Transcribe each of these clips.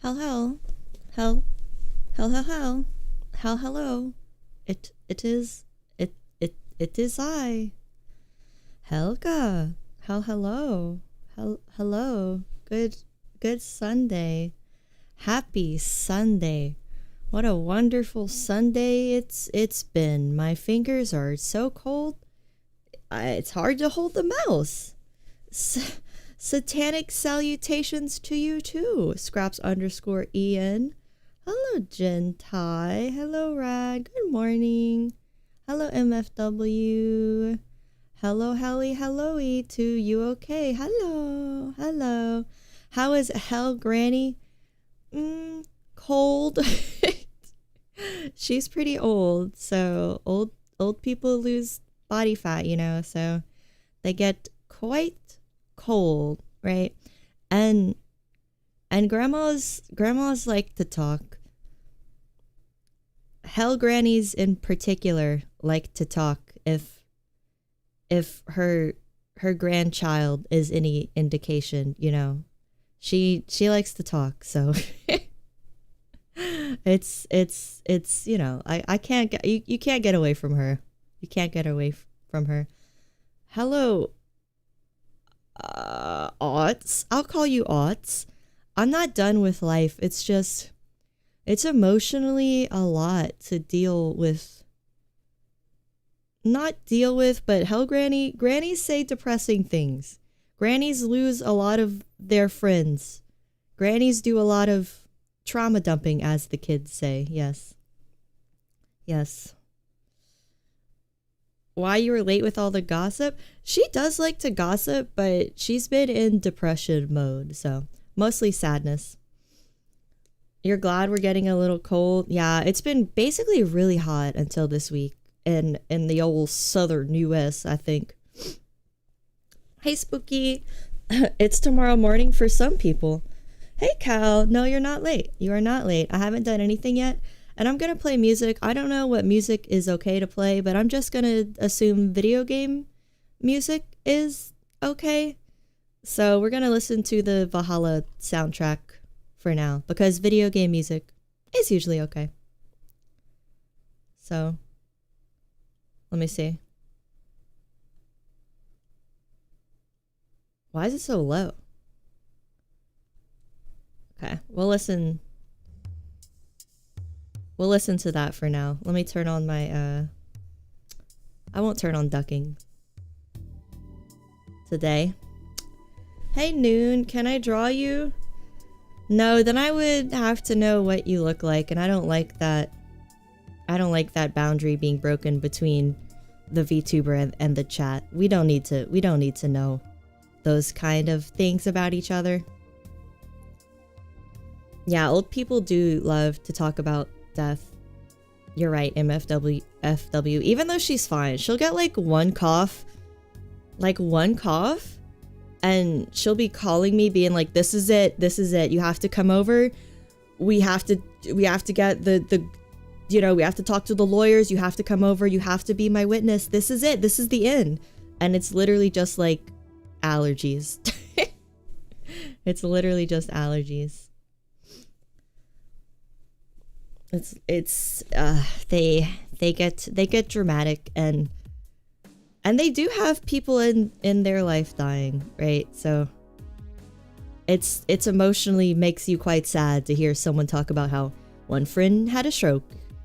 Hell, hell, hell, hell, hell, hell, hello. It is I, Helga. Hell, hello, hello. Good Sunday. Happy Sunday. What a wonderful Sunday it's been. My fingers are so cold. It's hard to hold the mouse. Satanic salutations to you too. Scraps_EN. Hello, Gentai. Hello, Rad. Good morning. Hello, MFW. Hello, Hallie. Hello-y to you. Okay. Hello. Hello. How is Hell Granny? Cold. She's pretty old. So old people lose body fat, so they get quite cold, right? And grandmas like to talk. Hell grannies in particular like to talk if her grandchild is any indication, she likes to talk. So it's I can't get you can't get away from her. You can't get away from her. Hello, Aughts. I'll call you Aughts. I'm not done with life. It's just, it's emotionally a lot to deal with. Not deal with, but hell, grannies say depressing things. Grannies lose a lot of their friends. Grannies do a lot of trauma dumping, as the kids say. Yes. Yes. Why you were late with all the gossip? She does like to gossip, but she's been in depression mode, so mostly sadness. You're glad we're getting a little cold? Yeah, it's been basically really hot until this week in the old southern US, I think. Hey, Spooky. It's tomorrow morning for some people. Hey, Cal. No, you're not late. You are not late. I haven't done anything yet, and I'm going to play music. I don't know what music is okay to play, but I'm just going to assume video game music is okay. So we're going to listen to the Valhalla soundtrack for now, because video game music is usually okay. So, let me see. Why is it so low? Okay, we'll listen to that for now. Let me turn on my, I won't turn on ducking today. Hey, Noon, can I draw you? No, then I would have to know what you look like, and I don't like that. I don't like that boundary being broken between the VTuber and the chat. We don't need to know those kind of things about each other. Yeah, old people do love to talk about death. You're right, MFW. Even though she's fine, she'll get like one cough, and she'll be calling me, being like, "This is it. You have to come over. We have to get the you know, we have to talk to the lawyers. You have to come over. You have to be my witness. This is it. This is the end." And it's literally just like allergies. It's literally just allergies. They get dramatic, and they do have people in their life dying, right? So it's emotionally makes you quite sad to hear someone talk about how one friend had a stroke,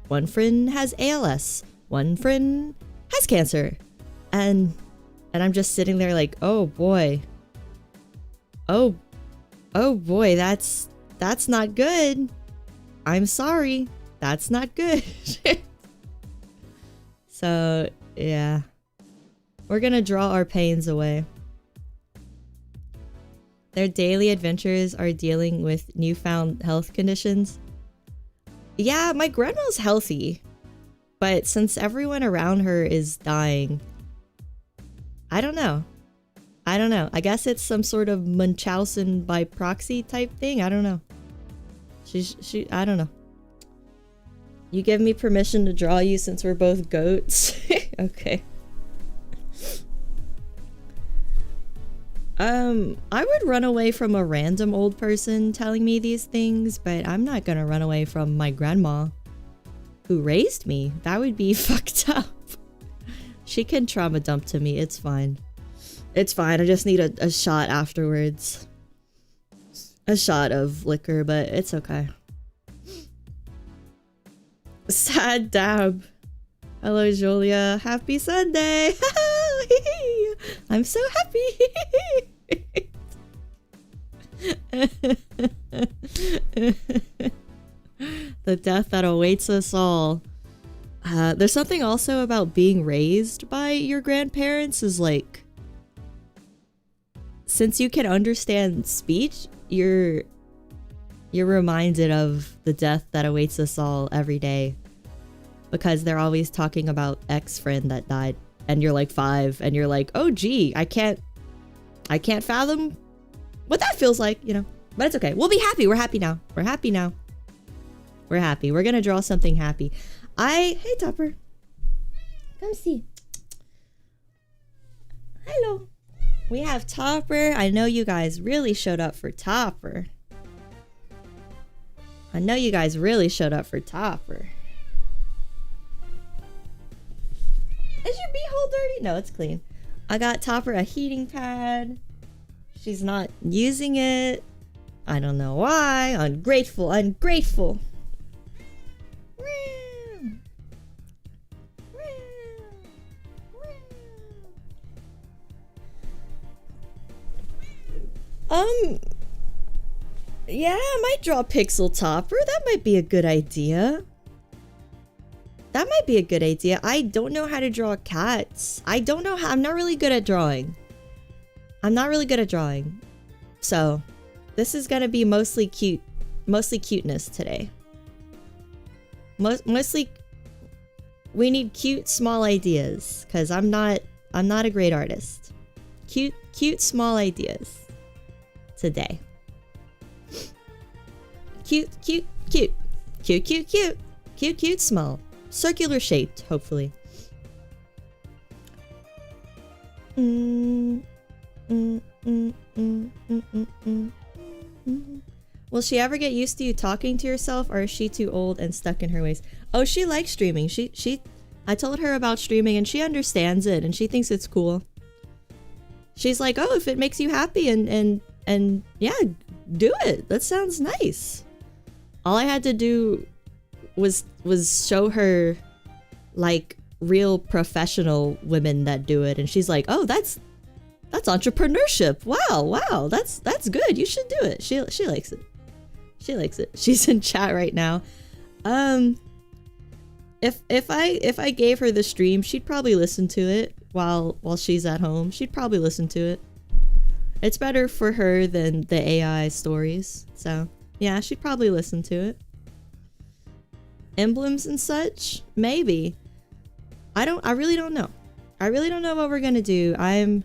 one friend has ALS, one friend has cancer, and I'm just sitting there like, oh boy, that's not good. I'm sorry, that's not good. So yeah, we're gonna draw our pains away. Their daily adventures are dealing with newfound health conditions. Yeah, my grandma's healthy, but since everyone around her is dying, I don't know. I guess it's some sort of Munchausen by proxy type thing. I don't know. I don't know. You give me permission to draw you since we're both goats. Okay. I would run away from a random old person telling me these things, but I'm not gonna run away from my grandma who raised me. That would be fucked up. She can trauma dump to me. It's fine. It's fine. I just need a shot afterwards. A shot of liquor, but it's okay. Sad dab. Hello, Julia. Happy Sunday. I'm so happy. The death that awaits us all. There's something also about being raised by your grandparents is like, since you can understand speech, you're reminded of the death that awaits us all every day, because they're always talking about ex-friend that died, and you're like 5 and you're like, oh gee, I can't fathom what that feels like, you know. But it's okay. We'll be happy. We're happy now. We're happy now. We're happy. We're gonna draw something happy. Hey, Topper. Come see. Hello. We have Topper. I know you guys really showed up for Topper. Is your beehole dirty? No, it's clean. I got Topper a heating pad. She's not using it. I don't know why. Ungrateful. Yeah, I might draw Pixel Topper. That might be a good idea. I don't know how to draw cats. I'm not really good at drawing. So, this is gonna be mostly cute mostly cuteness today. Mostly, we need cute small ideas because I'm not a great artist. Cute small ideas today. Cute small, circular shaped, hopefully. Will she ever get used to you talking to yourself, or is she too old and stuck in her ways? Oh, she likes streaming. I told her about streaming and she understands it and she thinks it's cool. She's like, oh, if it makes you happy and yeah, do it. That sounds nice. All I had to do was show her like real professional women that do it, and she's like, oh, that's entrepreneurship. Wow, that's good. You should do it. She likes it. She likes it. She's in chat right now. If I gave her the stream, she'd probably listen to it while she's at home. She'd probably listen to it. It's better for her than the AI stories. So yeah, she'd probably listen to it. Emblems and such? Maybe. I really don't know. I really don't know what we're gonna do. I'm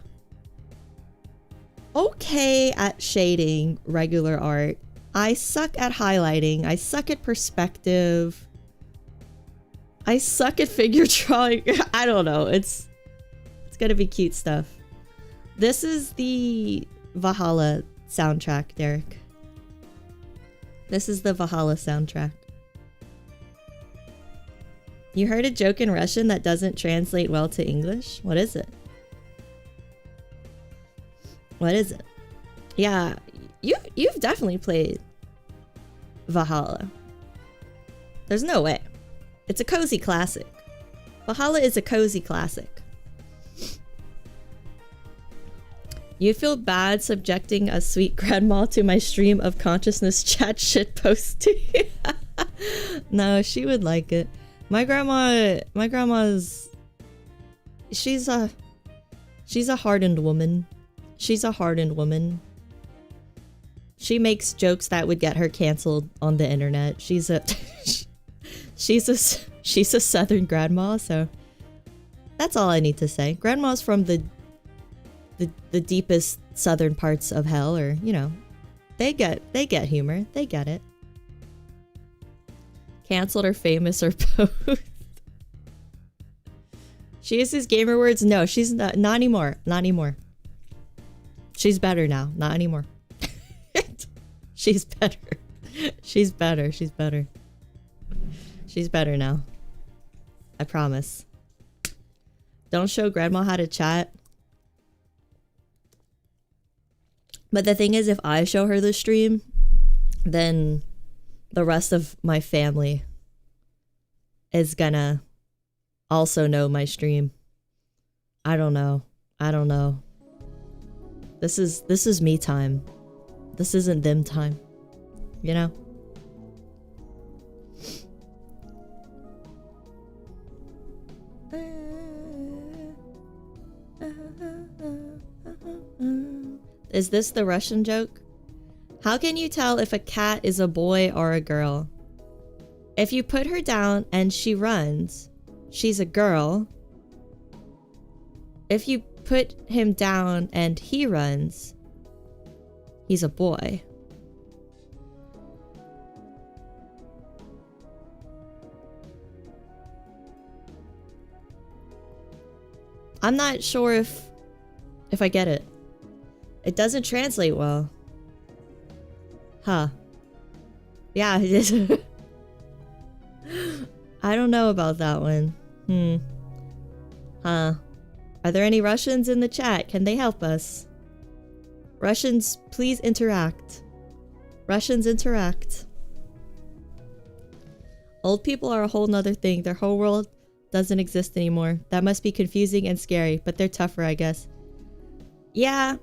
okay at shading regular art. I suck at highlighting. I suck at perspective. I suck at figure drawing. I don't know. It's gonna be cute stuff. This is the Valhalla soundtrack, Derek. This is the Valhalla soundtrack. You heard a joke in Russian that doesn't translate well to English? What is it? What is it? Yeah, you've definitely played Valhalla. There's no way. It's a cozy classic. Valhalla is a cozy classic. You feel bad subjecting a sweet grandma to my stream of consciousness chat shit posting. No, she would like it. My grandma's she's a hardened woman. She's a hardened woman. She makes jokes that would get her canceled on the internet. She's a southern grandma, so that's all I need to say. Grandma's from the deepest southern parts of hell, or you know, they get humor. They get it. Cancelled or famous or both. She uses gamer words? No, she's not anymore. Not anymore. She's better now. Not anymore. She's better. She's better. She's better. She's better now. I promise. Don't show grandma how to chat. But the thing is, if I show her the stream, then the rest of my family is gonna also know my stream. I don't know. I don't know. This is me time. This isn't them time. You know? Is this the Russian joke? How can you tell if a cat is a boy or a girl? If you put her down and she runs, she's a girl. If you put him down and he runs, he's a boy. I'm not sure if I get it. It doesn't translate well. Huh. Yeah, it is. I don't know about that one. Huh. Are there any Russians in the chat? Can they help us? Russians, please interact. Russians, interact. Old people are a whole nother thing. Their whole world doesn't exist anymore. That must be confusing and scary, but they're tougher, I guess. Yeah,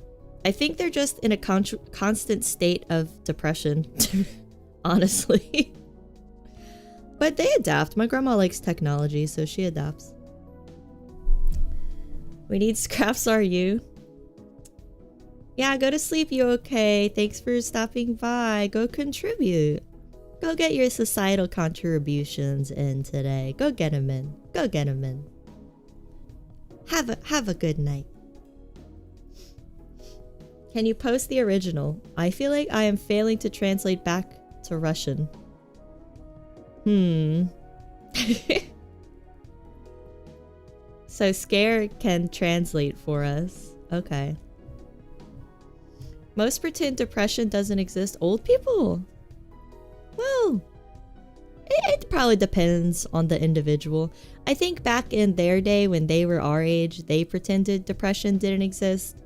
I think they're just in a constant state of depression, honestly. But they adapt. My grandma likes technology, so she adapts. We need scraps, are you? Yeah, go to sleep, you okay? Thanks for stopping by. Go contribute. Go get your societal contributions in today. Go get them in. Go get them in. Have a good night. Can you post the original? I feel like I am failing to translate back to Russian. So Scare can translate for us. Okay. Most pretend depression doesn't exist. Old people? Well, it probably depends on the individual. I think back in their day when they were our age, they pretended depression didn't exist.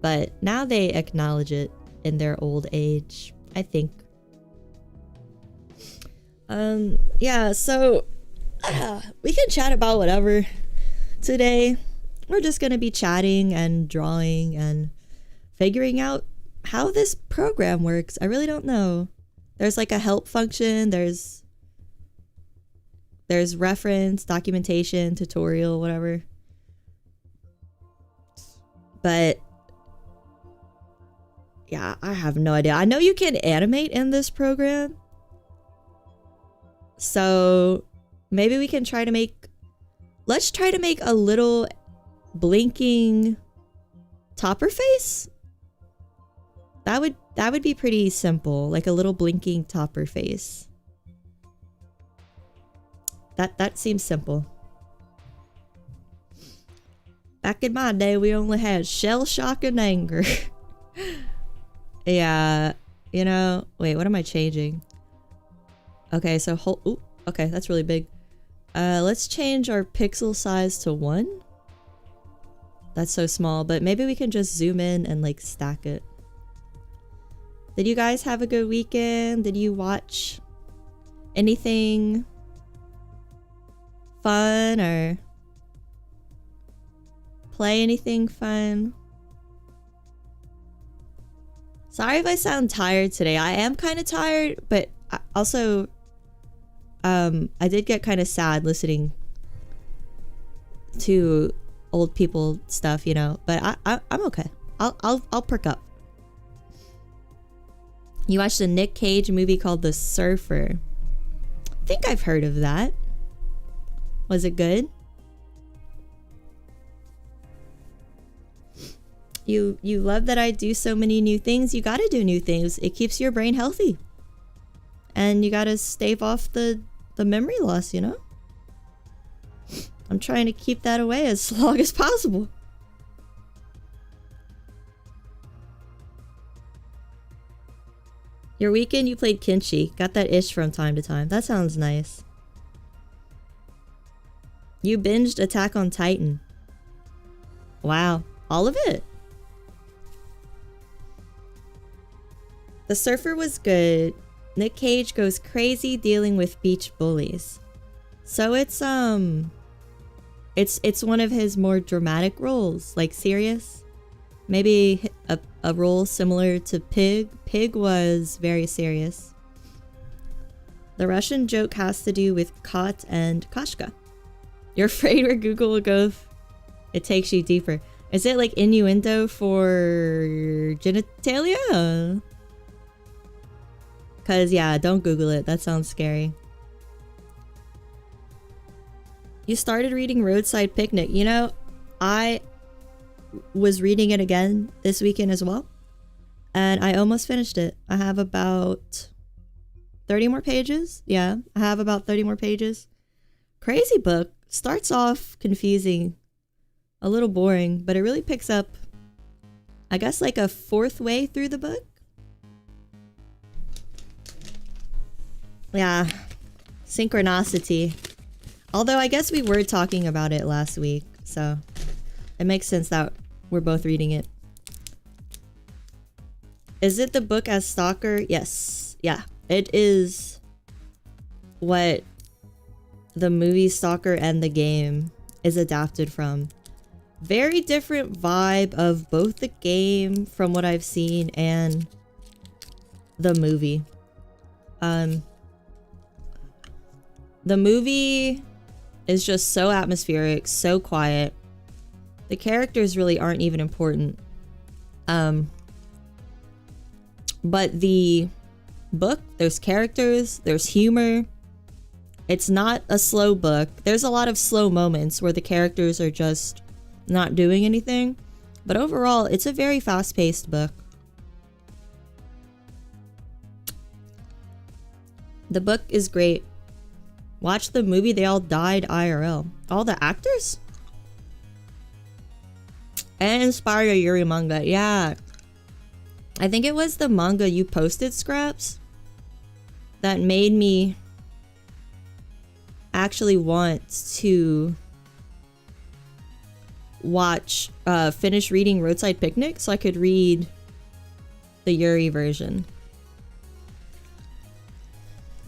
But now they acknowledge it in their old age, I think. Yeah, so we can chat about whatever today. We're just gonna be chatting and drawing and figuring out how this program works. I really don't know. There's like a help function, there's reference, documentation, tutorial, whatever. But yeah, I have no idea. I know you can animate in this program. So maybe we can try to make... Let's try to make a little blinking topper face. That would be pretty simple. Like a little blinking topper face. That seems simple. Back in my day, we only had shell shock and anger. Yeah, you know, wait, what am I changing? Okay, so ooh, okay, that's really big. Let's change our pixel size to 1. That's so small, but maybe we can just zoom in and like stack it. Did you guys have a good weekend? Did you watch anything fun or play anything fun? Sorry if I sound tired today. I am kind of tired, but also I did get kind of sad listening to old people stuff, you know, but I'm okay. I'll perk up. You watched a Nick Cage movie called The Surfer. I think I've heard of that. Was it good? You love that I do so many new things. You gotta do new things. It keeps your brain healthy. And you gotta stave off the memory loss, you know? I'm trying to keep that away as long as possible. Your weekend you played Kinshi. Got that itch from time to time. That sounds nice. You binged Attack on Titan. Wow. All of it. The Surfer was good. Nick Cage goes crazy dealing with beach bullies. So it's one of his more dramatic roles, like serious. Maybe a role similar to Pig. Pig was very serious. The Russian joke has to do with Kot and Kashka. You're afraid where Google will go if it takes you deeper. Is it like innuendo for genitalia? Cause yeah, don't Google it. That sounds scary. You started reading Roadside Picnic. You know, I was reading it again this weekend as well. And I almost finished it. I have about 30 more pages. Yeah, I have about 30 more pages. Crazy book. Starts off confusing. A little boring, but it really picks up, I guess, like a 4th way through the book. Yeah, synchronicity. Although I guess we were talking about it last week, so it makes sense that we're both reading it. Is it the book as Stalker? Yes. Yeah, it is what the movie Stalker and the game is adapted from. Very different vibe of both the game from what I've seen and the movie. The movie is just so atmospheric, so quiet. The characters really aren't even important. But the book. There's characters, there's humor. It's not a slow book. There's a lot of slow moments where the characters are just not doing anything. But overall, it's a very fast-paced book. The book is great. Watch the movie, they all died IRL. All the actors? And inspired a Yuri manga. Yeah. I think it was the manga you posted, Scraps, that made me actually want to finish reading Roadside Picnic so I could read the Yuri version.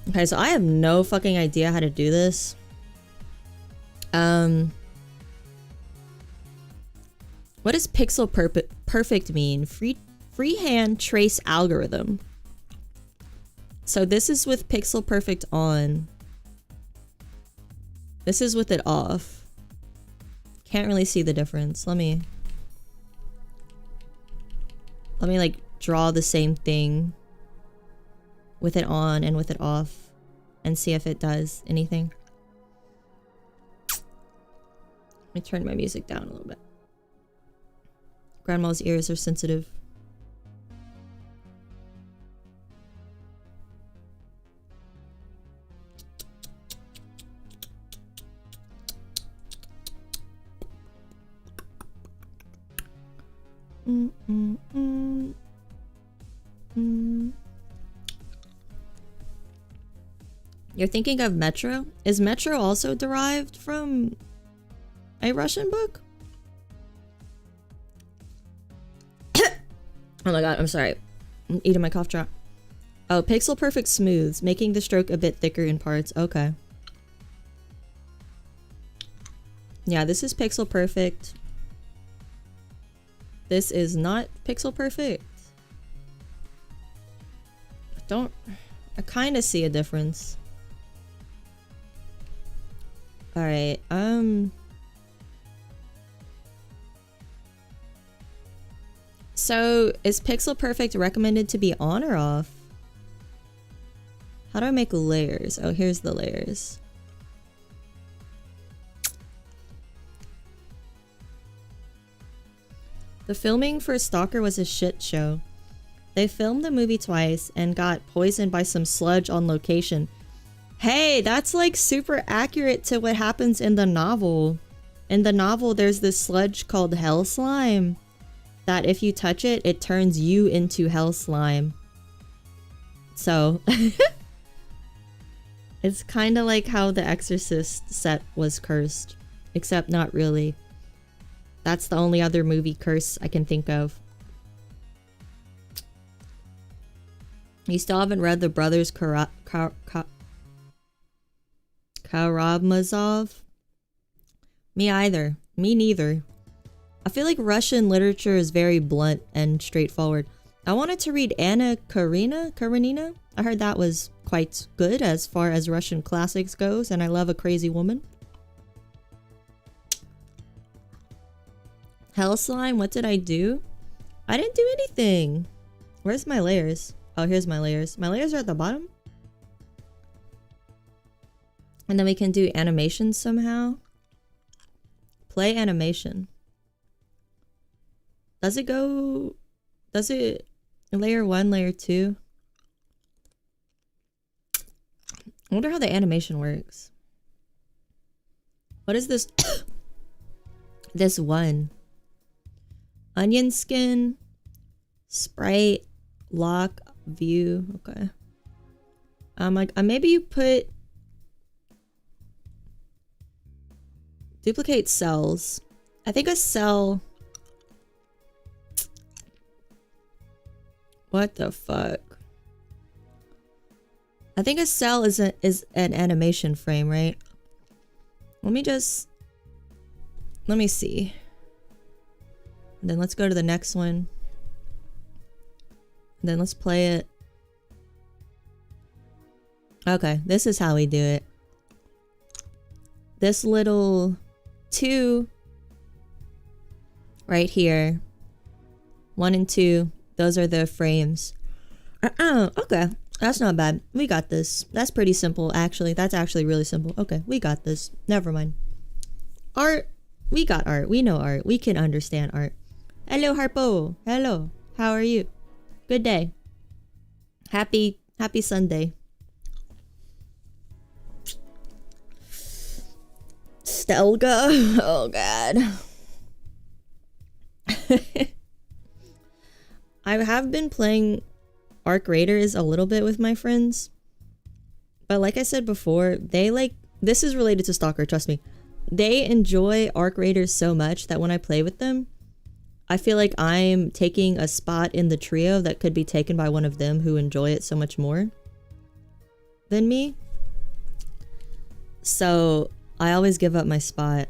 Okay, so I have no fucking idea how to do this. What does pixel perfect mean? Freehand trace algorithm. So this is with pixel perfect on. This is with it off. Can't really see the difference. Let me like draw the same thing with it on and with it off and see if it does anything. Let me turn my music down a little bit. Grandma's ears are sensitive. You're thinking of Metro? Is Metro also derived from a Russian book? Oh my god, I'm sorry. I'm eating my cough drop. Oh, pixel perfect smooths, making the stroke a bit thicker in parts. Okay. Yeah, this is pixel perfect. This is not pixel perfect. I kind of see a difference. All right. So is pixel perfect recommended to be on or off? How do I make layers? Oh, here's the layers. The filming for Stalker was a shit show. They filmed the movie twice and got poisoned by some sludge on location. Hey, that's like super accurate to what happens in the novel. In the novel, there's this sludge called hell slime that if you touch it, it turns you into hell slime. So, it's kind of like how the Exorcist set was cursed, except not really. That's the only other movie curse I can think of. You still haven't read the Brothers Karamazov? Me either. Me neither. I feel like Russian literature is very blunt and straightforward. I wanted to read Anna Karenina. I heard that was quite good as far as Russian classics goes, and I love a crazy woman. Hell slime, what did I do? I didn't do anything. Where's my layers? Oh, here's my layers. My layers are at the bottom. And then we can do animations somehow. Play animation. Does it layer 1, layer 2? I wonder how the animation works. What is this? This one. Onion skin, sprite, lock, view. Okay. Like maybe you put duplicate cells. I think a cell. What the fuck? I think a cell is an animation frame, right? Let me see. And then let's go to the next one. And then let's play it. Okay, this is how we do it. This little 2 right here. 1 and 2. Those are the frames. Okay. That's not bad. We got this. That's pretty simple, actually. That's actually really simple. Okay, we got this. Never mind. Art. We got art. We know art. We can understand art. Hello, Harpo. Hello. How are you? Good day. Happy Sunday. Stelga. Oh, God. I have been playing Arc Raiders a little bit with my friends. But like I said before, this is related to Stalker, trust me. They enjoy Arc Raiders so much that when I play with them, I feel like I'm taking a spot in the trio that could be taken by one of them who enjoy it so much more than me. So I always give up my spot.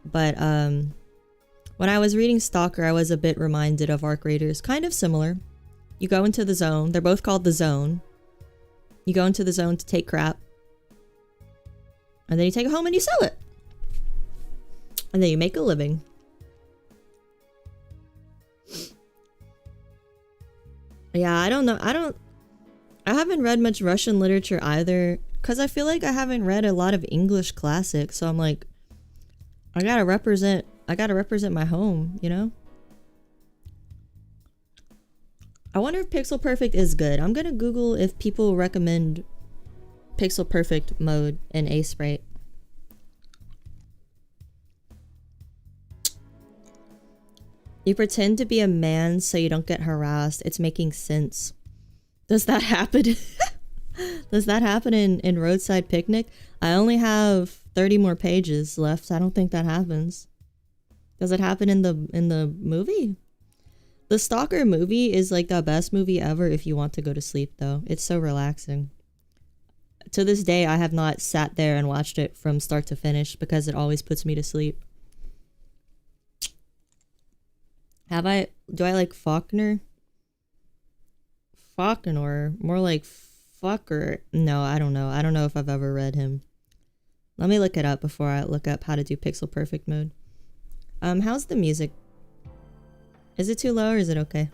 But when I was reading Stalker, I was a bit reminded of Arc Raiders. Kind of similar. You go into the zone. They're both called the zone. You go into the zone to take crap. And then you take it home and you sell it. And then you make a living. Yeah, I don't know. I haven't read much Russian literature either. Because I feel like I haven't read a lot of English classics. So I'm like, I gotta represent my home, you know? I wonder if Pixel Perfect is good. I'm gonna Google if people recommend Pixel Perfect mode in Aseprite. You pretend to be a man so you don't get harassed. It's making sense. Does that happen? Does that happen in Roadside Picnic? I only have 30 more pages left. I don't think that happens. Does it happen in the movie? The Stalker movie is like the best movie ever if you want to go to sleep, though. It's so relaxing. To this day, I have not sat there and watched it from start to finish because it always puts me to sleep. Do I like Faulkner? Faulkner, more like fucker. No, I don't know. I don't know if I've ever read him. Let me look it up before I look up how to do Pixel Perfect mode. How's the music? Is it too low or is it okay?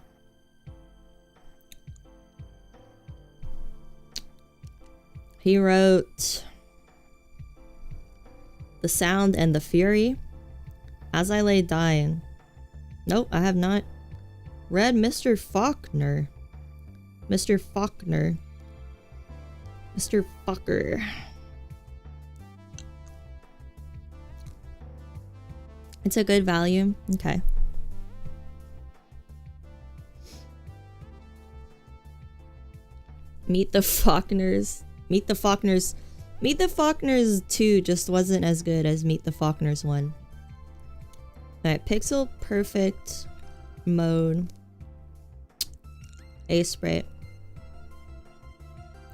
He wrote The Sound and the Fury. As I Lay Dying. Nope, I have not read Mr. Faulkner. Mr. Faulkner. Mr. Fucker. It's a good value. Okay. Meet the Faulkners. Meet the Faulkners. Meet the Faulkners 2 just wasn't as good as Meet the Faulkners 1. Alright, Pixel Perfect mode. Aseprite.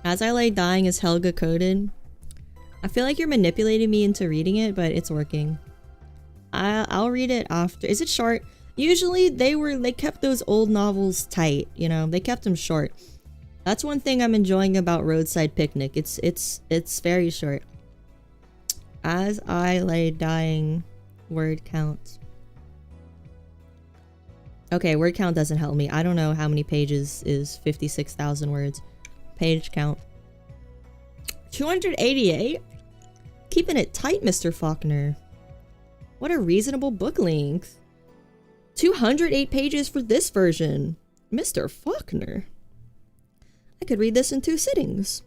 As I Lay Dying is Helga coded. I feel like you're manipulating me into reading it, but it's working. I'll read it after. Is it short? Usually they kept those old novels tight, you know? They kept them short. That's one thing I'm enjoying about Roadside Picnic. It's very short. As I Lay Dying word count. Okay, word count doesn't help me. I don't know how many pages is 56,000 words. Page count. 288? Keeping it tight, Mr. Faulkner. What a reasonable book length. 208 pages for this version. Mr. Faulkner. I could read this in 2 sittings.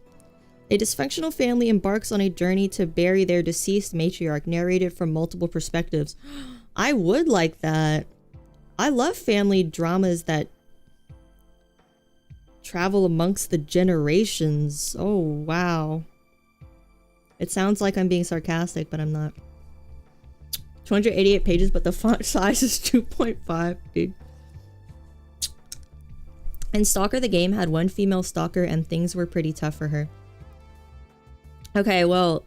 A dysfunctional family embarks on a journey to bury their deceased matriarch, narrated from multiple perspectives. I would like that. I love family dramas that travel amongst the generations. Oh, wow. It sounds like I'm being sarcastic, but I'm not. 288 pages, but the font size is 2.5, dude. And Stalker the game had one female stalker and things were pretty tough for her. Okay, well,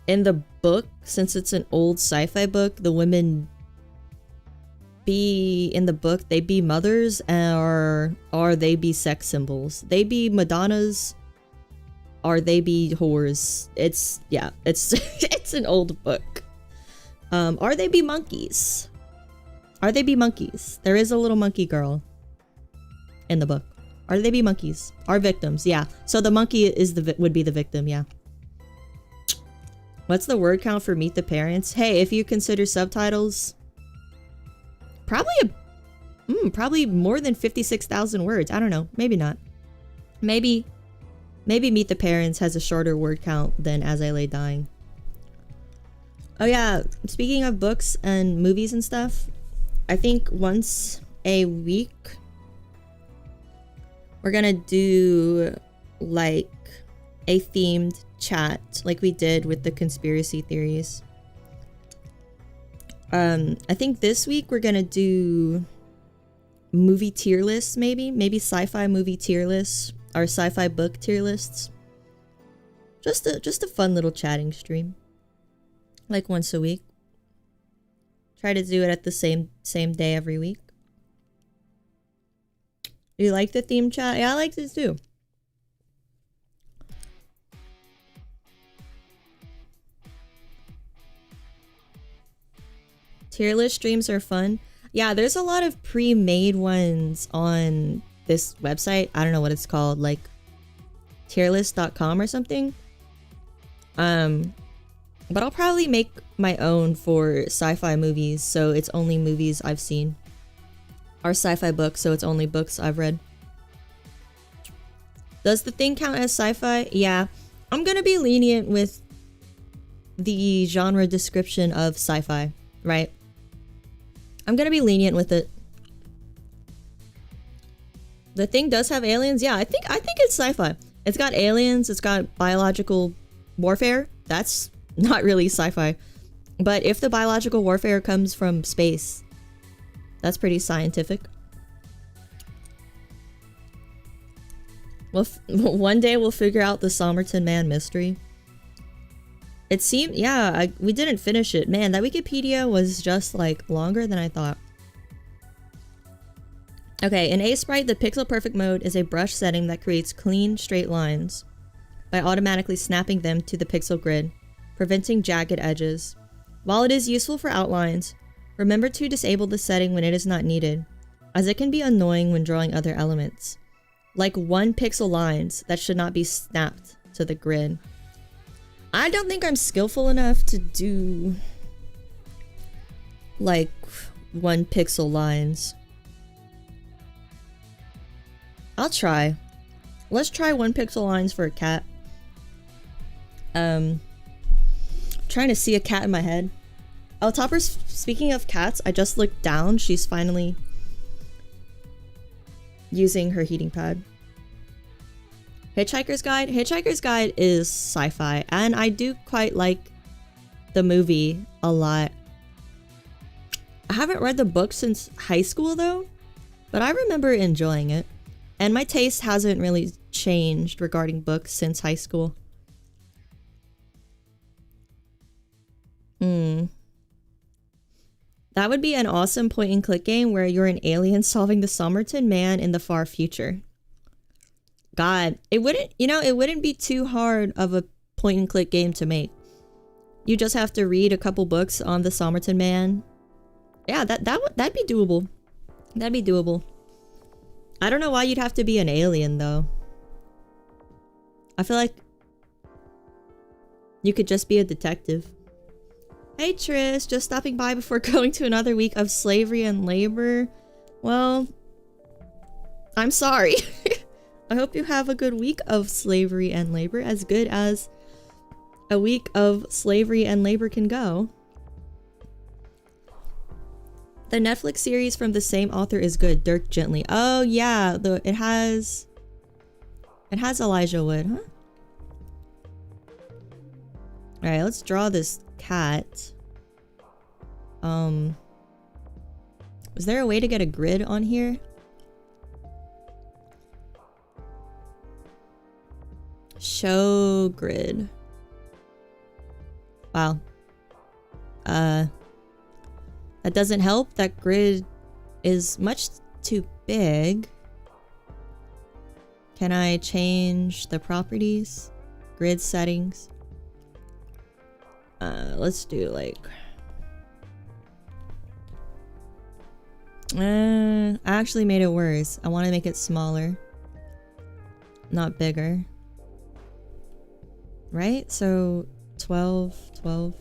in the book, since it's an old sci-fi book, the women in the book, they be mothers or they be sex symbols. They be Madonnas or they be whores. It's it's an old book. Or they be monkeys. Are they be monkeys? There is a little monkey girl in the book. Are they be monkeys? Are victims, yeah. So the monkey is would be the victim, yeah. What's the word count for Meet the Parents? Hey, if you consider subtitles, probably more than 56,000 words. I don't know. Maybe not. Maybe Meet the Parents has a shorter word count than As I Lay Dying. Oh yeah, speaking of books and movies and stuff, I think once a week we're gonna do like a themed chat like we did with the conspiracy theories. I think this week we're gonna do movie tier lists, maybe sci-fi movie tier lists or sci-fi book tier lists. Just a fun little chatting stream, like once a week. Try to do it at the same day every week. Do you like the theme chat? Yeah, I like this too. Tier list streams are fun. Yeah, there's a lot of pre-made ones on this website. I don't know what it's called, like tierlist.com or something. But I'll probably make my own for sci-fi movies, so it's only movies I've seen. Or sci-fi books, so it's only books I've read. Does the thing count as sci-fi? Yeah. I'm gonna be lenient with the genre description of sci-fi, right? I'm gonna be lenient with it. The thing does have aliens? Yeah, I think it's sci-fi. It's got aliens, it's got biological warfare. That's not really sci-fi. But if the biological warfare comes from space, that's pretty scientific. Well, one day we'll figure out the Somerton Man mystery. It seemed, yeah, we didn't finish it. Man, that Wikipedia was just like longer than I thought. Okay, in Aseprite, the pixel perfect mode is a brush setting that creates clean, straight lines by automatically snapping them to the pixel grid, preventing jagged edges. While it is useful for outlines, remember to disable the setting when it is not needed, as it can be annoying when drawing other elements, like 1 pixel lines that should not be snapped to the grid. I don't think I'm skillful enough to do like 1 pixel lines. I'll try. Let's try 1 pixel lines for a cat. Trying to see a cat in my head. Oh, Topper, speaking of cats, I just looked down. She's finally using her heating pad. Hitchhiker's Guide? Hitchhiker's Guide is sci-fi, and I do quite like the movie a lot. I haven't read the book since high school though, but I remember enjoying it. And my taste hasn't really changed regarding books since high school. That would be an awesome point and click game where you're an alien solving the Somerton Man in the far future. God, it wouldn't be too hard of a point and click game to make. You just have to read a couple books on the Somerton Man. Yeah, that'd be doable. That'd be doable. I don't know why you'd have to be an alien though. I feel like you could just be a detective. Hey Trish, just stopping by before going to another week of slavery and labor. Well, I'm sorry. I hope you have a good week of slavery and labor, as good as a week of slavery and labor can go. The Netflix series from the same author is good, Dirk Gently. Oh yeah, it has Elijah Wood, huh? Alright, let's draw this cat. Is there a way to get a grid on here? Show grid. Wow. That doesn't help. That grid is much too big. Can I change the properties? Grid settings. Let's do like... I actually made it worse. I want to make it smaller. not bigger. Right? So 12, 12.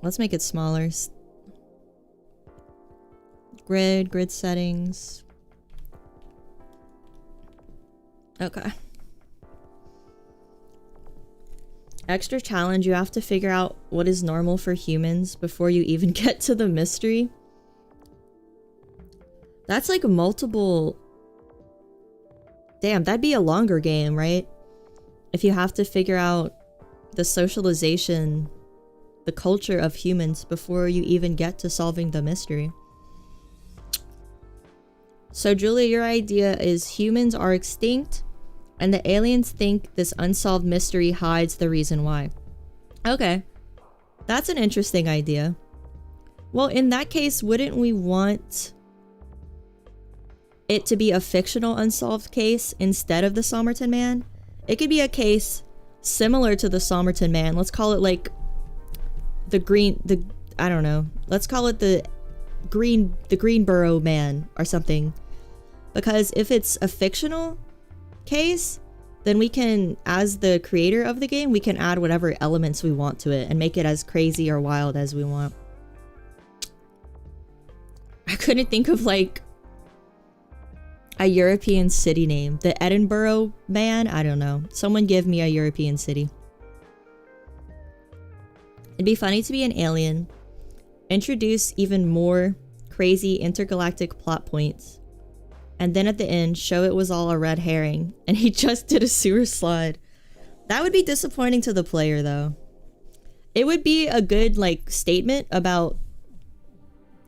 Let's make it smaller. Grid settings. Okay. Extra challenge, you have to figure out what is normal for humans before you even get to the mystery. That's like multiple... Damn, that'd be a longer game, right? If you have to figure out the socialization, the culture of humans before you even get to solving the mystery. So Julia, your idea is humans are extinct and the aliens think this unsolved mystery hides the reason why. Okay. That's an interesting idea. Well, in that case, wouldn't we want it to be a fictional unsolved case instead of the Somerton Man? It could be a case similar to the Somerton Man. Let's call it like I don't know. Let's call it the Greenboro Man or something. Because if it's a fictional case, then we can, as the creator of the game, we can add whatever elements we want to it and make it as crazy or wild as we want. I couldn't think of like a European city name. The Edinburgh Man? I don't know. Someone give me a European city. It'd be funny to be an alien. Introduce even more crazy intergalactic plot points. And then at the end, show it was all a red herring. And he just did a sewer slide. That would be disappointing to the player, though. It would be a good, like, statement about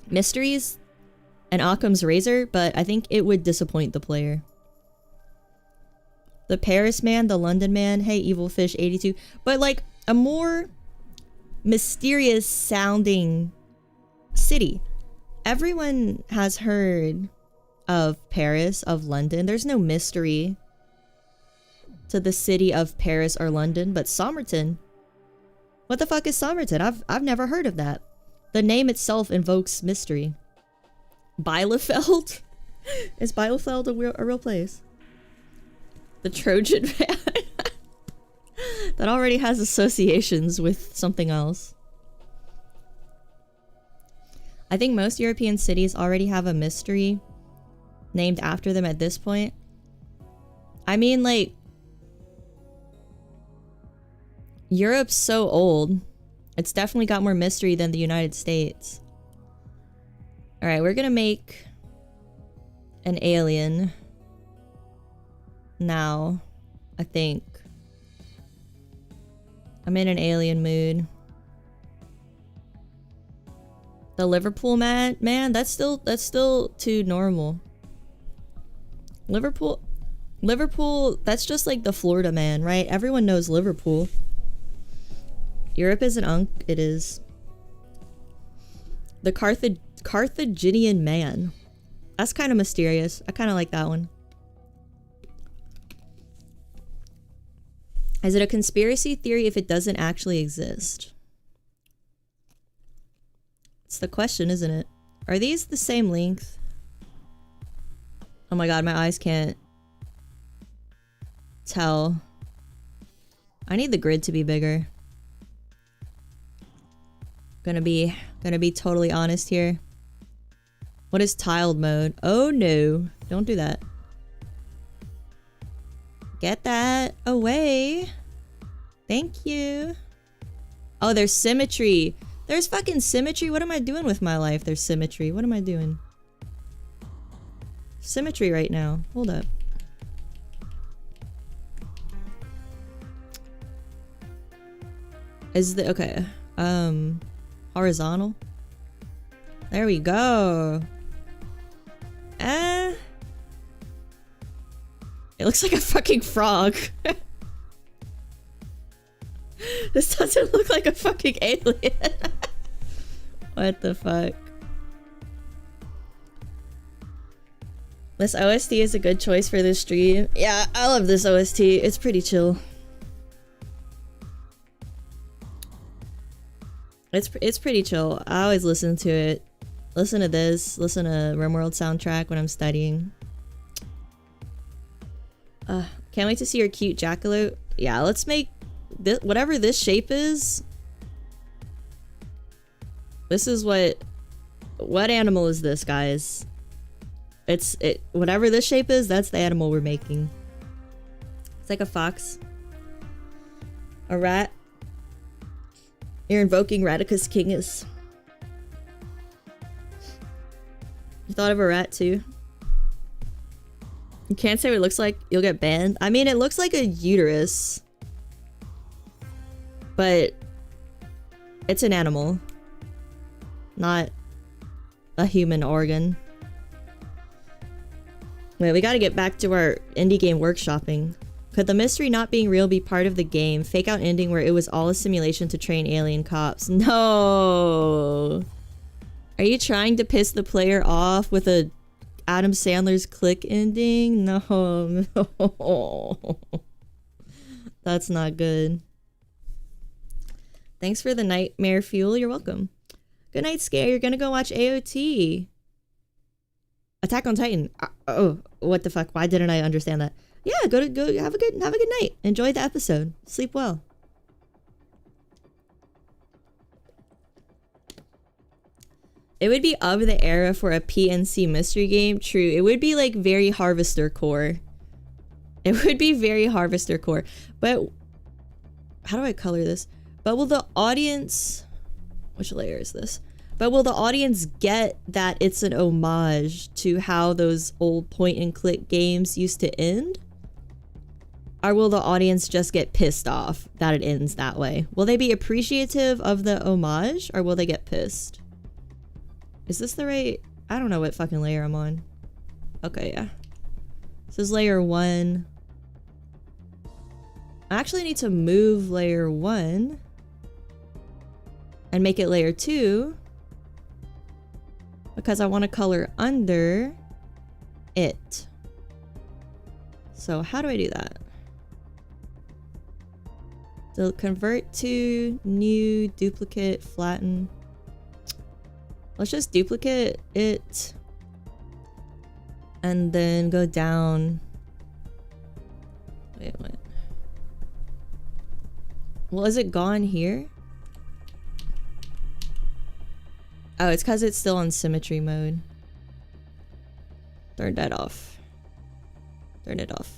mysteries and Occam's razor, but I think it would disappoint the player. The Paris Man, the London Man, hey, Evil Fish 82. But, like, a more mysterious sounding city. Everyone has heard of Paris, of London. There's no mystery to the city of Paris or London, but Somerton. What the fuck is Somerton? I've never heard of that. The name itself invokes mystery. Bielefeld? Is Bielefeld a real place? The Trojan Man. That already has associations with something else. I think most European cities already have a mystery named after them at this point. I mean, like, Europe's so old. It's definitely got more mystery than the United States. Alright, we're gonna make an alien now, I think. I'm in an alien mood. The Liverpool man, that's still too normal. Liverpool, that's just like the Florida Man, right? Everyone knows Liverpool. Europe is an unk, it is. The Carthaginian Man. That's kind of mysterious. I kind of like that one. Is it a conspiracy theory if it doesn't actually exist? It's the question, isn't it? Are these the same length? Oh my god, my eyes can't tell. I need the grid to be bigger. Gonna be totally honest here. What is tiled mode? Oh no, don't do that. Get that away. Thank you. Oh, there's symmetry. There's fucking symmetry. What am I doing with my life? There's symmetry. What am I doing? Symmetry right now. Hold up. Is the okay? Horizontal. There we go. It looks like a fucking frog. This doesn't look like a fucking alien. What the fuck? This OST is a good choice for this stream. Yeah, I love this OST. It's pretty chill. It's pretty chill. I always listen to it Listen to this. Listen to RimWorld soundtrack when I'm studying. Can't wait to see your cute jackalope. Yeah, let's make this, whatever this shape is. This is what animal is this, guys? Whatever this shape is, that's the animal we're making. It's like a fox. A rat. You're invoking Raticus Kingus. You thought of a rat too? You can't say what it looks like, you'll get banned. I mean, it looks like a uterus. But it's an animal. Not a human organ. Wait, we gotta get back to our indie game workshopping. Could the mystery not being real be part of the game? Fake out ending where it was all a simulation to train alien cops. No! Are you trying to piss the player off with a Adam Sandler's Click ending? No, no. That's not good. Thanks for the nightmare fuel. You're welcome. Good night, Scare. You're gonna go watch AOT. Attack on Titan. Oh, what the fuck? Why didn't I understand that? Yeah, go have a good night. Enjoy the episode. Sleep well. It would be of the era for a PNC mystery game. True. It would be like very Harvester Core. It would be very Harvester Core. But how do I color this? But will the audience... Which layer is this? But will the audience get that it's an homage to how those old point-and-click games used to end? Or will the audience just get pissed off that it ends that way? Will they be appreciative of the homage, or will they get pissed? Is this the right... I don't know what fucking layer I'm on. Okay, yeah. This is layer 1. I actually need to move layer 1 and make it layer 2 because I want to color under it. So how do I do that? So convert to new, duplicate, flatten. Let's just duplicate it and then go down. Wait. Well, is it gone here? Oh, it's because it's still on symmetry mode. Turn that off. Turn it off.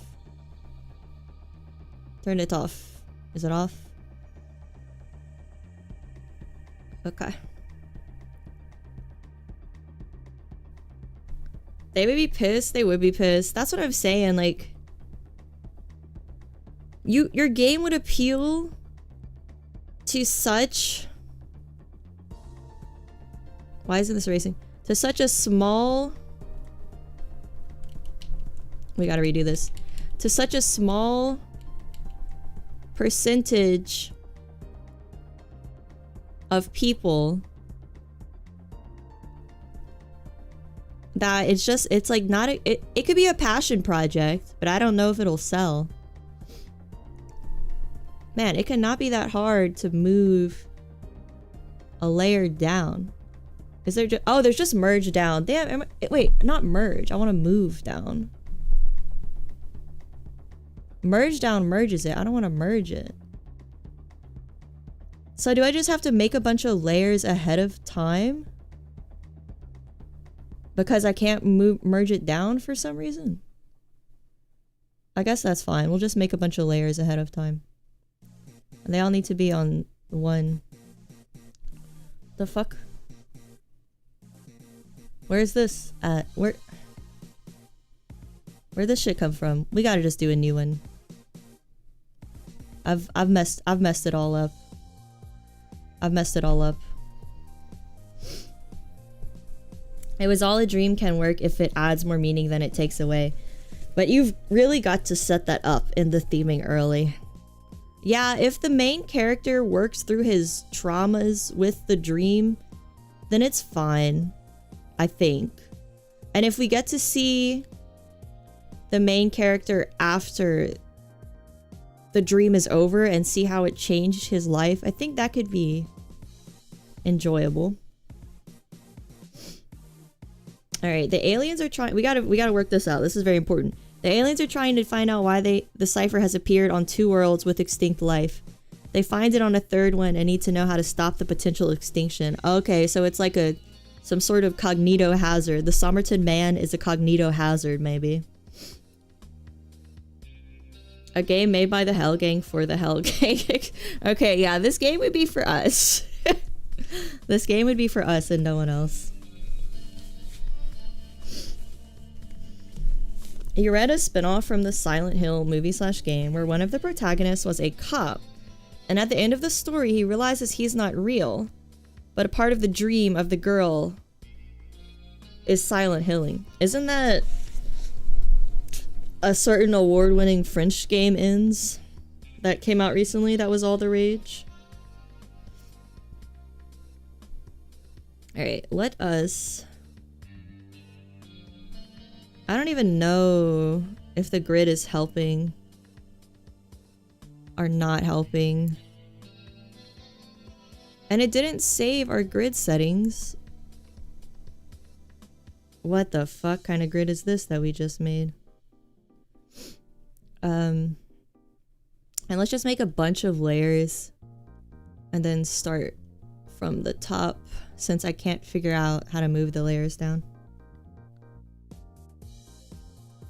Turn it off. Is it off? Okay. They would be pissed. They would be pissed. That's what I'm saying. Like, your game would appeal to such... Why isn't this erasing? To such a small... We gotta redo this. To such a small percentage of people that it's like not a, it could be a passion project, but I don't know if it'll sell. Man, it cannot be that hard to move a layer down. Is there just... Oh, there's just merge down. Damn, wait, not merge. I want to move down. Merge down merges it. I don't want to merge it. So do I just have to make a bunch of layers ahead of time? Because I can't merge it down for some reason? I guess that's fine. We'll just make a bunch of layers ahead of time. And they all need to be on one. The fuck? Where's this at? Where'd this shit come from? We gotta just do a new one. I've messed it all up. I've messed it all up. It was all a dream can work if it adds more meaning than it takes away. But you've really got to set that up in the theming early. Yeah, if the main character works through his traumas with the dream, then it's fine, I think. And if we get to see the main character after the dream is over and see how it changed his life, I think that could be enjoyable. All right, the aliens are trying. We gotta work this out. This is very important. The aliens are trying to find out why the cipher has appeared on 2 worlds with extinct life. They find it on a 3rd one and need to know how to stop the potential extinction. Okay, so it's like some sort of cognito hazard. The Somerton man is a cognito hazard, maybe. A game made by the Hell Gang for the Hell Gang. Okay, yeah, this game would be for us. This game would be for us and no one else. You read a spinoff from the Silent Hill movie/game where one of the protagonists was a cop, and at the end of the story he realizes he's not real, but a part of the dream of the girl is Silent Hilling. Isn't that a certain award-winning French game Ends that came out recently that was all the rage? Alright, let us... I don't even know if the grid is helping or not helping. And it didn't save our grid settings. What the fuck kind of grid is this that we just made? And let's just make a bunch of layers and then start from the top since I can't figure out how to move the layers down.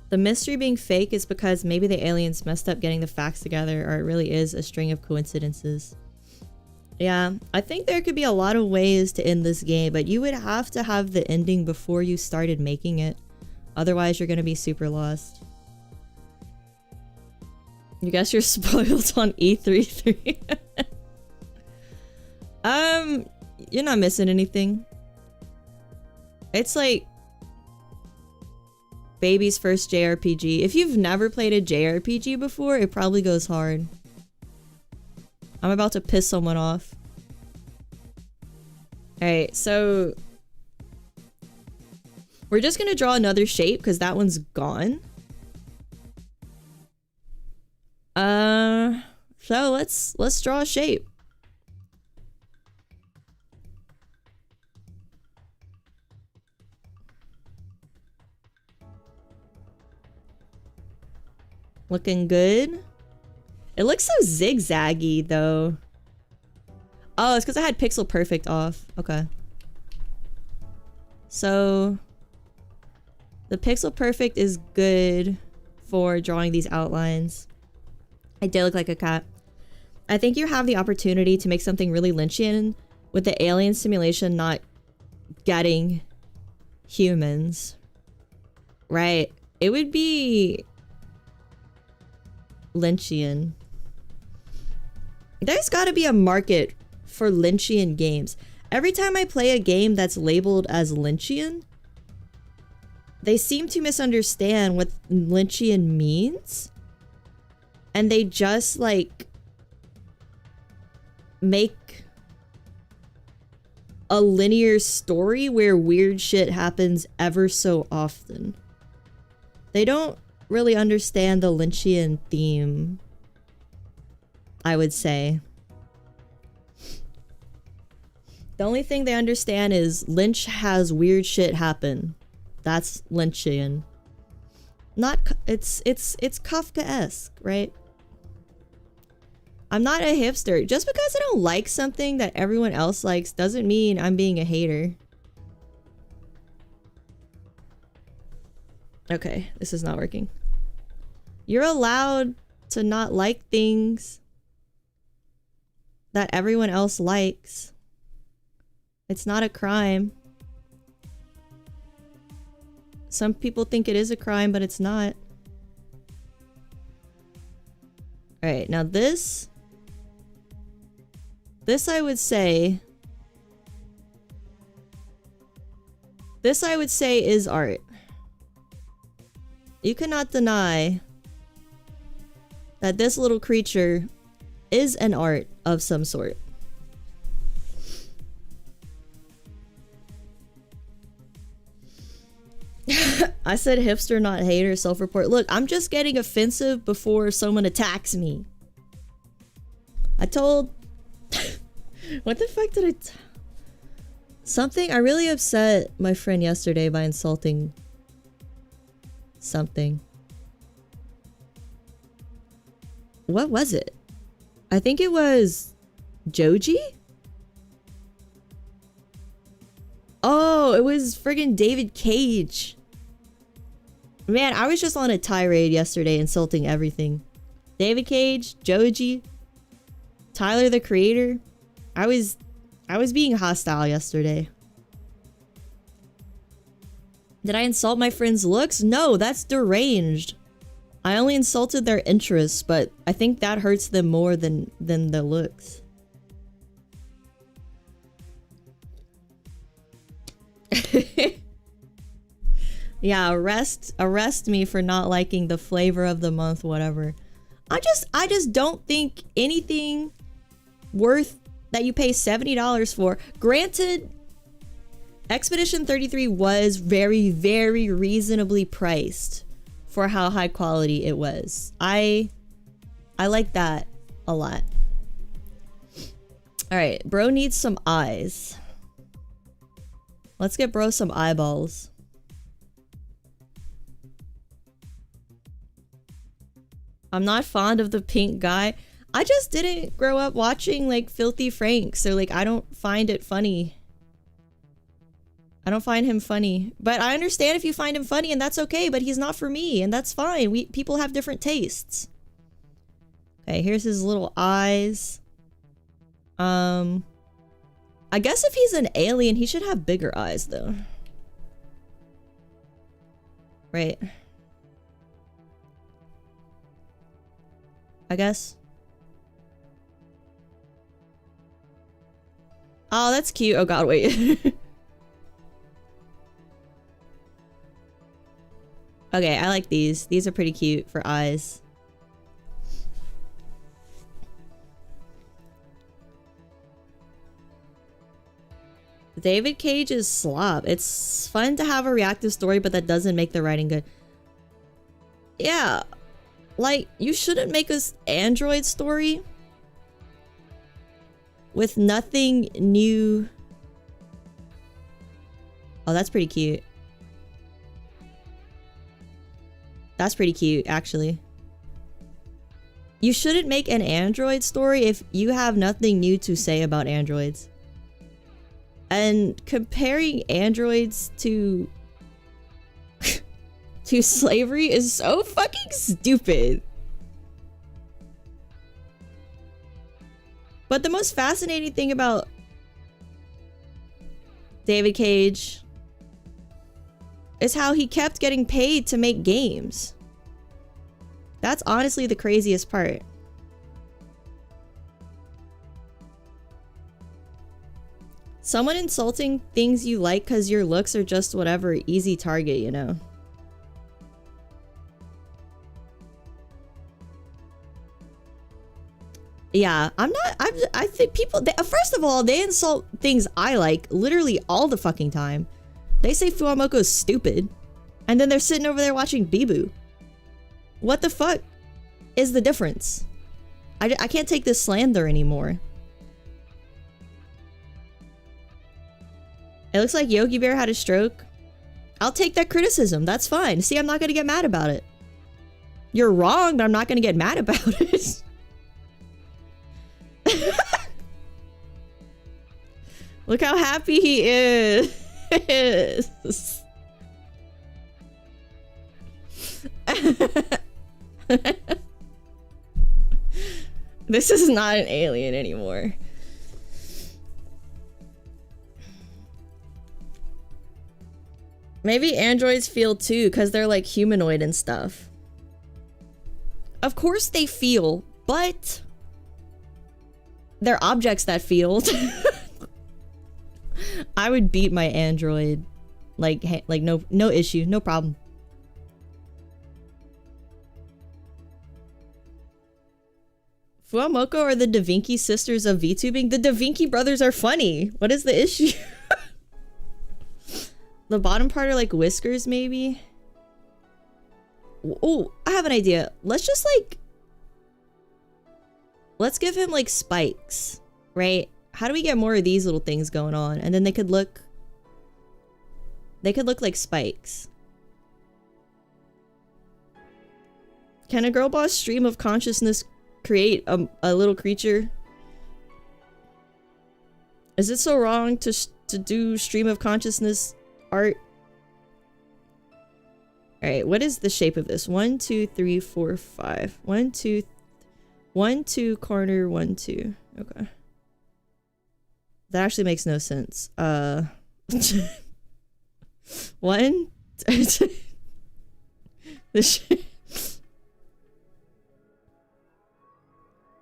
The mystery being fake is because maybe the aliens messed up getting the facts together, or it really is a string of coincidences. Yeah, I think there could be a lot of ways to end this game, but you would have to have the ending before you started making it. Otherwise, you're gonna be super lost. You guess you're spoiled on E33. You're not missing anything. It's like baby's first JRPG. If you've never played a JRPG before, it probably goes hard. I'm about to piss someone off. Alright, so we're just gonna draw another shape because that one's gone. So let's draw a shape. Looking good. It looks so zigzaggy though. Oh, it's because I had Pixel Perfect off. Okay. So the Pixel Perfect is good for drawing these outlines. I did look like a cat. I think you have the opportunity to make something really Lynchian with the alien simulation not getting humans. Right. It would be Lynchian. There's gotta be a market for Lynchian games. Every time I play a game that's labeled as Lynchian, they seem to misunderstand what Lynchian means. And they just like make a linear story where weird shit happens ever so often. They don't really understand the Lynchian theme, I would say. The only thing they understand is Lynch has weird shit happen. That's Lynchian. Not it's Kafka-esque, right? I'm not a hipster. Just because I don't like something that everyone else likes doesn't mean I'm being a hater. Okay, this is not working. You're allowed to not like things that everyone else likes. It's not a crime. Some people think it is a crime, but it's not. Alright, now this I would say is art. You cannot deny that this little creature is an art of some sort. I said hipster, not hater, self-report. Look, I'm just getting offensive before someone attacks me. I told... What the fuck did Something, I really upset my friend yesterday by insulting something. What was it? I think it was Joji? Oh, it was friggin' David Cage. Man, I was just on a tirade yesterday insulting everything. David Cage, Joji, Tyler the Creator. I was being hostile yesterday. Did I insult my friend's looks? No, that's deranged. I only insulted their interests, but I think that hurts them more than the looks. Yeah, arrest me for not liking the flavor of the month, whatever. I just don't think anything worth that you pay $70 for. Granted, Expedition 33 was very, very reasonably priced for how high quality it was. I like that a lot. All right, bro needs some eyes. Let's get bro some eyeballs. I'm not fond of the pink guy. I just didn't grow up watching like Filthy Frank, so like I don't find it funny. I don't find him funny. But I understand if you find him funny, and that's okay, but he's not for me, and that's fine. People have different tastes. Okay, here's his little eyes. I guess if he's an alien, he should have bigger eyes though. Right. I guess. Oh, that's cute. Oh god, wait. Okay, I like these. These are pretty cute for eyes. David Cage is slop. It's fun to have a reactive story, but that doesn't make the writing good. Yeah. Like, you shouldn't make an android story with nothing new. Oh, that's pretty cute. That's pretty cute, actually. You shouldn't make an android story if you have nothing new to say about androids. And comparing androids to to slavery is so fucking stupid. But the most fascinating thing about David Cage is how he kept getting paid to make games. That's honestly the craziest part. Someone insulting things you like because your looks are just whatever, easy target, you know? Yeah, I think people, first of all, they insult things I like literally all the fucking time. They say Fuwamoko's stupid, and then they're sitting over there watching Bibu. What the fuck is the difference? I can't take this slander anymore. It looks like Yogi Bear had a stroke. I'll take that criticism. That's fine. See, I'm not gonna get mad about it. You're wrong, but I'm not gonna get mad about it. Look how happy he is. This is not an alien anymore. Maybe androids feel too, because they're like humanoid and stuff. Of course they feel, but they're objects that feel. I would beat my android like no issue, no problem. Fuwamoko are the Da Vinci sisters of VTubing? The Da Vinci brothers are funny. What is the issue? The bottom part are like whiskers, maybe? Oh, I have an idea. Let's just like... Let's give him like spikes, right? how do we get more of these little things going on? And then they could look like spikes. Can a girl boss stream of consciousness create a little creature? Is it so wrong to do stream of consciousness art? Alright, what is the shape of this? 1, 2, 3, 4, 5. 1, 2, 1, 2, corner, 1, 2. Okay. That actually makes no sense. 1.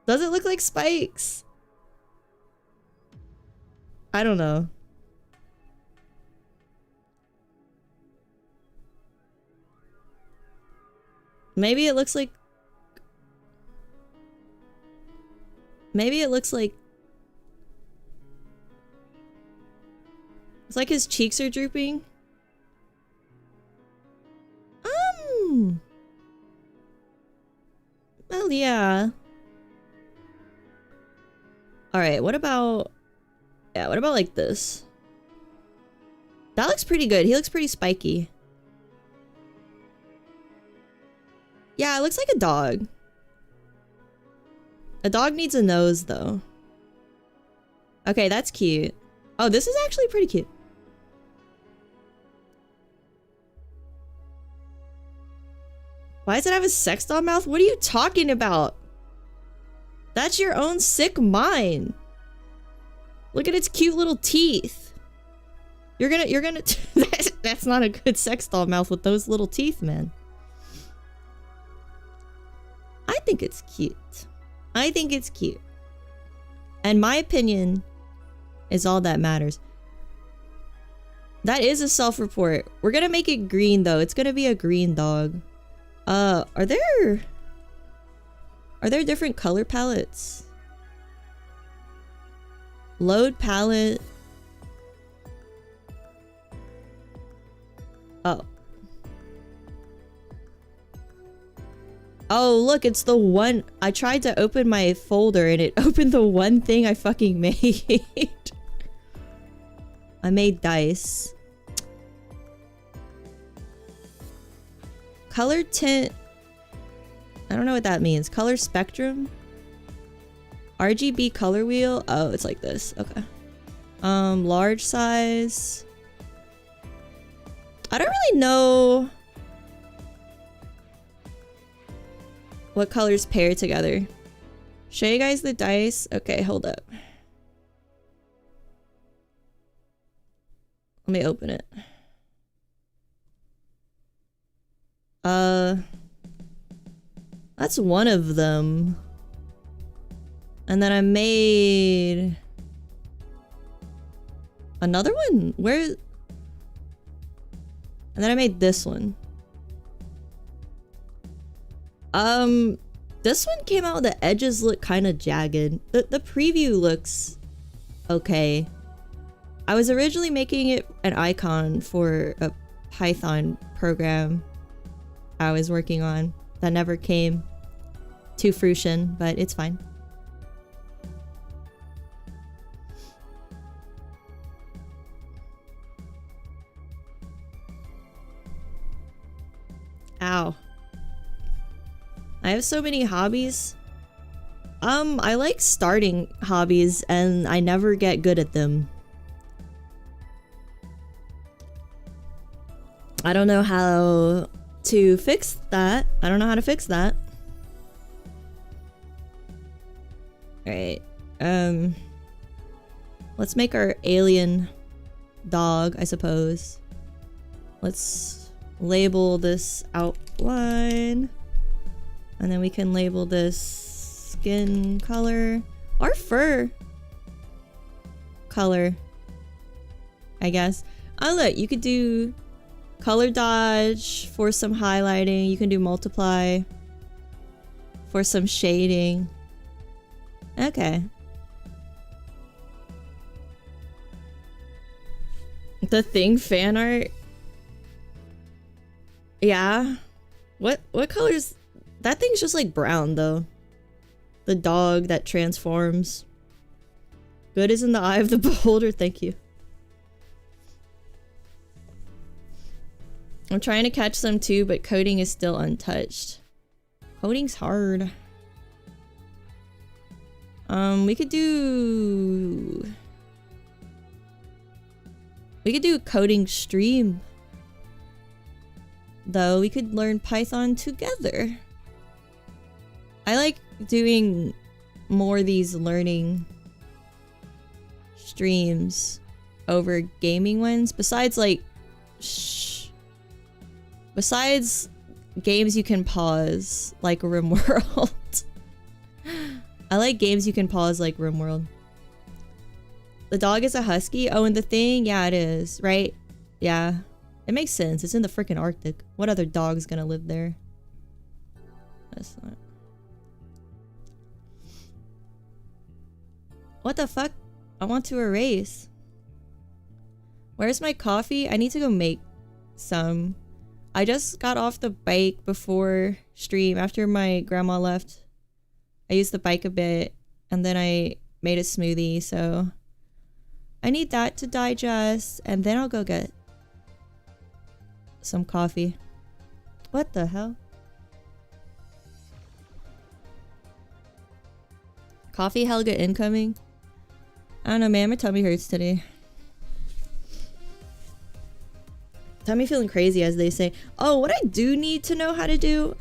Does it look like spikes? I don't know. Maybe it looks like... Maybe it looks like... It's like his cheeks are drooping. Well, yeah. Alright, what about... Yeah, what about like this? That looks pretty good. He looks pretty spiky. Yeah, it looks like a dog. A dog needs a nose, though. Okay, that's cute. Oh, this is actually pretty cute. Why does it have a sex doll mouth? What are you talking about? That's your own sick mind. Look at its cute little teeth. You're gonna that's not a good sex doll mouth with those little teeth, man. I think it's cute. I think it's cute. And my opinion is all that matters. That is a self-report. We're gonna make it green though. It's gonna be a green dog. Are there different color palettes? Load palette. Oh. Oh, look, it's the one. I tried to open my folder and it opened the one thing I fucking made. I made dice. Color tint. I don't know what that means. Color spectrum. RGB color wheel. Oh, it's like this. Okay. Large size. I don't really know what colors pair together. Show you guys the dice. Okay, hold up. Let me open it. That's one of them. And then I made another one. Where? And then I made this one. This one came out, the edges look kind of jagged. The preview looks okay. I was originally making it an icon for a Python program I was working on that never came to fruition, but it's fine. Ow. I have so many hobbies. I like starting hobbies and I never get good at them. I don't know how to fix that. I don't know how to fix that. Alright. Let's make our alien dog, I suppose. Let's label this outline. And then we can label this skin color. Or fur color, I guess. Oh look, you could do color dodge for some highlighting. You can do multiply for some shading. Okay. The Thing fan art. Yeah. What colors? That thing's just like brown though. The dog that transforms. Good is in the eye of the beholder. Thank you. I'm trying to catch some too, but coding is still untouched. Coding's hard. We could do coding stream. Though we could learn Python together. I like doing more of these learning streams over gaming ones. Besides like besides games you can pause like RimWorld. I like games you can pause like RimWorld. The dog is a husky? Oh, and the thing? Yeah, it is, right? Yeah. It makes sense. It's in the freaking Arctic. What other dog's gonna live there? That's not... What the fuck? I want to erase. Where's my coffee? I need to go make some. I just got off the bike before stream after my grandma left. I used the bike a bit and then I made a smoothie, so I need that to digest and then I'll go get some coffee. What the hell? Coffee Helga incoming? I don't know, man. My tummy hurts today. Tummy feeling crazy, as they say. Oh, what I do need to know how to do...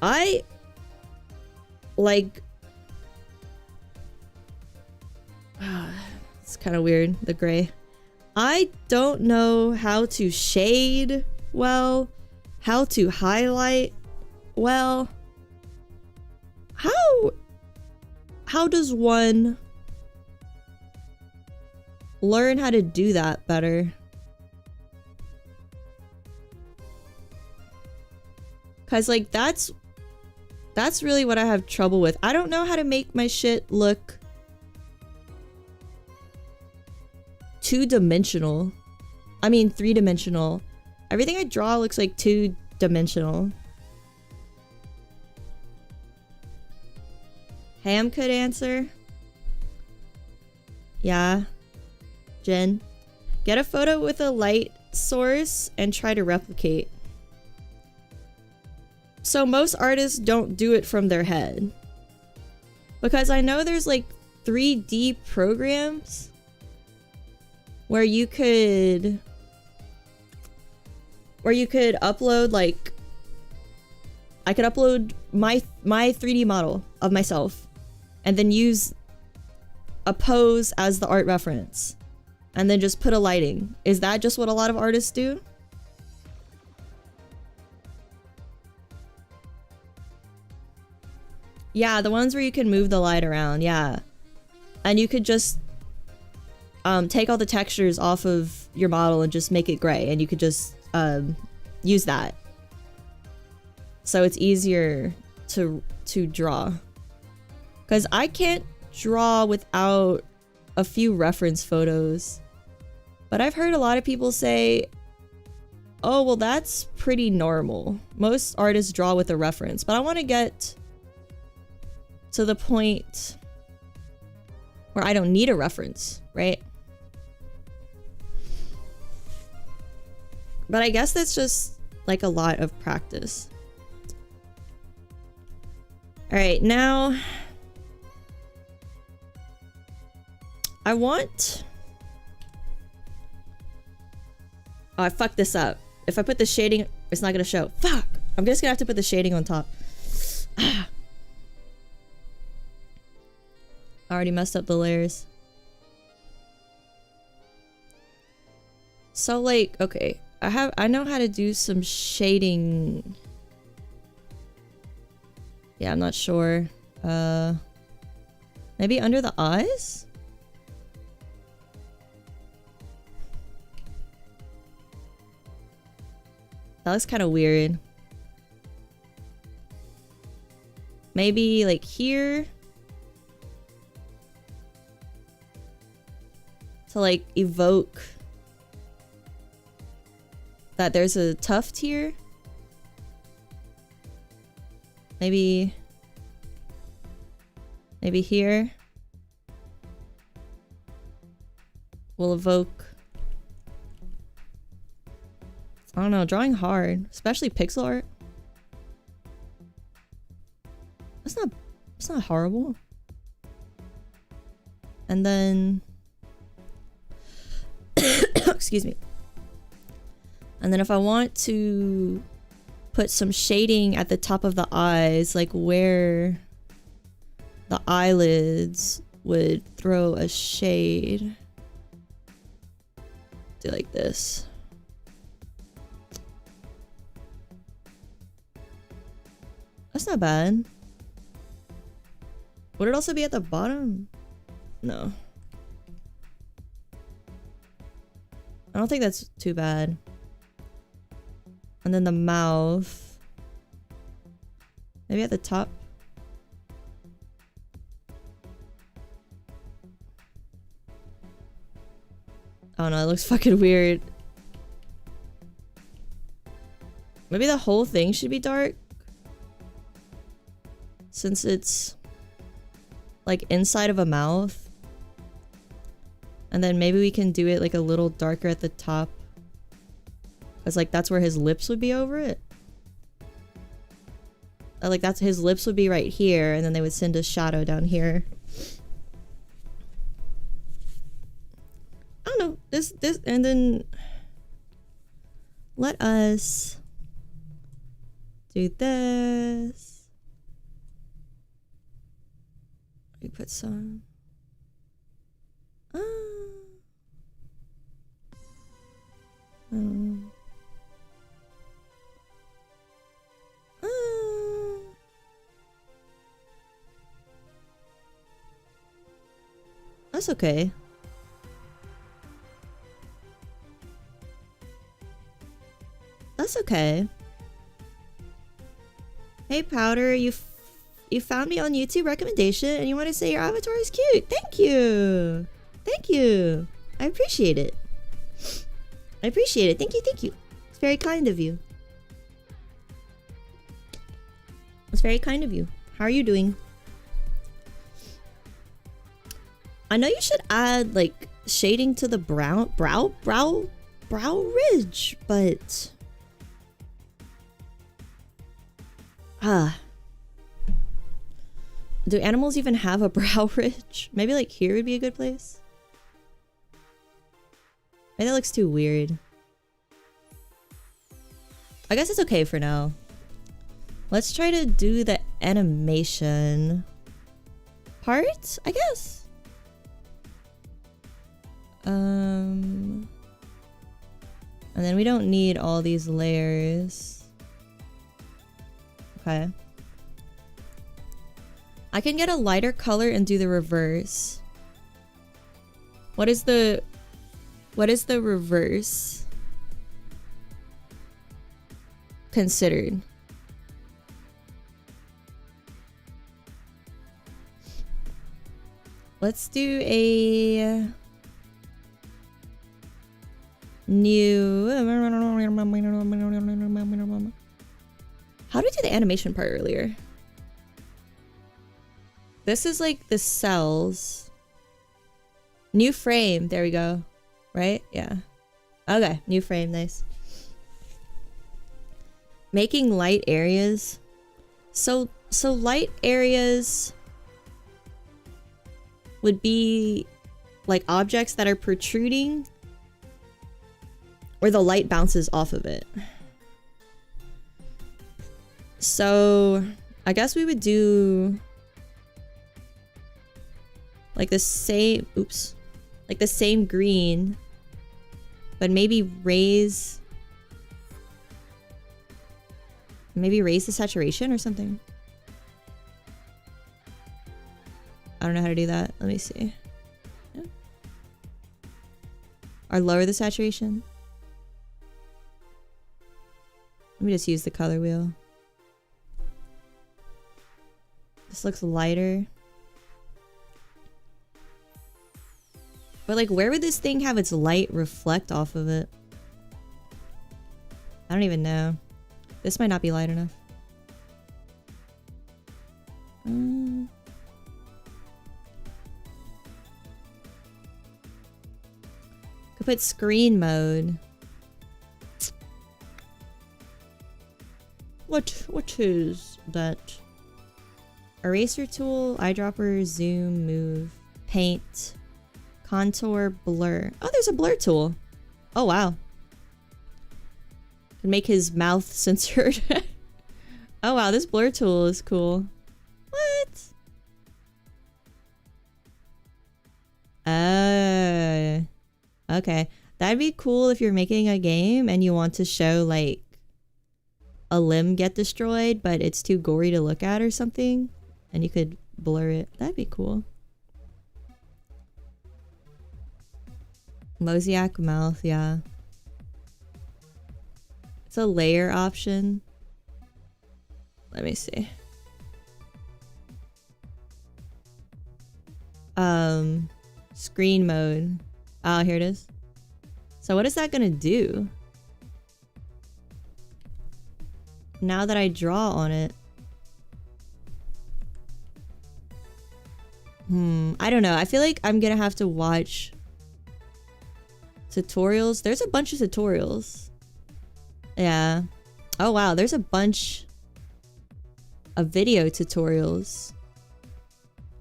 I... like... it's kind of weird, the gray. I don't know how to shade well, how to highlight well. How does one learn how to do that better? Cause like that's really what I have trouble with. I don't know how to make my shit look two-dimensional. I mean 3-dimensional. Everything I draw looks like 2-dimensional. Ham could answer. Yeah. Jen. Get a photo with a light source and try to replicate. So most artists don't do it from their head. Because I know there's like 3D programs where you could upload like I could upload my 3D model of myself and then use a pose as the art reference and then just put a lighting. Is that just what a lot of artists do? Yeah, the ones where you can move the light around, yeah. And you could just take all the textures off of your model and just make it gray, and you could just use that. So it's easier to draw. Because I can't draw without a few reference photos. But I've heard a lot of people say, oh, well, that's pretty normal. Most artists draw with a reference, but I want to get to the point where I don't need a reference, right? But I guess that's just like a lot of practice. All right, now I want... Oh, I fucked this up. If I put the shading, it's not gonna show. Fuck! I'm just gonna have to put the shading on top. I already messed up the layers. So like, okay, I know how to do some shading. Yeah, I'm not sure. Maybe under the eyes? That looks kind of weird. Maybe like here. To like evoke that there's a tuft here. Maybe here. will evoke... I don't know, drawing hard. Especially pixel art. It's not horrible. And then... excuse me. And then if I want to put some shading at the top of the eyes, like where the eyelids would throw a shade. Do like this. That's not bad. Would it also be at the bottom? No. I don't think that's too bad. And then the mouth. Maybe at the top. Oh no, it looks fucking weird. Maybe the whole thing should be dark. Since it's like inside of a mouth. And then maybe we can do it like a little darker at the top. Cause like that's where his lips would be over it. Like that's his lips would be right here, and then they would send a shadow down here. I don't know. This and then let us do this. We put some that's okay. That's okay. Hey Powder, you found me on YouTube recommendation and you want to say your avatar is cute. Thank you. Thank you. I appreciate it. I appreciate it. Thank you, thank you. It's very kind of you. It's very kind of you. How are you doing? I know you should add like shading to the brow ridge, but do animals even have a brow ridge? Maybe like here would be a good place. Maybe that looks too weird. I guess it's okay for now. Let's try to do the animation part, I guess. And then we don't need all these layers. Okay. I can get a lighter color and do the reverse. What is the reverse considered? Let's do a new... How did we do the animation part earlier? This is like the cells. New frame. There we go. Right? Yeah. Okay. New frame. Nice. Making light areas. So light areas would be like objects that are protruding where the light bounces off of it. So I guess we would do like the same, oops, like the same green, but maybe raise the saturation or something. I don't know how to do that. Let me see. Yeah. Or lower the saturation. Let me just use the color wheel. This looks lighter. But like, where would this thing have its light reflect off of it? I don't even know. This might not be light enough. We put screen mode. What is that? Eraser tool, eyedropper, zoom, move, paint, contour, blur. Oh, there's a blur tool. Oh, wow. Can make his mouth censored. Oh, wow, this blur tool is cool. What? Okay. That'd be cool if you're making a game and you want to show, like, a limb get destroyed, but it's too gory to look at or something. And you could blur it. That'd be cool. Mosaic mouth, yeah. It's a layer option. Let me see. Screen mode. Oh, here it is. So what is that gonna do? Now that I draw on it. I don't know. I feel like I'm gonna have to watch tutorials. There's a bunch of tutorials. Yeah. Oh wow, there's a bunch of video tutorials.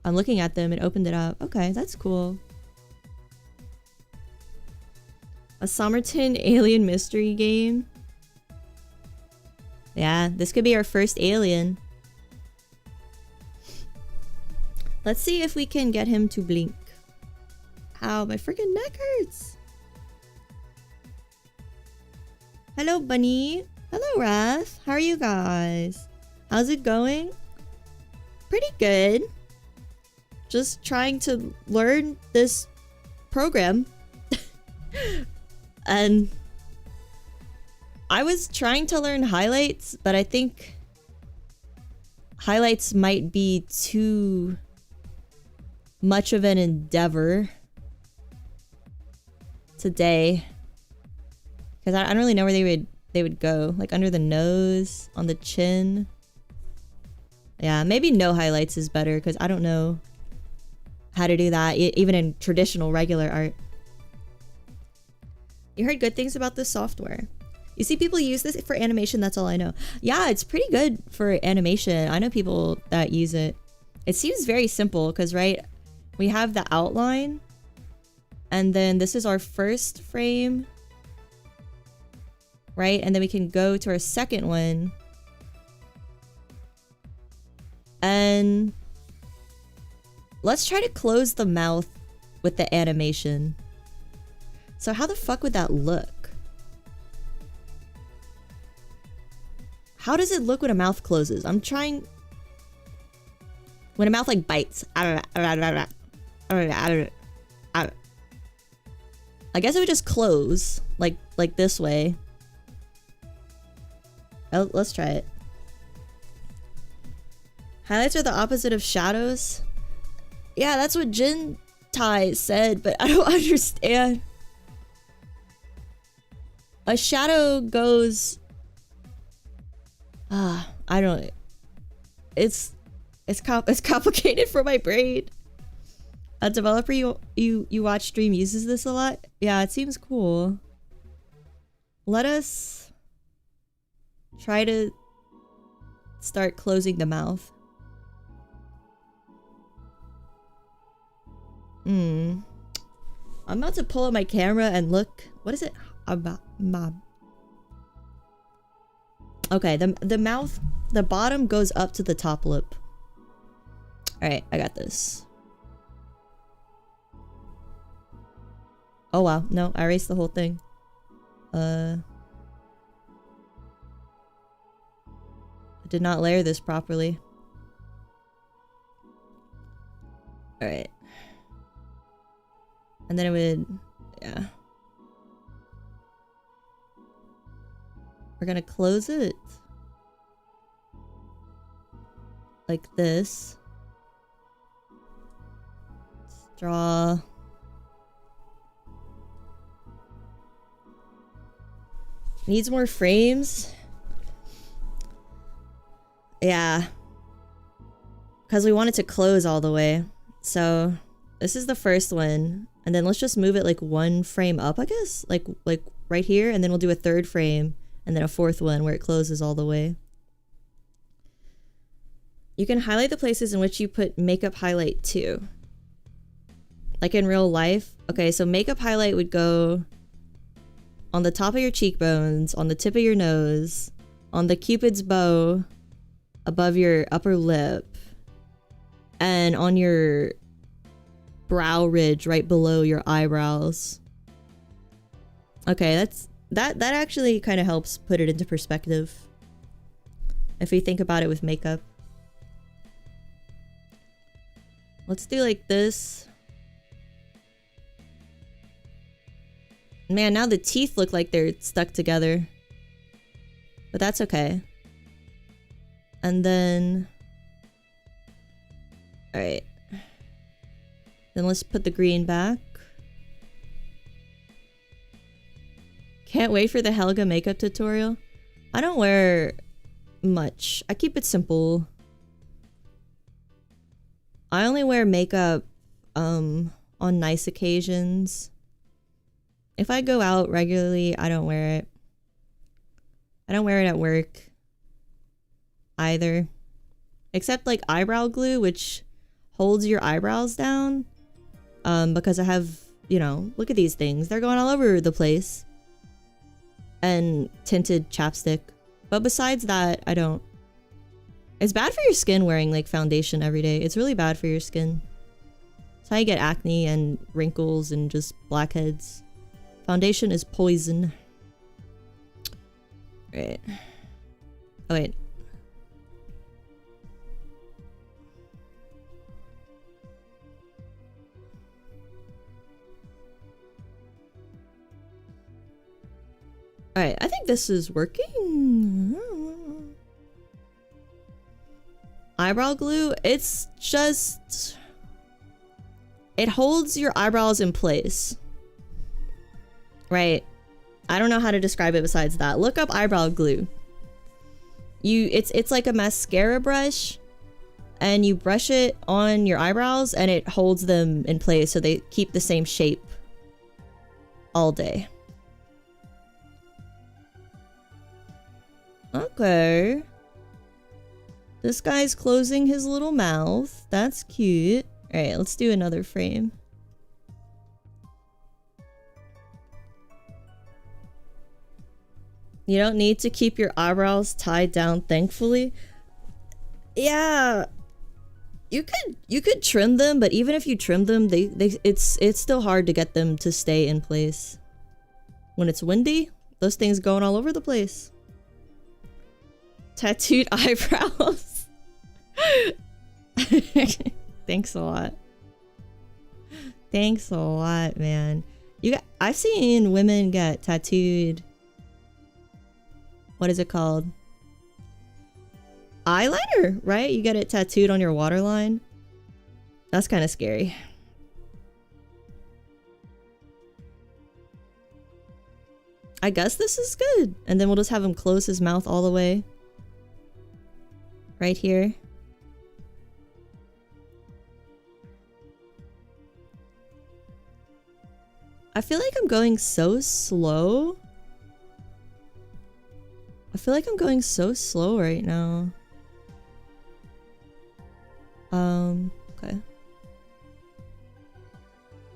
I'm looking at them and opened it up. Okay, that's cool. A Somerton alien mystery game. Yeah, this could be our first alien. Let's see if we can get him to blink. Ow, my freaking neck hurts. Hello, Bunny. Hello, Raph. How are you guys? How's it going? Pretty good. Just trying to learn this program. And I was trying to learn highlights, but I think highlights might be too much of an endeavor today. Because I don't really know where they would go. Like under the nose, on the chin. Yeah, maybe no highlights is better because I don't know how to do that, even in traditional regular art. You heard good things about this software. You see people use this for animation, that's all I know. Yeah, it's pretty good for animation. I know people that use it. It seems very simple because, right, we have the outline and then this is our first frame, right? And then we can go to our second one and let's try to close the mouth with the animation. So how the fuck would that look? How does it look when a mouth closes? I'm trying... When a mouth like bites. I guess it would just close. Like this way. Oh, let's try it. Highlights are the opposite of shadows? Yeah, that's what Jin Tai said, but I don't understand. A shadow goes... I don't... It's complicated for my brain. A developer you watch stream uses this a lot? Yeah, it seems cool. Let us try to start closing the mouth. I'm about to pull up my camera and look. What is it? Okay, the mouth, the bottom goes up to the top lip. Alright, I got this. Oh wow, no, I erased the whole thing. I did not layer this properly. Alright. And then it would... yeah. We're gonna close it. Like this. Let's draw... Needs more frames. Yeah. Because we want it to close all the way. So This is the first one. And then let's just move it like one frame up, I guess? Like right here, and then we'll do a third frame, and then a fourth one where it closes all the way. You can highlight the places in which you put makeup highlight too. Like in real life. Okay, so makeup highlight would go on the top of your cheekbones, on the tip of your nose, on the Cupid's bow, above your upper lip, and on your brow ridge right below your eyebrows. Okay, that actually kind of helps put it into perspective. If we think about it with makeup. Let's do like this. Man, now the teeth look like they're stuck together. But that's okay. And then... Alright. Then let's put the green back. Can't wait for the Helga makeup tutorial. I don't wear much. I keep it simple. I only wear makeup on nice occasions. If I go out regularly, I don't wear it. I don't wear it at work either. Except like eyebrow glue, which holds your eyebrows down. Because I have, you know, look at these things. They're going all over the place. And tinted chapstick. But besides that, I don't. It's bad for your skin wearing like foundation every day. It's really bad for your skin. It's how you get acne and wrinkles and just blackheads. Foundation is poison. Right. Oh wait. Alright, I think this is working. Eyebrow glue, it's just... It holds your eyebrows in place. Right? I don't know how to describe it besides that. Look up eyebrow glue. It's like a mascara brush, and you brush it on your eyebrows and it holds them in place so they keep the same shape all day. Okay. This guy's closing his little mouth. That's cute. Alright, let's do another frame. You don't need to keep your eyebrows tied down, thankfully. Yeah. You could trim them, but even if you trim them, it's still hard to get them to stay in place. When it's windy, those things going all over the place. Tattooed eyebrows. Thanks a lot. Thanks a lot, man. I've seen women get tattooed. What is it called? Eyeliner, right? You get it tattooed on your waterline. That's kind of scary. I guess this is good. And then we'll just have him close his mouth all the way. Right here. I feel like I'm going so slow. I feel like I'm going so slow right now. Okay.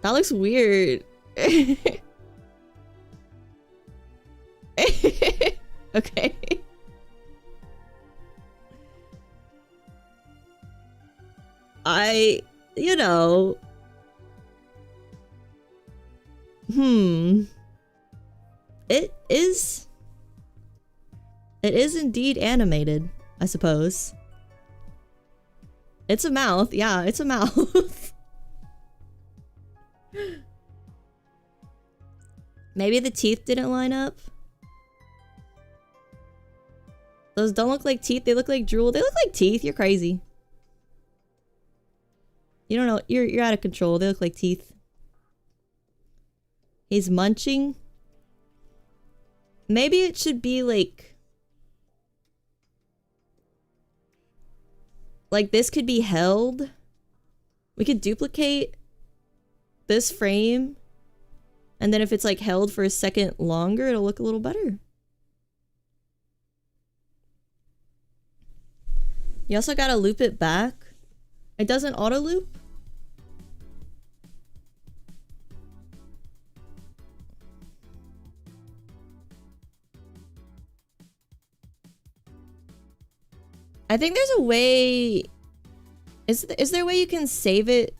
That looks weird. Okay. You know. It is indeed animated, I suppose. It's a mouth. Yeah, it's a mouth. Maybe the teeth didn't line up. Those don't look like teeth. They look like drool. They look like teeth. You're crazy. You don't know. You're out of control. They look like teeth. He's munching. Maybe it should be like this could be held. We could duplicate this frame, and then if it's like held for a second longer, it'll look a little better. You also gotta loop it back. It doesn't auto loop. I think there's a way. Is there a way you can save it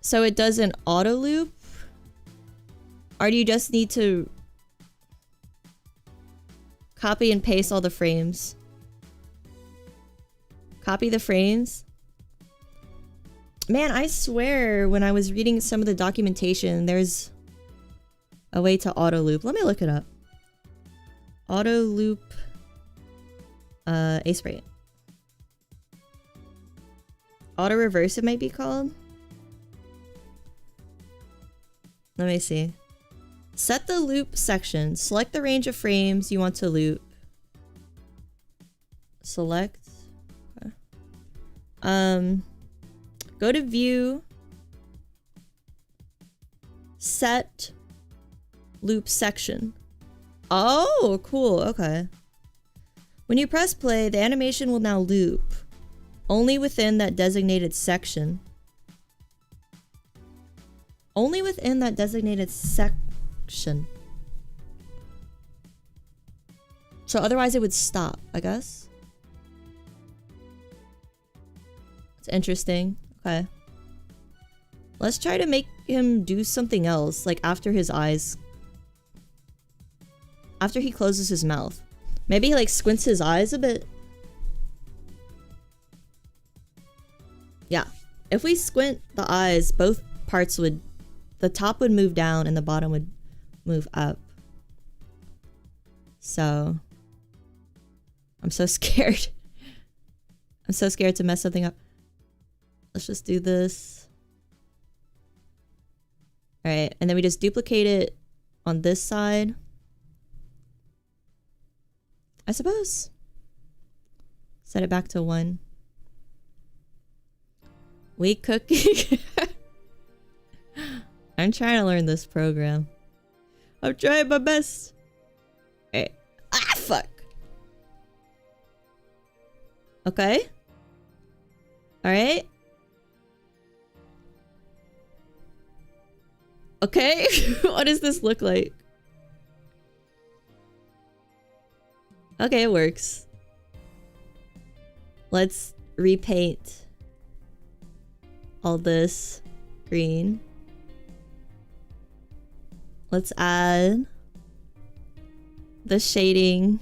so it doesn't auto loop? Or do you just need to copy and paste all the frames? Copy the frames? Man, I swear when I was reading some of the documentation, there's a way to auto loop. Let me look it up. Auto loop Aseprite. Auto reverse it might be called. Let me see. Set the loop section. Select the range of frames you want to loop. Select. Okay. Go to view. Set loop section. Oh, cool. Okay. When you press play, the animation will now loop only within that designated section. Only within that designated section. So otherwise it would stop, I guess. It's interesting. Okay. Let's try to make him do something else, like after his eyes. After he closes his mouth. Maybe he like squints his eyes a bit. Yeah. If we squint the eyes, both parts would... The top would move down and the bottom would move up. So... I'm so scared. I'm so scared to mess something up. Let's just do this. Alright, and then we just duplicate it on this side. I suppose. Set it back to 1. We cooking. I'm trying to learn this program. I'm trying my best. Alright. Ah, fuck. Okay. Alright. Okay. What does this look like? Okay, it works. Let's repaint all this green. Let's add the shading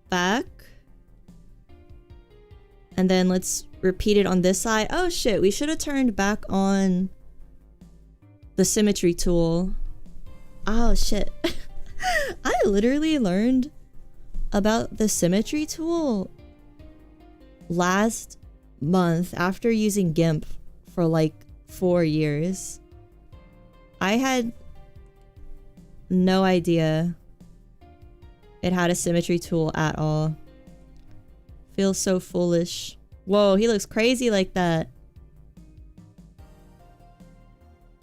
back. And then let's repeat it on this side. Oh shit, we should have turned back on the symmetry tool. Oh shit. I literally learned about the symmetry tool last month after using GIMP for like 4 years. I had no idea it had a symmetry tool at all. Feels so foolish. Whoa, he looks crazy like that.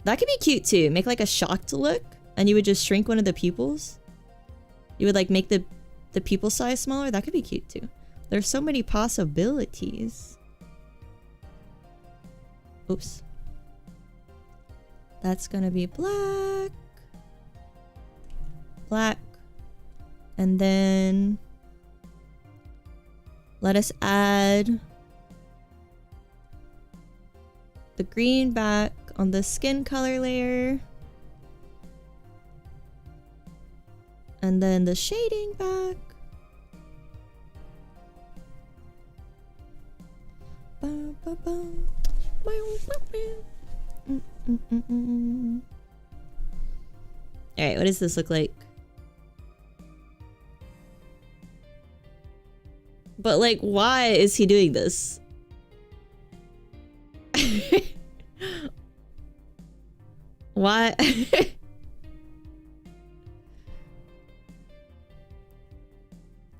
That could be cute too. Make like a shocked look and you would just shrink one of the pupils. You would like make the pupil size smaller. That could be cute too. There's so many possibilities. Oops. That's gonna be black. Black. And then let us add the green back on the skin color layer. And then the shading back. Alright, what does this look like? But like, why is he doing this? Why?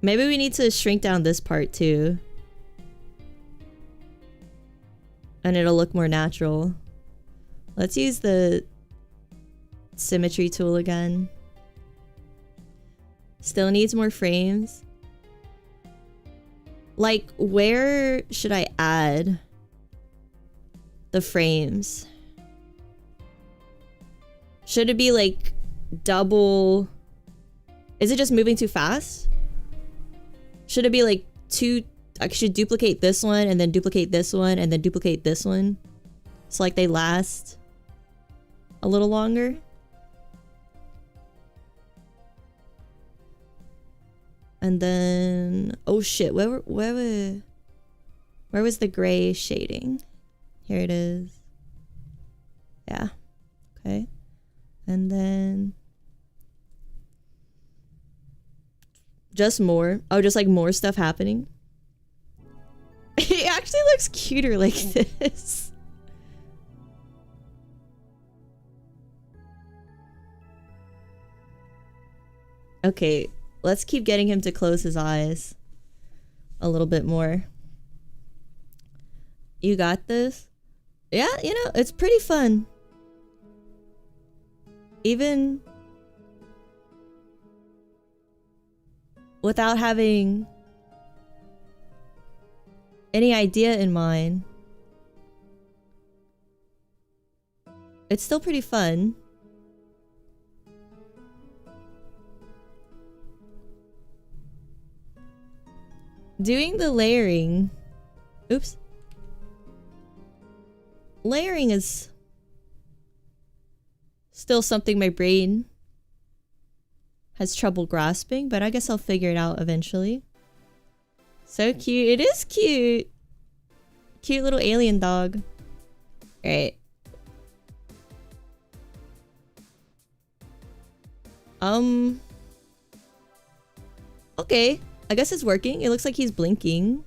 Maybe we need to shrink down this part too. And it'll look more natural. Let's use the symmetry tool again. Still needs more frames. Like, where should I add the frames? Should it be like double? Is it just moving too fast? Should it be like two? I should duplicate this one and then duplicate this one and then duplicate this one. So like they last a little longer. And then, oh shit, where was the gray shading? Here it is. Yeah, okay. And then just more. Oh, just like more stuff happening. It actually looks cuter like this. Okay, let's keep getting him to close his eyes a little bit more. You got this? Yeah, you know, it's pretty fun. Even without having any idea in mind, it's still pretty fun. Doing the layering. Oops. Layering is still something my brain has trouble grasping, but I guess I'll figure it out eventually. So cute. It is cute. Cute little alien dog. Alright. Okay. I guess it's working. It looks like he's blinking.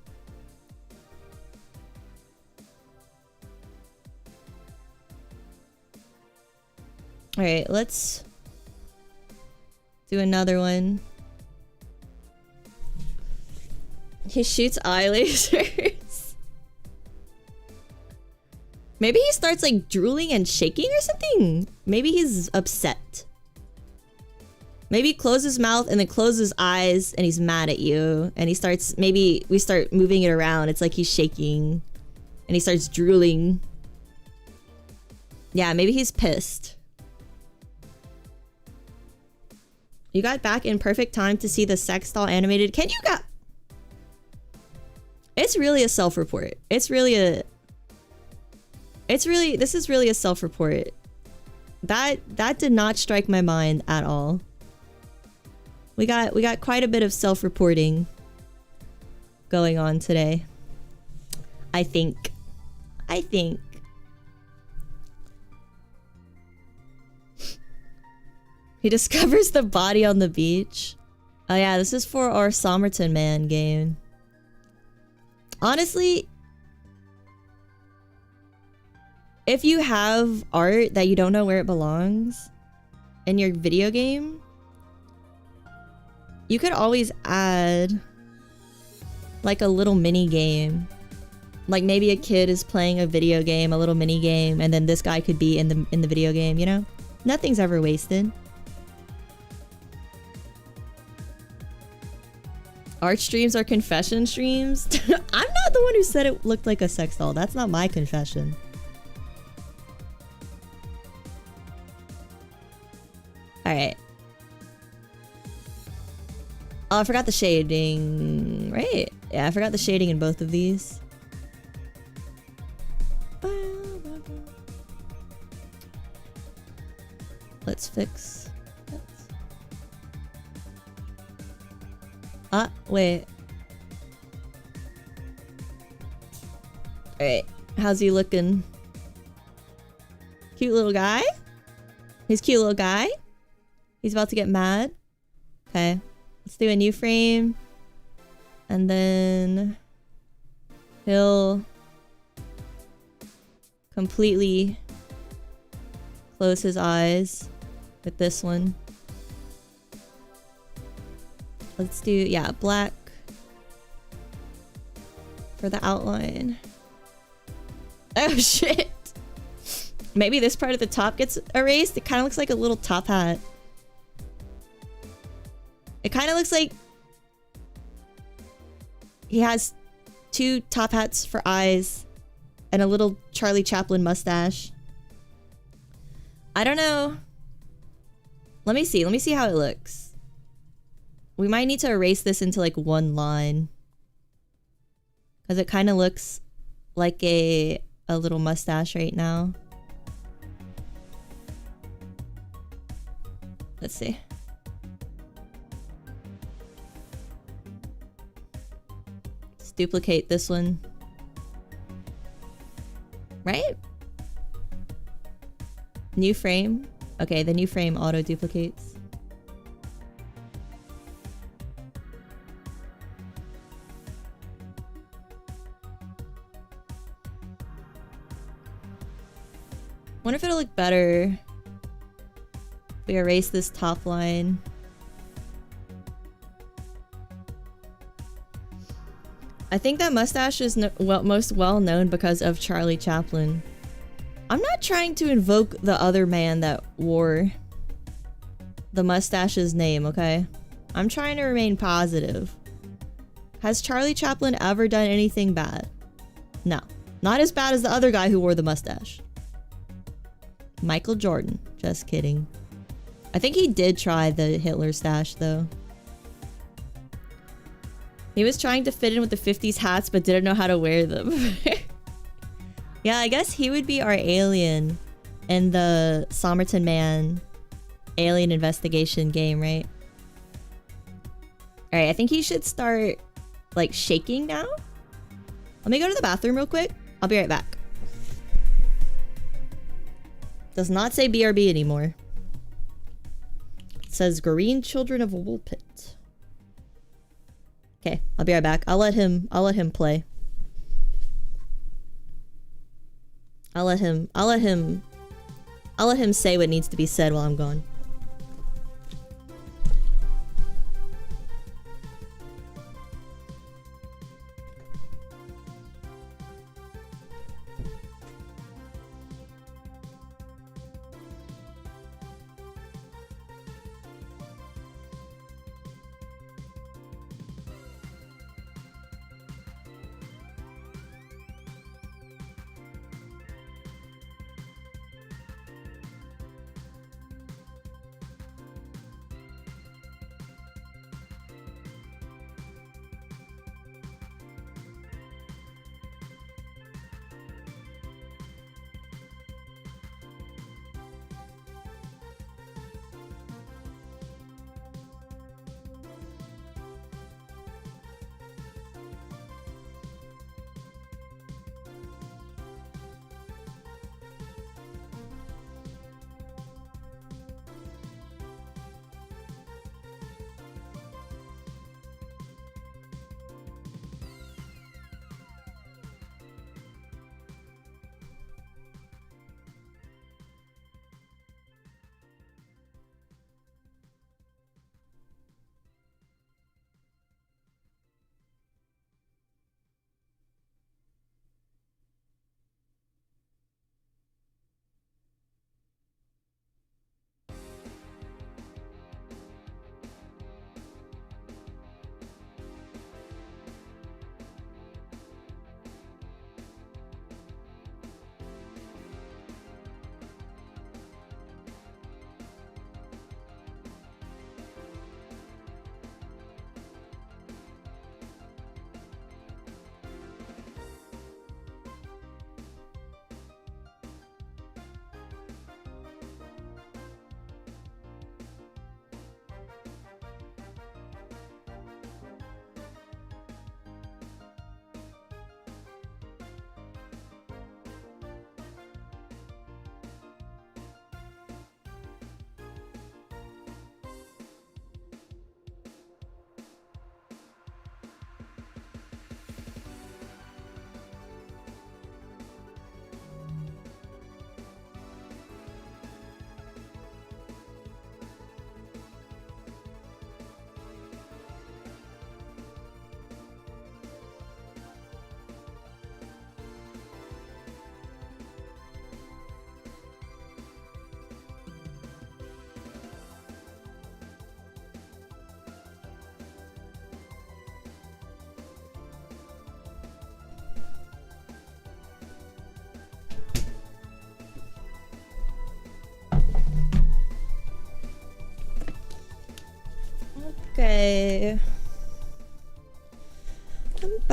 Alright, let's do another one. He shoots eye lasers. Maybe he starts like drooling and shaking or something. Maybe he's upset. Maybe he closes his mouth and then closes his eyes and he's mad at you. And he starts, maybe we start moving it around. It's like he's shaking. And he starts drooling. Yeah, maybe he's pissed. You got back in perfect time to see the sex doll animated. Can you got... It's really a self-report. This is really a self-report. That did not strike my mind at all. We got quite a bit of self-reporting going on today. I think. He discovers the body on the beach. Oh yeah, this is for our Somerton Man game. Honestly, if you have art that you don't know where it belongs in your video game, you could always add like a little mini game. Like maybe a kid is playing a video game, a little mini game, and then this guy could be in the video game, you know? Nothing's ever wasted. Art streams are confession streams? I'm not the one who said it looked like a sex doll. That's not my confession. Alright. Oh, I forgot the shading. Right. Yeah, I forgot the shading in both of these. Let's fix... Ah, wait. Alright. How's he looking? Cute little guy? He's a cute little guy? He's about to get mad? Okay. Let's do a new frame. And then... he'll... completely... close his eyes with this one. Let's do, yeah, black for the outline. Oh shit. Maybe this part of the top gets erased. It kind of looks like a little top hat. It kind of looks like he has two top hats for eyes and a little Charlie Chaplin mustache. I don't know. Let me see. Let me see how it looks. We might need to erase this into like one line. Because it kind of looks like a little mustache right now. Let's see. Let's duplicate this one. Right? New frame. Okay, the new frame auto duplicates. Wonder if it'll look better if we erase this top line. I think that mustache is most well known because of Charlie Chaplin. I'm not trying to invoke the other man that wore the mustache's name, okay? I'm trying to remain positive. Has Charlie Chaplin ever done anything bad? No. Not as bad as the other guy who wore the mustache. Michael Jordan. Just kidding. I think he did try the Hitler stash, though. He was trying to fit in with the 50s hats, but didn't know how to wear them. Yeah, I guess he would be our alien in the Somerton Man alien investigation game, right? Alright, I think he should start, like, shaking now. Let me go to the bathroom real quick. I'll be right back. Does not say BRB anymore. It says Green Children of Woolpit. Okay, I'll be right back. I'll let him play. I'll let him say what needs to be said while I'm gone.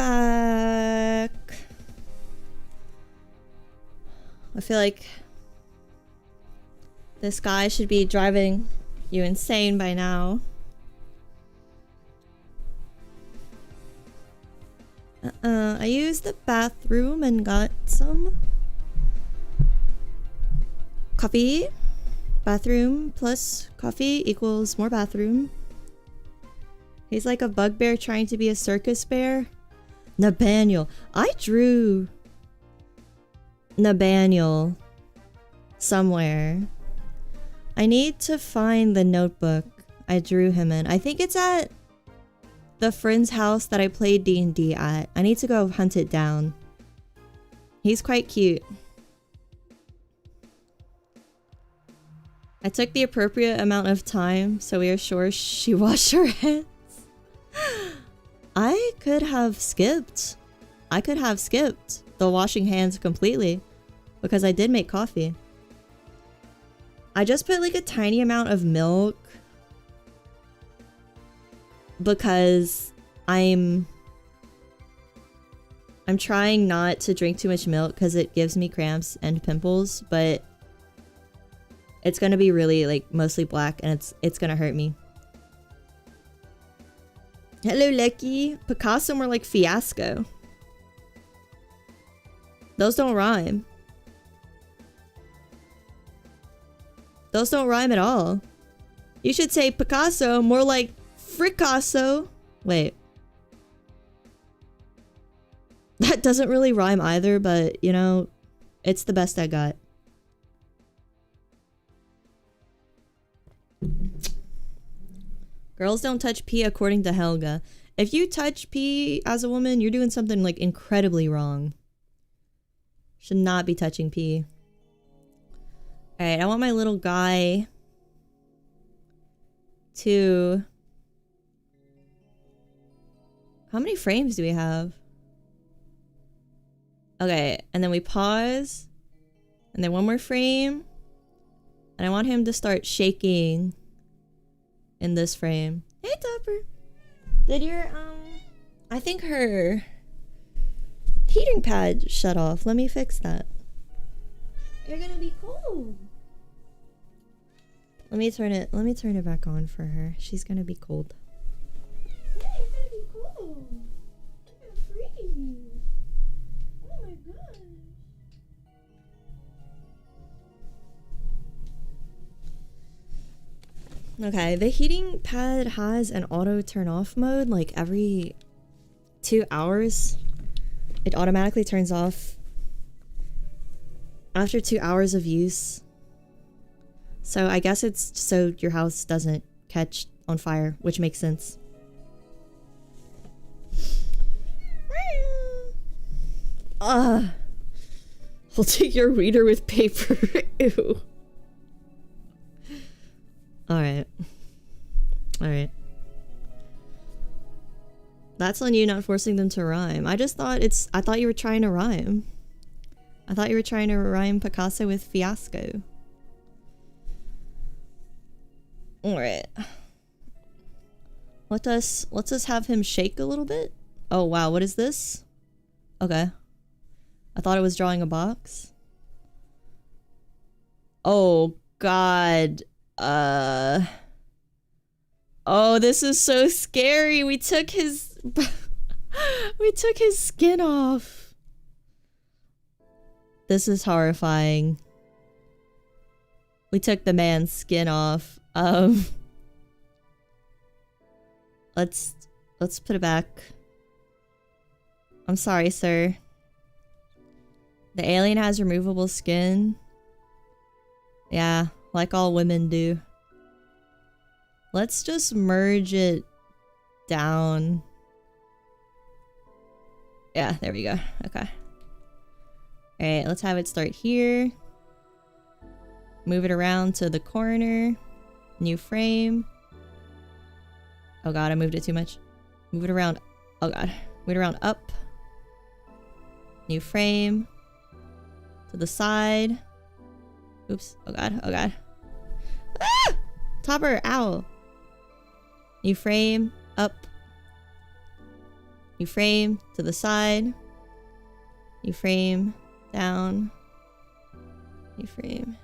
back. I feel like this guy should be driving you insane by now. I used the bathroom and got some coffee. Bathroom plus coffee equals more bathroom. He's like a bugbear trying to be a circus bear. Nathaniel. I drew Nathaniel somewhere. I need to find the notebook I drew him in. I think it's at the friend's house that I played D&D at. I need to go hunt it down. He's quite cute. I took the appropriate amount of time so we are sure she washed her hands. I could have skipped the washing hands completely because I did make coffee. I just put like a tiny amount of milk because I'm trying not to drink too much milk because it gives me cramps and pimples, but it's gonna be really like mostly black and it's gonna hurt me. Hello, Lecky. Picasso more like fiasco. Those don't rhyme. Those don't rhyme at all. You should say Picasso more like fricasso. Wait. That doesn't really rhyme either, but you know, it's the best I got. Girls don't touch pee according to Helga. If you touch pee as a woman, you're doing something like incredibly wrong. Should not be touching pee. Alright, I want my little guy to... How many frames do we have? Okay, and then we pause. And then one more frame. And I want him to start shaking in this frame. Hey, Topper. Did your, I think her heating pad shut off. Let me fix that. You're gonna be cold. Let me turn it back on for her. She's gonna be cold. Yeah, you're gonna be cold. You're gonna freeze. Oh my god. Okay, the heating pad has an auto turn off mode. Like every 2 hours, it automatically turns off after 2 hours of use. So I guess it's so your house doesn't catch on fire, which makes sense. I'll take your reader with paper. Ew. Alright. Alright. That's on you not forcing them to rhyme. I thought you were trying to rhyme. I thought you were trying to rhyme Picasso with fiasco. Alright. Let's just have him shake a little bit. Oh wow, what is this? Okay. I thought it was drawing a box. Oh god. Oh, this is so scary. We took his we took his skin off. This is horrifying. We took the man's skin off. Let's put it back. I'm sorry, sir. The alien has removable skin. Yeah, like all women do. Let's just merge it down. Yeah, there we go. Okay. Alright, let's have it start here. Move it around to the corner. New frame. Oh god, I moved it too much. Move it around. Oh god. Move it around up. New frame. To the side. Oops. Oh god. Oh god. Ah! Topper, ow. New frame. Up. You frame to the side. You frame down. You frame.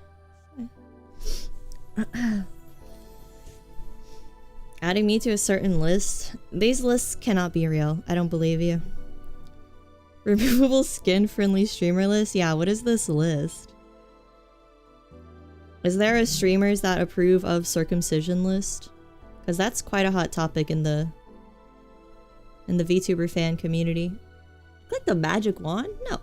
Adding me to a certain list. These lists cannot be real. I don't believe you. Removable skin-friendly streamer list? Yeah, what is this list? Is there a streamers that approve of circumcision list? Because that's quite a hot topic in the VTuber fan community. Click the magic wand? No.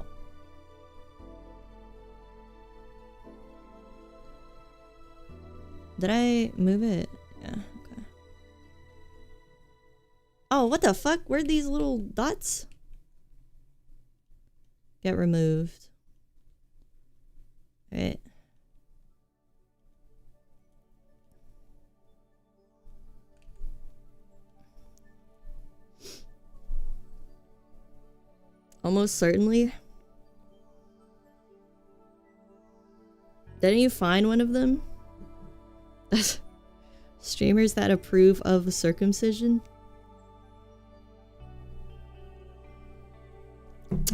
Did I move it? Yeah, okay. Oh, what the fuck? Where'd these little dots get removed? Alright. Almost certainly. Didn't you find one of them? Streamers that approve of circumcision?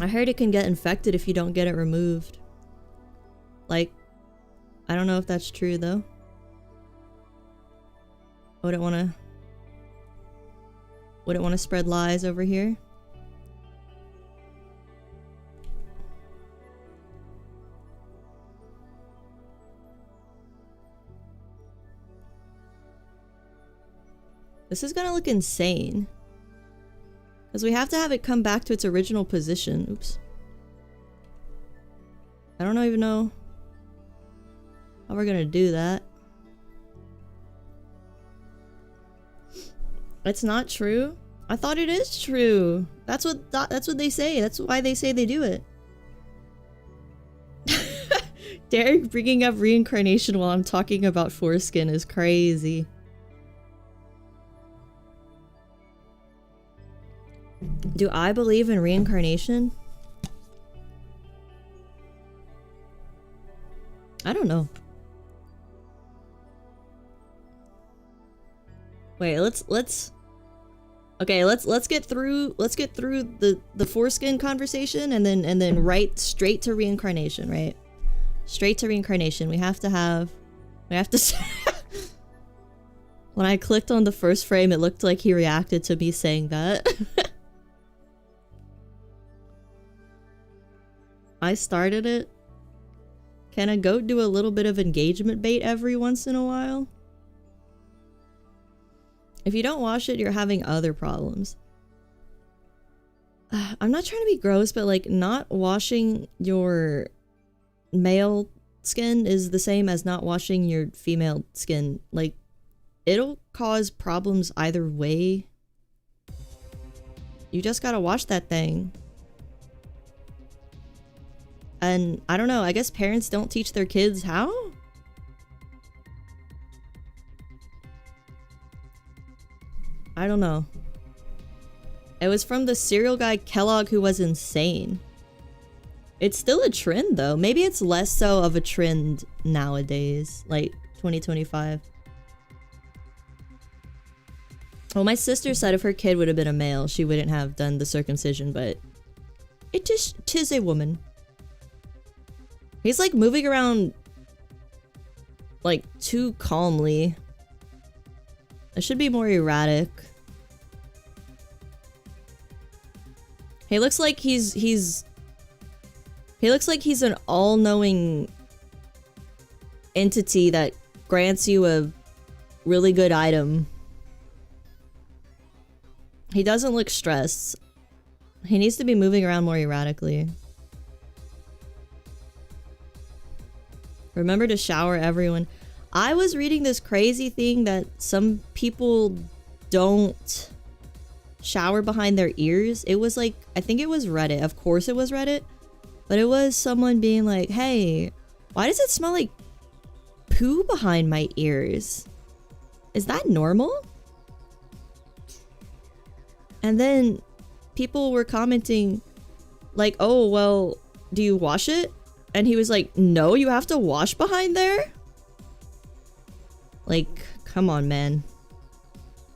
I heard it can get infected if you don't get it removed. Like, I don't know if that's true though. Wouldn't want to spread lies over here. This is gonna look insane. Because we have to have it come back to its original position. Oops. I don't even know how we're gonna do that. It's not true? I thought it is true. That's what they say. That's why they say they do it. Derek bringing up reincarnation while I'm talking about foreskin is crazy. Do I believe in reincarnation? I don't know. Wait, let's get through the foreskin conversation and then right straight to reincarnation, right? Straight to reincarnation. We have to When I clicked on the first frame, it looked like he reacted to me saying that. I started it. Can a goat do a little bit of engagement bait every once in a while? If you don't wash it, you're having other problems. I'm not trying to be gross, but like not washing your male skin is the same as not washing your female skin. Like, it'll cause problems either way. You just gotta wash that thing. And I don't know, I guess parents don't teach their kids how? I don't know. It was from the cereal guy Kellogg who was insane. It's still a trend though. Maybe it's less so of a trend nowadays, like 2025. Well, my sister said if her kid would have been a male, she wouldn't have done the circumcision, but tis a woman. He's like moving around like too calmly. It should be more erratic. He looks like he looks like he's an all-knowing entity that grants you a really good item. He doesn't look stressed. He needs to be moving around more erratically. Remember to shower everyone. I was reading this crazy thing that some people don't shower behind their ears. It was like, I think it was Reddit. Of course it was Reddit. But it was someone being like, hey, why does it smell like poo behind my ears? Is that normal? And then people were commenting like, oh, well, do you wash it? And he was like, no, you have to wash behind there? Like, come on, man.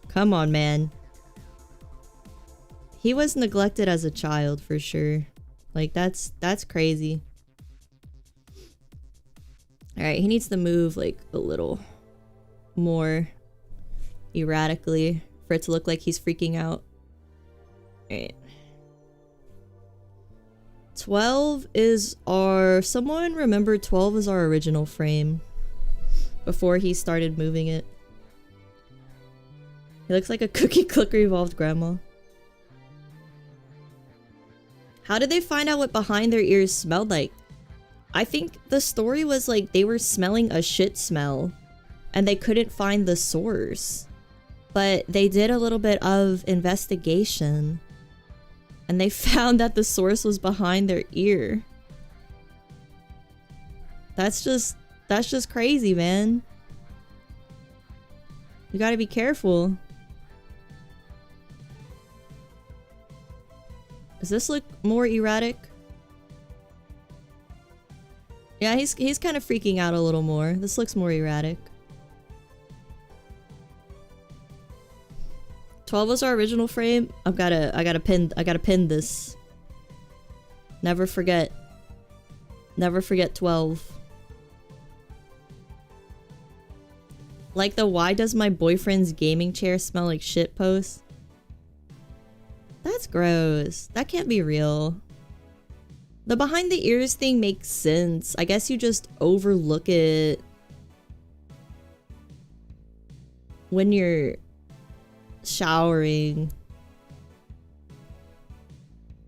Come on, man. He was neglected as a child for sure. Like that's crazy. Alright, he needs to move like a little more erratically for it to look like he's freaking out. Alright. 12 is our... Someone remember 12 is our original frame. Before he started moving it. He looks like a cookie clicker evolved grandma. How did they find out what behind their ears smelled like? I think the story was like they were smelling a shit smell and they couldn't find the source. But they did a little bit of investigation and they found that the source was behind their ear. That's just crazy, man. You gotta be careful. Does this look more erratic? Yeah, he's kind of freaking out a little more. This looks more erratic. 12 was our original frame. I gotta pin this. Never forget. Never forget 12. Like the "why does my boyfriend's gaming chair smell like shit" post? That's gross. That can't be real. The behind the ears thing makes sense. I guess you just overlook it when you're showering.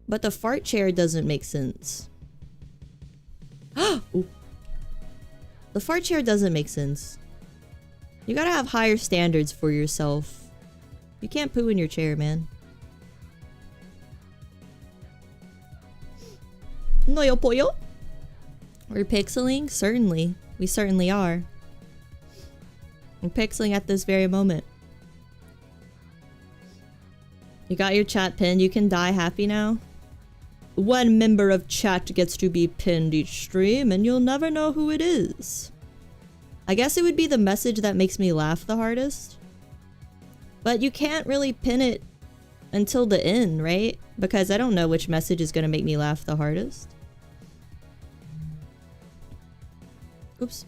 But the fart chair doesn't make sense. Ooh. The fart chair doesn't make sense. You gotta have higher standards for yourself. You can't poo in your chair, man. No yo pollo? We're pixeling? Certainly. We certainly are. I'm pixeling at this very moment. You got your chat pinned. You can die happy now. One member of chat gets to be pinned each stream, and you'll never know who it is. I guess it would be the message that makes me laugh the hardest. But you can't really pin it until the end, right? Because I don't know which message is going to make me laugh the hardest. Oops.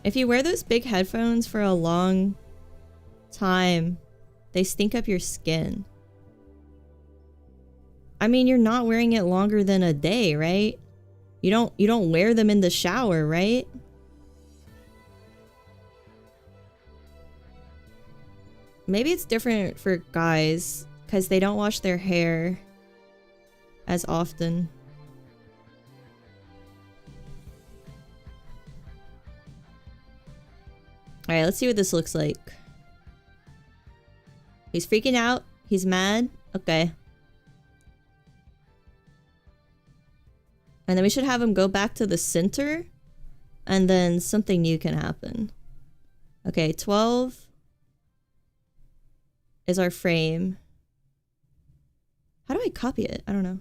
If you wear those big headphones for a long time, they stink up your skin. I mean, you're not wearing it longer than a day, right? You don't wear them in the shower, right? Maybe it's different for guys because they don't wash their hair as often. Alright, let's see what this looks like. He's freaking out. He's mad. Okay. And then we should have him go back to the center. And then something new can happen. Okay, 12 is our frame. How do I copy it? I don't know.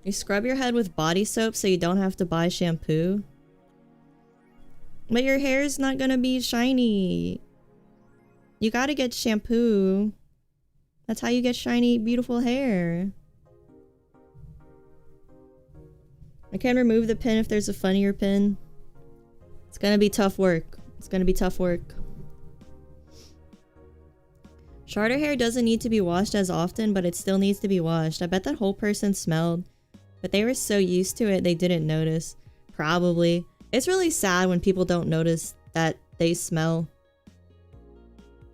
You scrub your head with body soap so you don't have to buy shampoo. But your hair is not gonna be shiny. You gotta get shampoo. That's how you get shiny, beautiful hair. I can remove the pin if there's a funnier pin. It's gonna be tough work. It's gonna be tough work. Shorter hair doesn't need to be washed as often, but it still needs to be washed. I bet that whole person smelled. But they were so used to it, they didn't notice. Probably. It's really sad when people don't notice that they smell.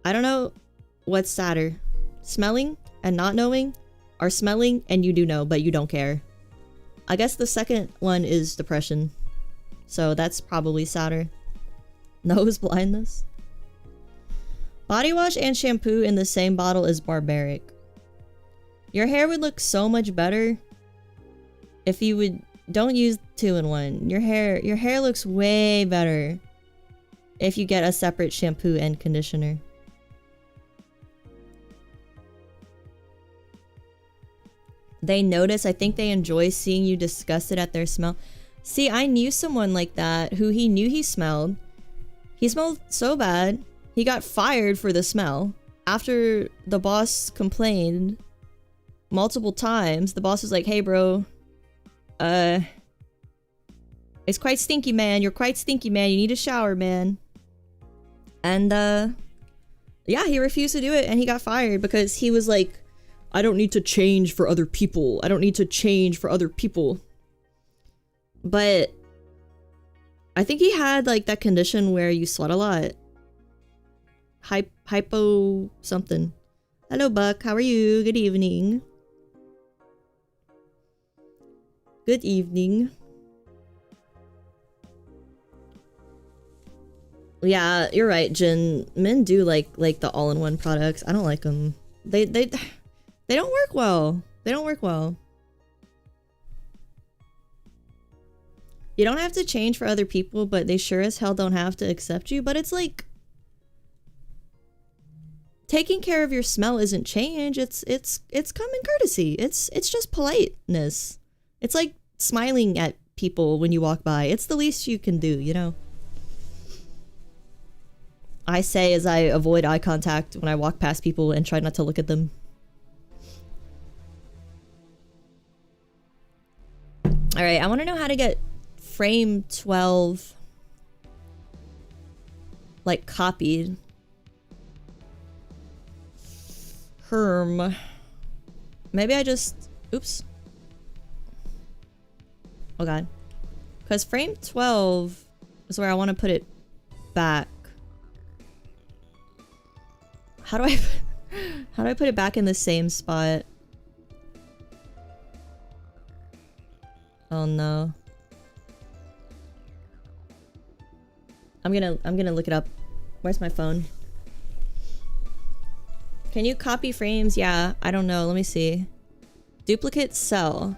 I don't know what's sadder. Smelling and not knowing, or smelling and you do know, but you don't care. I guess the second one is depression. So that's probably sadder. Nose blindness. Body wash and shampoo in the same bottle is barbaric. Your hair would look so much better if you would don't use 2-in-1. Your hair looks way better if you get a separate shampoo and conditioner. They notice. I think they enjoy seeing you disgusted at their smell. See, I knew someone like that who he knew he smelled. He smelled so bad, he got fired for the smell. After the boss complained multiple times, the boss was like, hey bro, it's quite stinky, man. You're quite stinky, man. You need a shower, man. And, yeah, he refused to do it and he got fired because he was like, I don't need to change for other people. I don't need to change for other people. But I think he had like that condition where you sweat a lot. Hypo something. Hello, Buck. How are you? Good evening. Good evening. Yeah, you're right, Jin. Men do like the all-in-one products. I don't like them. They don't work well. They don't work well. You don't have to change for other people, but they sure as hell don't have to accept you. But it's like taking care of your smell isn't change. It's common courtesy. It's just politeness. It's like smiling at people when you walk by. It's the least you can do, you know? I say as I avoid eye contact when I walk past people and try not to look at them. Alright, I want to know how to get frame 12 like copied. Maybe I just... Oops. Oh god. Because frame 12 is where I want to put it back. How do I put it back in the same spot? Oh no. I'm gonna look it up. Where's my phone? Can you copy frames? Yeah, I don't know. Let me see. Duplicate cell.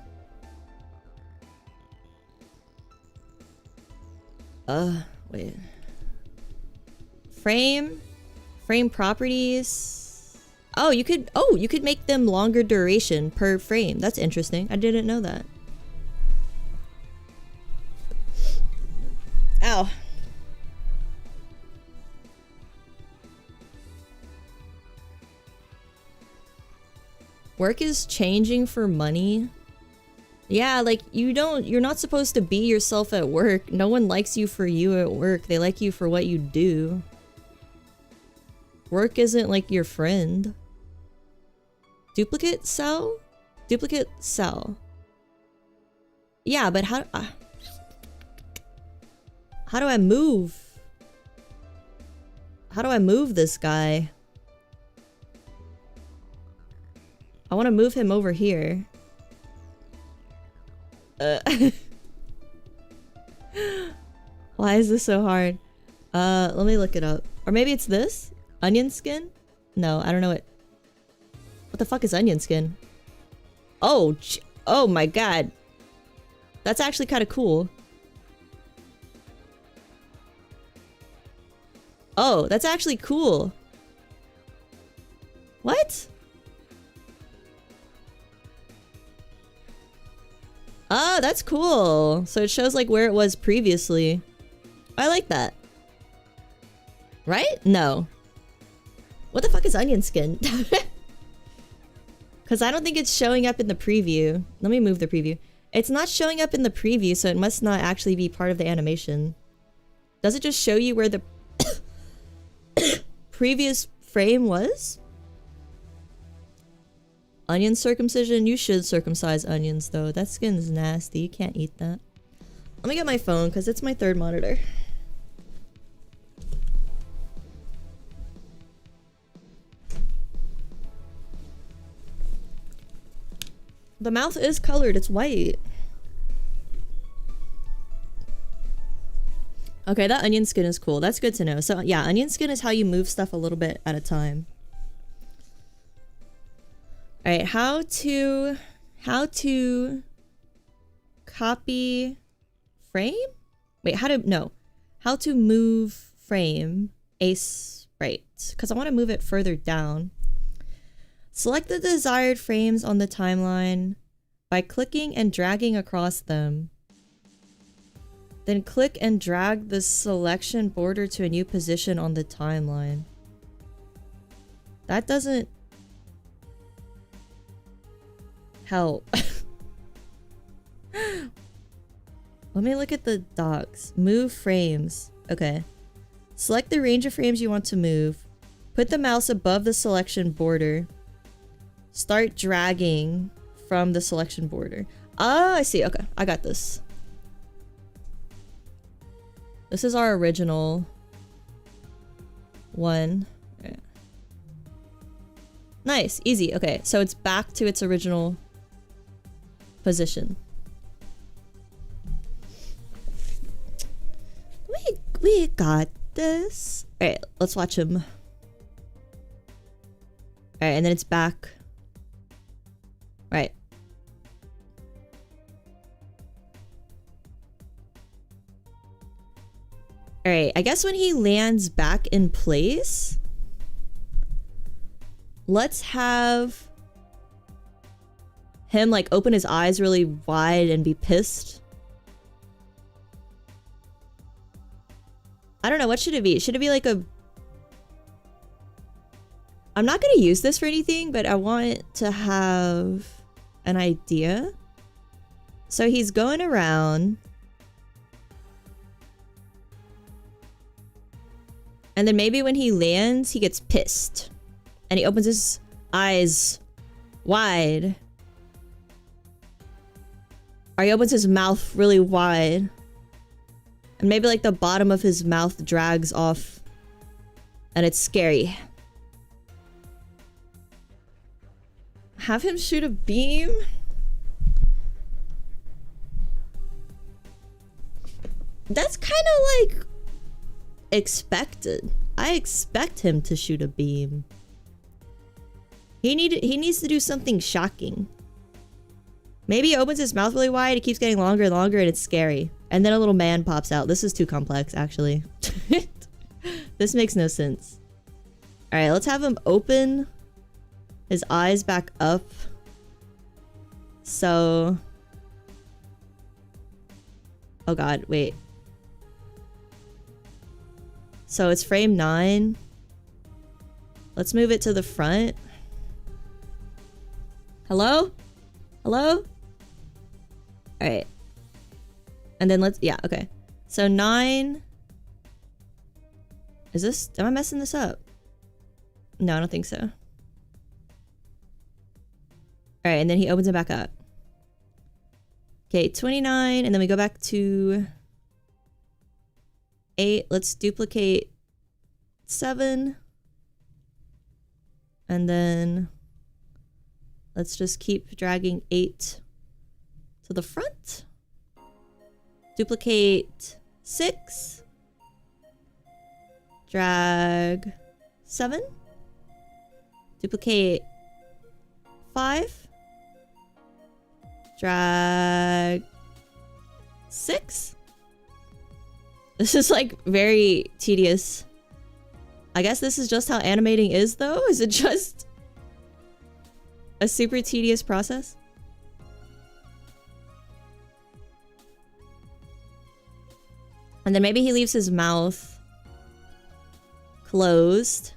Wait. Frame properties. Oh, you could make them longer duration per frame. That's interesting. I didn't know that. Ow. Work is changing for money. Yeah, like you're not supposed to be yourself at work. No one likes you for you at work. They like you for what you do. Work isn't like your friend. Duplicate cell? Duplicate cell. Yeah, but how do I move? How do I move this guy? I want to move him over here. Why is this so hard? Let me look it up. Or maybe it's this? Onion skin? No, I don't know what the fuck is onion skin? Oh, oh my god. That's actually kind of cool. Oh, that's actually cool. What? Oh, that's cool. So it shows like where it was previously. I like that. Right? No. What the fuck is onion skin? Because I don't think it's showing up in the preview. Let me move the preview. It's not showing up in the preview, so it must not actually be part of the animation. Does it just show you where the previous frame was? Onion circumcision? You should circumcise onions, though. That skin's nasty. You can't eat that. Let me get my phone, because it's my third monitor. The mouth is colored. It's white. Okay, that onion skin is cool. That's good to know. So yeah, onion skin is how you move stuff a little bit at a time. All right, how to copy frame? Wait, how to move frame Aseprite, because I want to move it further down. Select the desired frames on the timeline by clicking and dragging across them. Then click and drag the selection border to a new position on the timeline. That doesn't help. Let me look at the docs. Move frames. Okay. Select the range of frames you want to move. Put the mouse above the selection border. Start dragging from the selection border. Ah, I see. Okay, I got this. This is our original one. Okay. Nice, easy. Okay, so it's back to its original position. We got this. All right, let's watch him. All right, and then it's back. All right. All right, I guess when he lands back in place, let's have him like open his eyes really wide and be pissed. I don't know, what should it be? Should it be like a... I'm not gonna use this for anything, but I want to have an idea. So he's going around. And then maybe when he lands, he gets pissed. And he opens his eyes wide. Or he opens his mouth really wide. And maybe like the bottom of his mouth drags off. And it's scary. Have him shoot a beam? That's kind of like expected. I expect him to shoot a beam. He needs to do something shocking. Maybe he opens his mouth really wide, it keeps getting longer and longer, and it's scary. And then a little man pops out. This is too complex, actually. This makes no sense. Alright, let's have him open his eyes back up. So... Oh god, wait. So it's frame 9. Let's move it to the front. Hello? Hello? Alright. And then let's... Yeah, okay. So 9... Is this... Am I messing this up? No, I don't think so. Alright, and then he opens it back up. Okay, 29, and then we go back to 8. Let's duplicate 7. And then let's just keep dragging 8 to the front. Duplicate 6. Drag 7. Duplicate 5. Drag 6. This is like very tedious. I guess this is just how animating is though? Is it just a super tedious process? And then maybe he leaves his mouth closed.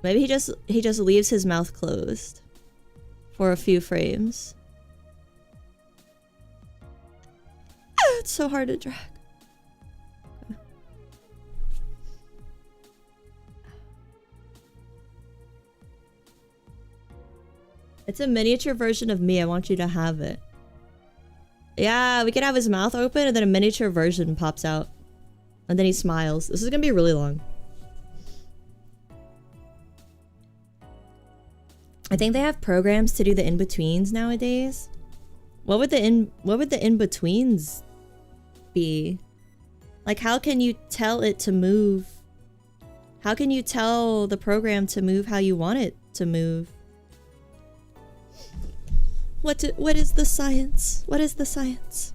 Maybe he just leaves his mouth closed for a few frames. It's so hard to drag. It's a miniature version of me. I want you to have it. Yeah, we could have his mouth open and then a miniature version pops out. And then he smiles. This is gonna be really long. I think they have programs to do the in-betweens nowadays. What would the in-betweens be? Like, how can you tell it to move? How can you tell the program to move how you want it to move? What is the science? What is the science?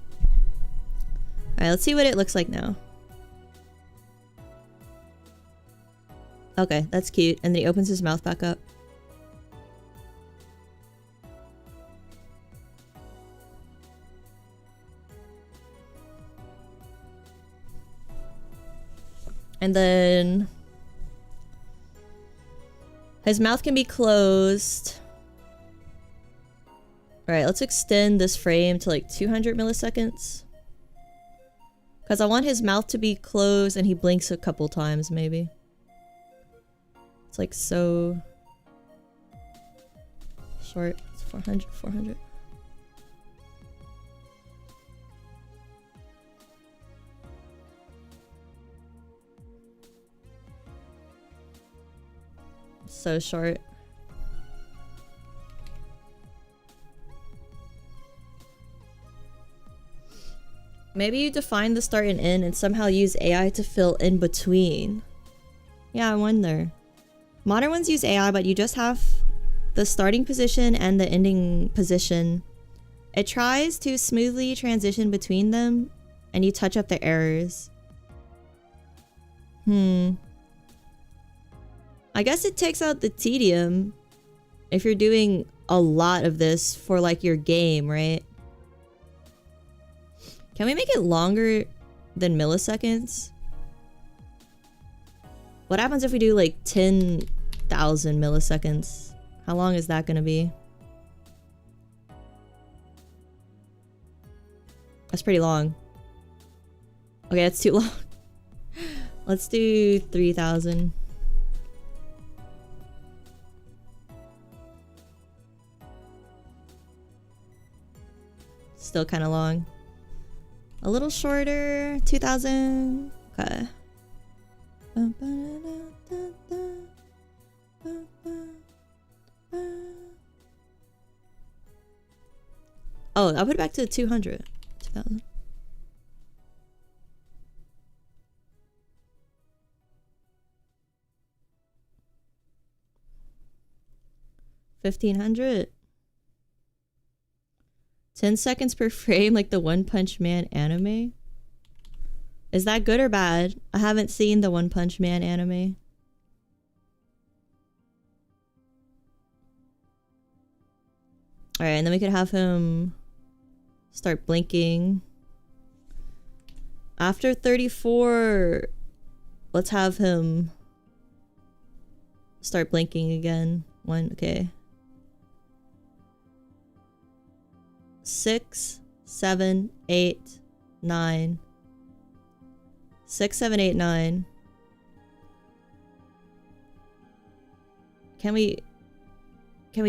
Alright, let's see what it looks like now. Okay, that's cute. And then he opens his mouth back up. And then his mouth can be closed. Alright, let's extend this frame to like 200 milliseconds. Because I want his mouth to be closed and he blinks a couple times, maybe. It's like so short. It's 400, 400. So short. Maybe you define the start and end and somehow use AI to fill in between. Yeah, I wonder. Modern ones use AI, but you just have the starting position and the ending position. It tries to smoothly transition between them, and you touch up the errors. I guess it takes out the tedium if you're doing a lot of this for like your game, right? Can we make it longer than milliseconds? What happens if we do like 10,000 milliseconds? How long is that gonna be? That's pretty long. Okay, that's too long. Let's do 3,000. Still kind of long. A little shorter, 2,000. Okay. Oh, I'll put it back to 200. 2,000. $1,500. 10 seconds per frame, like the One Punch Man anime. Is that good or bad? I haven't seen the One Punch Man anime. Alright, and then we could have him start blinking. After 34, let's have him start blinking again. Okay. 6, 7, 8, 9. 6, 7, 8, 9. Can we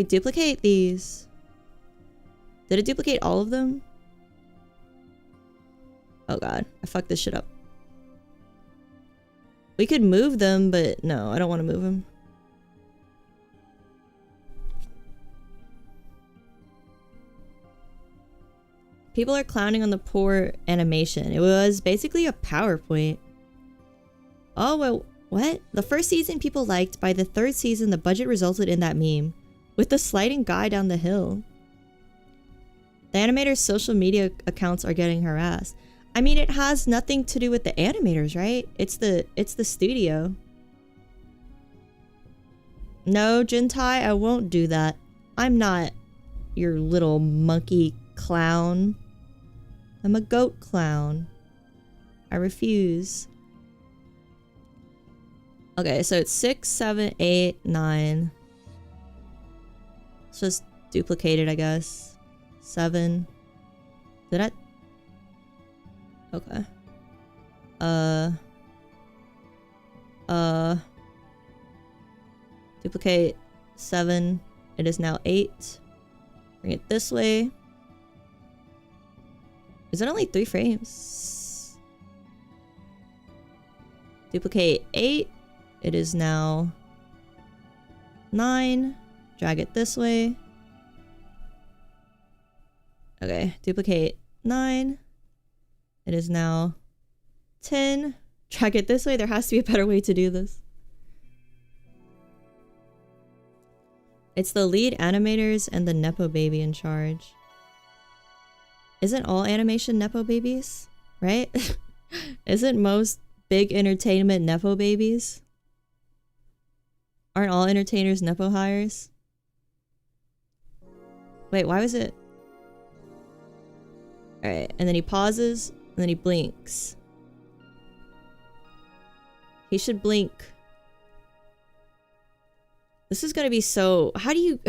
duplicate these? Did it duplicate all of them? Oh god, I fucked this shit up. We could move them, but no, I don't want to move them. People are clowning on the poor animation. It was basically a PowerPoint. Oh, well, what? The first season people liked. By the third season, the budget resulted in that meme. With the sliding guy down the hill. The animators' social media accounts are getting harassed. I mean, it has nothing to do with the animators, right? It's the studio. No, Jintai, I won't do that. I'm not your little monkey clown. I'm a goat clown. I refuse. Okay, so it's 6, 7, 8, 9. Let's just duplicate it, I guess. 7. Did I? Okay. Duplicate 7. It is now 8. Bring it this way. Is it only 3 frames? Duplicate 8. It is now 9. Drag it this way. Okay, duplicate 9. It is now 10. Drag it this way. There has to be a better way to do this. It's the lead animators and the Nepo baby in charge. Isn't all animation Nepo babies? Right? Isn't most big entertainment Nepo babies? Aren't all entertainers Nepo hires? Wait, why was it? Alright, and then he pauses, and then he blinks. He should blink. This is gonna be so... How do you...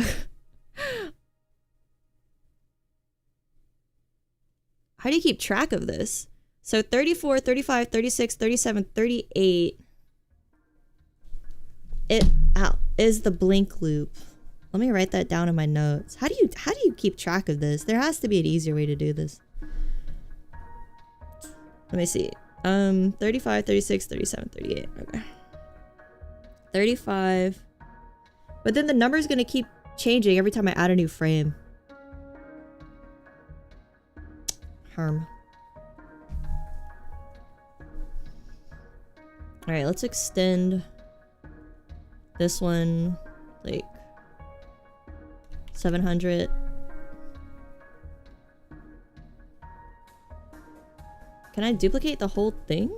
How do you keep track of this? So 34, 35, 36, 37, 38. It is the blink loop. Let me write that down in my notes. How do you keep track of this? There has to be an easier way to do this. Let me see. 35, 36, 37, 38. Okay. 35. But then the number is going to keep changing every time I add a new frame. Harm. Alright, let's extend this one, like, 700. Can I duplicate the whole thing?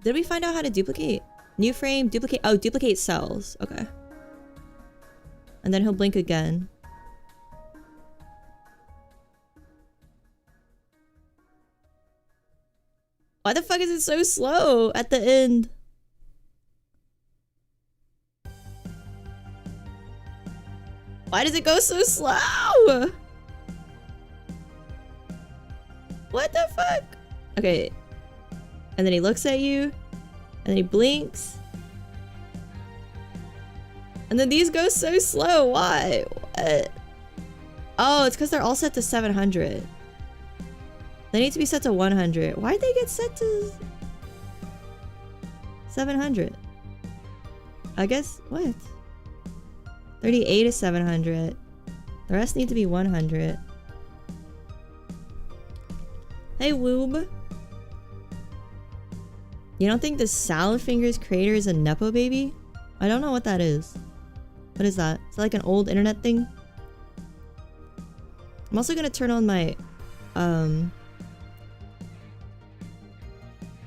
Did we find out how to duplicate? New frame, duplicate. Oh, duplicate cells. Okay. And then he'll blink again. Why the fuck is it so slow at the end? Why does it go so slow? What the fuck? Okay. And then he looks at you. And then he blinks. And then these go so slow. Why? What? Oh, it's because they're all set to 700. They need to be set to 100. Why'd they get set to 700? I guess, what? 38 is 700. The rest need to be 100. Hey, Woob. You don't think the Salad Fingers creator is a Nepo baby? I don't know what that is. What is that? Is that like an old internet thing? I'm also gonna turn on my,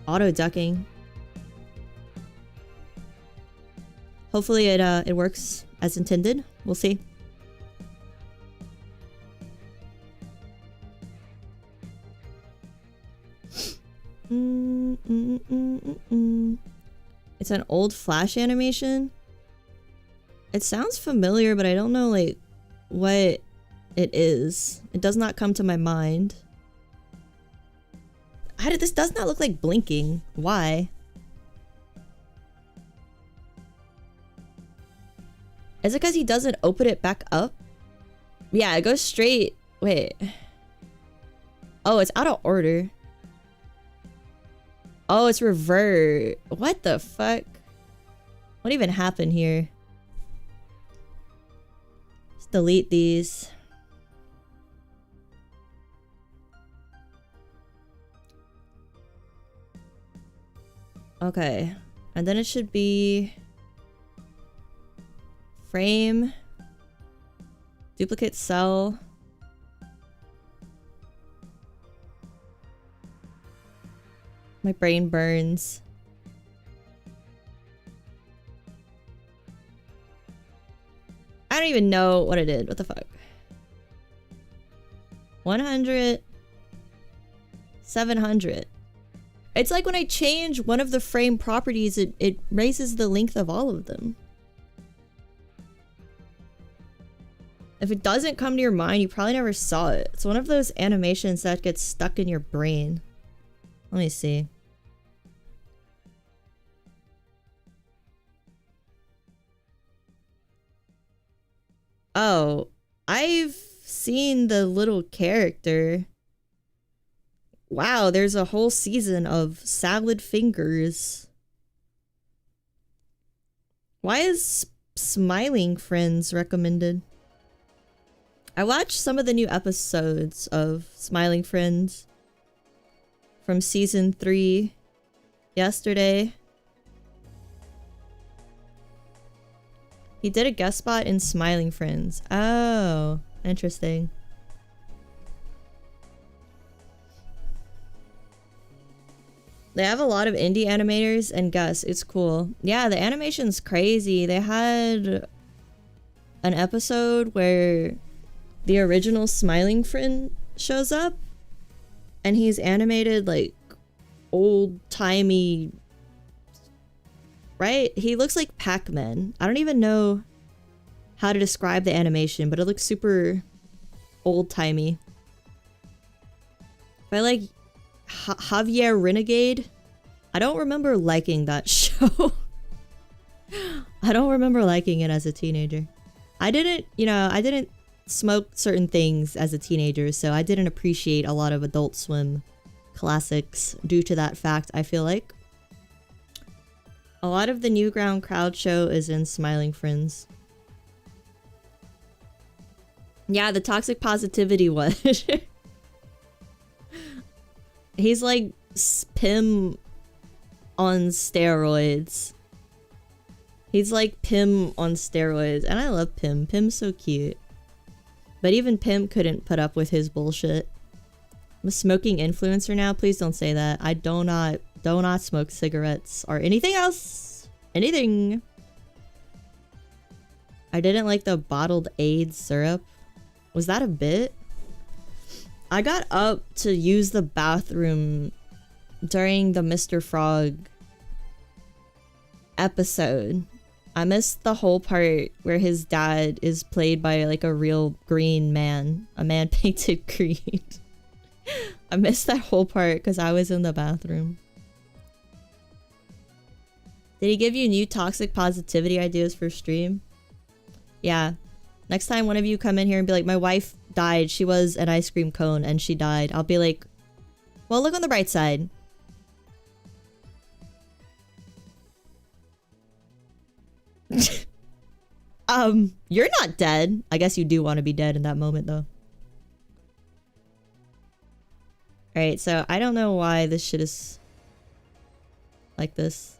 auto ducking. Hopefully it works as intended. We'll see. It's an old Flash animation. It sounds familiar, but I don't know like what it is. It does not come to my mind. This does not look like blinking. Why? Is it because he doesn't open it back up? Yeah, it goes straight. Wait. Oh, it's out of order. Oh, it's revert. What the fuck? What even happened here? Let's delete these. Okay. And then it should be frame, duplicate cell, my brain burns. I don't even know what I did. What the fuck? 100, 700. It's like when I change one of the frame properties, it raises the length of all of them. If it doesn't come to your mind, you probably never saw it. It's one of those animations that gets stuck in your brain. Let me see. Oh, I've seen the little character. Wow, there's a whole season of Salad Fingers. Why is Smiling Friends recommended? I watched some of the new episodes of Smiling Friends from season 3 yesterday. He did a guest spot in Smiling Friends. Oh, interesting. They have a lot of indie animators and guests. It's cool. Yeah, the animation's crazy. They had an episode where the original Smiling Friend shows up and he's animated like old-timey, right? He looks like Pac-Man. I don't even know how to describe the animation, but it looks super old-timey. I like Javier Renegade. I don't remember liking that show. I don't remember liking it as a teenager. I didn't smoke certain things as a teenager, so I didn't appreciate a lot of Adult Swim classics due to that fact, I feel like. A lot of the Newground crowd show is in Smiling Friends. Yeah, the toxic positivity one. He's like Pim on steroids. He's like Pim on steroids. And I love Pim. Pim's so cute. But even Pim couldn't put up with his bullshit. I'm a smoking influencer now. Please don't say that. I do not smoke cigarettes or anything else. Anything. I didn't like the bottled AIDS syrup. Was that a bit? I got up to use the bathroom during the Mr. Frog episode. I missed the whole part where his dad is played by like a real green man. A man painted green. I missed that whole part because I was in the bathroom. Did he give you new toxic positivity ideas for stream? Yeah. Next time one of you come in here and be like, my wife died. She was an ice cream cone and she died. I'll be like, well, look on the bright side. You're not dead. I guess you do want to be dead in that moment though. Alright, so I don't know why this shit is like this.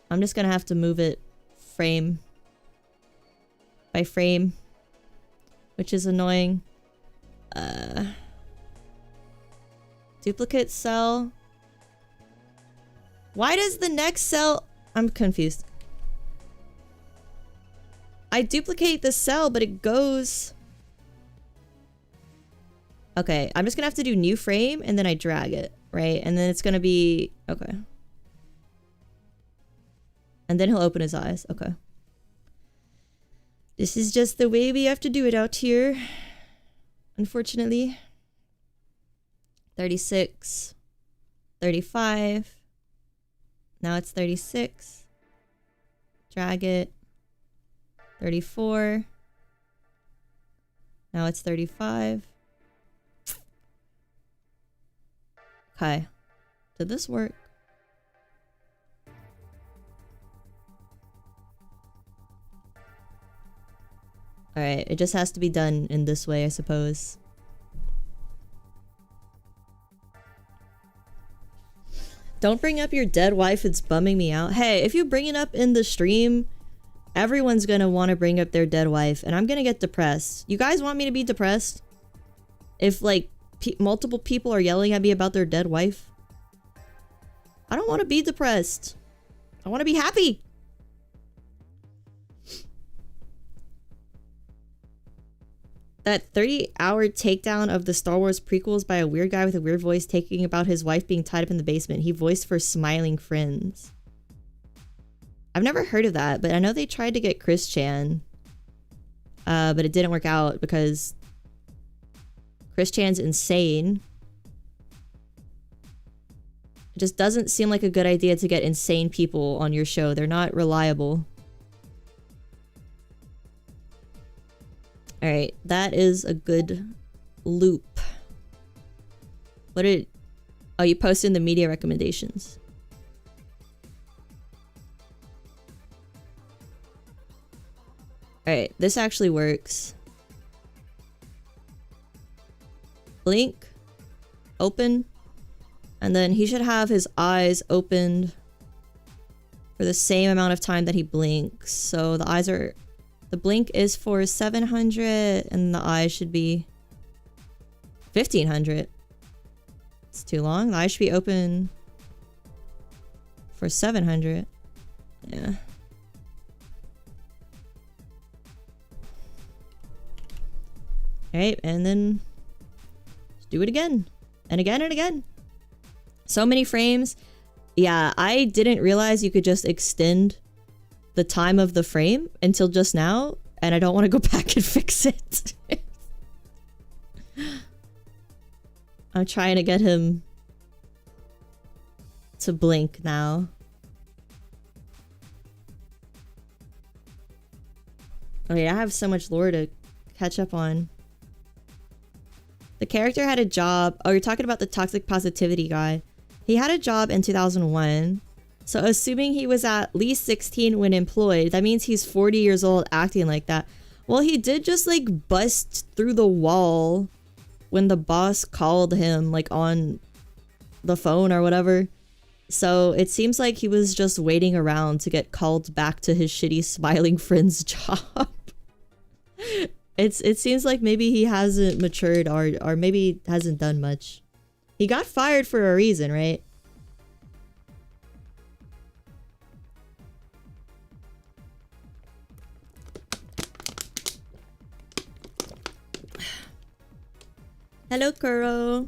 I'm just gonna have to move it frame by frame, which is annoying. Duplicate cell. Why does the next cell... I'm confused. I duplicate the cell, but it goes... Okay, I'm just gonna have to do new frame, and then I drag it, right? And then it's gonna be... Okay. And then he'll open his eyes. Okay. This is just the way we have to do it out here. Unfortunately. 36. 35. Now it's 36. Drag it. 34. Now it's 35. Okay. Did this work? Alright, it just has to be done in this way, I suppose. Don't bring up your dead wife, it's bumming me out. Hey, if you bring it up in the stream, everyone's gonna want to bring up their dead wife, and I'm gonna get depressed. You guys want me to be depressed? If, like, multiple people are yelling at me about their dead wife? I don't want to be depressed. I want to be happy. That 30-hour takedown of the Star Wars prequels by a weird guy with a weird voice talking about his wife being tied up in the basement. He voiced for Smiling Friends. I've never heard of that, but I know they tried to get Chris Chan. But it didn't work out because Chris Chan's insane. It just doesn't seem like a good idea to get insane people on your show. They're not reliable. Alright, that is a good loop. What did... Oh, you posted in the media recommendations. Alright, this actually works. Blink. Open. And then he should have his eyes opened for the same amount of time that he blinks. So the eyes are... The blink is for 700 and the eyes should be 1500. It's too long. The eyes should be open for 700. Yeah. Alright, and then do it again. And again and again. So many frames. Yeah, I didn't realize you could just extend the time of the frame until just now, and I don't want to go back and fix it. I'm trying to get him to blink now. Oh yeah, I have so much lore to catch up on. The character had a job. Oh, you're talking about the toxic positivity guy. He had a job in 2001. So assuming he was at least 16 when employed, that means he's 40 years old acting like that. Well, he did just like bust through the wall when the boss called him like on the phone or whatever. So it seems like he was just waiting around to get called back to his shitty smiling friend's job. It seems like maybe he hasn't matured or maybe hasn't done much. He got fired for a reason, right? Hello, Kuro.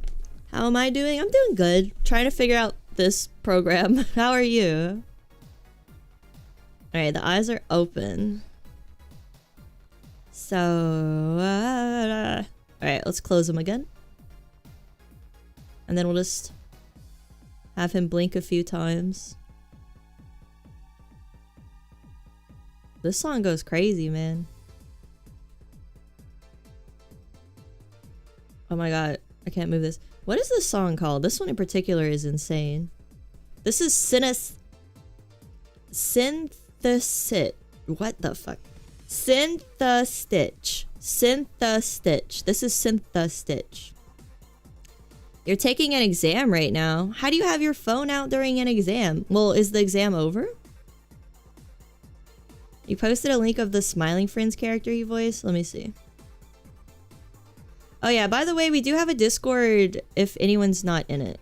How am I doing? I'm doing good. Trying to figure out this program. How are you? Alright, the eyes are open. So, alright, let's close them again. And then we'll just have him blink a few times. This song goes crazy, man. Oh my god, I can't move this. What is this song called? This one in particular is insane. This is Synthestitch. What the fuck? Synthestitch. Synthestitch. This is Synthestitch. You're taking an exam right now. How do you have your phone out during an exam? Well, is the exam over? You posted a link of the Smiling Friends character you voiced? Let me see. Oh yeah, by the way, we do have a Discord if anyone's not in it.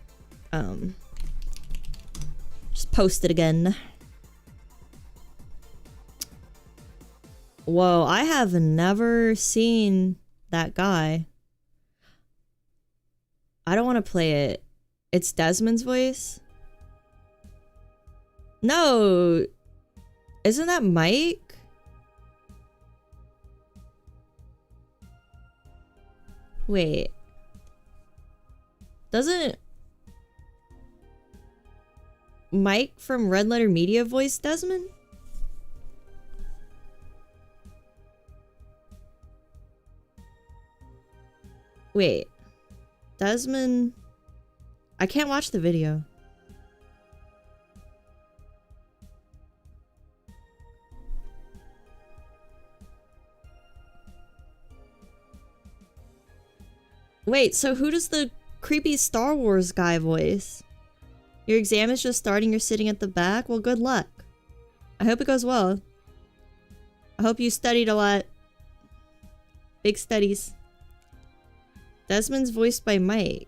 Just post it again. Whoa, I have never seen that guy. I don't want to play it. It's Desmond's voice? No. Isn't that Mike? Wait. Doesn't Mike from Red Letter Media voice Desmond? Wait. Desmond... I can't watch the video. Wait, so who does the creepy Star Wars guy voice? Your exam is just starting, you're sitting at the back? Well, good luck. I hope it goes well. I hope you studied a lot. Big studies. Desmond's voiced by Mike.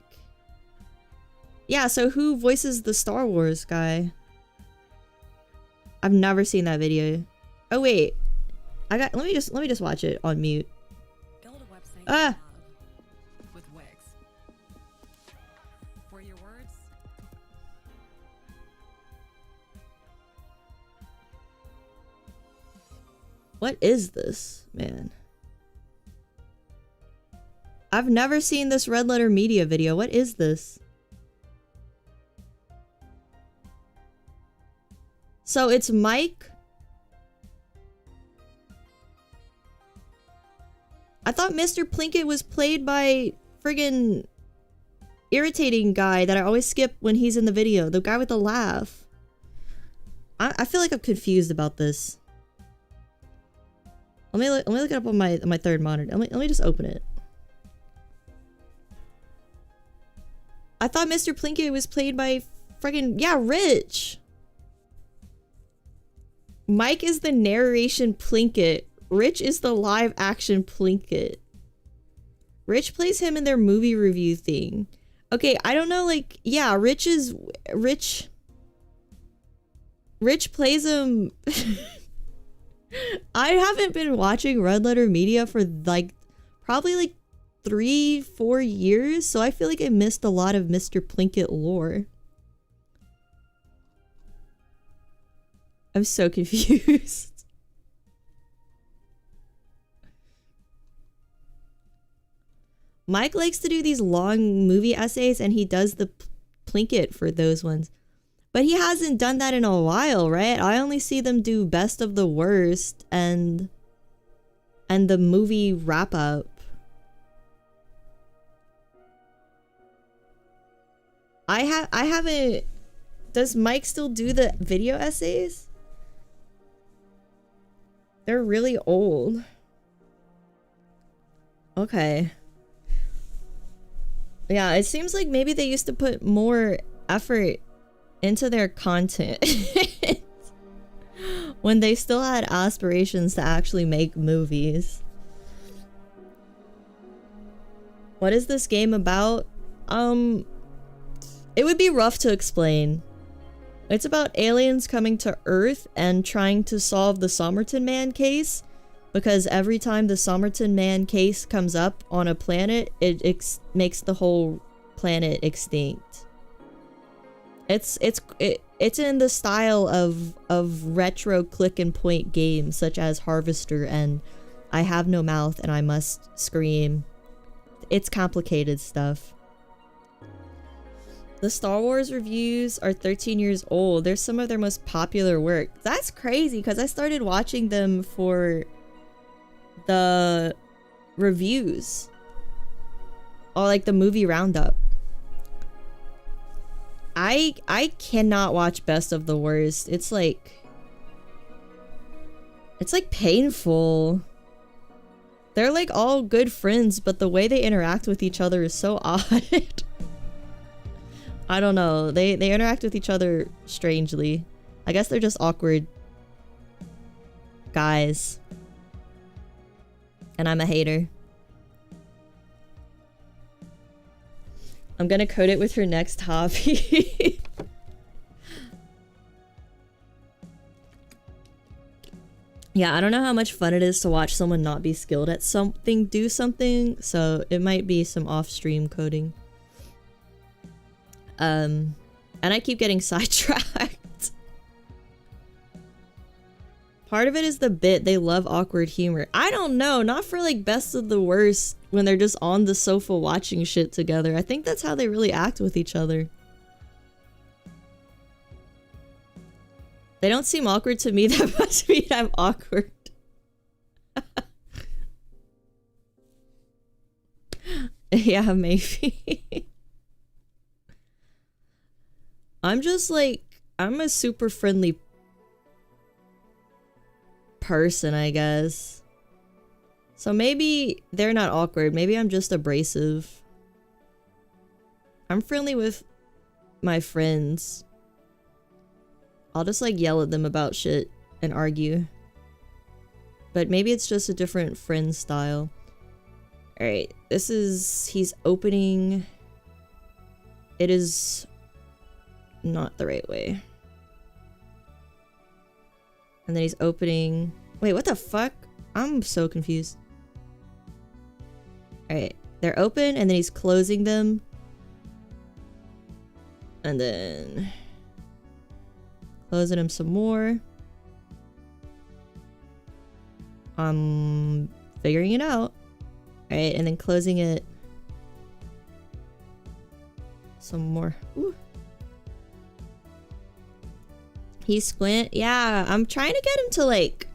Yeah, so who voices the Star Wars guy? I've never seen that video. Oh wait. Let me just watch it on mute. Build a website Ah! with Wix. For your words. What is this, man? I've never seen this Red Letter Media video. What is this? So it's Mike. I thought Mr. Plinkett was played by friggin' irritating guy that I always skip when he's in the video. The guy with the laugh. I feel like I'm confused about this. Let me look it up on my third monitor. Let me just open it. I thought Mr. Plinkett was played by friggin'... Yeah, Rich! Mike is the narration Plinkett. Rich is the live action Plinkett. Rich plays him in their movie review thing. Okay, I don't know, like... Yeah, Rich plays him... I haven't been watching Red Letter Media for, like... Probably, like... 3-4 years, so I feel like I missed a lot of Mr. Plinkett lore. I'm so confused. Mike likes to do these long movie essays, and he does the Plinkett for those ones. But he hasn't done that in a while, right? I only see them do best of the worst and the movie wrap up. I haven't. Does Mike still do the video essays? They're really old. Okay. Yeah, it seems like maybe they used to put more effort into their content when they still had aspirations to actually make movies. What is this game about? It would be rough to explain. It's about aliens coming to Earth and trying to solve the Somerton Man case, because every time the Somerton Man case comes up on a planet, it makes the whole planet extinct. It's in the style of retro click and point games such as Harvester and I Have No Mouth and I Must Scream. It's complicated stuff. The Star Wars reviews are 13 years old. They're some of their most popular work. That's crazy because I started watching them for the reviews or like the movie roundup. I cannot watch Best of the Worst. It's like painful. They're like all good friends, but the way they interact with each other is so odd. I don't know. They interact with each other strangely. I guess they're just awkward guys. And I'm a hater. I'm gonna code it with her next hobby. Yeah, I don't know how much fun it is to watch someone not be skilled at something do something, so it might be some off-stream coding. And I keep getting sidetracked. Part of it is the bit. They love awkward humor. I don't know. Not for like Best of the Worst when they're just on the sofa watching shit together. I think that's how they really act with each other. They don't seem awkward to me. That must mean I'm awkward. Yeah, maybe. I'm just like, I'm a super friendly person, I guess. So maybe they're not awkward. Maybe I'm just abrasive. I'm friendly with my friends. I'll just like yell at them about shit and argue. But maybe it's just a different friend style. Alright, this is... he's opening... It is... not the right way. And then he's opening... Wait, what the fuck? I'm so confused. Alright, they're open and then he's closing them. And then... closing them some more. I'm figuring it out. Alright, and then closing it some more. Ooh. He's squint. Yeah, I'm trying to get him to like...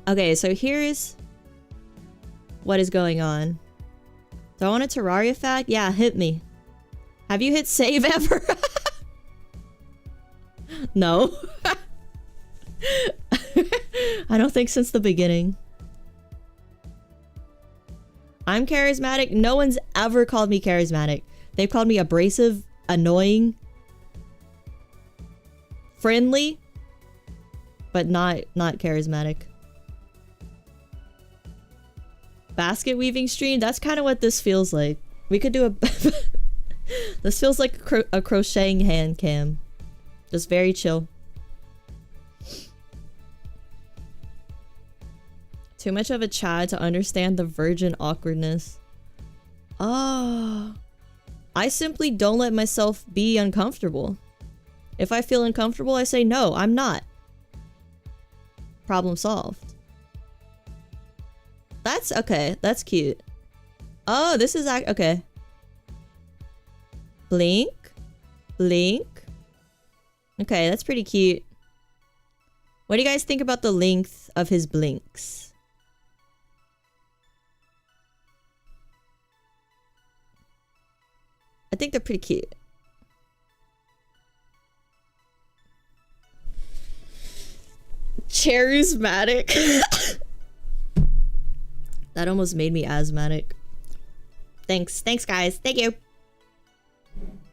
Okay, so here's what is going on. Do I want a Terraria fact? Yeah, hit me. Have you hit save ever? No. I don't think since the beginning. I'm charismatic. No one's ever called me charismatic. They've called me abrasive, annoying, friendly, but not charismatic. Basket weaving stream? That's kind of what this feels like. We could do a... This feels like a crocheting hand cam. Just very chill. Too much of a Chad to understand the virgin awkwardness. Oh. I simply don't let myself be uncomfortable. If I feel uncomfortable, I say no, I'm not. Problem solved. That's okay. That's cute. Oh, this is okay. Blink. Blink. Okay, that's pretty cute. What do you guys think about the length of his blinks? I think they're pretty cute. Charismatic. That almost made me asthmatic. Thanks guys. Thank you.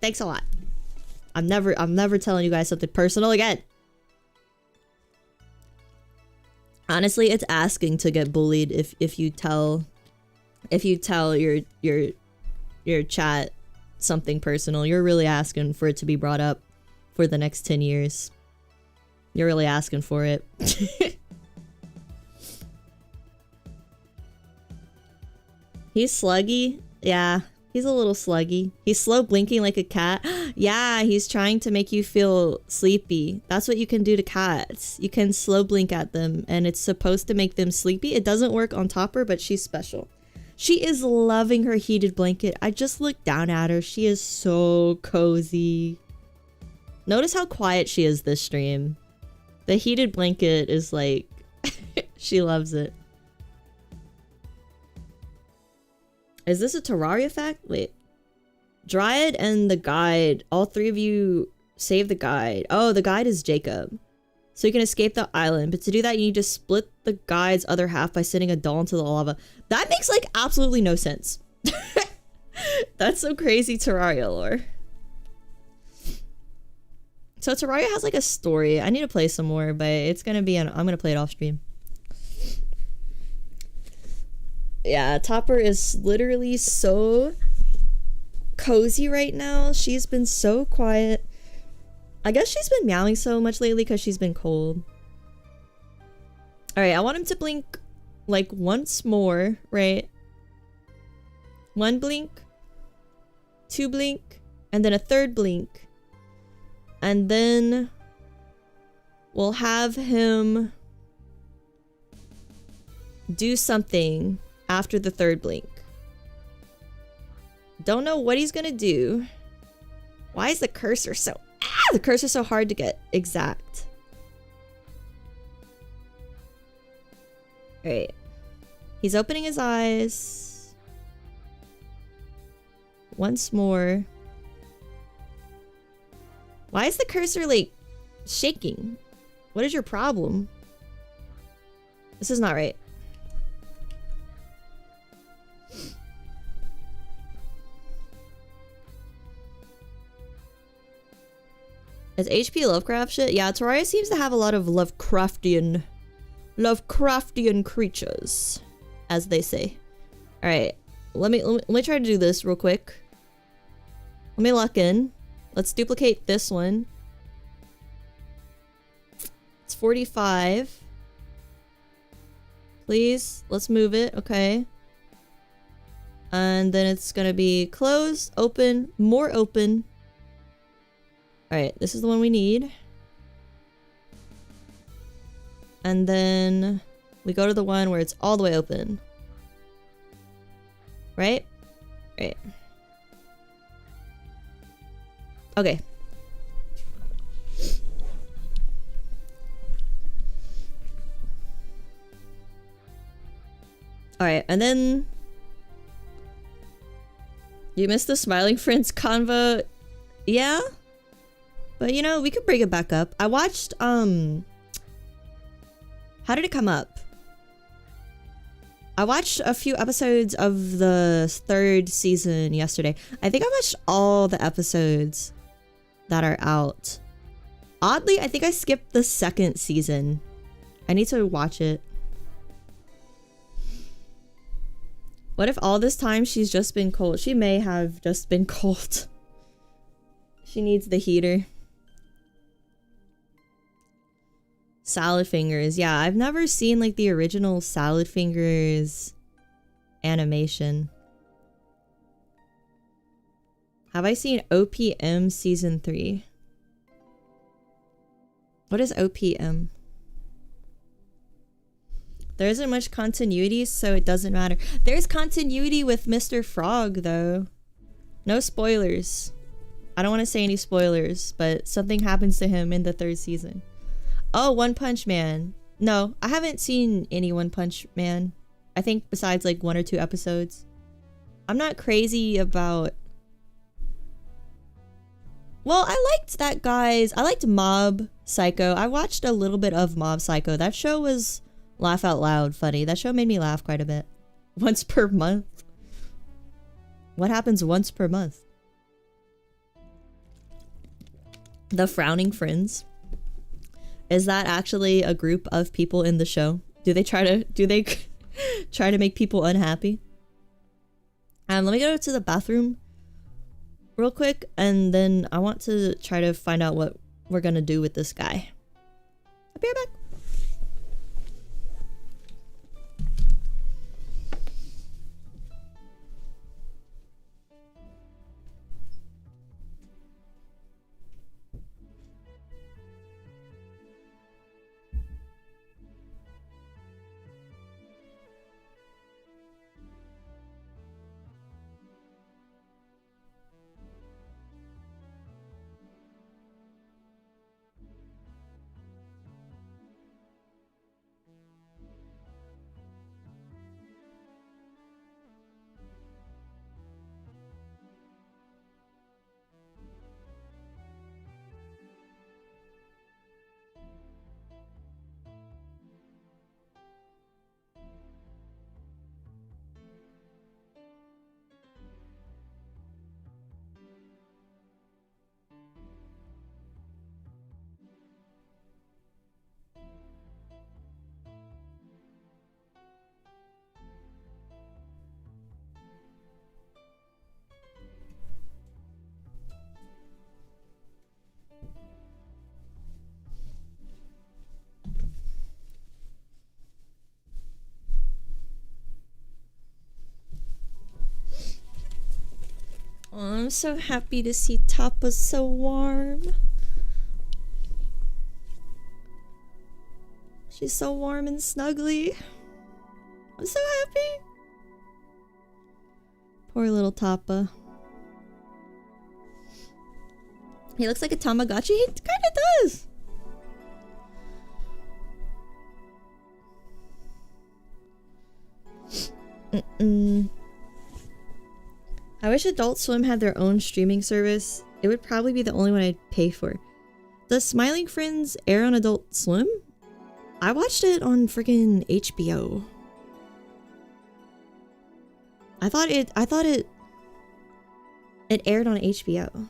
Thanks a lot. I'm never telling you guys something personal again. Honestly, it's asking to get bullied if you tell your chat something personal. You're really asking for it to be brought up for the next 10 years. You're really asking for it. He's sluggy. Yeah, he's a little sluggy. He's slow blinking like a cat. Yeah, he's trying to make you feel sleepy. That's what you can do to cats. You can slow blink at them and it's supposed to make them sleepy. It doesn't work on Topper, but she's special. She is loving her heated blanket. I just looked down at her. She is so cozy. Notice how quiet she is this stream. The heated blanket is like, she loves it. Is this a Terraria fact? Wait. Dryad and the guide. All three of you save the guide. Oh, the guide is Jacob. So you can escape the island. But to do that, you need to split the guide's other half by sending a doll into the lava. That makes like absolutely no sense. That's some crazy Terraria lore. So Terraria has like a story. I need to play some more, but it's gonna be I'm gonna play it off stream. Yeah, Topper is literally so cozy right now. She's been so quiet. I guess she's been meowing so much lately because she's been cold. Alright, I want him to blink like once more, right? One blink, two blink, and then a third blink. And then we'll have him do something after the third blink. Don't know what he's gonna do. Why is the cursor so... the cursor's so hard to get exact. Alright. He's opening his eyes. Once more. Why is the cursor, like, shaking? What is your problem? This is not right. Is HP Lovecraft shit? Yeah, Terraria seems to have a lot of Lovecraftian creatures, as they say. All right, let me try to do this real quick. Let me lock in. Let's duplicate this one. It's 45. Please, let's move it. Okay. And then it's gonna be close, open, more open. Alright, this is the one we need. And then we go to the one where it's all the way open. Right? Right. Okay. Alright, and then... You missed the Smiling Friends convo? Yeah? But you know, we could bring it back up. I watched, how did it come up? I watched a few episodes of the 3rd season yesterday. I think I watched all the episodes that are out. Oddly, I think I skipped the 2nd season. I need to watch it. What if all this time she's just been cold? She may have just been cold. She needs the heater. Salad Fingers. Yeah, I've never seen like the original Salad Fingers animation. Have I seen OPM season 3? What is OPM? There isn't much continuity, so it doesn't matter. There's continuity with Mr. Frog, though. No spoilers. I don't want to say any spoilers, but something happens to him in the 3rd season. Oh, One Punch Man. No, I haven't seen any One Punch Man. I think besides like 1 or 2 episodes. I'm not crazy about... Well, I liked that guy's... I liked Mob Psycho. I watched a little bit of Mob Psycho. That show was laugh out loud funny. That show made me laugh quite a bit. Once per month. What happens once per month? The Frowning Friends. Is that actually a group of people in the show? Do they try to make people unhappy? Let me go to the bathroom real quick, and then I want to try to find out what we're gonna do with this guy. I'll be right back. Oh, I'm so happy to see Tappa so warm. She's so warm and snuggly. I'm so happy. Poor little Tappa. He looks like a Tamagotchi. He kind of does. I wish Adult Swim had their own streaming service. It would probably be the only one I'd pay for. Does Smiling Friends air on Adult Swim? I watched it on freaking HBO. I thought it aired on HBO.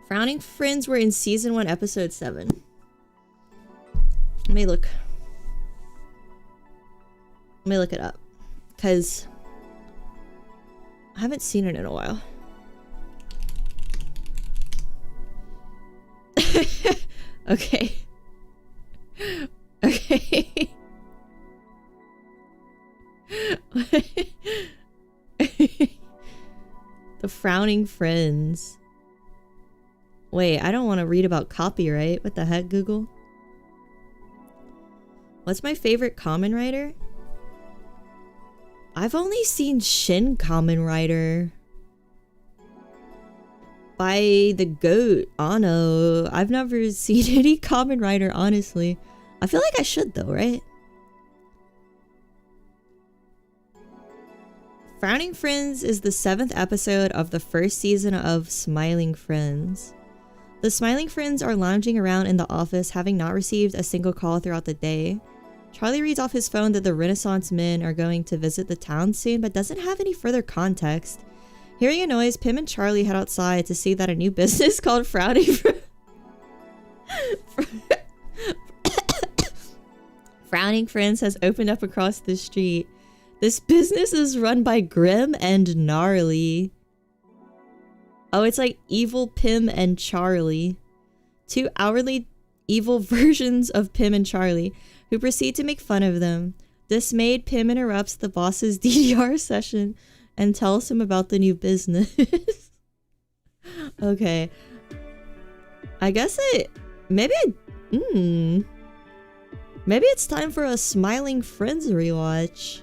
Frowning Friends were in season 1, episode 7. Let me look it up. Because I haven't seen it in a while. Okay. Okay. The Frowning Friends. Wait, I don't want to read about copyright. What the heck, Google? What's my favorite Kamen Rider? I've only seen Shin Kamen Rider by the GOAT, Ano. I've never seen any Kamen Rider, honestly. I feel like I should though, right? Frowning Friends is the 7th episode of the 1st season of Smiling Friends. The Smiling Friends are lounging around in the office, having not received a single call throughout the day. Charlie reads off his phone that the Renaissance men are going to visit the town soon, but doesn't have any further context. Hearing a noise, Pim and Charlie head outside to see that a new business called Frowning Friends has opened up across the street. This business is run by Grim and Gnarly. Oh, it's like Evil Pim and Charlie. 2 hourly evil versions of Pim and Charlie, who proceed to make fun of them. Dismayed, Pim interrupts the boss's DDR session and tells him about the new business. Okay. I guess Maybe it's time for a Smiling Friends rewatch.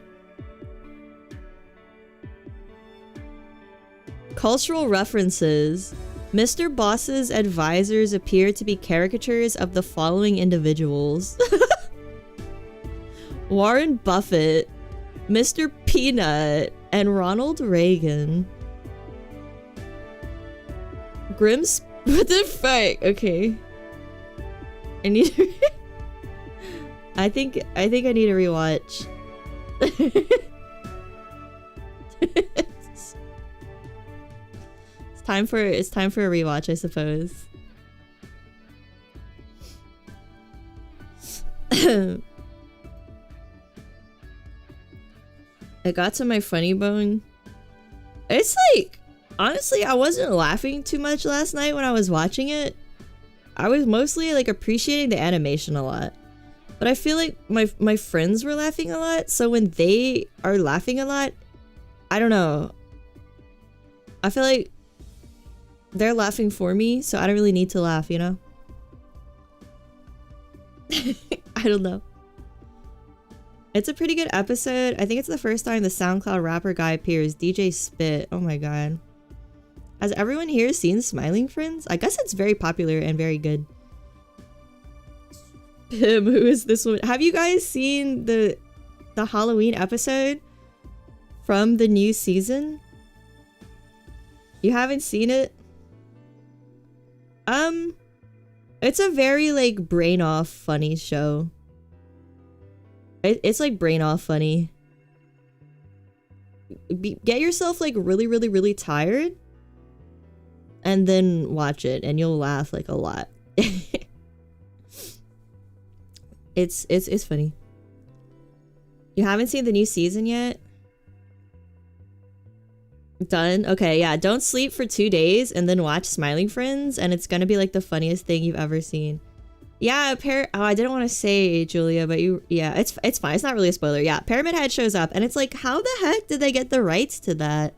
Cultural references. Mr. Boss's advisors appear to be caricatures of the following individuals. Warren Buffett, Mr. Peanut, and Ronald Reagan. Grimm's... What the fuck? Okay. I need to... I think I need to rewatch. It's time for a rewatch, I suppose. I got to my funny bone. It's like, honestly, I wasn't laughing too much last night when I was watching it. I was mostly like appreciating the animation a lot. But I feel like my friends were laughing a lot, so when they are laughing a lot, I don't know. I feel like they're laughing for me, so I don't really need to laugh, you know? I don't know. It's a pretty good episode. I think it's the first time the SoundCloud rapper guy appears. DJ Spit. Oh my god. Has everyone here seen Smiling Friends? I guess it's very popular and very good. Pim, who is this one? Have you guys seen the Halloween episode from the new season? You haven't seen it? It's a very like brain off funny show. It's like brain off funny. Get yourself like really tired and then watch it and you'll laugh like a lot. It's funny. You haven't seen the new season yet? Done? Okay, yeah. Don't sleep for 2 days and then watch Smiling Friends and it's gonna be like the funniest thing you've ever seen. Yeah, oh, I didn't want to say, Julia, but yeah, it's fine. It's not really a spoiler. Yeah, Pyramid Head shows up and it's like, how the heck did they get the rights to that?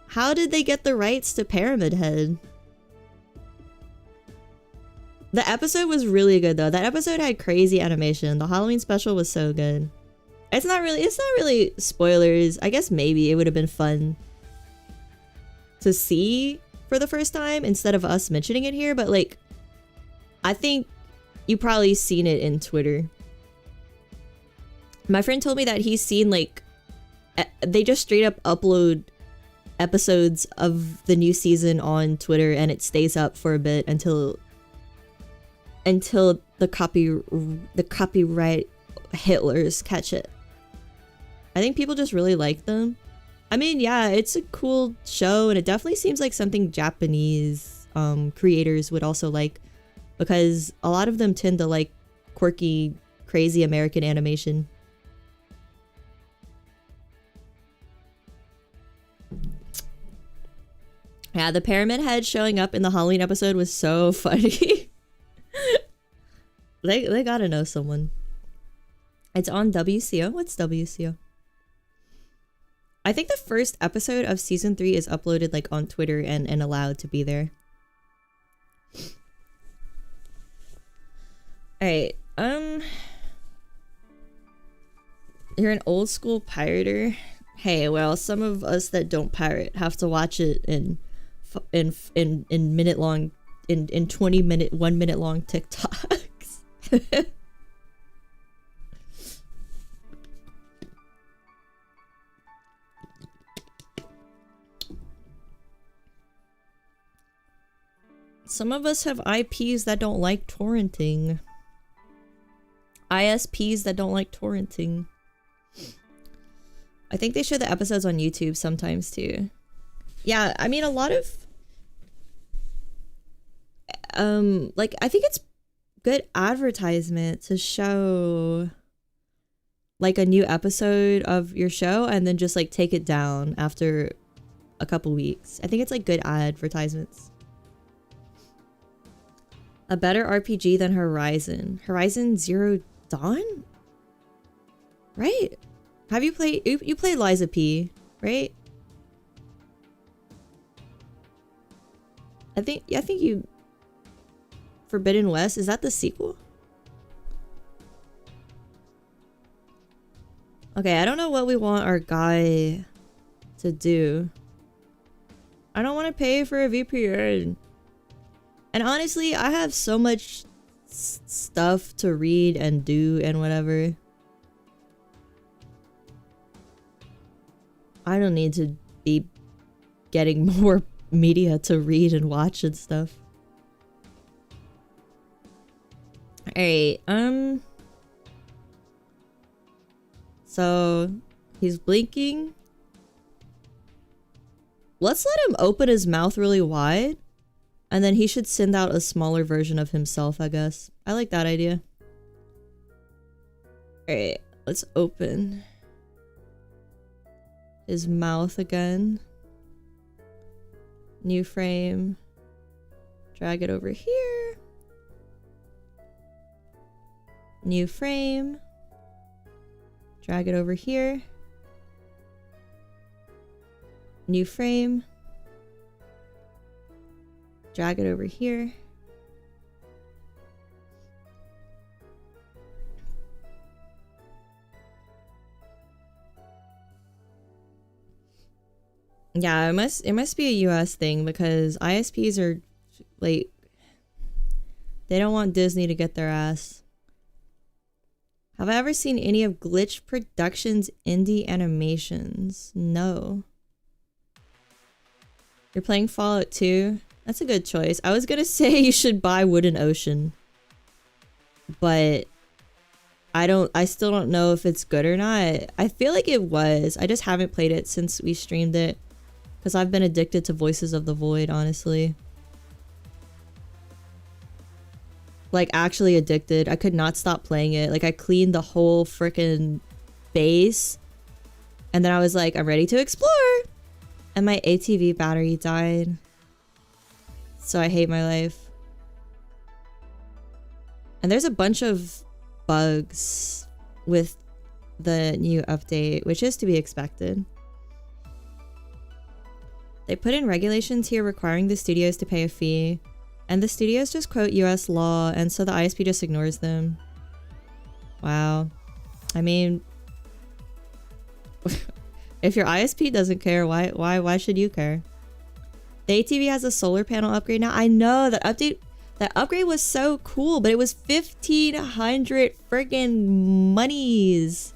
How did they get the rights to Pyramid Head? The episode was really good though. That episode had crazy animation. The Halloween special was so good. It's not really spoilers. I guess maybe it would have been fun to see for the first time instead of us mentioning it here, but like I think you probably seen it in Twitter. My friend told me that he's seen like they just straight up upload episodes of the new season on Twitter and it stays up for a bit until the copyright Hitlers catch it. I think people just really like them. I mean, yeah, it's a cool show and it definitely seems like something Japanese creators would also like because a lot of them tend to like quirky, crazy American animation. Yeah, the Pyramid Head showing up in the Halloween episode was so funny. They gotta know someone. It's on WCO? What's WCO? I think the first episode of season 3 is uploaded like on Twitter and allowed to be there. Alright, you're an old school pirater? Hey, well, some of us that don't pirate have to watch it in minute long, in 20-minute, 1 minute long TikToks. Some of us have IPs that don't like torrenting. ISPs that don't like torrenting. I think they show the episodes on YouTube sometimes too. Yeah, I mean a lot of like I think it's good advertisement to show like a new episode of your show and then just like take it down after a couple weeks. I think it's like good advertisements. A better RPG than Horizon. Horizon Zero Dawn? Right? Have you played... You played Liza P, right? I think you... Forbidden West, is that the sequel? Okay, I don't know what we want our guy to do. I don't want to pay for a VPN. And honestly, I have so much stuff to read and do and whatever. I don't need to be getting more media to read and watch and stuff. Alright, so he's blinking. Let's let him open his mouth really wide. And then he should send out a smaller version of himself, I guess. I like that idea. Alright, let's open his mouth again. New frame. Drag it over here. New frame. Drag it over here. New frame. Drag it over here. Yeah, it must be a US thing because ISPs are like they don't want Disney to get their ass. Have I ever seen any of Glitch Productions indie animations? No. You're playing Fallout 2? That's a good choice. I was gonna say you should buy Wooden Ocean. But I still don't know if it's good or not. I feel like it was. I just haven't played it since we streamed it. Because I've been addicted to Voices of the Void, honestly. Like, actually addicted. I could not stop playing it. Like, I cleaned the whole freaking base. And then I was like, I'm ready to explore! And my ATV battery died. So I hate my life. And there's a bunch of bugs with the new update, which is to be expected. They put in regulations here requiring the studios to pay a fee, and the studios just quote US law, and so the ISP just ignores them. Wow. I mean, if your ISP doesn't care, why should you care? The ATV has a solar panel upgrade now. I know that upgrade was so cool, but it was 1,500 friggin' monies.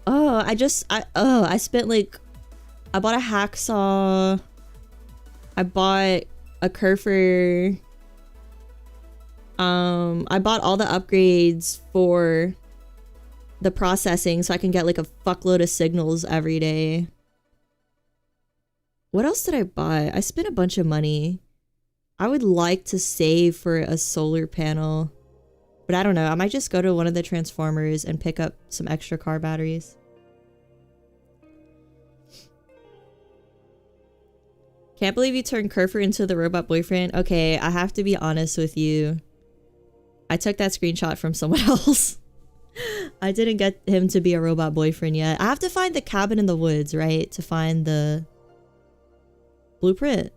Oh, I spent like, I bought a hacksaw. I bought a kerfer. I bought all the upgrades for the processing so I can get like a fuckload of signals every day. What else did I buy? I spent a bunch of money. I would like to save for a solar panel, but I don't know. I might just go to one of the transformers and pick up some extra car batteries. Can't believe you turned Kerfer into the robot boyfriend. Okay, I have to be honest with you. I took that screenshot from someone else. I didn't get him to be a robot boyfriend yet. I have to find the cabin in the woods, right? To find the blueprint.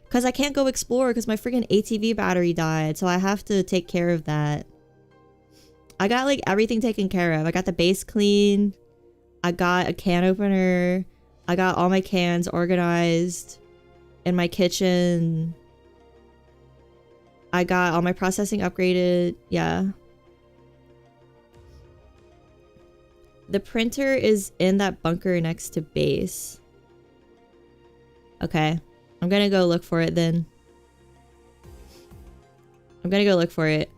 Because I can't go explore because my freaking ATV battery died. So I have to take care of that. I got like everything taken care of. I got the base clean. I got a can opener. I got all my cans organized in my kitchen. I got all my processing upgraded. Yeah. The printer is in that bunker next to base. Okay. I'm gonna go look for it then. I'm gonna go look for it.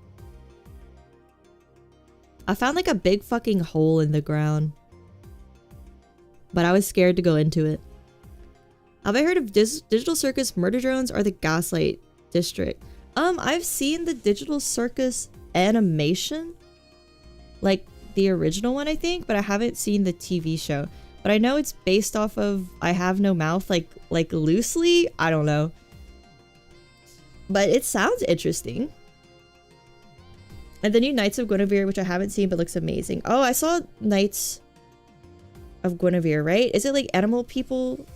I found like a big fucking hole in the ground. But I was scared to go into it. Have I heard of Digital Circus Murder Drones or the Gaslight District? I've seen the Digital Circus animation. Like the original one, I think, but I haven't seen the TV show. But I know it's based off of I Have No Mouth, like loosely. I don't know. But it sounds interesting. And the new Knights of Guinevere, which I haven't seen but looks amazing. Oh, I saw Knights of Guinevere, right? Is it like animal people?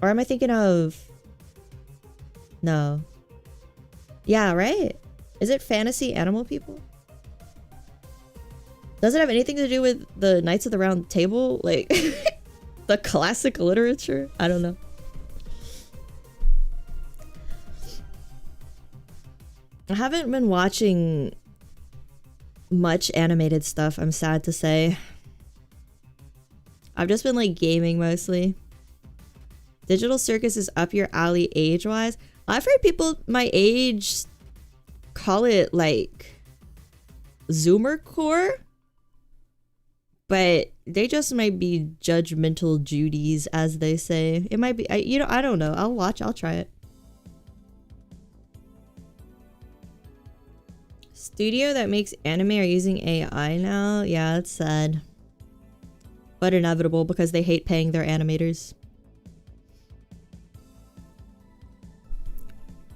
Or am I thinking of... No. Yeah, right? Is it fantasy animal people? Does it have anything to do with the Knights of the Round Table? Like, the classic literature? I don't know. I haven't been watching much animated stuff, I'm sad to say. I've just been like gaming mostly. Digital Circus is up your alley age-wise. I've heard people my age call it like Zoomer core, but they just might be judgmental Judies, as they say. It might be, I don't know. I'll try it. Studio that makes anime are using AI now? Yeah, that's sad. But inevitable because they hate paying their animators.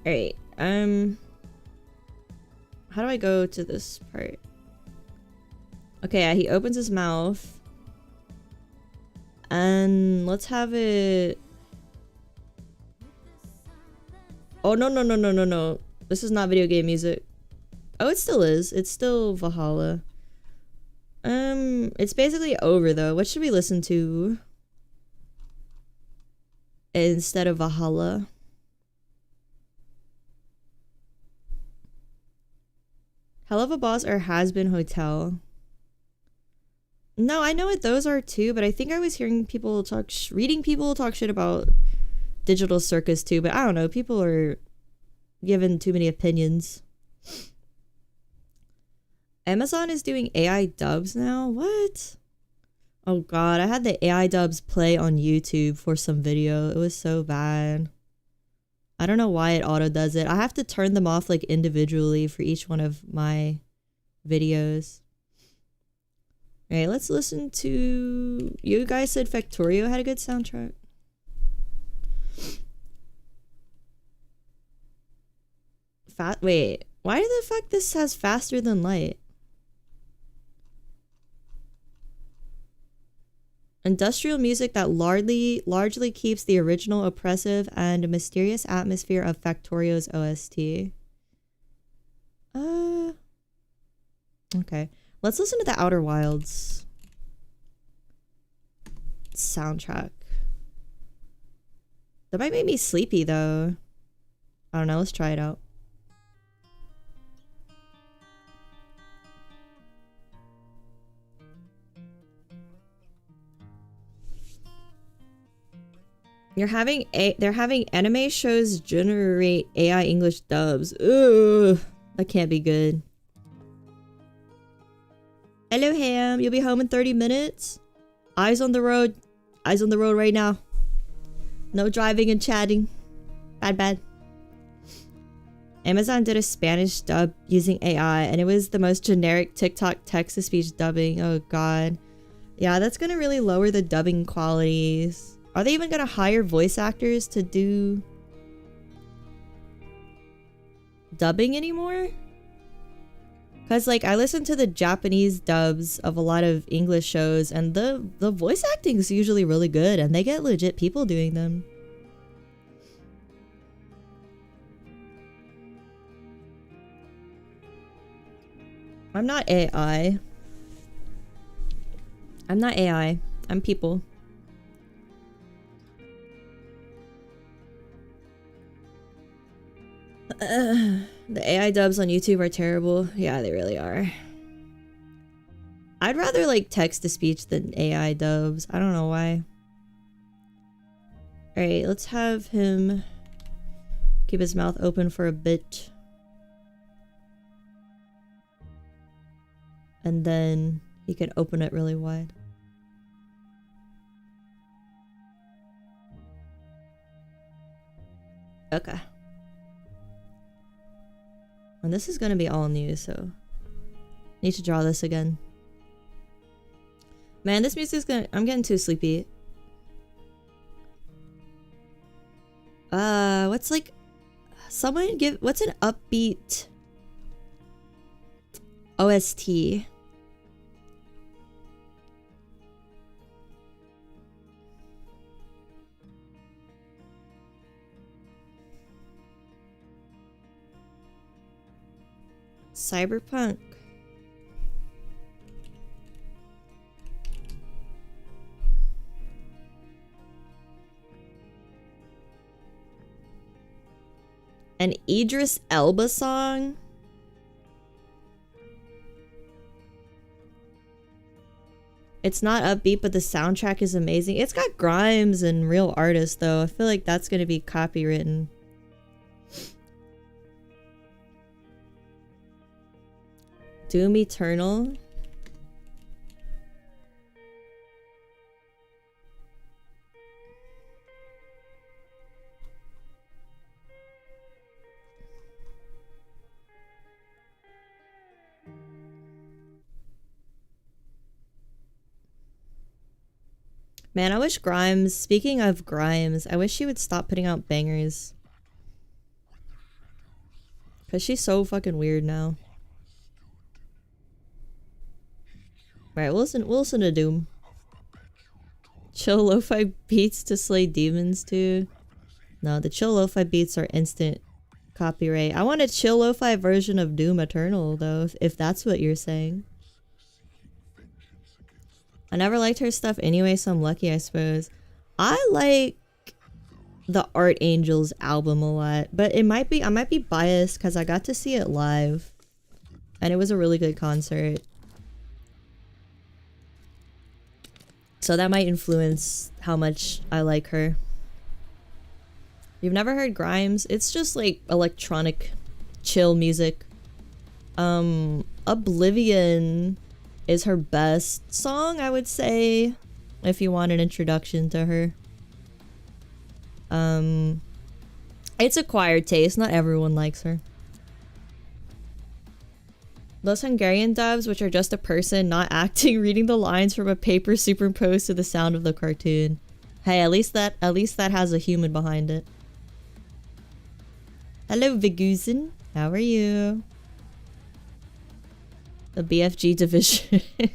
Alright, how do I go to this part? Okay, yeah, he opens his mouth. And let's have it... Oh, no. This is not video game music. Oh, it still is. It's still Valhalla. It's basically over though. What should we listen to instead of Valhalla? Hell of a Boss or Has Been Hotel? No, I know what those are too, but I think I was hearing people talk, reading people talk shit about Digital Circus too, but I don't know. People are giving too many opinions. Amazon is doing AI dubs now? What? Oh god, I had the AI dubs play on YouTube for some video. It was so bad. I don't know why it auto does it. I have to turn them off like individually for each one of my videos. Alright, let's listen to... You guys said Factorio had a good soundtrack. Wait, why the fuck this has Faster Than Light? Industrial music that largely keeps the original oppressive and mysterious atmosphere of Factorio's OST. Okay. Let's listen to the Outer Wilds soundtrack. That might make me sleepy though. I don't know, let's try it out. They're having anime shows generate AI English dubs. Ugh, that can't be good. Hello, Ham. You'll be home in 30 minutes. Eyes on the road. Eyes on the road right now. No driving and chatting. Bad. Amazon did a Spanish dub using AI, and it was the most generic TikTok text-to-speech dubbing. Oh, God. Yeah, that's gonna really lower the dubbing qualities. Are they even gonna hire voice actors to do dubbing anymore? Cause like I listen to the Japanese dubs of a lot of English shows and the voice acting is usually really good and they get legit people doing them. I'm not AI. I'm not AI. I'm people. The AI dubs on YouTube are terrible. Yeah, they really are. I'd rather like text-to-speech than AI dubs. I don't know why. Alright, let's have him keep his mouth open for a bit. And then he can open it really wide. Okay. And this is gonna be all new, so need to draw this again. Man, this music's gonna... I'm getting too sleepy. What's like... Someone give... What's an upbeat OST? Cyberpunk. An Idris Elba song? It's not upbeat, but the soundtrack is amazing. It's got Grimes and real artists, though. I feel like that's gonna be copywritten. Doom Eternal? Man, I wish Grimes, speaking of Grimes, I wish she would stop putting out bangers. Cause she's so fucking weird now. Right, we'll listen to Doom. Chill lo-fi beats to slay demons too. No, the chill lo-fi beats are instant copyright. I want a chill lo-fi version of Doom Eternal though, if that's what you're saying. I never liked her stuff anyway, so I'm lucky, I suppose. I like the Art Angels album a lot, but I might be biased because I got to see it live, and it was a really good concert. So that might influence how much I like her. You've never heard Grimes? It's just like electronic, chill music. Oblivion is her best song, I would say, if you want an introduction to her. It's acquired taste, not everyone likes her. Those Hungarian dubs, which are just a person not acting, reading the lines from a paper superimposed to the sound of the cartoon. Hey, at least that has a human behind it. Hello, Viguzen. How are you? The BFG division. Alright,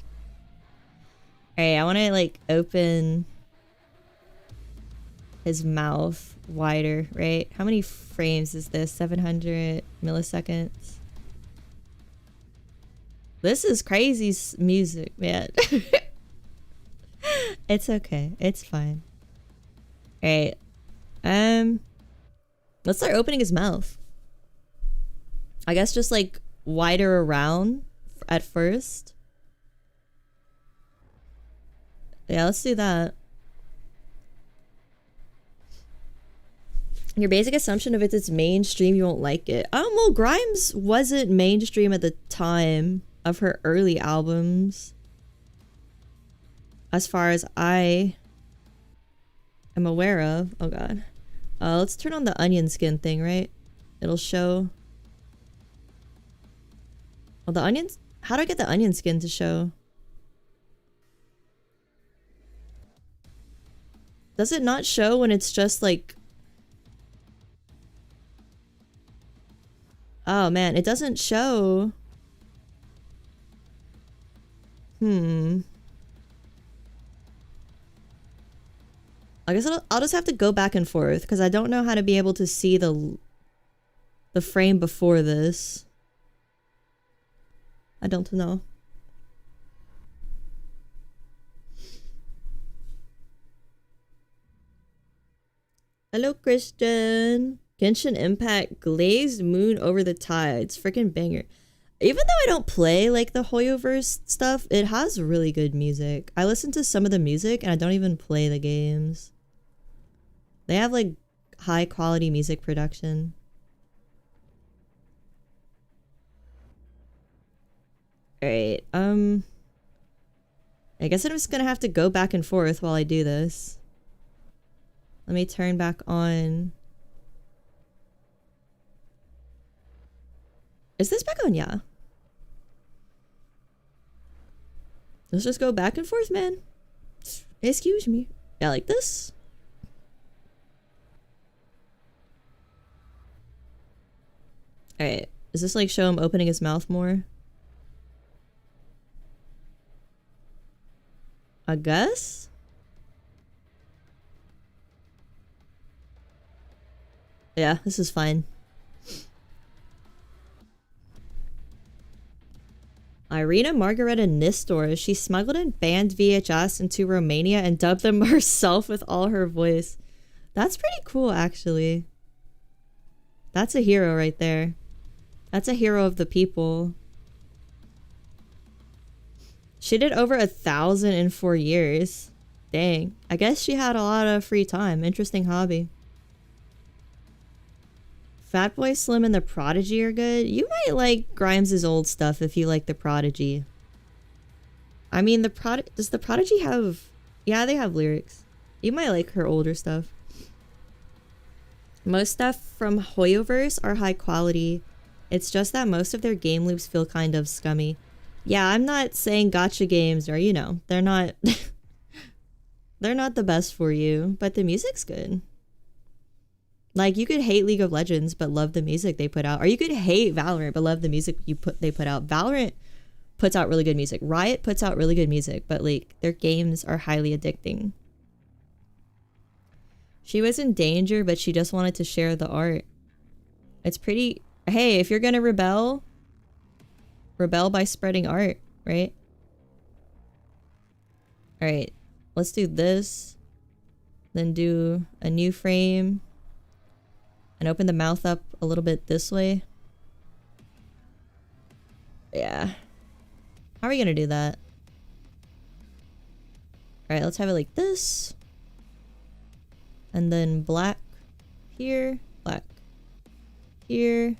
I want to like open his mouth wider, right? How many frames is this? 700 milliseconds. This is crazy music, man. It's okay. It's fine. Alright. Let's start opening his mouth. I guess just like wider around at first. Yeah, let's do that. Your basic assumption of it's mainstream, you won't like it. Well, Grimes wasn't mainstream at the time of her early albums, as far as I am aware of. Oh god. Let's turn on the onion skin thing, right? It'll show. Oh, the onions. How do I get the onion skin to show? Does it not show when it's just like... Oh man, it doesn't show. I guess I'll just have to go back and forth because I don't know how to be able to see the frame before this. I don't know. Hello, Christian. Genshin Impact, Glazed Moon Over the Tides. Freaking banger. Even though I don't play like the Hoyoverse stuff, it has really good music. I listen to some of the music and I don't even play the games. They have like high quality music production. Alright, I guess I'm just gonna have to go back and forth while I do this. Let me turn back on. Is this back on? Yeah. Let's just go back and forth, man. Excuse me. Yeah, like this. Alright. Does this like show him opening his mouth more? I guess? Yeah, this is fine. Irina Margareta Nistor. She smuggled in banned VHS into Romania and dubbed them herself with all her voice. That's pretty cool, actually. That's a hero right there. That's a hero of the people. She did over 1,000 in 4 years. Dang. I guess she had a lot of free time. Interesting hobby. Fatboy Slim and The Prodigy are good. You might like Grimes' old stuff if you like The Prodigy. I mean, does The Prodigy have... Yeah, they have lyrics. You might like her older stuff. Most stuff from Hoyoverse are high quality. It's just that most of their game loops feel kind of scummy. Yeah, I'm not saying gacha games are, you know, they're not... they're not the best for you, but the music's good. Like, you could hate League of Legends, but love the music they put out. Or you could hate Valorant, but love the music they put out. Valorant puts out really good music. Riot puts out really good music, but, like, their games are highly addicting. She was in danger, but she just wanted to share the art. It's pretty... Hey, if you're gonna rebel by spreading art, right? Alright, let's do this. Then do a new frame. And open the mouth up a little bit this way. Yeah. How are we gonna do that? Alright, let's have it like this. And then black here. Black here.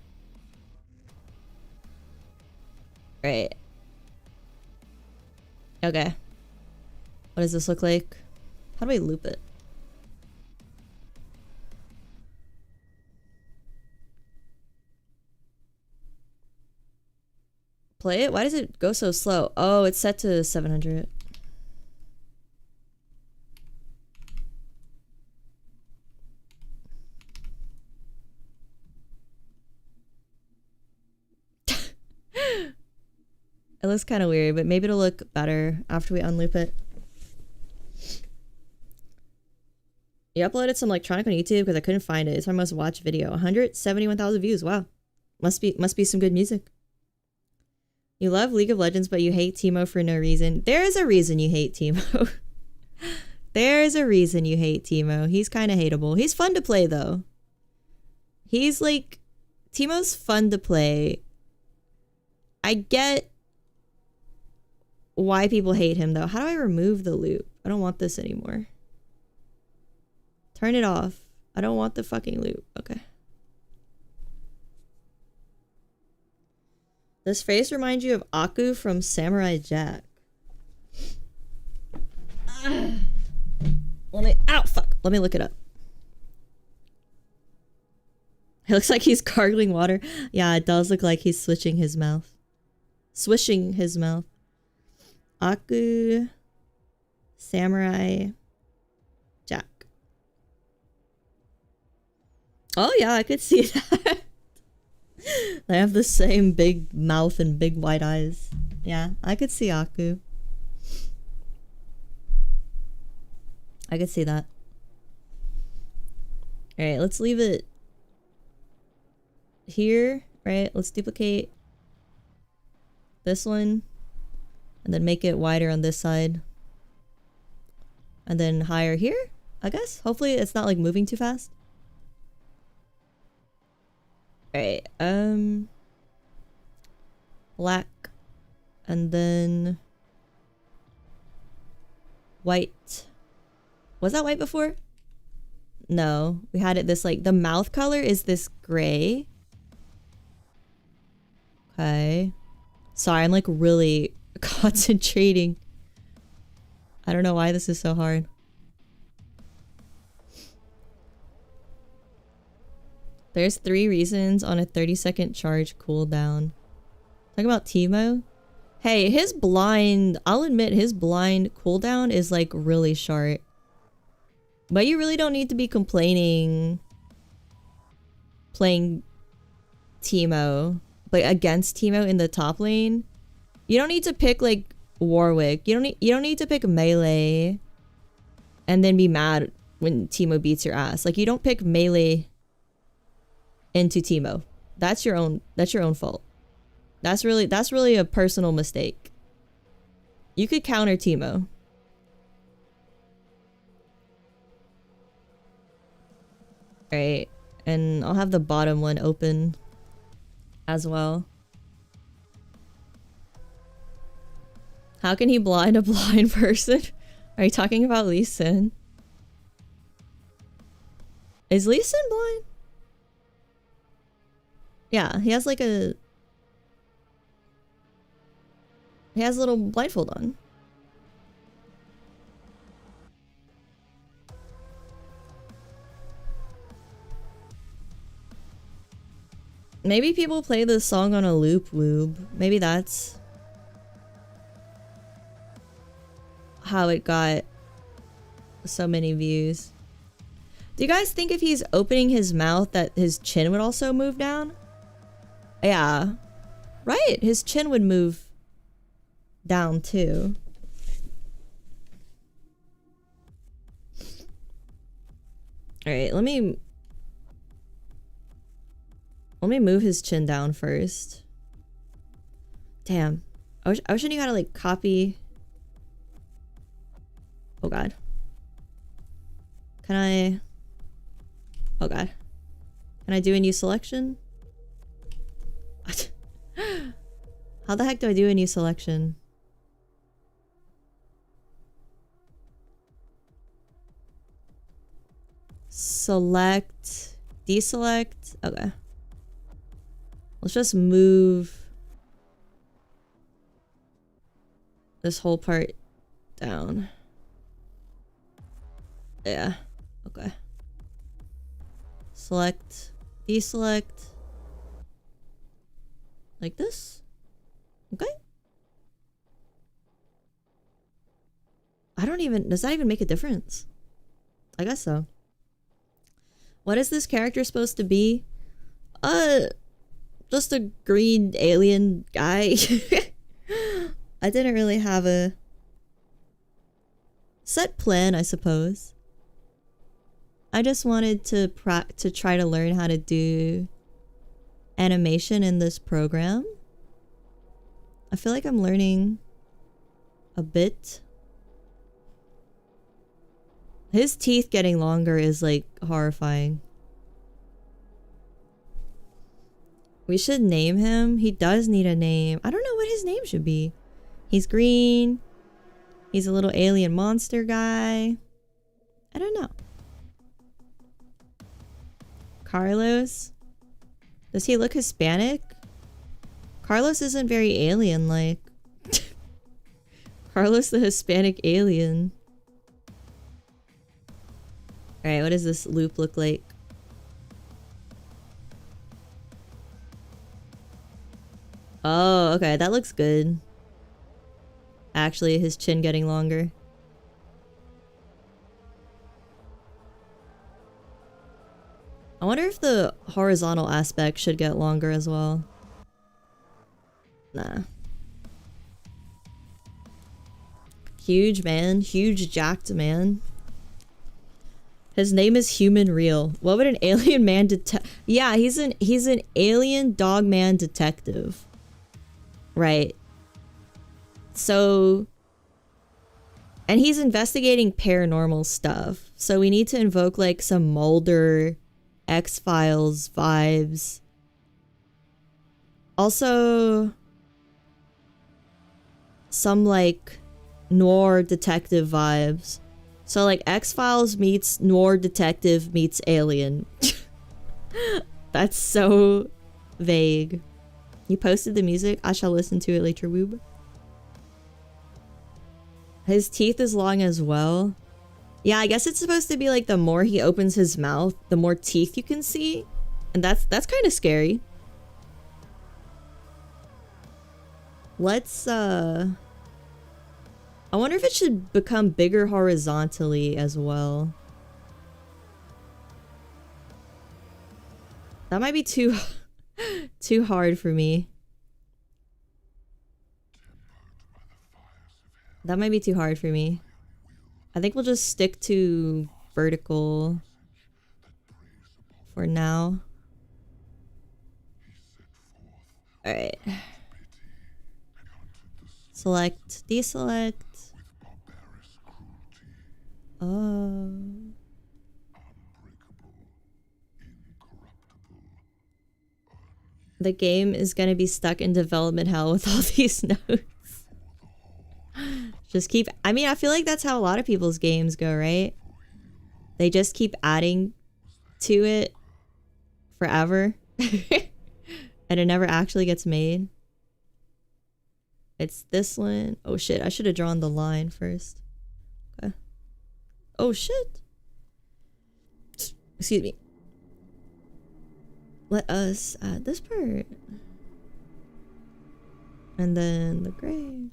Right. Okay. What does this look like? How do I loop it? Play it? Why does it go so slow? Oh, it's set to 700. It looks kind of weird, but maybe it'll look better after we unloop it. You uploaded some electronic on YouTube because I couldn't find it. It's my most watched video. 171,000 views. Wow. Must be some good music. You love League of Legends, but you hate Teemo for no reason. There is a reason you hate Teemo. There's a reason you hate Teemo. He's kind of hateable. He's fun to play, though. He's like... Teemo's fun to play. I get why people hate him, though. How do I remove the loop? I don't want this anymore. Turn it off. I don't want the fucking loop. Okay. This face reminds you of Aku from Samurai Jack. Ow, fuck. Let me look it up. It looks like he's gargling water. Yeah, it does look like he's switching his mouth. Swishing his mouth. Aku Samurai Jack. Oh yeah, I could see that. They have the same big mouth and big white eyes. Yeah, I could see Aku. I could see that. Alright, let's leave it here, right? Let's duplicate this one and then make it wider on this side. And then higher here, I guess. Hopefully it's not like moving too fast. Alright, black and then white. Was that white before? No, we had it this like the mouth color is this gray. Okay. Sorry, I'm like really concentrating. I don't know why this is so hard. There's 3 reasons on a 30-second charge cooldown. Talk about Teemo. Hey, his blind, I'll admit his blind cooldown is like really short. But you really don't need to be complaining playing Teemo, like against Teemo in the top lane. You don't need to pick like Warwick. You don't need to pick melee and then be mad when Teemo beats your ass. Like you don't pick melee into Teemo. That's your own fault. That's really a personal mistake. You could counter Teemo. Right. And I'll have the bottom one open as well. How can he blind a blind person? Are you talking about Lee Sin? Is Lee Sin blind? Yeah, he has like a... He has a little blindfold on. Maybe people play this song on a loop lube. Maybe that's how it got so many views. Do you guys think if he's opening his mouth that his chin would also move down? Yeah. Right, his chin would move down too. Alright, let me move his chin down first. Damn. I wish I knew how to like copy. Oh god. Can I... Oh god. Can I do a new selection? How the heck do I do a new selection? Select, deselect. Okay. Let's just move this whole part down. Yeah. Okay. Select, deselect. Like this? Okay. I don't even... Does that even make a difference? I guess so. What is this character supposed to be? Just a green alien guy. I didn't really have a set plan, I suppose. I just wanted to try to learn how to do animation in this program. I feel like I'm learning a bit. His teeth getting longer is like horrifying. We should name him. He does need a name. I don't know what his name should be. He's green. He's a little alien monster guy. I don't know. Carlos? Does he look Hispanic? Carlos isn't very alien-like. Carlos the Hispanic alien. Alright, what does this loop look like? Oh, okay, that looks good. Actually, his chin getting longer. I wonder if the horizontal aspect should get longer as well. Nah. Huge man. Huge jacked man. His name is Human Real. What would an alien man detect? Yeah, he's an alien dog man detective. Right. So... And he's investigating paranormal stuff. So we need to invoke like some Mulder, X-Files vibes. Also... some like noir detective vibes. So like X-Files meets noir detective meets alien. That's so vague. You posted the music? I shall listen to it later, woob. His teeth is long as well. Yeah, I guess it's supposed to be like the more he opens his mouth, the more teeth you can see. And that's kind of scary. Let's I wonder if it should become bigger horizontally as well. That might be too too hard for me. That might be too hard for me. I think we'll just stick to vertical for now. Alright. Select, deselect. Oh. The game is gonna be stuck in development hell with all these notes. Just keep... I mean, I feel like that's how a lot of people's games go, right? They just keep adding to it forever. And it never actually gets made. It's this one. Oh shit, I should have drawn the line first. Okay. Oh shit. Excuse me. Let us add this part. And then the gray.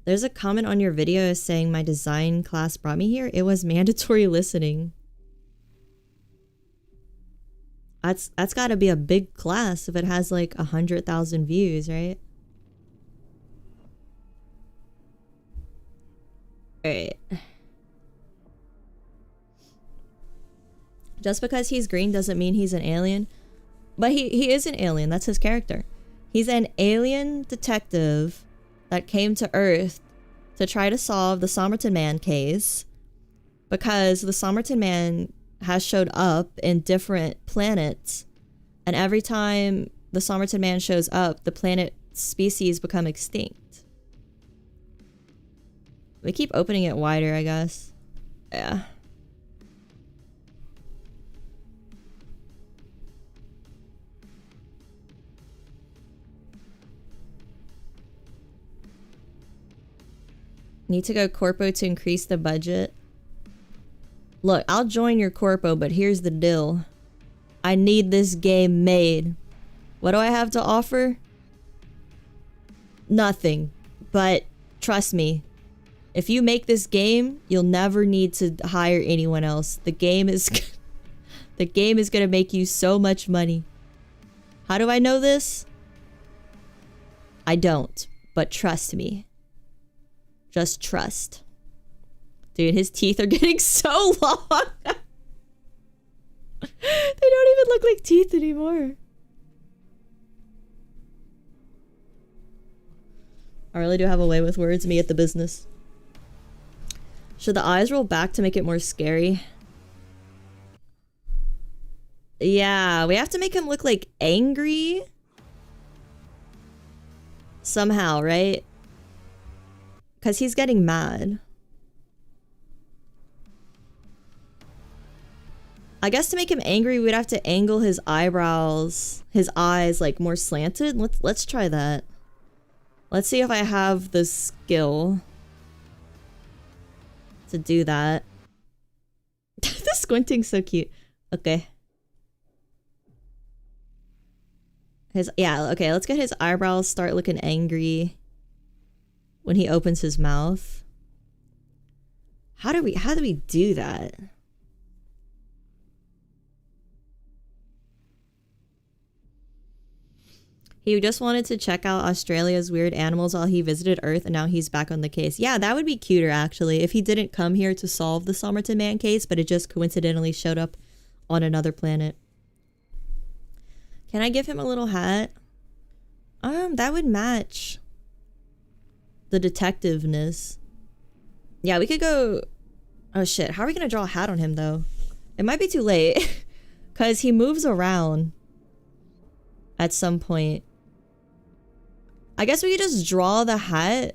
There's a comment on your video saying my design class brought me here. It was mandatory listening. That's gotta be a big class if it has like 100,000 views, right? Alright. Just because he's green doesn't mean he's an alien. But he is an alien. That's his character. He's an alien detective that came to Earth to try to solve the Somerton Man case. Because the Somerton Man has showed up in different planets. And every time the Somerton Man shows up, the planet species become extinct. We keep opening it wider, I guess. Yeah. Need to go corpo to increase the budget. Look, I'll join your corpo, but here's the deal. I need this game made. What do I have to offer? Nothing. But trust me, if you make this game, you'll never need to hire anyone else. The game is the game is gonna make you so much money. How do I know this? I don't, but trust me. Just trust. Dude, his teeth are getting so long. They don't even look like teeth anymore. I really do have a way with words, me at the business. Should the eyes roll back to make it more scary? Yeah, we have to make him look like angry. Somehow, right? Because he's getting mad. I guess to make him angry, we'd have to angle his eyebrows, his eyes like more slanted. Let's try that. Let's see if I have the skill to do that. The squinting's so cute. Okay. Okay, let's get his eyebrows start looking angry when he opens his mouth. How do we do that? He just wanted to check out Australia's weird animals while he visited Earth, and now he's back on the case. Yeah, that would be cuter, actually, if he didn't come here to solve the Somerton Man case, but it just coincidentally showed up on another planet. Can I give him a little hat? That would match the detectiveness. Yeah, we could go... Oh, shit. How are we gonna draw a hat on him, though? It might be too late. Because he moves around at some point. I guess we could just draw the hat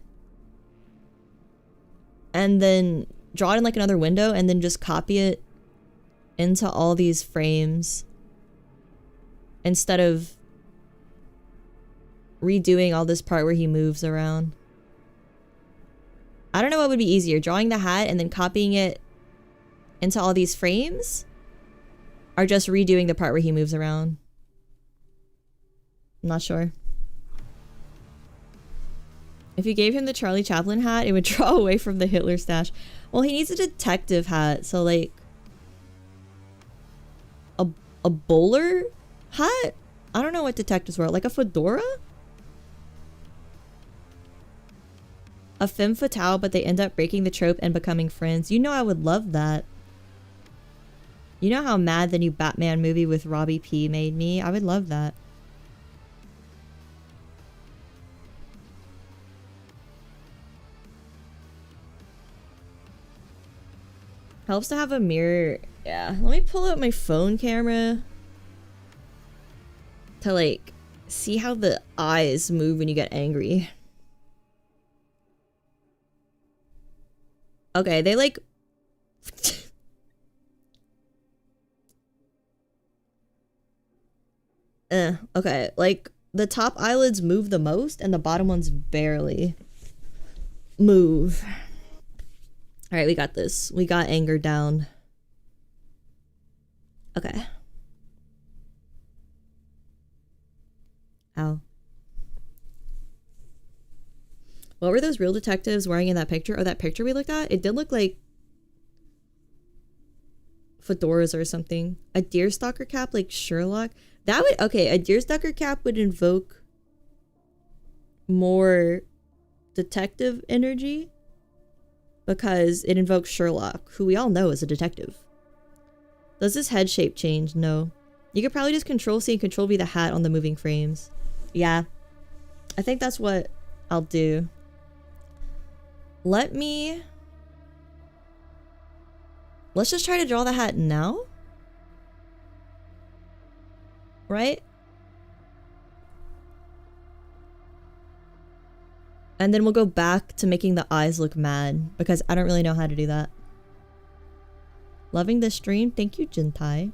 and then draw it in like another window and then just copy it into all these frames instead of redoing all this part where he moves around. I don't know what would be easier, drawing the hat and then copying it into all these frames, or just redoing the part where he moves around. I'm not sure. If you gave him the Charlie Chaplin hat, it would draw away from the Hitler stash. Well, he needs a detective hat, so like a bowler hat? I don't know what detectives wear, like a fedora? A femme fatale, but they end up breaking the trope and becoming friends. You know I would love that. You know how mad the new Batman movie with Robbie P made me? I would love that. Helps to have a mirror Yeah, let me pull out my phone camera to like see how the eyes move when you get angry. Okay, they like okay, like the top eyelids move the most and the bottom ones barely move. All right, we got this. We got anger down. Okay. Ow. What were those real detectives wearing in that picture? Oh, that picture we looked at? It did look like fedoras or something. A deerstalker cap like Sherlock? That would... Okay, a deerstalker cap would invoke more detective energy because it invokes Sherlock, who we all know is a detective. Does this head shape change? No. You could probably just Control-C and Control-V the hat on the moving frames. Yeah. I think that's what I'll do. Let's just try to draw the hat now. Right? And then we'll go back to making the eyes look mad because I don't really know how to do that. Loving the stream. Thank you, Jintai.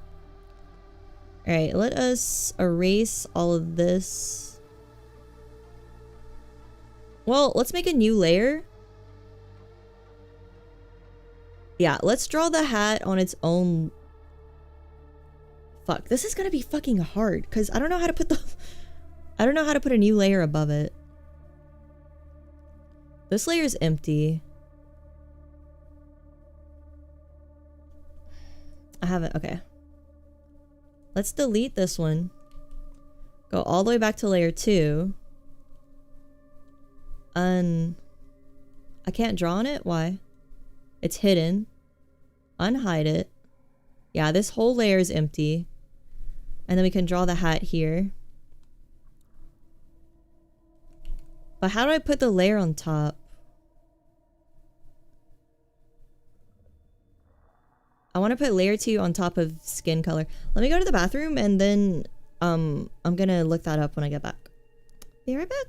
Alright, let us erase all of this. Well, let's make a new layer. Yeah, let's draw the hat on its own. Fuck, this is gonna be fucking hard because I don't know how to put the... I don't know how to put a new layer above it. This layer is empty. I haven't... Okay. Let's delete this one. Go all the way back to layer 2. I can't draw on it? Why? It's hidden. Unhide it. Yeah, this whole layer is empty. And then we can draw the hat here. But how do I put the layer on top? I want to put layer 2 on top of skin color. Let me go to the bathroom and then I'm gonna look that up when I get back. Be right back.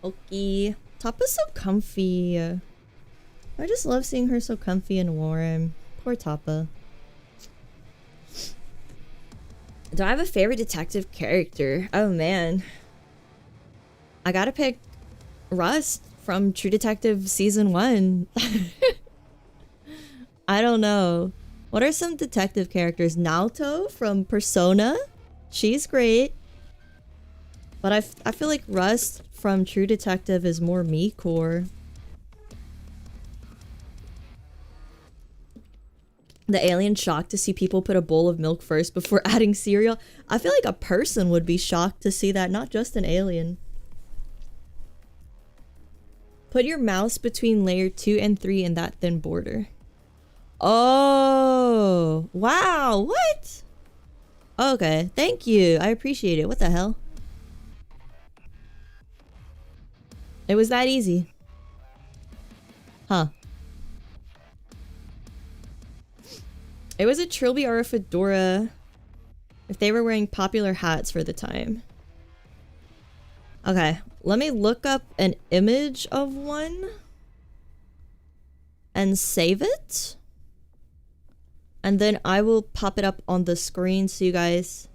Okay. Tappa's so comfy. I just love seeing her so comfy and warm. Poor Tappa. Do I have a favorite detective character? Oh man. I gotta pick Rust from True Detective Season 1. I don't know. What are some detective characters? Naoto from Persona. She's great. But I feel like Rust from True Detective is more me core. The alien shocked to see people put a bowl of milk first before adding cereal. I feel like a person would be shocked to see that, not just an alien. Put your mouse between layer 2 and 3 in that thin border. Oh, wow, what? Okay, thank you. I appreciate it. What the hell? It was that easy. Huh. It was a trilby or a fedora if they were wearing popular hats for the time. Okay, let me look up an image of one and save it. And then I will pop it up on the screen so you guys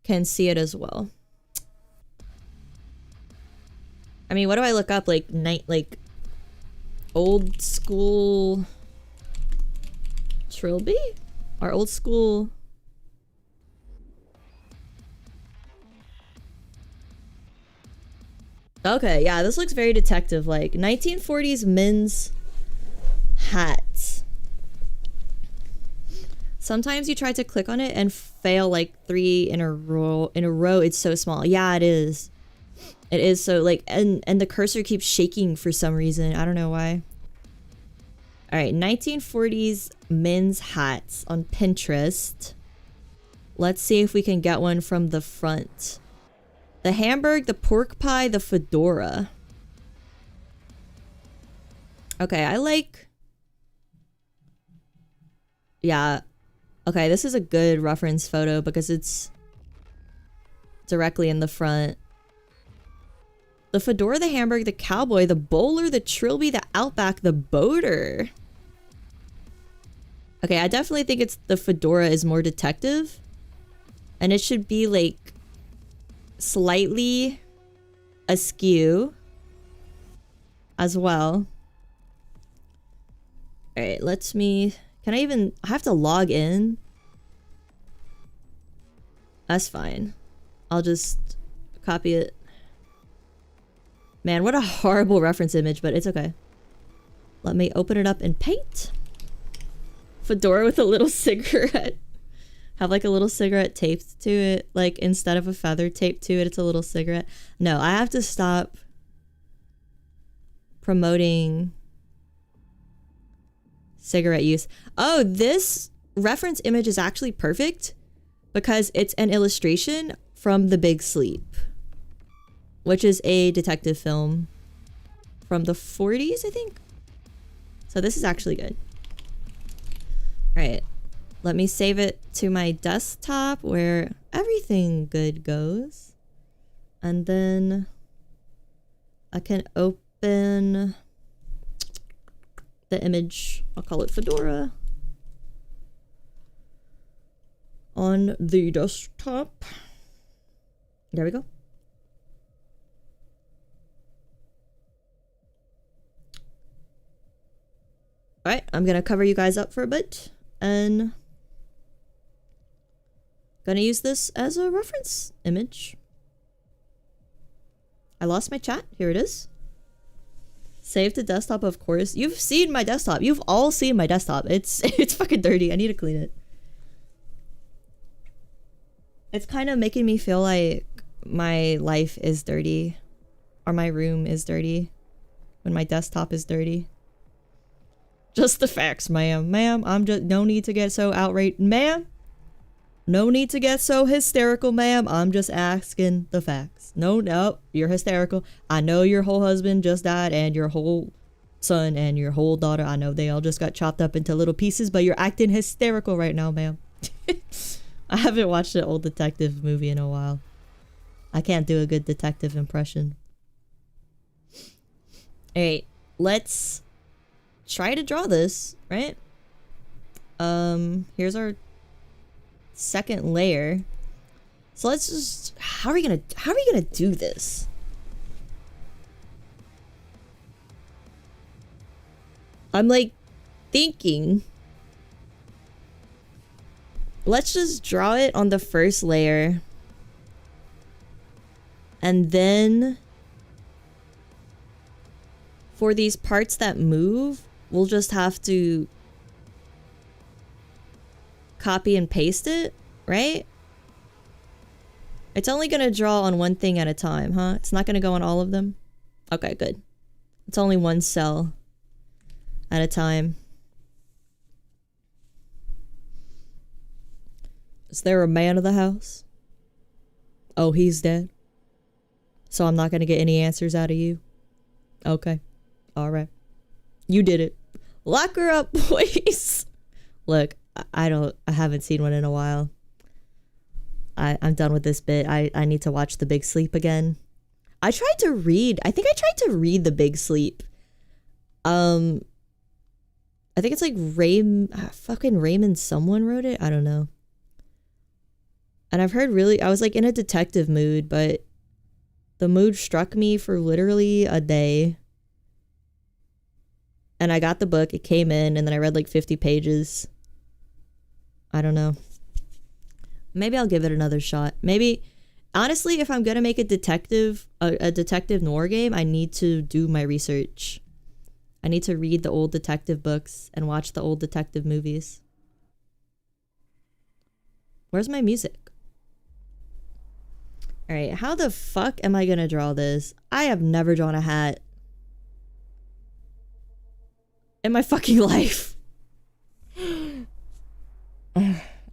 can see it as well. I mean, what do I look up? Like old school trilby? Or old school... Okay, yeah, this looks very detective-like. 1940s men's hat. Sometimes you try to click on it and fail like 3 in a row. It's so small. Yeah, it is. It is so like, and the cursor keeps shaking for some reason. I don't know why. All right, 1940s men's hats on Pinterest. Let's see if we can get one from the front. The Hamburg, the pork pie, the fedora. Okay, I like... Yeah. Okay, this is a good reference photo because it's directly in the front. The fedora, the Hamburg, the cowboy, the bowler, the trilby, the outback, the boater. Okay, I definitely think it's the fedora is more detective. And it should be like slightly askew as well. All right, let's me... Can I have to log in? That's fine. I'll just copy it. Man, what a horrible reference image, but it's okay. Let me open it up in Paint. Fedora with a little cigarette. Have like a little cigarette taped to it. Like instead of a feather taped to it, it's a little cigarette. No, I have to stop promoting cigarette use. Oh, this reference image is actually perfect because it's an illustration from The Big Sleep, which is a detective film from the 40s, I think. So this is actually good. All right, let me save it to my desktop where everything good goes. And then I can open the image. I'll call it Fedora. On the desktop. There we go. Alright, I'm gonna cover you guys up for a bit and gonna use this as a reference image. I lost my chat. Here it is. Save to desktop, of course. You've seen my desktop. You've all seen my desktop. It's fucking dirty. I need to clean it. It's kind of making me feel like my life is dirty or my room is dirty when my desktop is dirty. Just the facts, ma'am. Ma'am, I'm just... No need to get so outraged. Ma'am? No need to get so hysterical, ma'am. I'm just asking the facts. No, you're hysterical. I know your whole husband just died and your whole son and your whole daughter. I know they all just got chopped up into little pieces, but you're acting hysterical right now, ma'am. I haven't watched an old detective movie in a while. I can't do a good detective impression. Alright, let's try to draw this, right? Here's our second layer. So let's just... How are we gonna do this? I'm like thinking... Let's just draw it on the first layer. And then for these parts that move, we'll just have to copy and paste it, right? It's only gonna draw on one thing at a time, huh? It's not gonna go on all of them? Okay, good. It's only one cell at a time. Is there a man of the house? Oh, he's dead. So I'm not gonna get any answers out of you? Okay. Alright. You did it. Lock her up, please. Look, I haven't seen one in a while. I'm done with this bit. I need to watch The Big Sleep again. I think I tried to read The Big Sleep. I think it's like fucking Raymond someone wrote it. I don't know. And I've heard I was like in a detective mood, but the mood struck me for literally a day. And I got the book, it came in, and then I read like 50 pages. I don't know. Maybe I'll give it another shot. Maybe, honestly, if I'm gonna make a detective noir game, I need to do my research. I need to read the old detective books and watch the old detective movies. Where's my music? Alright, how the fuck am I gonna draw this? I have never drawn a hat in my fucking life.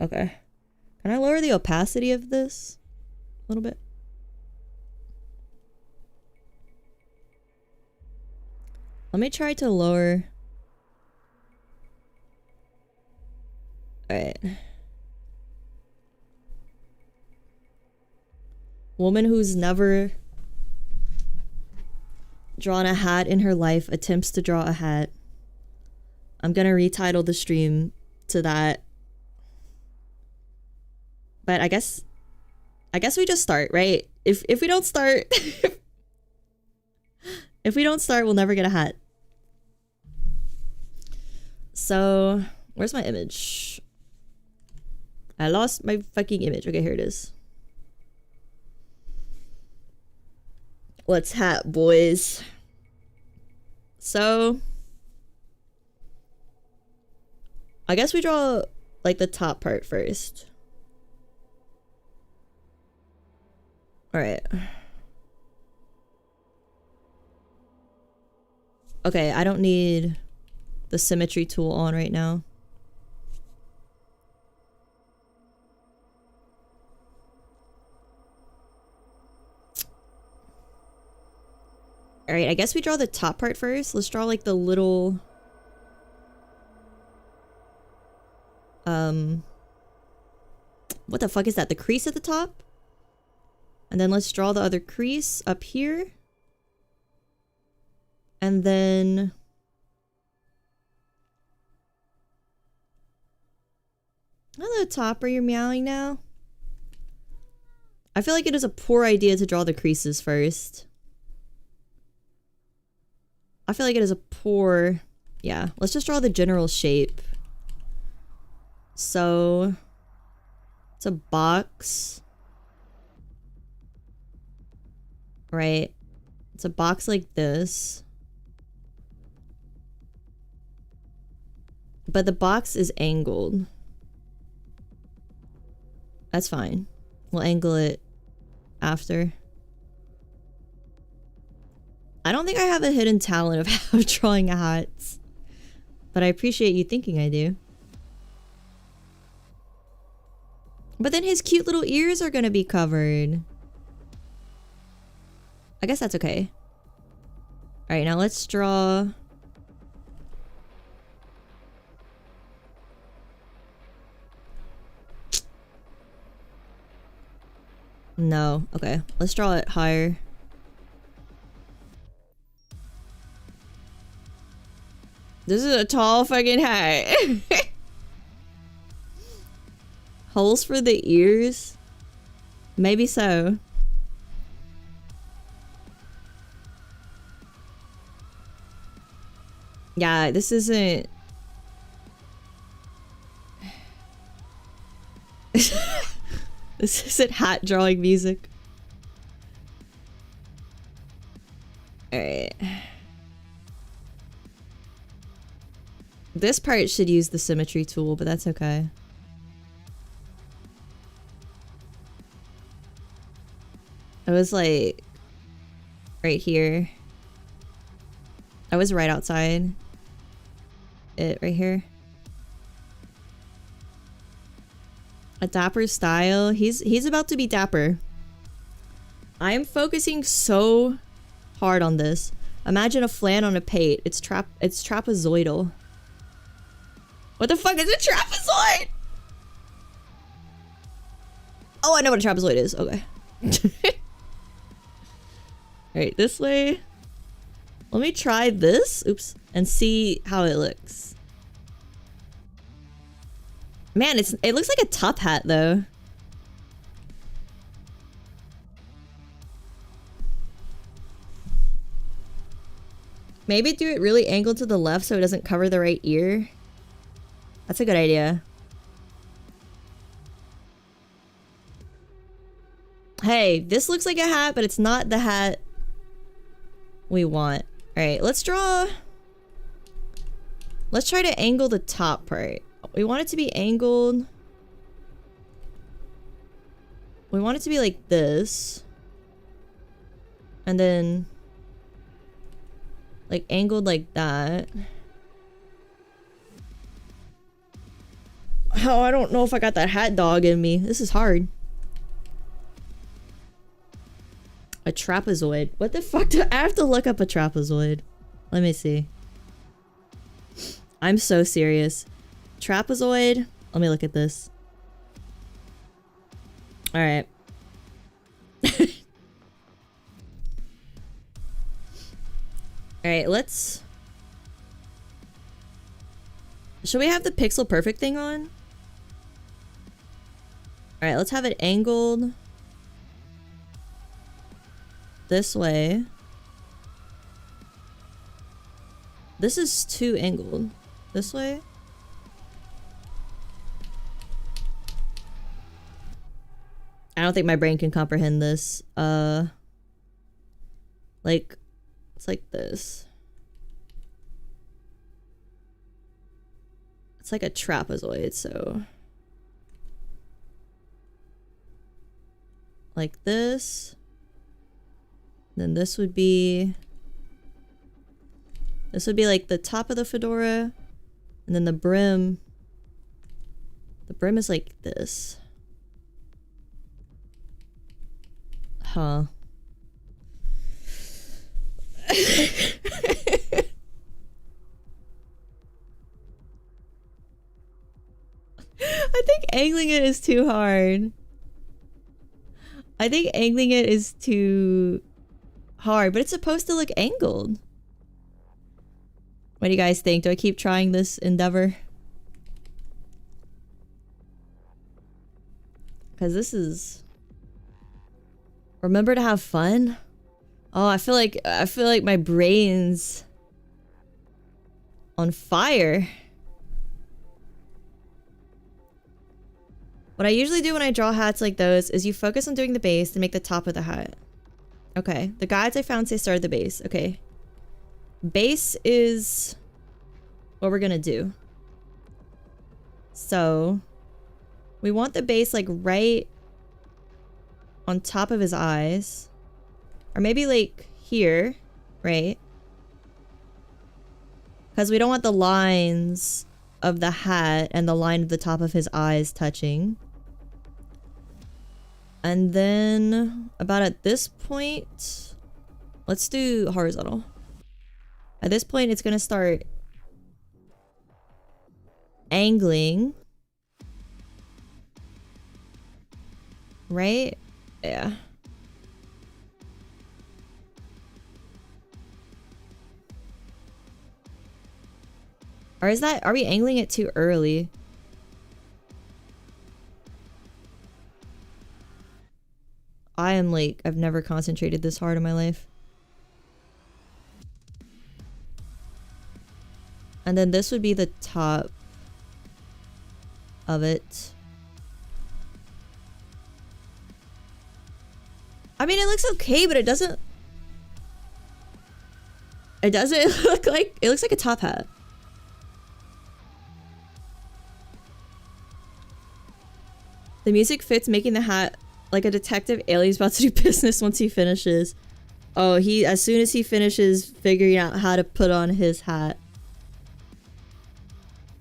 Okay. Can I lower the opacity of this a little bit? Let me try to lower. Alright. Woman who's never drawn a hat in her life attempts to draw a hat. I'm gonna retitle the stream to that. But I guess we just start, right? If we don't start if we don't start, we'll never get a hat. So, where's my image? I lost my fucking image. Okay, here it is. Let's hat, boys. So, I guess we draw like the top part first. All right. Okay, I don't need the symmetry tool on right now. All right, I guess we draw the top part first. Let's draw like the little what the fuck is that? The crease at the top? And then let's draw the other crease up here. And then hello, Topper, you're meowing now. I feel like it is a poor idea to draw the creases first. I feel like it is a poor... Yeah, let's just draw the general shape. So... it's a box. Right? It's a box like this. But the box is angled. That's fine. We'll angle it after. I don't think I have a hidden talent of drawing hats. But I appreciate you thinking I do. But then his cute little ears are gonna be covered. I guess that's okay. Alright, now let's draw... No. Okay. Let's draw it higher. This is a tall fucking hat. Holes for the ears? Maybe so. Yeah, this isn't... This isn't hat drawing music. Alright. This part should use the symmetry tool, but that's okay. I was like... right here. I was right outside it right here. A dapper style. He's about to be dapper. I am focusing so hard on this. Imagine a flan on a pate. It's trapezoidal. What the fuck is a trapezoid? Oh, I know what a trapezoid is. Okay. Alright, this way. Let me try this. Oops. And see how it looks. Man, it looks like a top hat though. Maybe do it really angled to the left so it doesn't cover the right ear. That's a good idea. Hey, this looks like a hat, but it's not the hat we want. Alright, let's draw... Let's try to angle the top part. We want it to be angled... We want it to be like this. And then... like angled like that. Oh, I don't know if I got that hat dog in me. This is hard. A trapezoid. What the fuck do I have to look up a trapezoid? Let me see. I'm so serious. Trapezoid. Let me look at this. Alright. Alright, let's... Should we have the pixel perfect thing on? Alright, let's have it angled this way. This is too angled. This way? I don't think my brain can comprehend this. Like, it's like this. It's like a trapezoid, so... like this. Then this would be... this would be like the top of the fedora. And then the brim... the brim is like this. Huh. I think angling it is too hard. I think angling it is too hard, but it's supposed to look angled. What do you guys think? Do I keep trying this endeavor? Because this is... remember to have fun? Oh, I feel like my brain's on fire. What I usually do when I draw hats like those is you focus on doing the base to make the top of the hat. Okay, the guides I found say start at the base. Okay. Base is what we're gonna do. So, we want the base like right on top of his eyes. Or maybe like here, right? Because we don't want the lines of the hat and the line of the top of his eyes touching. And then about at this point, let's do horizontal. At this point, it's gonna start angling. Right? Yeah. Or is that, are we angling it too early? I am like, I've never concentrated this hard in my life. And then this would be the top of it. I mean, it looks okay, but it doesn't look like, it looks like a top hat. The music fits making the hat like a detective alien's about to do business once he finishes. Oh, as soon as he finishes figuring out how to put on his hat.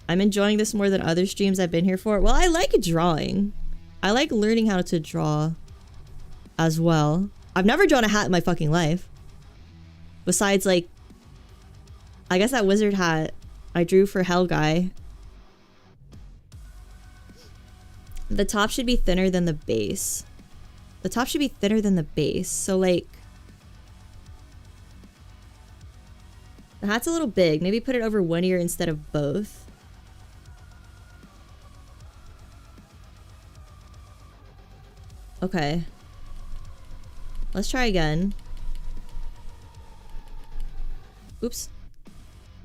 I'm enjoying this more than other streams I've been here for. Well, I like drawing. I like learning how to draw as well. I've never drawn a hat in my fucking life. Besides, like, I guess that wizard hat I drew for Hell Guy. The top should be thinner than the base. The top should be thinner than the base. So, like, the hat's a little big. Maybe put it over one ear instead of both. Okay. Let's try again. Oops.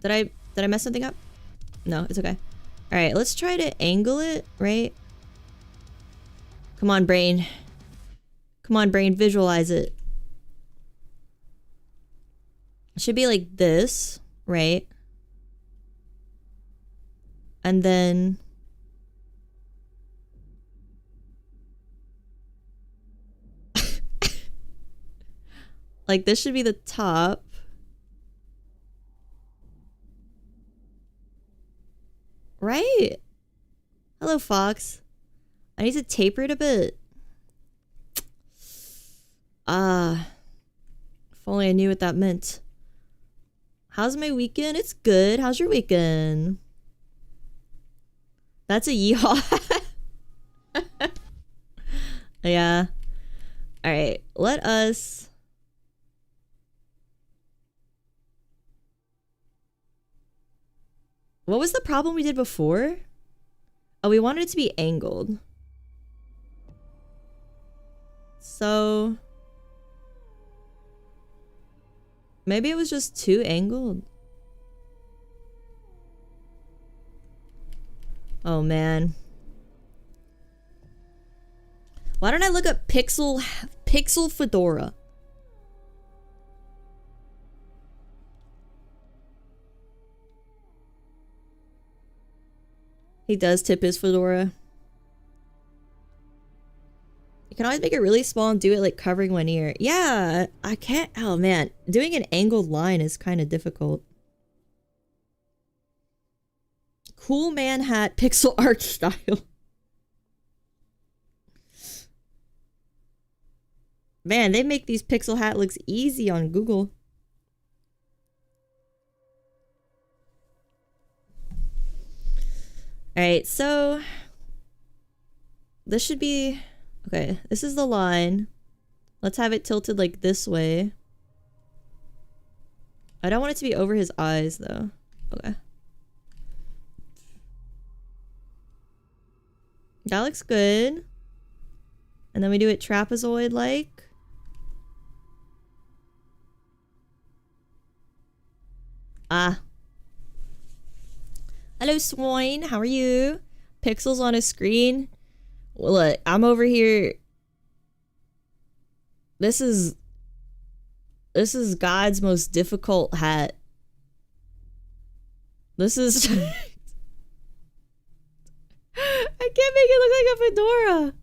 Did I mess something up? No, it's okay. Alright, let's try to angle it, right? Come on, brain. Come on, brain, visualize it. It should be like this, right? And then... like, this should be the top. Right? Hello, Fox. I need to taper it a bit. If only I knew what that meant. How's my weekend? It's good. How's your weekend? That's a yeehaw. Yeah. Alright, let us... What was the problem we did before? Oh, we wanted it to be angled. So... maybe it was just too angled. Oh, man. Why don't I look up Pixel Fedora? He does tip his fedora. You can always make it really small and do it like covering one ear. Yeah, I can't. Oh man, doing an angled line is kind of difficult. Cool man hat pixel art style. Man, they make these pixel hat looks easy on Google. Alright, so this should be... okay, this is the line. Let's have it tilted like this way. I don't want it to be over his eyes though. Okay. That looks good. And then we do it trapezoid-like. Ah. Hello, Swine. How are you? Pixels on a screen. Well, look, I'm over here. This is God's most difficult hat. This is... I can't make it look like a fedora.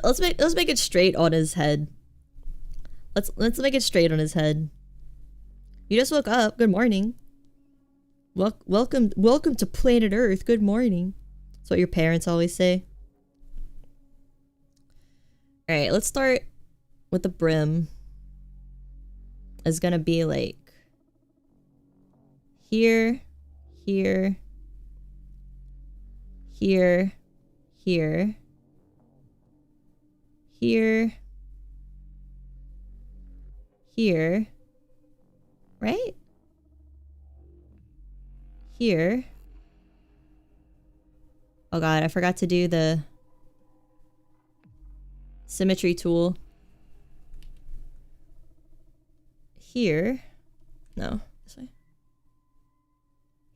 Let's make it straight on his head. Let's make it straight on his head. You just woke up. Good morning. Welcome to planet Earth. Good morning. That's what your parents always say. Alright, let's start with the brim. It's gonna be like here, here, here, here, here, here, right? Here. Oh god, I forgot to do the symmetry tool. Here. No, this way.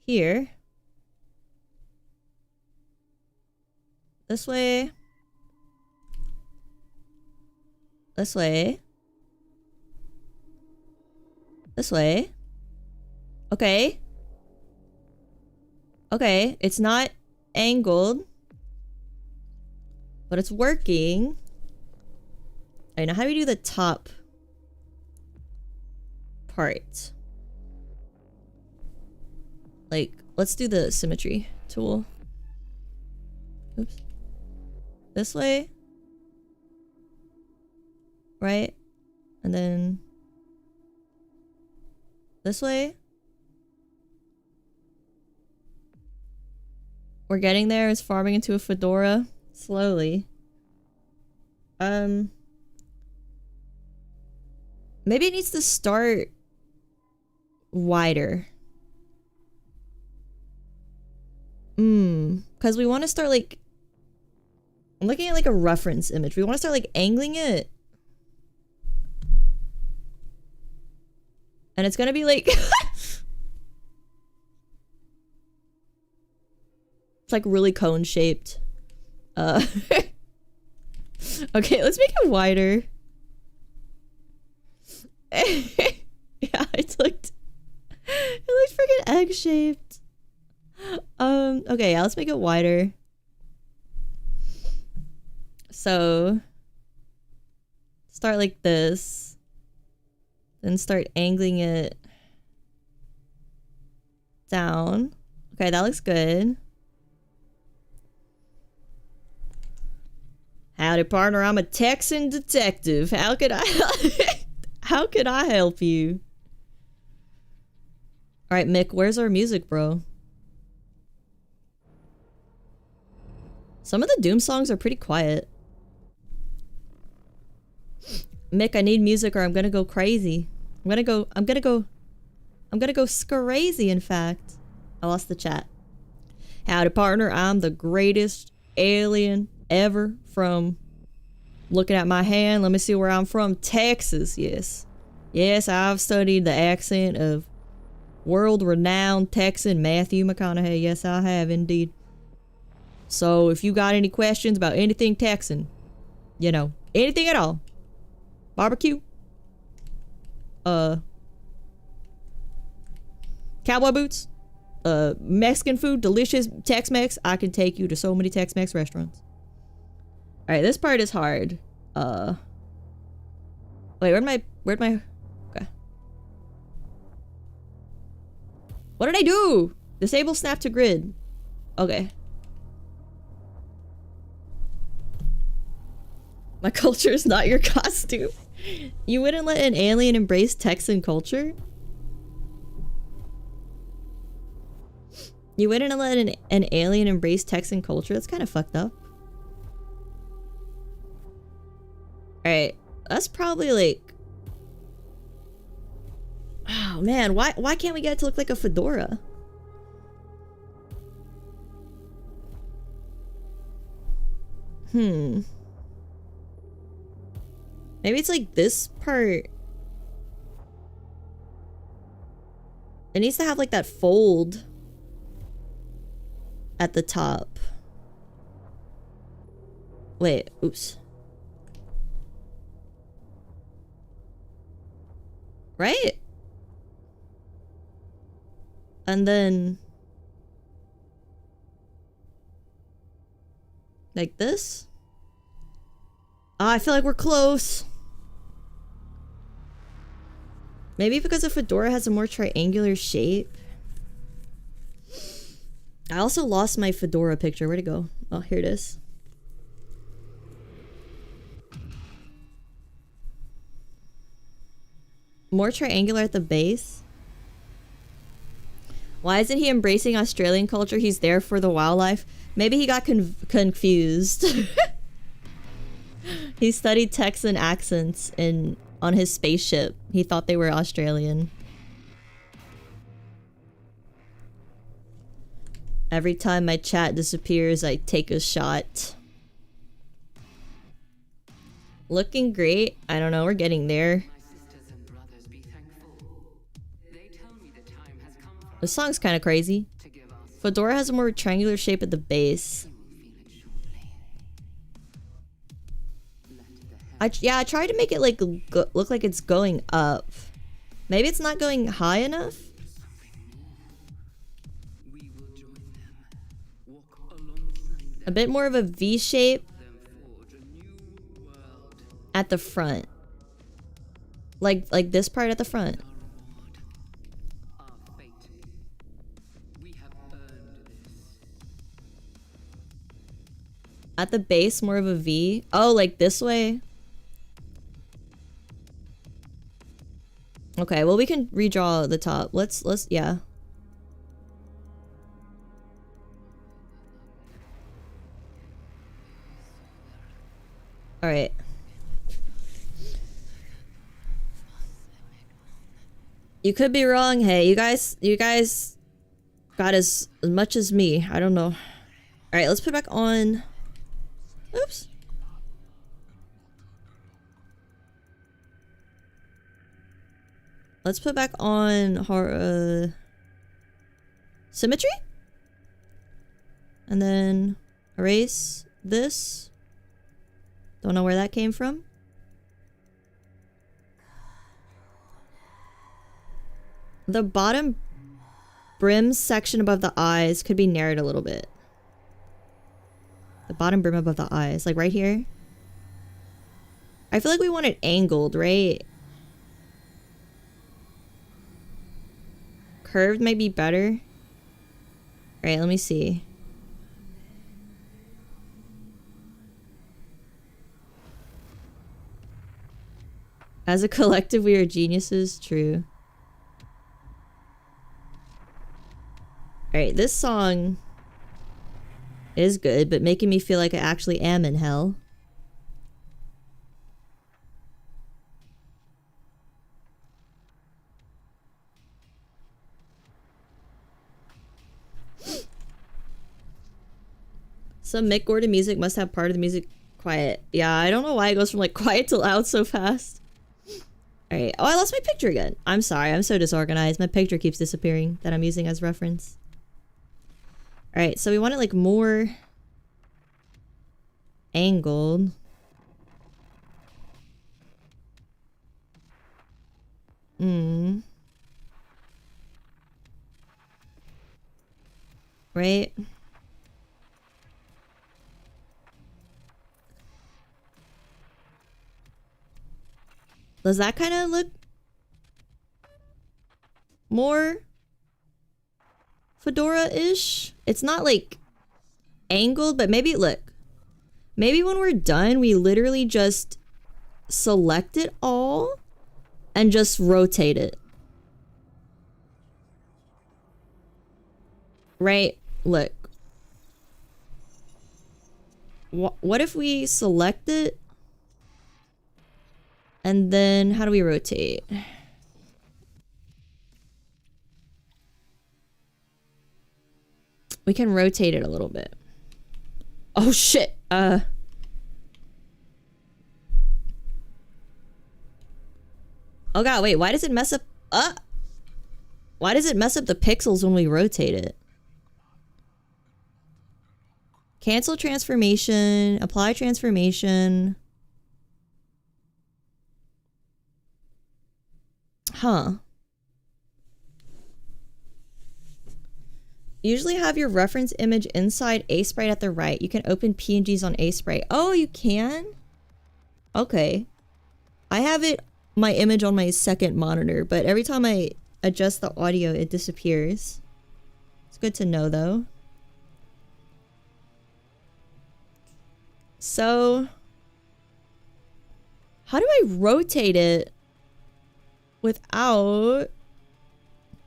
Here. This way. This way. This way. Okay. Okay, it's not angled, but it's working. Alright, now how do we do the top part? Like, let's do the symmetry tool. Oops. This way. right? And then this way. We're getting there. It's farming into a fedora slowly. Maybe it needs to start wider. Because we want to start like... I'm looking at like a reference image. We want to start like angling it. And it's gonna be like... it's like really cone shaped. Okay, let's make it wider. Yeah, it looked freaking egg shaped. Okay, yeah, let's make it wider. So start like this, then start angling it down. Okay, that looks good. Howdy, partner. I'm a Texan detective. How could I how could I help you? All right, Mick, where's our music, bro? Some of the Doom songs are pretty quiet. Mick, I need music or I'm gonna go crazy. I'm gonna go scrazy, in fact. I lost the chat. Howdy, partner. I'm the greatest alien ever from... Looking at my hand, let me see where I'm from. Texas, yes. Yes, I've studied the accent of world-renowned Texan Matthew McConaughey. Yes, I have indeed. So if you got any questions about anything Texan, you know, anything at all. Barbecue. Cowboy boots. Mexican food, delicious Tex-Mex. I can take you to so many Tex-Mex restaurants. Alright, this part is hard. Wait, where'd my... Okay. What did I do? Disable snap to grid. Okay. My culture is not your costume. You wouldn't let an alien embrace Texan culture? You wouldn't let an alien embrace Texan culture? That's kind of fucked up. Alright, that's probably like... Oh man, why can't we get it to look like a fedora? Maybe it's like this part. It needs to have like that fold at the top. Wait, oops. Right? And then like this. Oh, I feel like we're close. Maybe because a fedora has a more triangular shape. I also lost my fedora picture. Where'd it go? Oh, here it is. More triangular at the base. Why isn't he embracing Australian culture? He's there for the wildlife. Maybe he got confused. He studied Texan accents on his spaceship. He thought they were Australian. Every time my chat disappears, I take a shot. Looking great. I don't know, we're getting there. The song's kind of crazy. Fedora has a more triangular shape at the base. I tried to make it like look like it's going up. Maybe it's not going high enough. A bit more of a V shape at the front. Like this part at the front. At the base, more of a V. Oh, like this way. Okay, well we can redraw the top. Let's yeah. All right. You could be wrong. Hey, you guys got as much as me. I don't know. All right, let's put back on. Oops. Let's put back on symmetry. And then erase this. Don't know where that came from. The bottom brim section above the eyes could be narrowed a little bit. The bottom brim above the eyes, like right here. I feel like we want it angled, right? Curved might be better. Alright, let me see. As a collective, we are geniuses. True. Alright, this song is good, but making me feel like I actually am in hell. Some Mick Gordon music must have part of the music quiet. Yeah, I don't know why it goes from like quiet to loud so fast. Alright. Oh, I lost my picture again. I'm sorry. I'm so disorganized. My picture keeps disappearing that I'm using as reference. Alright, so we want it like more angled. Right? Does that kind of look more fedora-ish? It's not like angled, but maybe look. Maybe when we're done, we literally just select it all and just rotate it. Right? Look. What if we select it? And then how do we rotate? We can rotate it a little bit. Oh shit. Oh god, wait, why does it mess up? Why does it mess up the pixels when we rotate it? Cancel transformation, apply transformation. Huh. Usually have your reference image inside Aseprite at the right. You can open PNGs on Aseprite. Oh, you can? Okay. I have my image on my second monitor, but every time I adjust the audio, it disappears. It's good to know, though. So, how do I rotate it without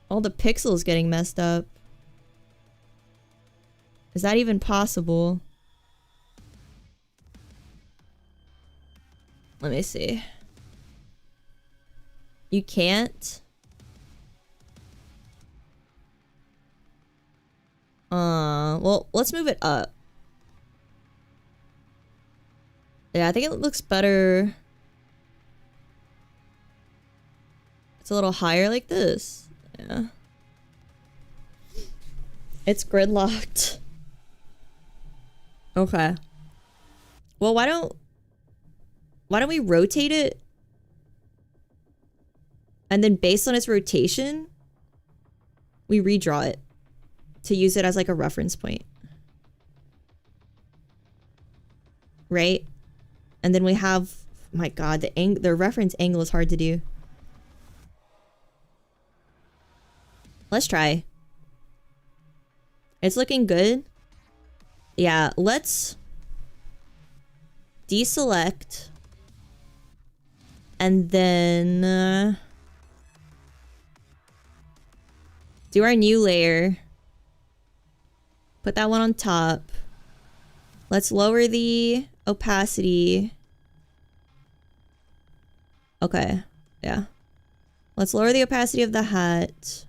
all the pixels getting messed up? Is that even possible? Let me see. You can't? Well, let's move it up. Yeah, I think it looks better. It's a little higher like this. Yeah. It's gridlocked. Okay. Well, why don't we rotate it? And then based on its rotation, we redraw it to use it as like a reference point. Right? And then we have, my god, the reference angle is hard to do. Let's try. It's looking good. Yeah, let's deselect. And then Do our new layer. Put that one on top. Let's lower the opacity. Okay, yeah. Let's lower the opacity of the hat.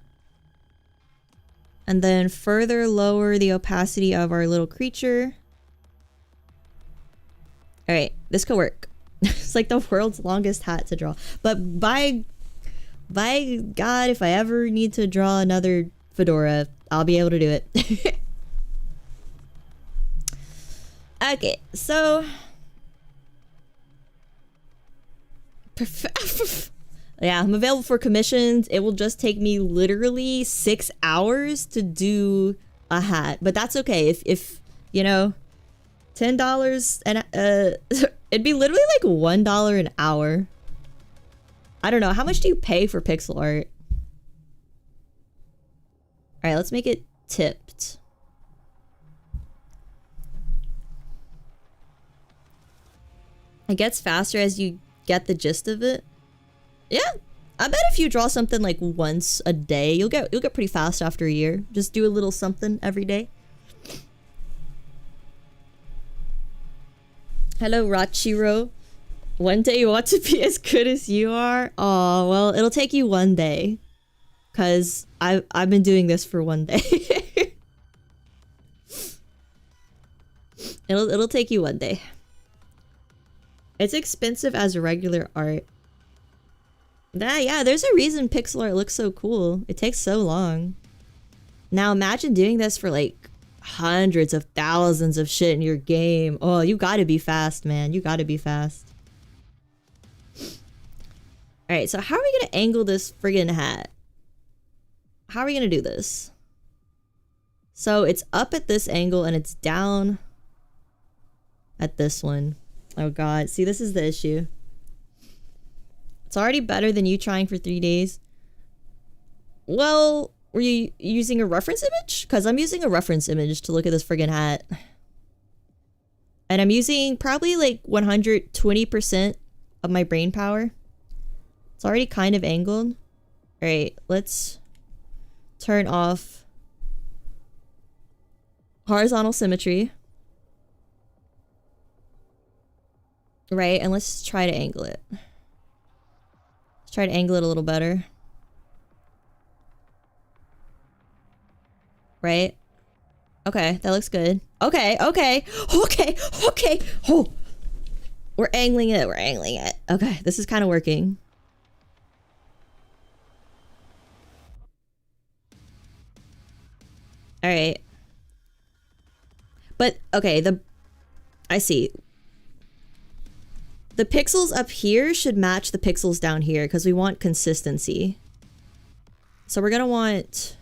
And then further lower the opacity of our little creature. Alright, this could work. It's like the world's longest hat to draw. But by God, if I ever need to draw another fedora, I'll be able to do it. Okay, so... yeah, I'm available for commissions. It will just take me literally 6 hours to do a hat. But that's okay. If you know, $10 and it'd be literally like $1 an hour. I don't know. How much do you pay for pixel art? All right, let's make it tipped. It gets faster as you get the gist of it. Yeah, I bet if you draw something like once a day, you'll get pretty fast after a year. Just do a little something every day. Hello, Rachiro. One day you want to be as good as you are? Oh, well, it'll take you one day. Cause I've been doing this for one day. It'll take you one day. It's expensive as regular art. Yeah, there's a reason pixel art looks so cool. It takes so long. Now imagine doing this for like hundreds of thousands of shit in your game. Oh, you gotta be fast, man. You gotta be fast. Alright, so how are we gonna angle this friggin' hat? How are we gonna do this? So it's up at this angle and it's down at this one. Oh god, see, this is the issue. It's already better than you trying for 3 days. Well, were you using a reference image? Because I'm using a reference image to look at this friggin' hat. And I'm using probably like 120% of my brain power. It's already kind of angled. Alright, let's turn off horizontal symmetry. Right, and let's try to angle it. Let's try to angle it a little better. Right? Okay, that looks good. Okay. Oh! We're angling it. Okay, this is kind of working. Alright. But, okay, I see. The pixels up here should match the pixels down here because we want consistency. So we're gonna want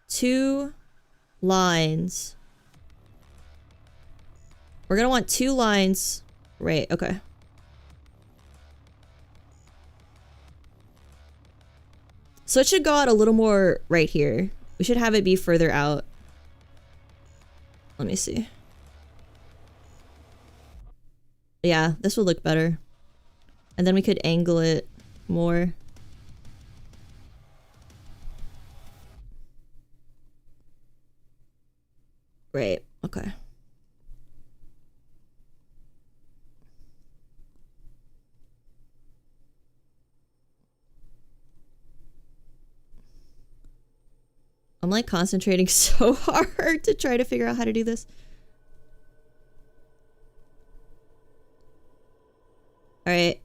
2 lines. We're gonna want 2 lines. Right, okay. So it should go out a little more right here. We should have it be further out. Let me see. Yeah, this will look better. And then we could angle it more. Right, okay. I'm like concentrating so hard to try to figure out how to do this. Alright.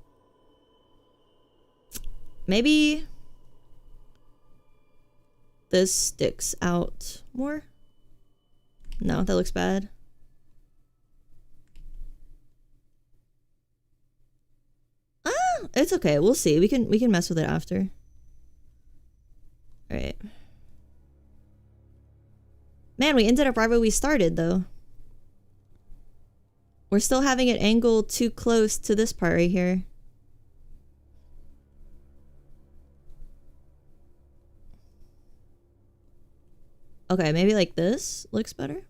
Maybe this sticks out more. No, that looks bad. Ah, it's okay. We'll see. We can mess with it after. Alright. Man, we ended up right where we started though. We're still having it angled too close to this part right here. Okay, maybe like this looks better.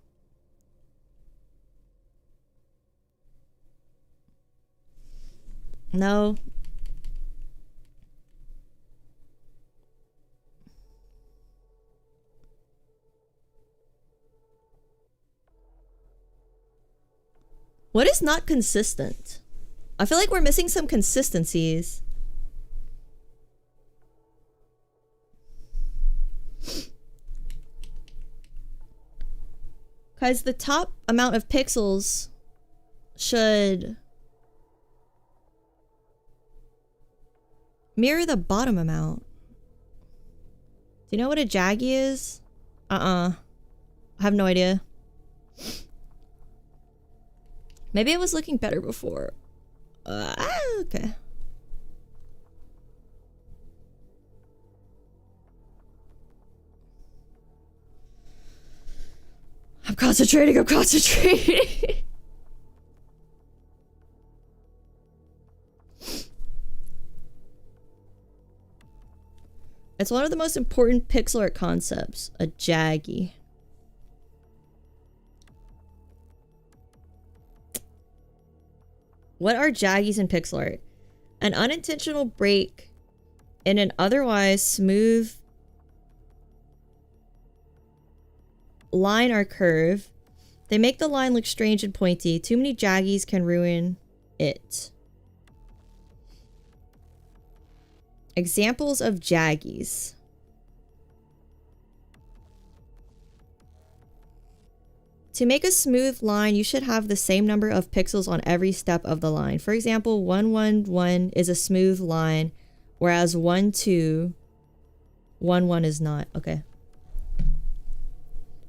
No. What is not consistent? I feel like we're missing some consistencies. Because the top amount of pixels should mirror the bottom amount. Do you know what a jaggy is? I have no idea. Maybe it was looking better before. Okay. I'm concentrating. It's one of the most important pixel art concepts, a jaggy. What are jaggies in pixel art? An unintentional break in an otherwise smooth line or curve. They make the line look strange and pointy. Too many jaggies can ruin it. Examples of jaggies. To make a smooth line, you should have the same number of pixels on every step of the line. For example, 111 is a smooth line, whereas 1211 is not. Okay.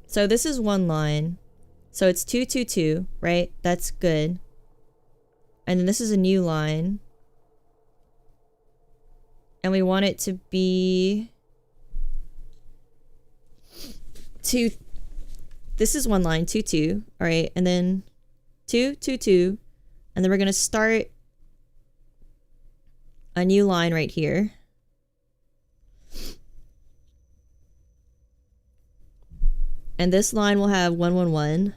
So this is one line. So it's 222, right? That's good. And then this is a new line. And we want it to be this is one line, 22, all right, and then 222, and then we're gonna start a new line right here. And this line will have 111.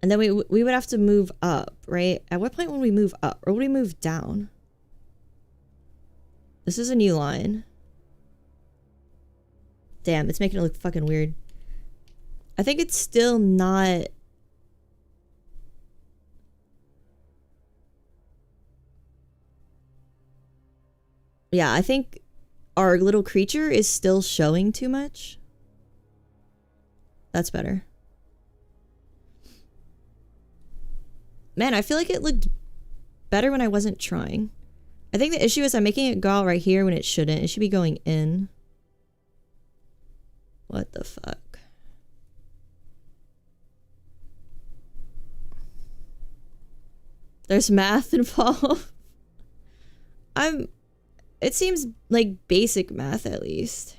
And then we would have to move up, right? At what point would we move up, or would we move down? This is a new line. Damn, it's making it look fucking weird. I think it's still not... Yeah, I think our little creature is still showing too much. That's better. Man, I feel like it looked better when I wasn't trying. I think the issue is I'm making it go out right here when it shouldn't. It should be going in. What the fuck? There's math involved. It seems like basic math at least.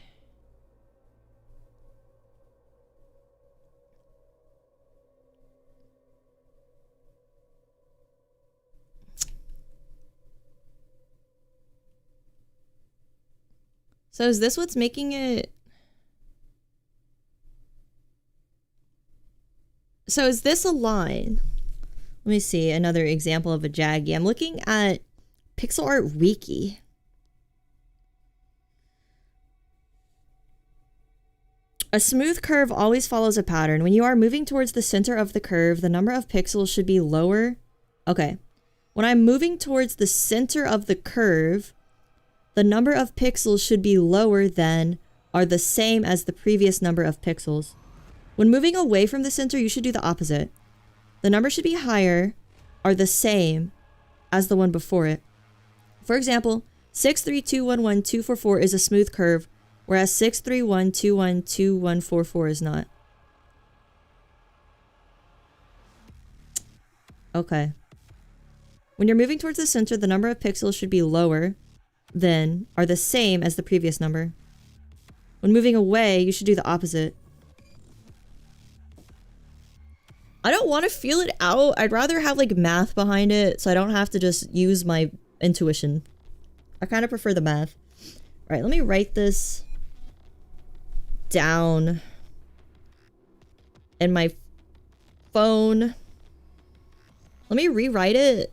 So is this what's making it? So is this a line? Let me see another example of a jaggy. I'm looking at Pixel Art Wiki. A smooth curve always follows a pattern. When you are moving towards the center of the curve, the number of pixels should be lower. Okay. When I'm moving towards the center of the curve, the number of pixels should be lower than or the same as the previous number of pixels. When moving away from the center, you should do the opposite. The number should be higher or the same as the one before it. For example, 63211.244 is a smooth curve, whereas 631212144 is not. Okay. When you're moving towards the center, the number of pixels should be lower than or the same as the previous number. When moving away, you should do the opposite. I don't want to feel it out. I'd rather have like math behind it so I don't have to just use my intuition. I kind of prefer the math. All right, let me write this down in my phone. Let me rewrite it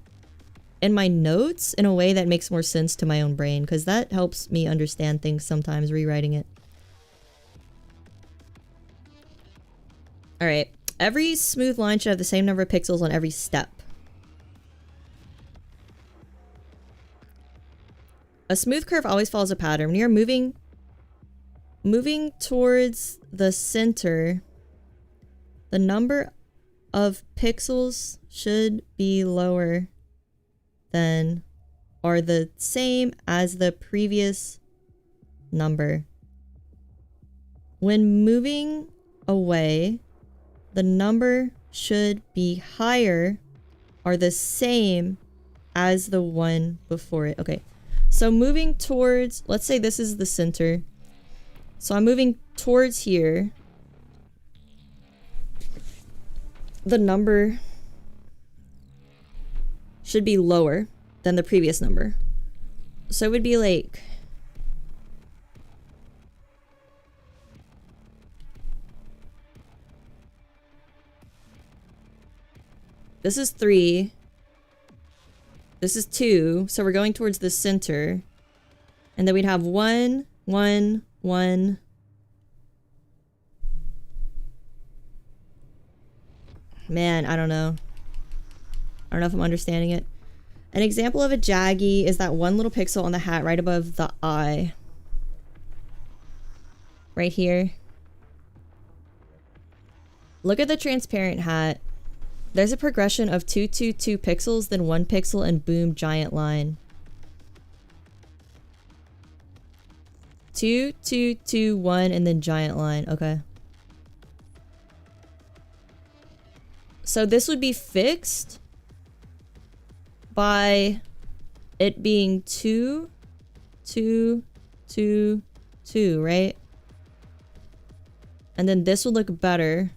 in my notes in a way that makes more sense to my own brain, because that helps me understand things sometimes, rewriting it. All right. Every smooth line should have the same number of pixels on every step. A smooth curve always follows a pattern. When you're moving towards the center, the number of pixels should be lower than or the same as the previous number. When moving away, the number should be higher or the same as the one before it. Okay, so moving towards, let's say this is the center. So I'm moving towards here. The number should be lower than the previous number. So it would be like... This is 3. This is 2. So we're going towards the center. And then we'd have 1, 1, 1. Man, I don't know. I don't know if I'm understanding it. An example of a jaggy is that one little pixel on the hat right above the eye. Right here. Look at the transparent hat. There's a progression of 2, 2, 2 pixels, then 1 pixel, and boom, giant line. 2, 2, 2, 1, and then giant line. Okay. So this would be fixed by it being 2, 2, 2, 2, right? And then this would look better.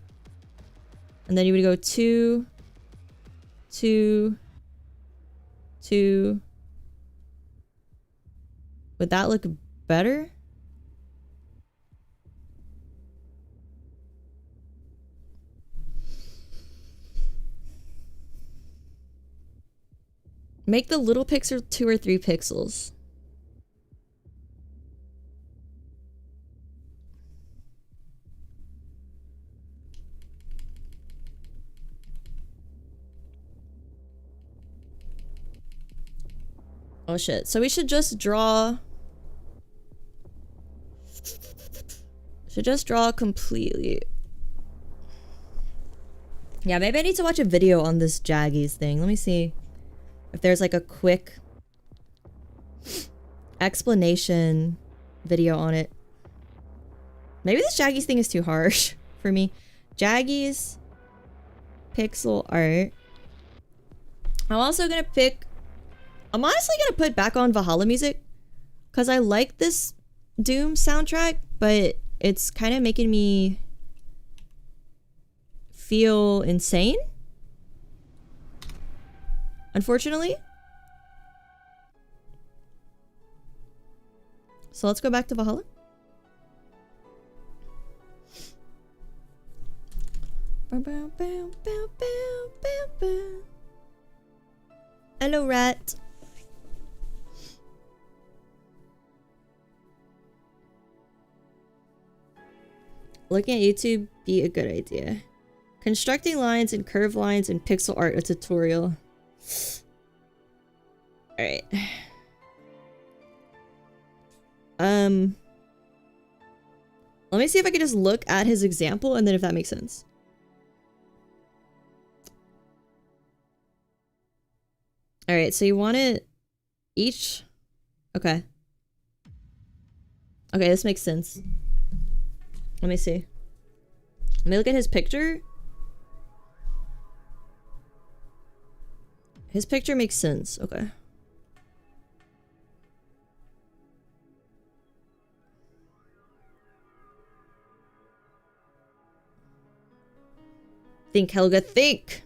And then you would go 2, 2, 2. Would that look better? Make the little pixel 2 or 3 pixels. Oh shit. So we should just draw... Should just draw completely. Yeah, maybe I need to watch a video on this jaggies thing. Let me see if there's like a quick explanation video on it. Maybe this jaggies thing is too harsh for me. Jaggies pixel art. I'm also gonna pick... I'm honestly gonna put back on Valhalla music because I like this Doom soundtrack, but it's kind of making me feel insane, unfortunately. So let's go back to Valhalla. Hello, rat. Looking at YouTube be a good idea. Constructing lines and curved lines and pixel art, a tutorial. Alright. Let me see if I can just look at his example and then if that makes sense. Alright, so you want it each... Okay. Okay, this makes sense. Let me see. Let me look at his picture. His picture makes sense. Okay. Think, Helga, think!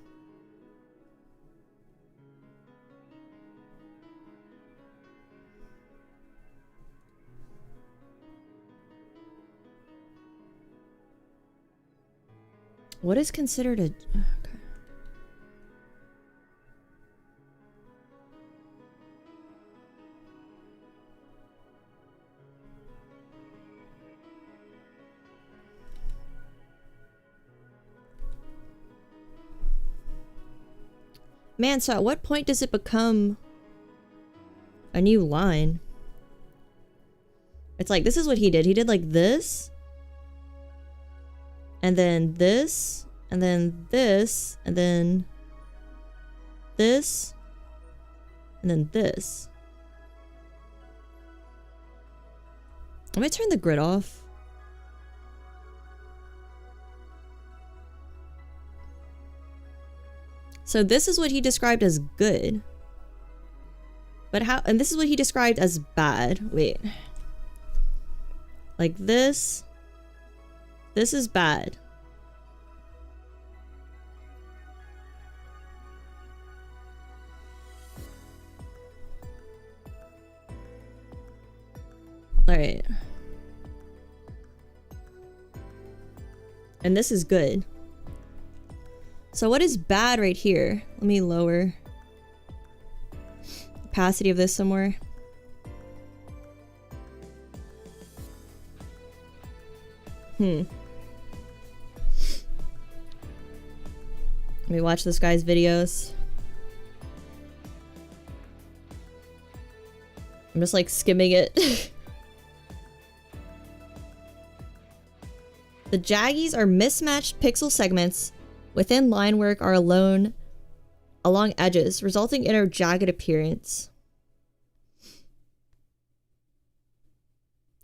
What is considered a... Okay. Man, so at what point does it become a new line? It's like, this is what he did. He did like this. And then this. And then this. And then this. And then this. Let me turn the grid off. So this is what he described as good. But how, and this is what he described as bad. Wait. Like this. This is bad. Alright. And this is good. So what is bad right here? Let me lower opacity of this somewhere. Let me watch this guy's videos. I'm just like skimming it. The jaggies are mismatched pixel segments within line work are along edges, resulting in a jagged appearance.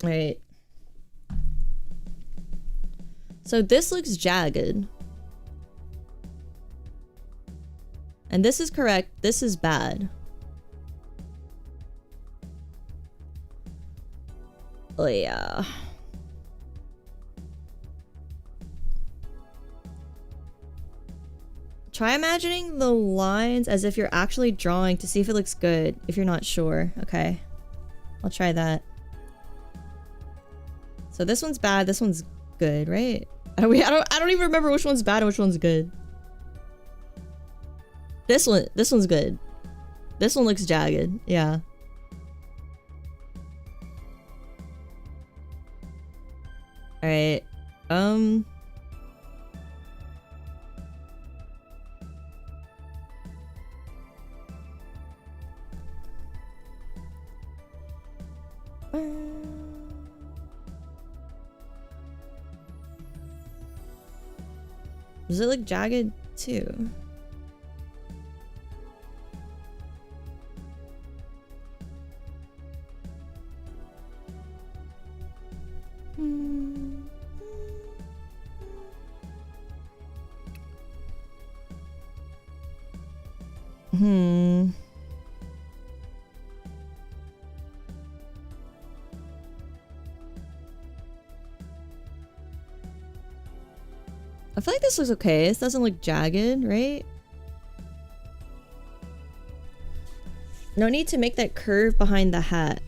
Alright. So this looks jagged. And this is correct. This is bad. Oh yeah. Try imagining the lines as if you're actually drawing to see if it looks good, if you're not sure. Okay. I'll try that. So this one's bad, this one's good, right? I don't even remember which one's bad and which one's good. This one's good. This one looks jagged, yeah. Alright. Does it look jagged too? I feel like this looks okay. This doesn't look jagged, right? No need to make that curve behind the hat.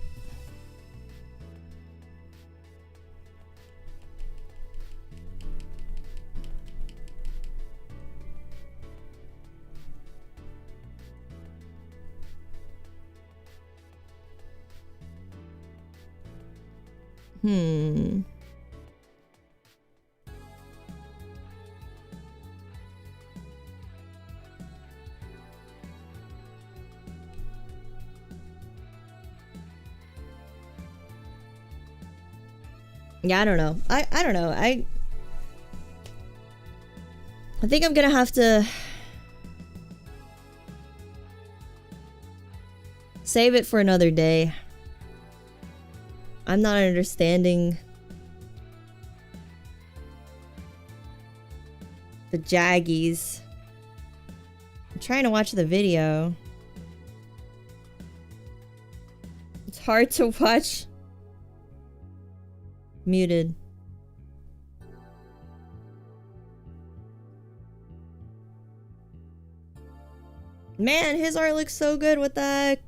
Yeah, I don't know. I don't know. I think I'm gonna have to save it for another day. I'm not understanding the jaggies. I'm trying to watch the video. It's hard to watch. Muted. Man, his art looks so good. What the heck?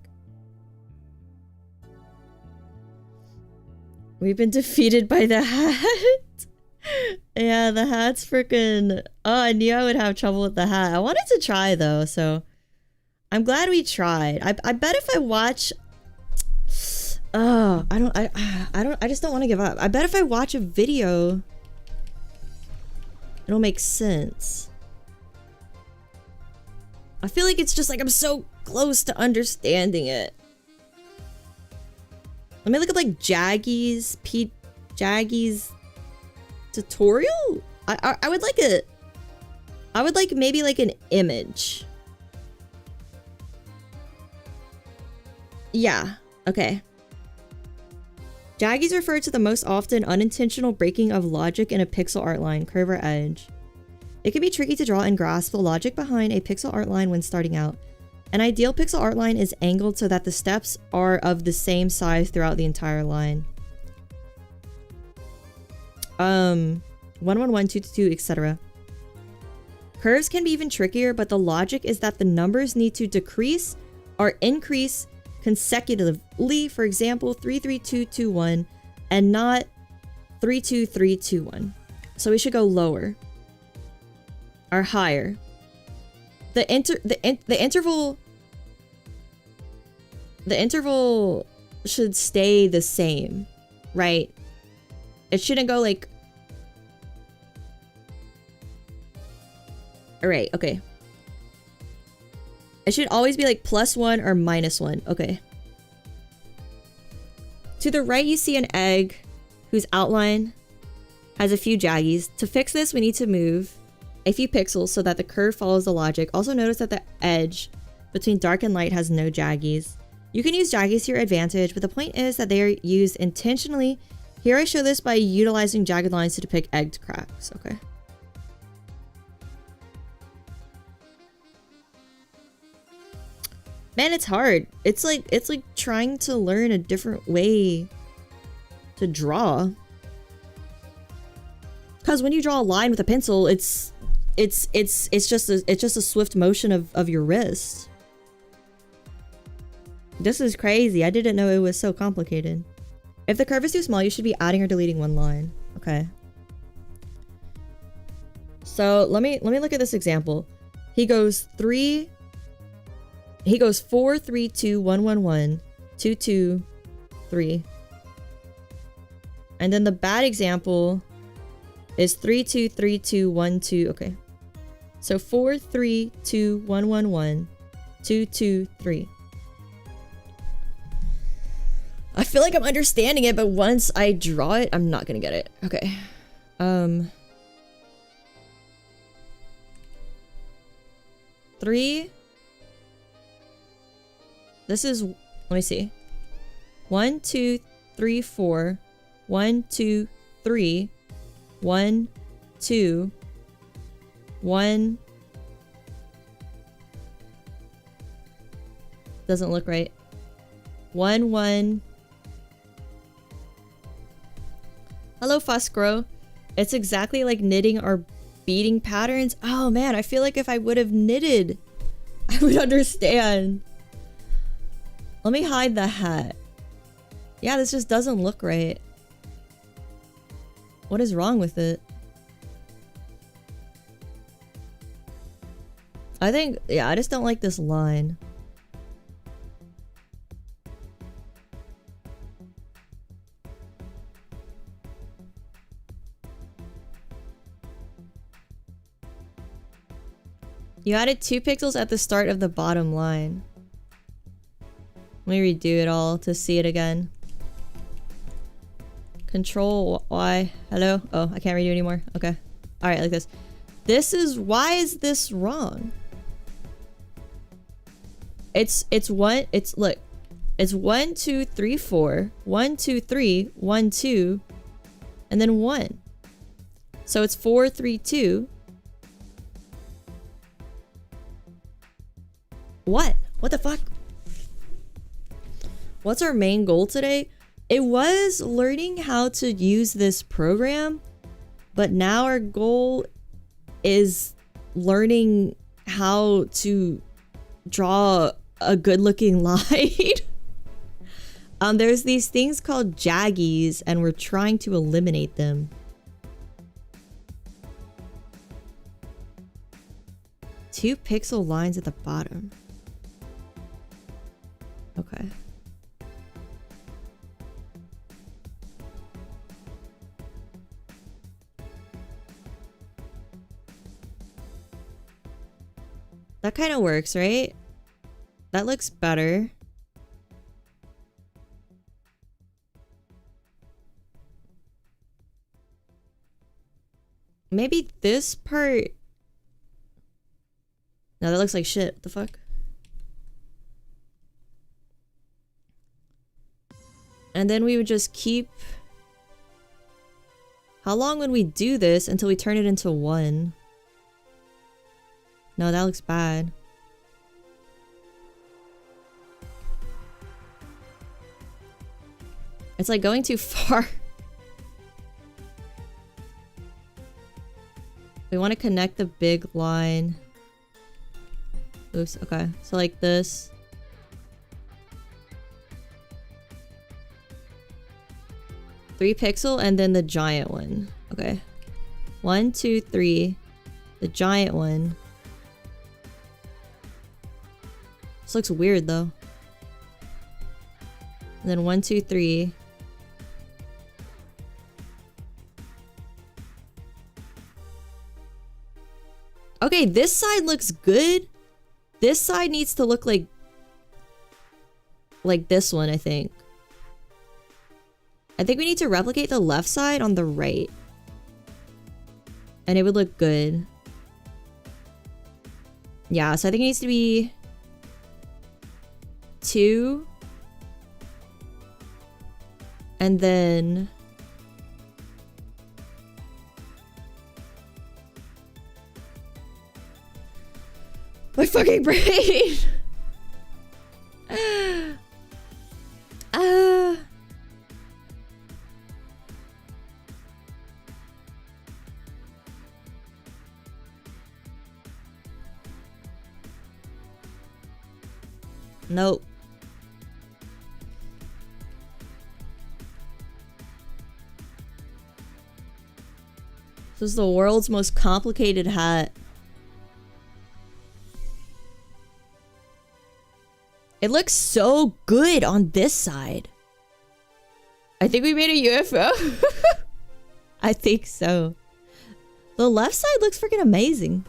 We've been defeated by the hat. Yeah, the hat's freaking... Oh, I knew I would have trouble with the hat. I wanted to try though, so I'm glad we tried. I bet if I watch... Oh, I just don't want to give up. I bet if I watch a video, it'll make sense. I feel like it's just like I'm so close to understanding it. Let me look at like Jaggy's tutorial. I would like a. I would like maybe like an image. Yeah. Okay. Jaggies refer to the most often unintentional breaking of logic in a pixel art line, curve or edge. It can be tricky to draw and grasp the logic behind a pixel art line when starting out. An ideal pixel art line is angled so that the steps are of the same size throughout the entire line. 1, 1, 1, 2, 2, 2, etc. Curves can be even trickier, but the logic is that the numbers need to decrease or increase consecutively. For example, 3, 3, 2, 2, 1, and not 3, 2, 3, 2, 1. So we should go lower or higher. The interval should stay the same, right? It shouldn't go like. All right, okay. It should always be like +1 or -1. Okay. To the right, you see an egg whose outline has a few jaggies. To fix this, we need to move a few pixels so that the curve follows the logic. Also notice that the edge between dark and light has no jaggies. You can use jaggies to your advantage, but the point is that they are used intentionally. Here I show this by utilizing jagged lines to depict egged cracks. Okay. Man, it's hard. It's like trying to learn a different way to draw. Because when you draw a line with a pencil, it's just a swift motion of your wrist. This is crazy. I didn't know it was so complicated. If the curve is too small, you should be adding or deleting one line. Okay. So let me look at this example. He goes 4, 3, 2, 1, 1, 1, 2, 2, 3. And then the bad example is 3, 2, 3, 2, 1, 2. Okay. So 4, 3, 2, 1, 1, 1, 2, 2, 3. I feel like I'm understanding it, but once I draw it, I'm not gonna get it. Okay. 3. This is, let me see. 1, 2, 3, 4. 1, 2, 3. 1, 2. 1. Doesn't look right. 1, 1. Hello, Fuskro. It's exactly like knitting or beading patterns. Oh man, I feel like if I would have knitted, I would understand. Let me hide the hat. Yeah, this just doesn't look right. What is wrong with it? I think, yeah, I just don't like this line. You added 2 pixels at the start of the bottom line. Let me redo it all to see it again. Control Y. Hello? Oh, I can't redo anymore. Okay. Alright, like this. This is, why is this wrong? Look. It's 1, 2, 3, 4. 1, 2, 3. 1, 2. And then 1. So it's 4, 3, 2. What? What the fuck? What's our main goal today? It was learning how to use this program, but now our goal is learning how to draw a good looking line. There's these things called jaggies and we're trying to eliminate them. Two pixel lines at the bottom. Okay. That kind of works, right? That looks better. Maybe this part... No, that looks like shit. What the fuck? And then we would just keep... How long would we do this until we turn it into one? No, that looks bad. It's like going too far. We want to connect the big line. Oops, okay. So like this. Three pixel and then the giant one. Okay. 1, 2, 3. The giant one. This looks weird though. And then 1, 2, 3. Okay, this side looks good. This side needs to look like this one, I think. I think we need to replicate the left side on the right. And it would look good. Yeah, so I think it needs to be 2. And then... My fucking brain! Nope. This is the world's most complicated hat. It looks so good on this side. I think we made a UFO. I think so. The left side looks freaking amazing.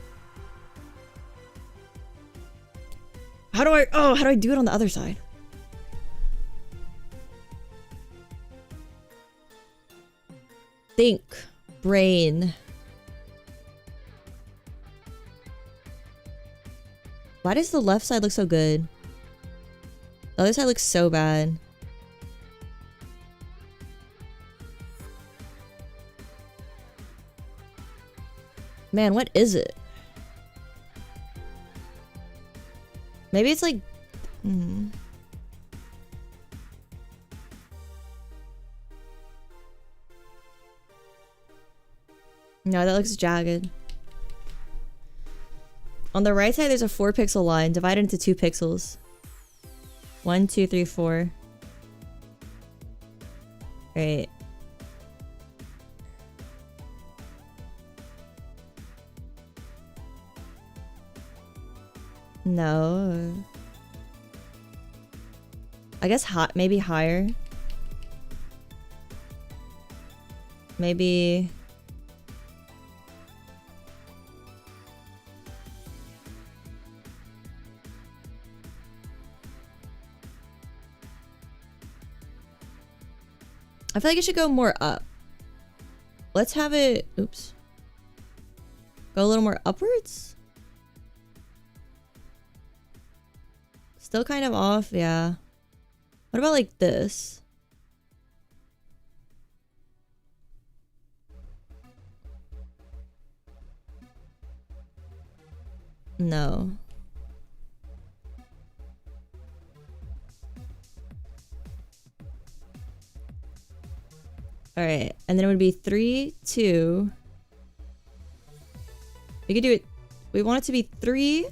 How do I do it on the other side? Think. Brain. Why does the left side look so good? The other side looks so bad. Man, what is it? Maybe it's like... No, that looks jagged. On the right side, there's a 4 pixel line divided into 2 pixels. 1, 2, 3, 4. Right. No. I guess hot, maybe higher. Maybe... I feel like it should go more up. Let's have it... Oops. Go a little more upwards? Still kind of off, yeah. What about like this? No. Alright, and then it would be 3, 2. We could do it... We want it to be 3,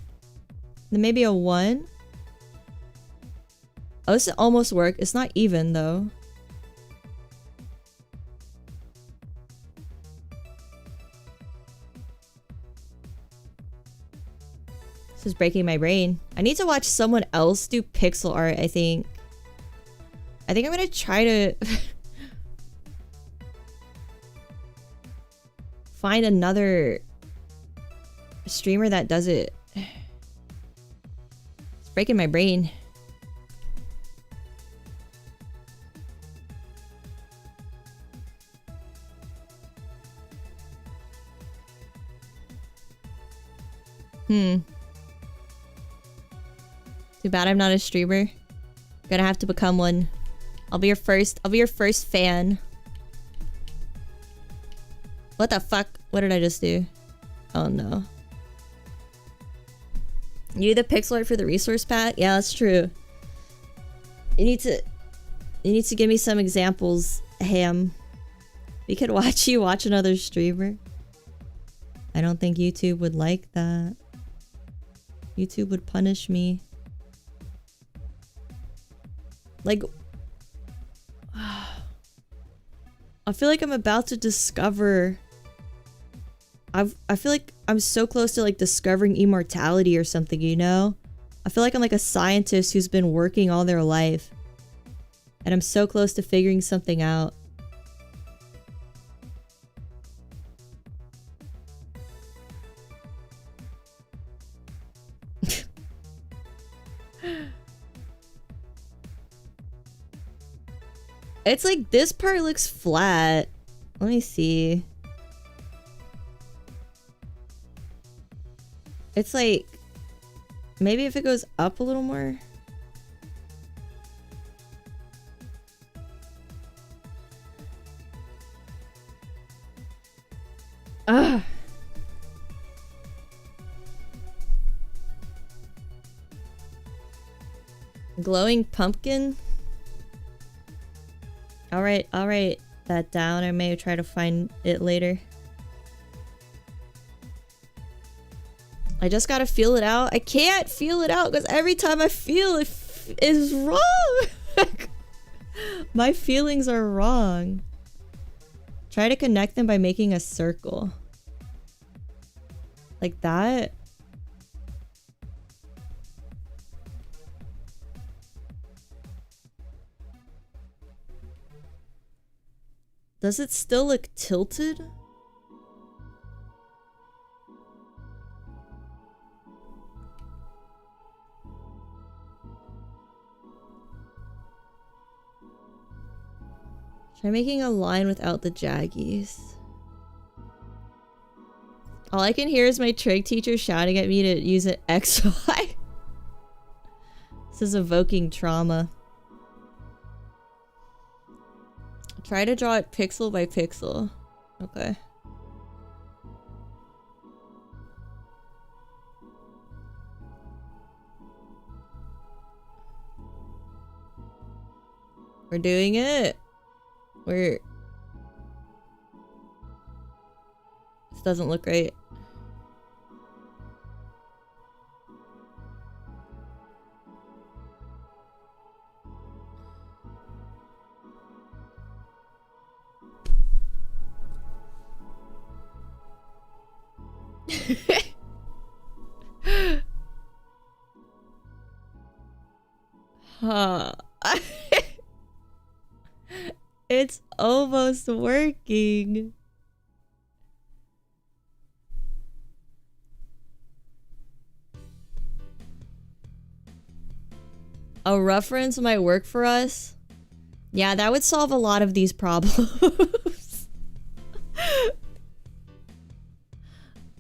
then maybe a 1. Oh, this almost worked. It's not even, though. This is breaking my brain. I need to watch someone else do pixel art, I think. I think I'm gonna try to... find another streamer that does it. breaking my brain. Too bad I'm not a streamer. Gonna have to become one. I'll be your first fan. What the fuck? What did I just do? Oh no. You need the pixel art for the resource pack? Yeah, that's true. You need to give me some examples, Ham. We could watch you watch another streamer. I don't think YouTube would like that. YouTube would punish me. Like, I feel like I'm about to discover. I feel like I'm so close to like discovering immortality or something, you know? I feel like I'm like a scientist who's been working all their life. And I'm so close to figuring something out. It's like this part looks flat. Let me see. It's like maybe if it goes up a little more. Ugh. Glowing pumpkin? I'll write that down. I may try to find it later. I just gotta feel it out. I can't feel it out because every time I feel it is wrong. My feelings are wrong. Try to connect them by making a circle. Like that. Does it still look tilted? Try making a line without the jaggies. All I can hear is my trig teacher shouting at me to use an XY. This is evoking trauma. Try to draw it pixel by pixel. Okay. We're doing it. This doesn't look right. Huh. It's almost working. A reference might work for us. Yeah, that would solve a lot of these problems.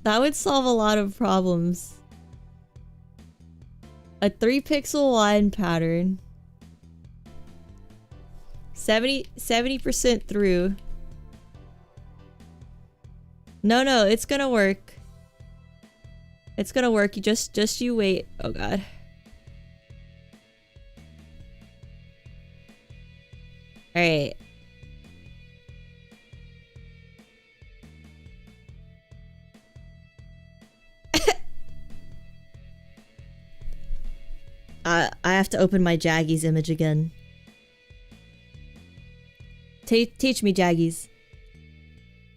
That would solve a lot of problems. A 3-pixel line pattern. 70% through. No, it's gonna work. It's gonna work. You just you wait. Oh god. All right. I have to open my Jaggies image again. Teach me, Jaggies.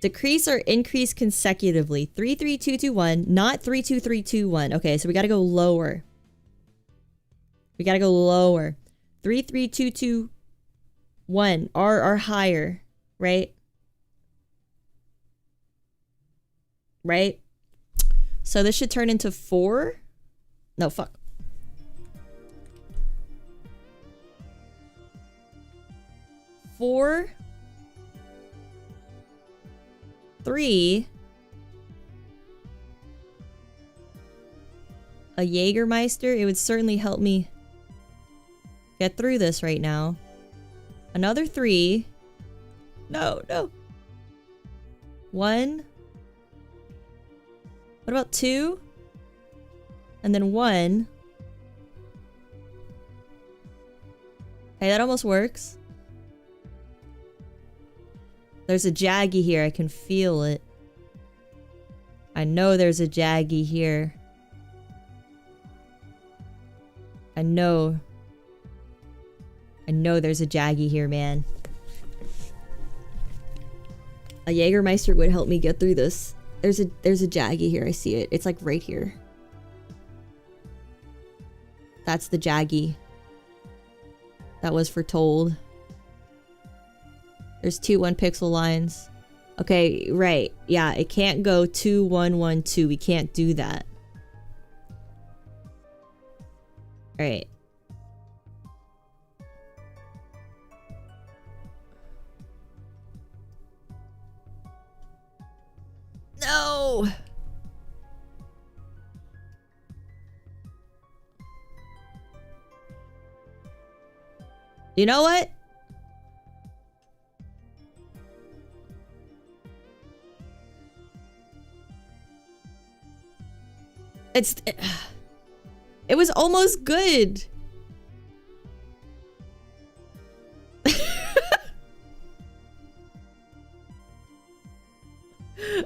Decrease or increase consecutively. 3, 3, 2, 2, 1, not 3, 2, 3, 2, 1. Okay, so we gotta go lower. We gotta go lower. 3, 3, 2, 2, 1 or higher, right? Right? So this should turn into 4. No, fuck. 4, 3, a Jägermeister. It would certainly help me get through this right now. Another 3. No, no. 1. What about 2? And then 1. Hey, that almost works. There's a Jaggy here. I can feel it. I know there's a Jaggy here. I know there's a Jaggy here, man. A Jägermeister would help me get through this. There's a Jaggy here. I see it. It's like right here. That's the Jaggy that was foretold. There's 2 1 pixel lines. Okay, right. Yeah, it can't go 2 1 1 2. We can't do that. All right. No. You know what? It was almost good.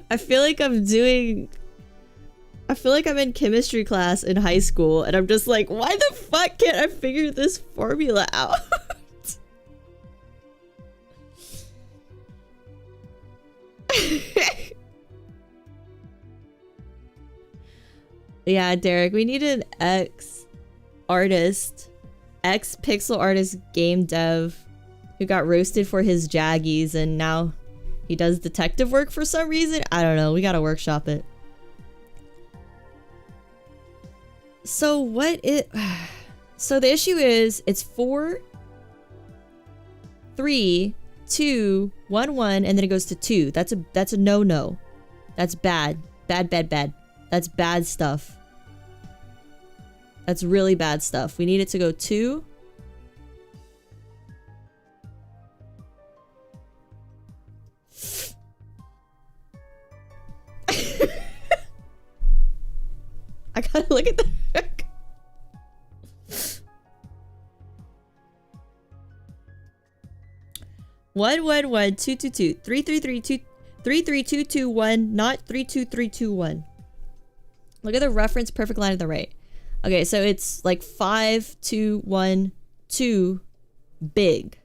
I feel like I'm in chemistry class in high school and I'm just like, why the fuck can't I figure this formula out? Yeah, Derek, we need an X pixel artist game dev who got roasted for his Jaggies and now he does detective work for some reason. I don't know. We gotta workshop it. So so the issue is it's 4, 3, 2, 1, 1, and then it goes to 2. That's a no-no. That's bad. Bad. That's bad stuff. That's really bad stuff. We need it to go 2. I gotta look at the 1 1 1 2 2 2 3 3 3 2 3 3 2 2 1, not 3 2 3 2 1. Look at the reference perfect line to the right. Okay, so it's like 5 2 1 2 big.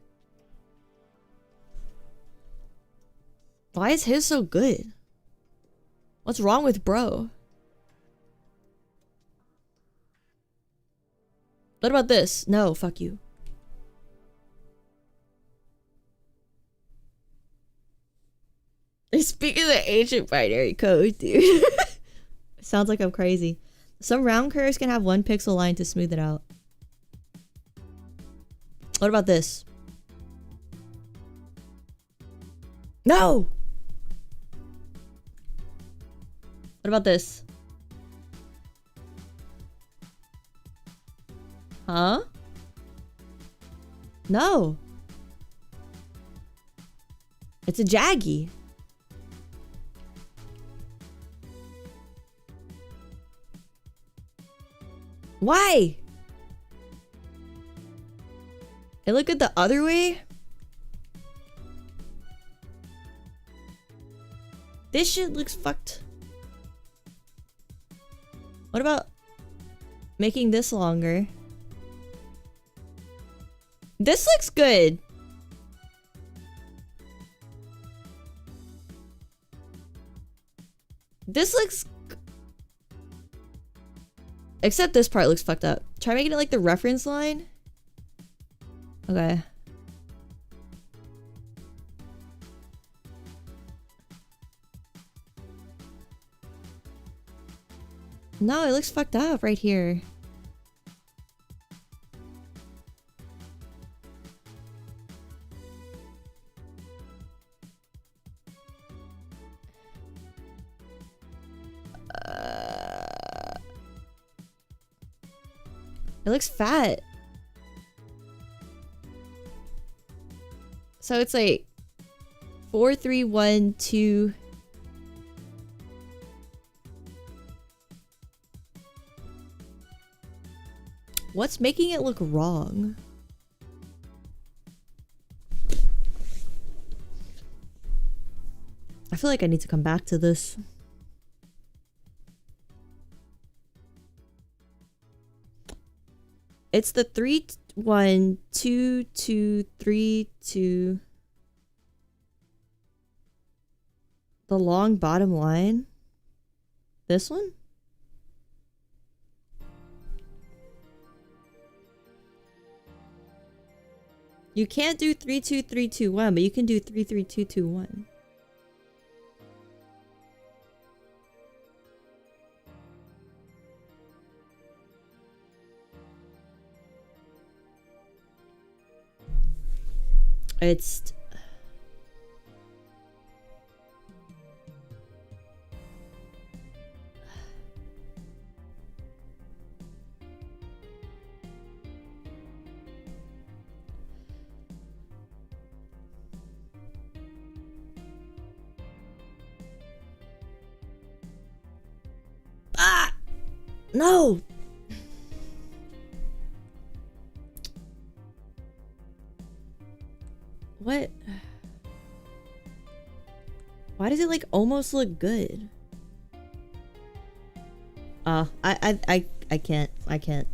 Why is his so good? What's wrong with bro? What about this? No, fuck you. They speak in the ancient binary code, dude. Sounds like I'm crazy. Some round curves can have 1 pixel line to smooth it out. What about this? No! What about this? Huh? No. It's a Jaggy. Why? It look good the other way? This shit looks fucked. What about making this longer? This looks good. This looks... Except this part looks fucked up. Try making it like the reference line. Okay. No, it looks fucked up right here. It looks fat. So it's like 4, 3, 1, 2. What's making it look wrong? I feel like I need to come back to this. It's the 3, 1, 2, 2, 3, 2. The long bottom line. This one? You can't do 3, 2, 3, 2, 1, but you can do 3, 3, 2, 2, 1. It's... Ah! No! What? Why does it like almost look good? I can't. I can't.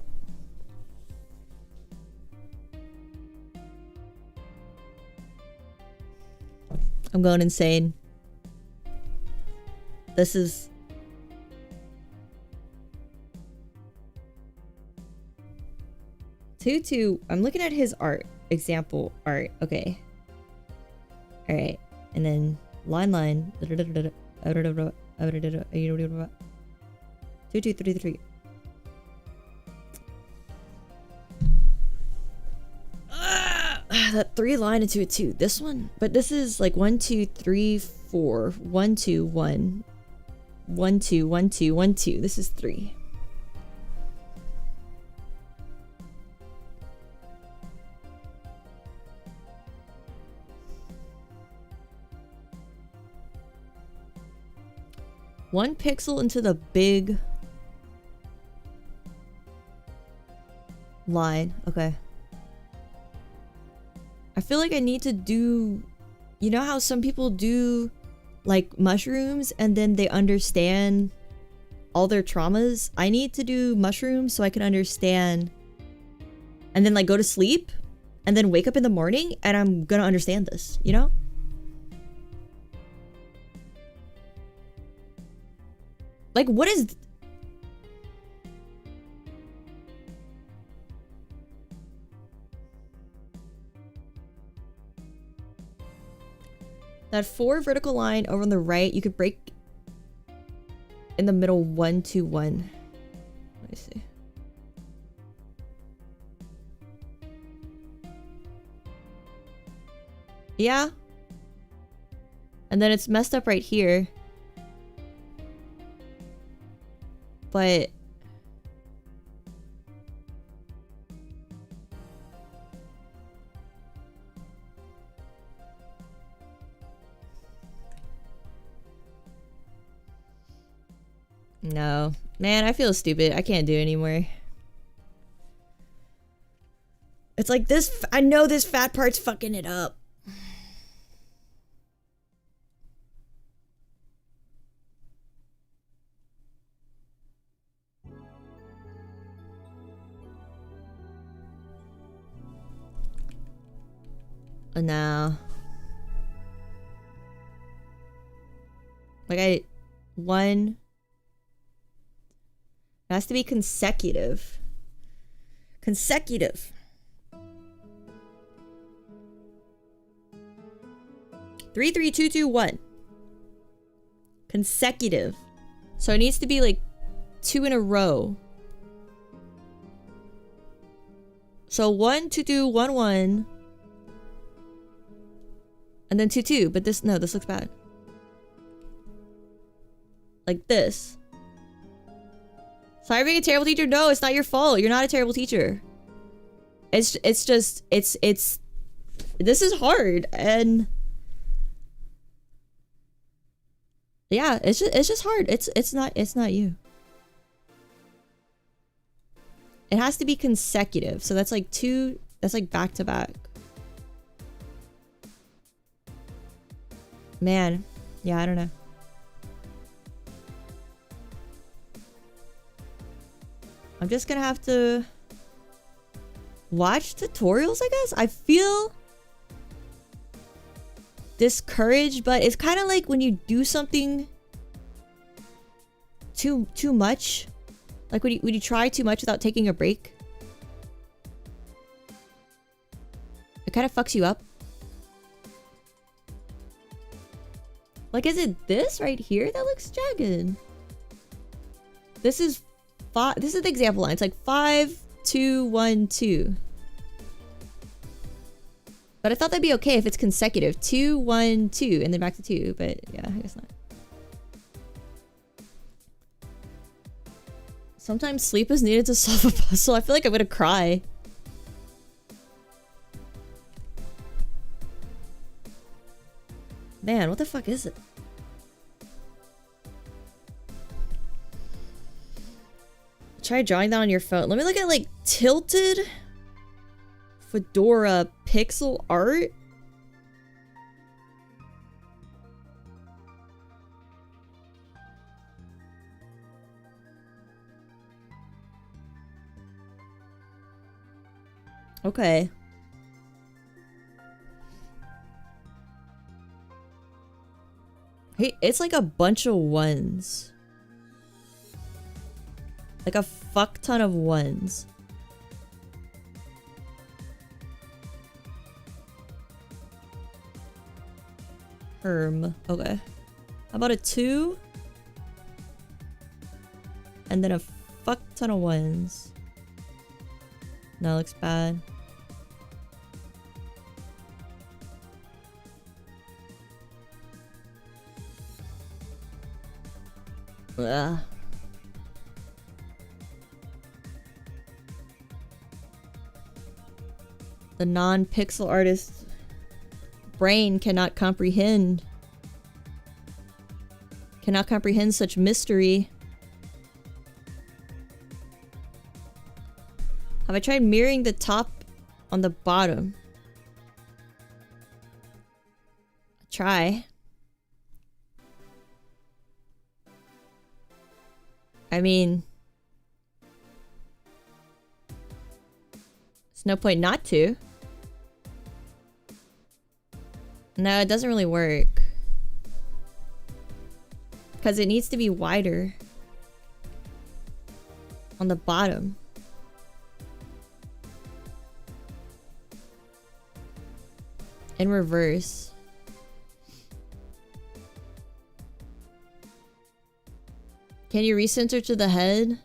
I'm going insane. This is... Tutu, I'm looking at his art. Example art. Okay. Alright. And then line. 2, 2, 3, 3. That 3 line into a 2. This one? But this is like 1, 2, 3, 4. 1, 2, 1. 1, 2, 1, 2, 1, 2. This is 3. One pixel into the big line. Okay. I feel like I need to do... You know how some people do like mushrooms and then they understand all their traumas? I need to do mushrooms so I can understand and then like go to sleep and then wake up in the morning and I'm gonna understand this, you know? Like, what is... That 4 vertical line over on the right, you could break in the middle 1, 2, 1. Let me see. Yeah. And then it's messed up right here. But no, man, I feel stupid. I can't do it anymore. It's like this. I know this fat part's fucking it up. No. Like one. It has to be consecutive. Consecutive. 3, 3, 2, 2, 1. Consecutive. So it needs to be like 2 in a row. So 1, 2, 2, 1, 1. And then 2, 2. But this, no, this looks bad. Like this. Sorry for being a terrible teacher. No, it's not your fault. You're not a terrible teacher. It's just this is hard, and yeah, it's just hard. It's not you. It has to be consecutive. So that's like two, that's like back to back. Man, yeah, I don't know. I'm just gonna have to watch tutorials, I guess. I feel discouraged, but it's kind of like when you do something too much. Like when you try too much without taking a break. It kind of fucks you up. Like, is it this right here that looks jagged? This is this is the example line. It's like 5, 2, 1, 2. But I thought that'd be okay if it's consecutive. 2, 1, 2, and then back to 2. But yeah, I guess not. Sometimes sleep is needed to solve a puzzle. I feel like I'm gonna cry. Man, what the fuck is it? Try drawing that on your phone. Let me look at like tilted fedora pixel art. Okay. Hey, it's like a bunch of ones. Like a fuck ton of ones. Okay. How about a 2? And then a fuck ton of ones. No, it looks bad. Ugh. The non-pixel artist's brain cannot comprehend such mystery. Have I tried mirroring the top on the bottom? Try. I mean, there's no point not to. No, it doesn't really work. Because it needs to be wider on the bottom. In reverse. Can you recenter to the head?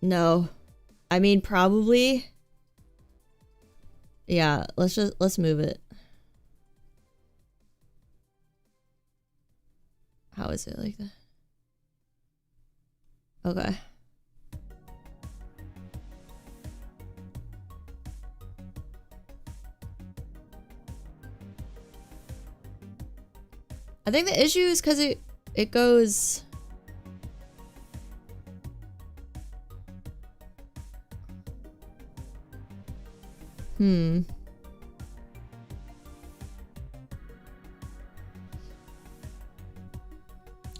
No. I mean, probably. Yeah, let's move it. How is it like that? Okay. I think the issue is because it goes.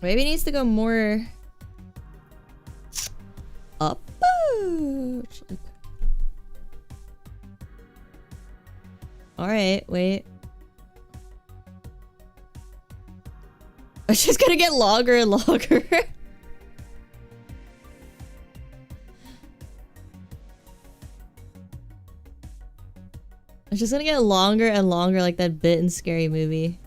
Maybe it needs to go more up. Alright, wait. It's just gonna get longer and longer. It's just gonna get longer and longer like that bit in Scary Movie.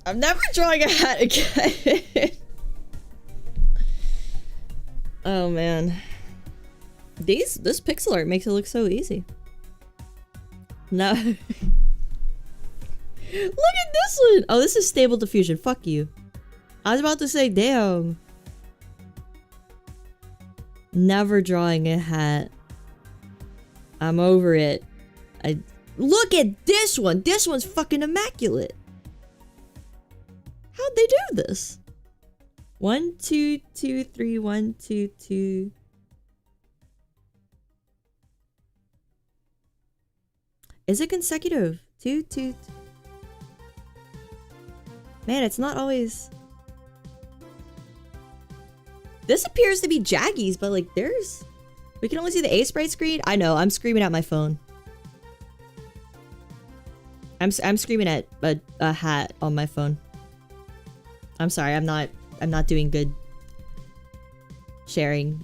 I'm never drawing a hat again. Oh man. This pixel art makes it look so easy. No. Look at this one! Oh, this is Stable Diffusion. Fuck you. I was about to say, damn. Never drawing a hat. I'm over it. Look at this one! This one's fucking immaculate! How'd they do this? 1, 2, 2, 3, 1, 2, 2. Is it consecutive? 2, 2. Man, it's not always. This appears to be Jaggy's, but like there's. We can only see the Aseprite screen. I know. I'm screaming at my phone. I'm screaming at a hat on my phone. I'm sorry. I'm not doing good sharing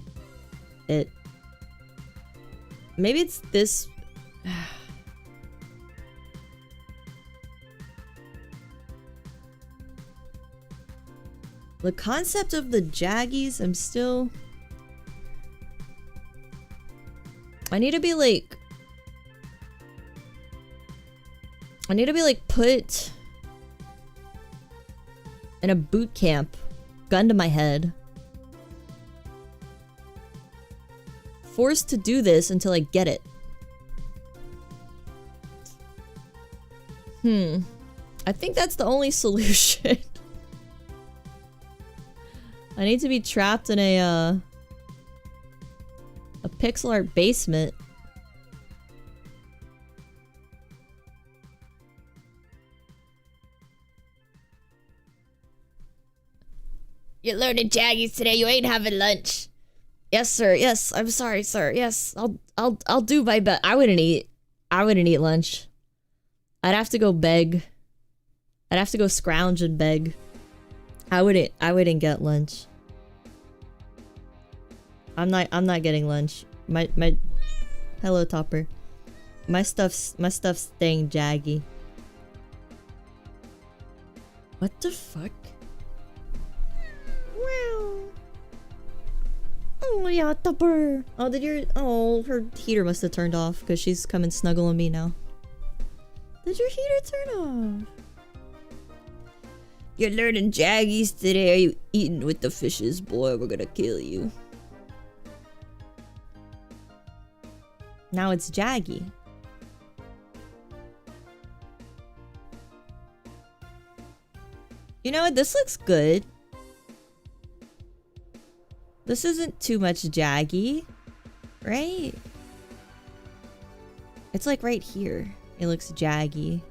it. Maybe it's this. The concept of the Jaggies, I'm still. I need to be like put in a boot camp, gun to my head, forced to do this until I get it. I think that's the only solution. I need to be trapped in a pixel art basement. You're learning Jaggies today. You ain't having lunch. Yes, sir. Yes, I'm sorry, sir. Yes, I'll do my best. I wouldn't eat lunch. I'd have to go beg. I'd have to go scrounge and beg. I wouldn't get lunch. I'm not getting lunch. My hello Topper. My stuff's staying Jaggy. What the fuck? Wow. Oh yeah, Topper. Oh, her heater must have turned off because she's coming snuggle on me now. Did your heater turn off? You're learning Jaggies today. Are you eating with the fishes? Boy, we're gonna kill you. Now it's Jaggy. You know what? This looks good. This isn't too much Jaggy, right? It's like right here. It looks Jaggy.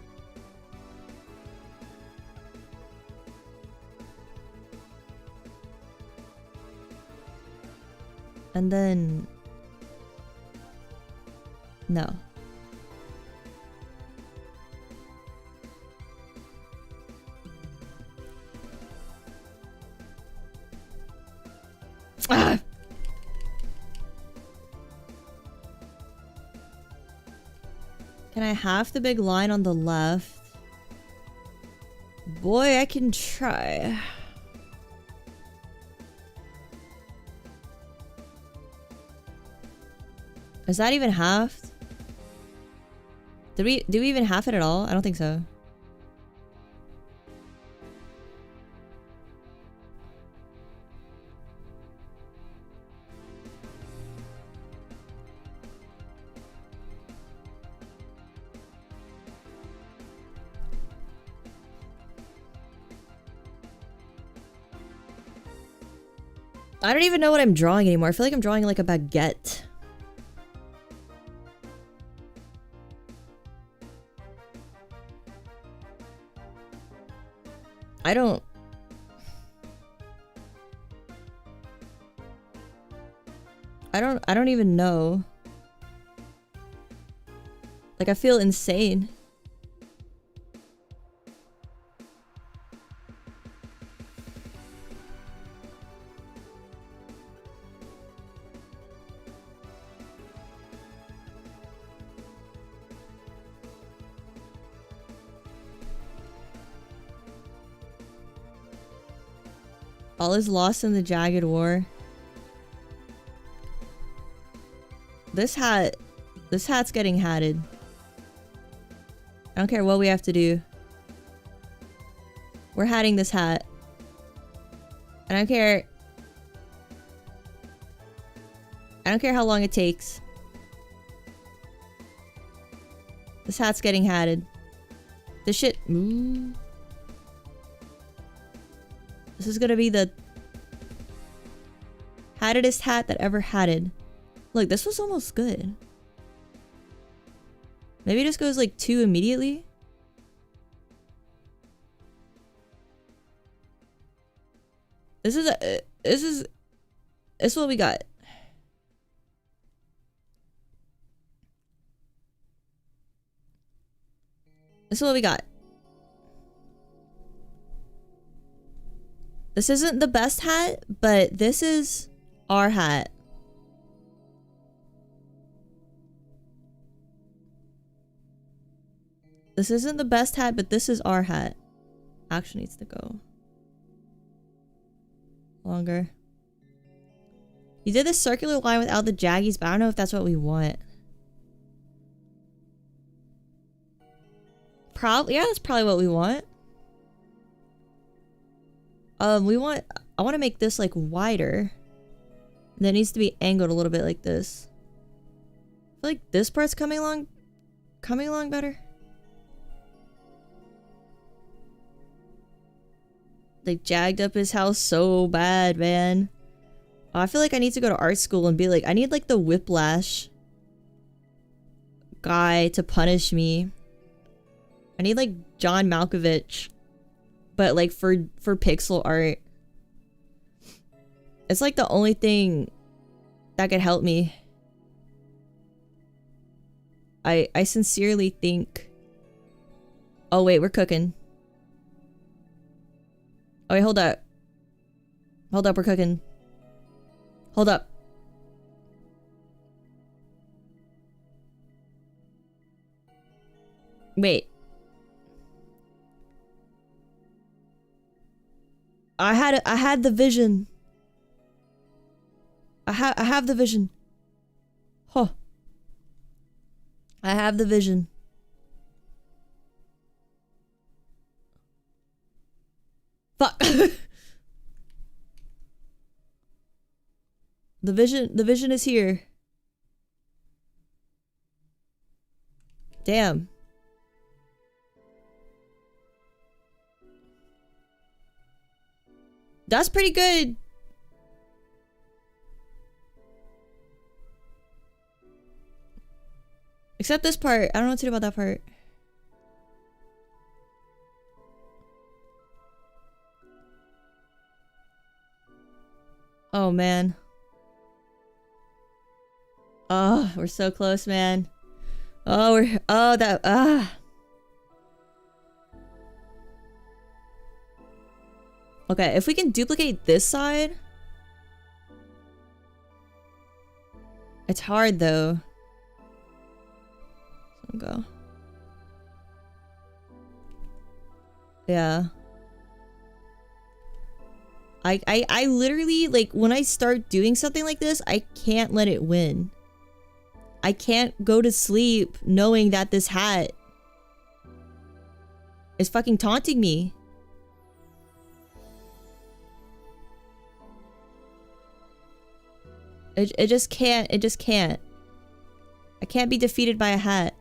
And then... no. Ah! Can I have the big line on the left? Boy, I can try. Is that even halved? Do we even half it at all? I don't think so. I don't even know what I'm drawing anymore. I feel like I'm drawing like a baguette. I don't even know. Like, I feel insane. All is lost in the jagged war. This hat's getting hatted. I don't care what we have to do. We're hatting this hat. I don't care. I don't care how long it takes. This hat's getting hatted. This shit. Ooh. This is gonna be the hattedest hat that ever hatted. Look, this was almost good. Maybe it just goes like 2 immediately. This is what we got. This is what we got. This isn't the best hat, but this is our hat. This isn't the best hat, but this is our hat. Actually needs to go longer. You did this circular line without the jaggies, but I don't know if that's what we want. Probably, yeah, that's probably what we want. I want to make this like wider. And it needs to be angled a little bit like this. I feel like this part's coming along better. They jagged up his house so bad, man. Oh, I feel like I need to go to art school and be like, I need like the whiplash guy to punish me. I need like John Malkovich, but like for pixel art. It's like the only thing that could help me. I sincerely think. Oh wait, we're cooking. Oh wait, hold up. Hold up, we're cooking. Hold up. Wait. I had the vision. I have the vision. Huh. I have the vision. Fuck. The vision is here. Damn. That's pretty good. Except this part. I don't know what to do about that part. Oh, man. Oh, we're so close, man. Oh, Okay, if we can duplicate this side. It's hard, though. So go. Yeah. I literally, like, when I start doing something like this, I can't let it win. I can't go to sleep knowing that this hat is fucking taunting me. It just can't. It just can't. I can't be defeated by a hat.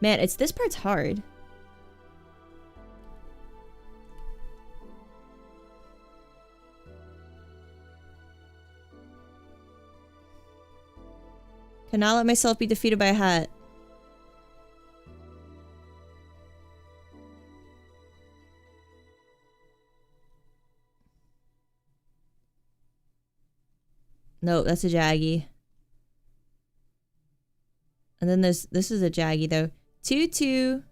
Man, this part's hard. Cannot let myself be defeated by a hat. No, that's a jaggy. And then this is a jaggy though. 2-2.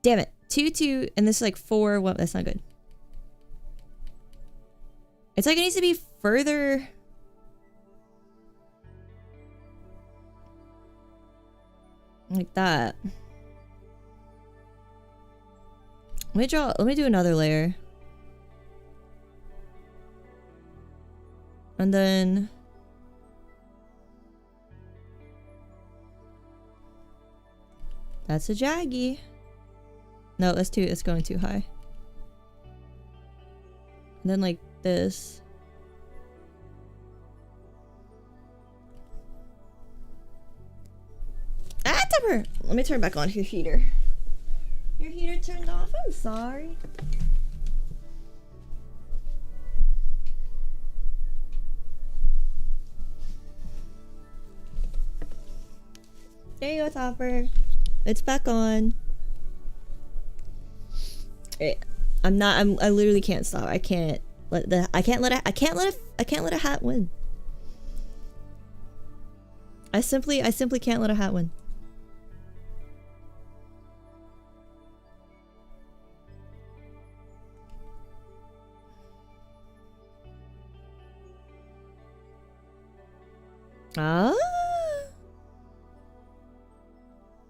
Damn it. 2-2 and this is like 4-1. That's not good. It's like it needs to be further. Like that. Let me do another layer. And then that's a jaggy. No, it's going too high. And then like this. Ah, Tupper! Let me turn back on your heater. Your heater turned off? I'm sorry. There you go, Topper. It's back on. I literally can't stop. I can't let a hat win. I simply can't let a hat win. Ah.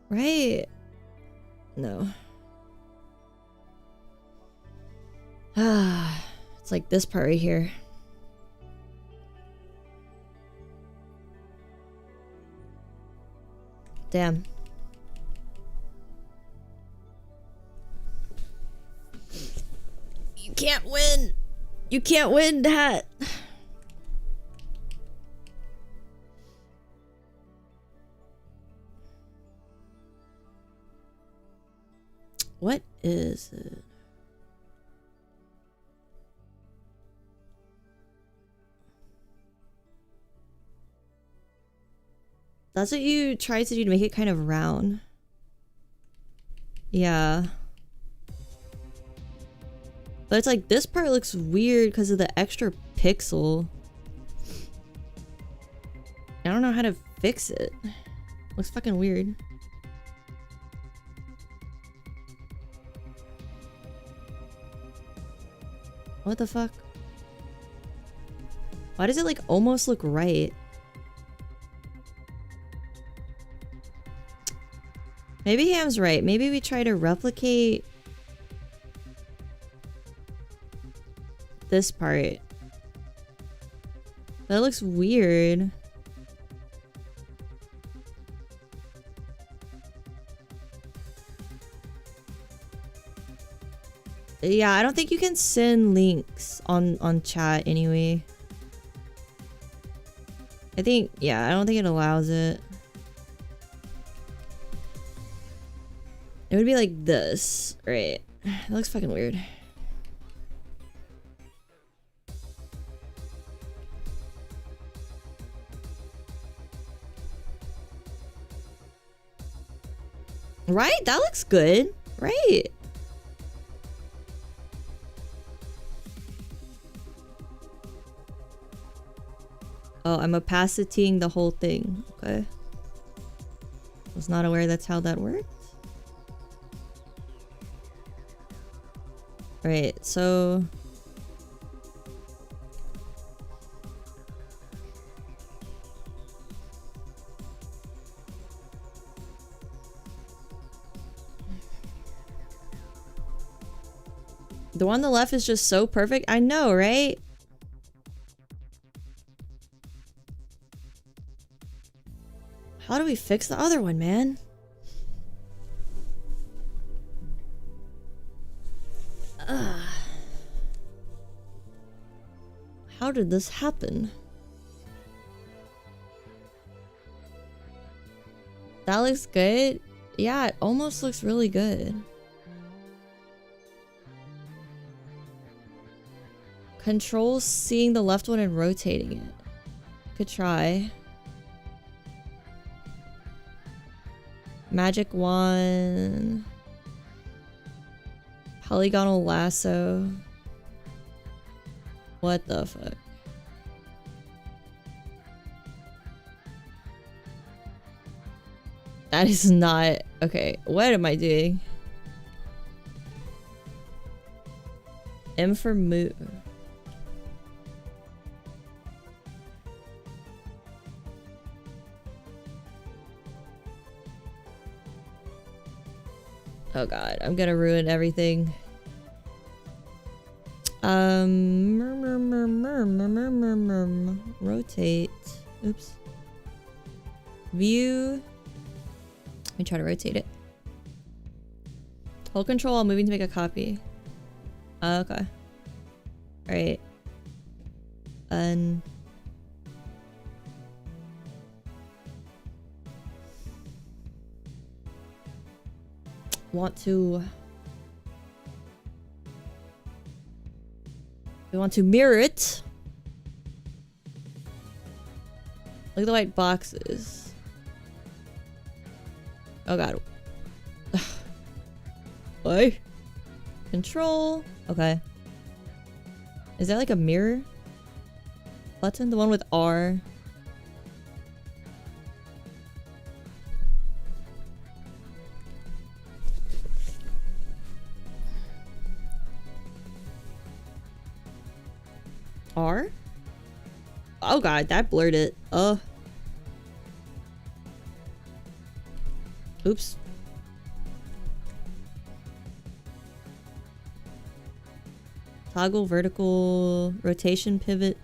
Right. No. Ah. It's like this part right here. Damn. You can't win. You can't win, hat. What is it? That's what you tried to do to make it kind of round. Yeah. But it's like this part looks weird because of the extra pixel. I don't know how to fix it. Looks fucking weird. What the fuck? Why does it like almost look right? Maybe Ham's right. Maybe we try to replicate this part. That looks weird. Yeah, I don't think you can send links on chat anyway. I think, yeah, I don't think it allows it. It would be like this, right? That looks fucking weird. Right? That looks good. Right. Oh, I'm opacitying the whole thing. Okay. Was not aware that's how that works. Right, so... the one on the left is just so perfect. I know, right? How do we fix the other one, man? How did this happen? That looks good. Yeah, it almost looks really good. Control seeing the left one and rotating it. Could try. Magic wand. Polygonal lasso. What the fuck? That is not... Okay, what am I doing? M for move. Oh god, I'm gonna ruin everything. Rotate. Oops. View. Let me try to rotate it. Hold control while moving to make a copy. Okay. Alright. We want to mirror it. Look at the white boxes. Oh god. What? Control. Okay. Is that like a mirror button? The one with R. R? Oh god, that blurred it. Oops. Toggle vertical rotation pivot.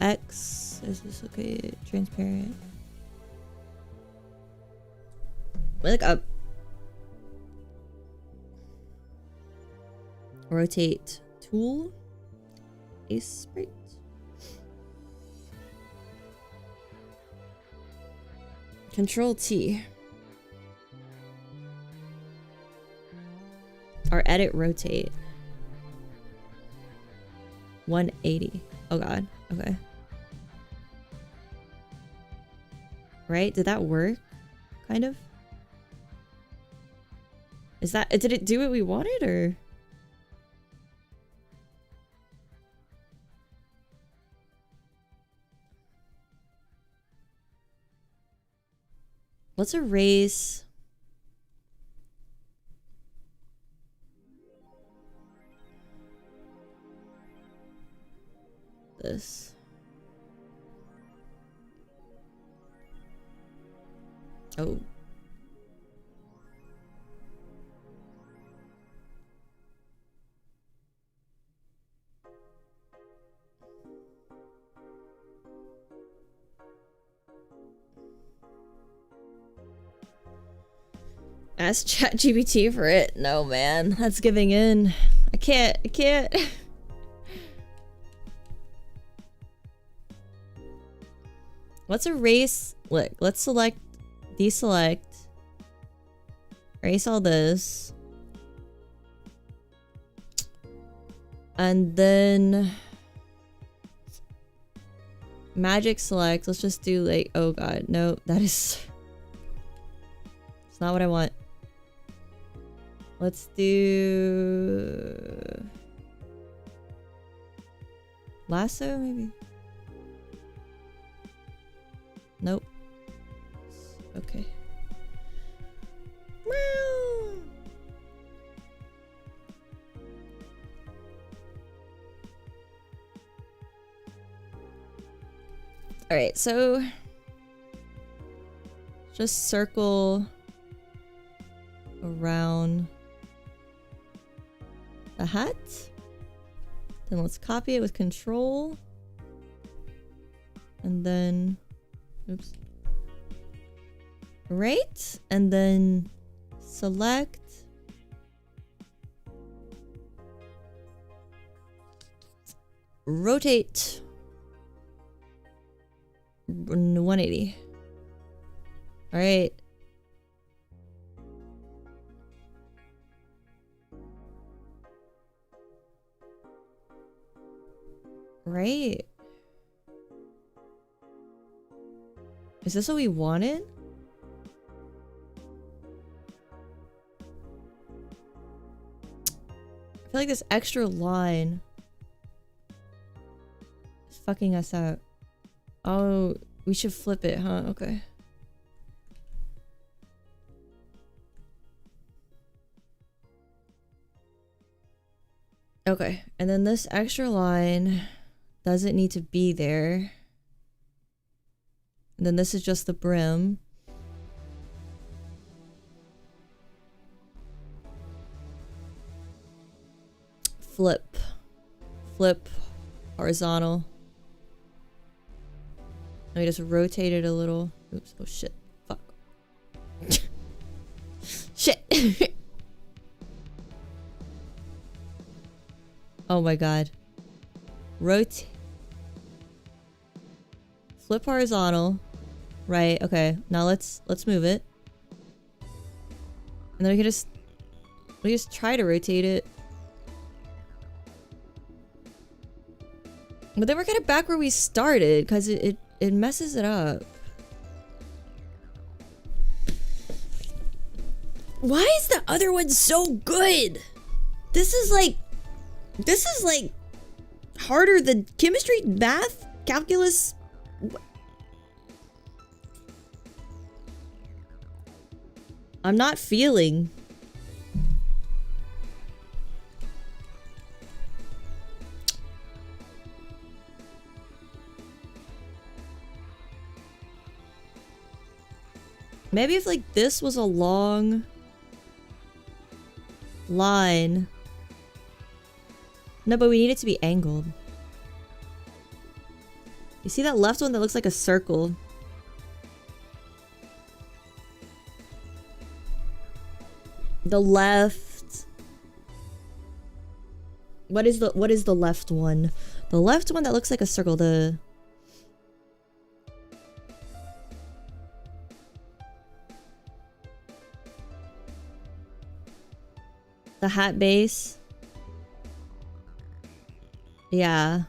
X. Is this okay? Transparent. Look up. Rotate tool. Aseprite. Control T. Or edit rotate. 180. Oh god. Okay. Right? Did that work? Kind of? Is that... Did it do what we wanted, or... Let's erase... this. Oh. Ask ChatGPT for it. No, man. That's giving in. I can't. Let's erase. Look, let's select, deselect, erase all this. And then magic select. Let's just do like, oh god, no, that is, it's not what I want. Let's do lasso, maybe? Nope. Okay. Meow. All right, so just circle around the hat. Then let's copy it with control. And then, oops. Right? And then select. Rotate. 180. All right. Right. Is this what we wanted? I feel like this extra line is fucking us out. Oh, we should flip it, huh? Okay. Okay, and then this extra line doesn't need to be there. And then this is just the brim. flip. Flip. Horizontal. Let me just rotate it a little. Oops. Oh shit. Fuck. Shit. Oh my god. Rotate. Flip horizontal. Right, okay. Now let's move it. And then we just try to rotate it. But then we're kind of back where we started because it messes it up. Why is the other one so good? This is like harder than chemistry, math, calculus. I'm not feeling. Maybe if like this was a long line. No, but we need it to be angled. You see that left one that looks like a circle? The left. What is the left one? The left one that looks like a circle, the hat base. Yeah.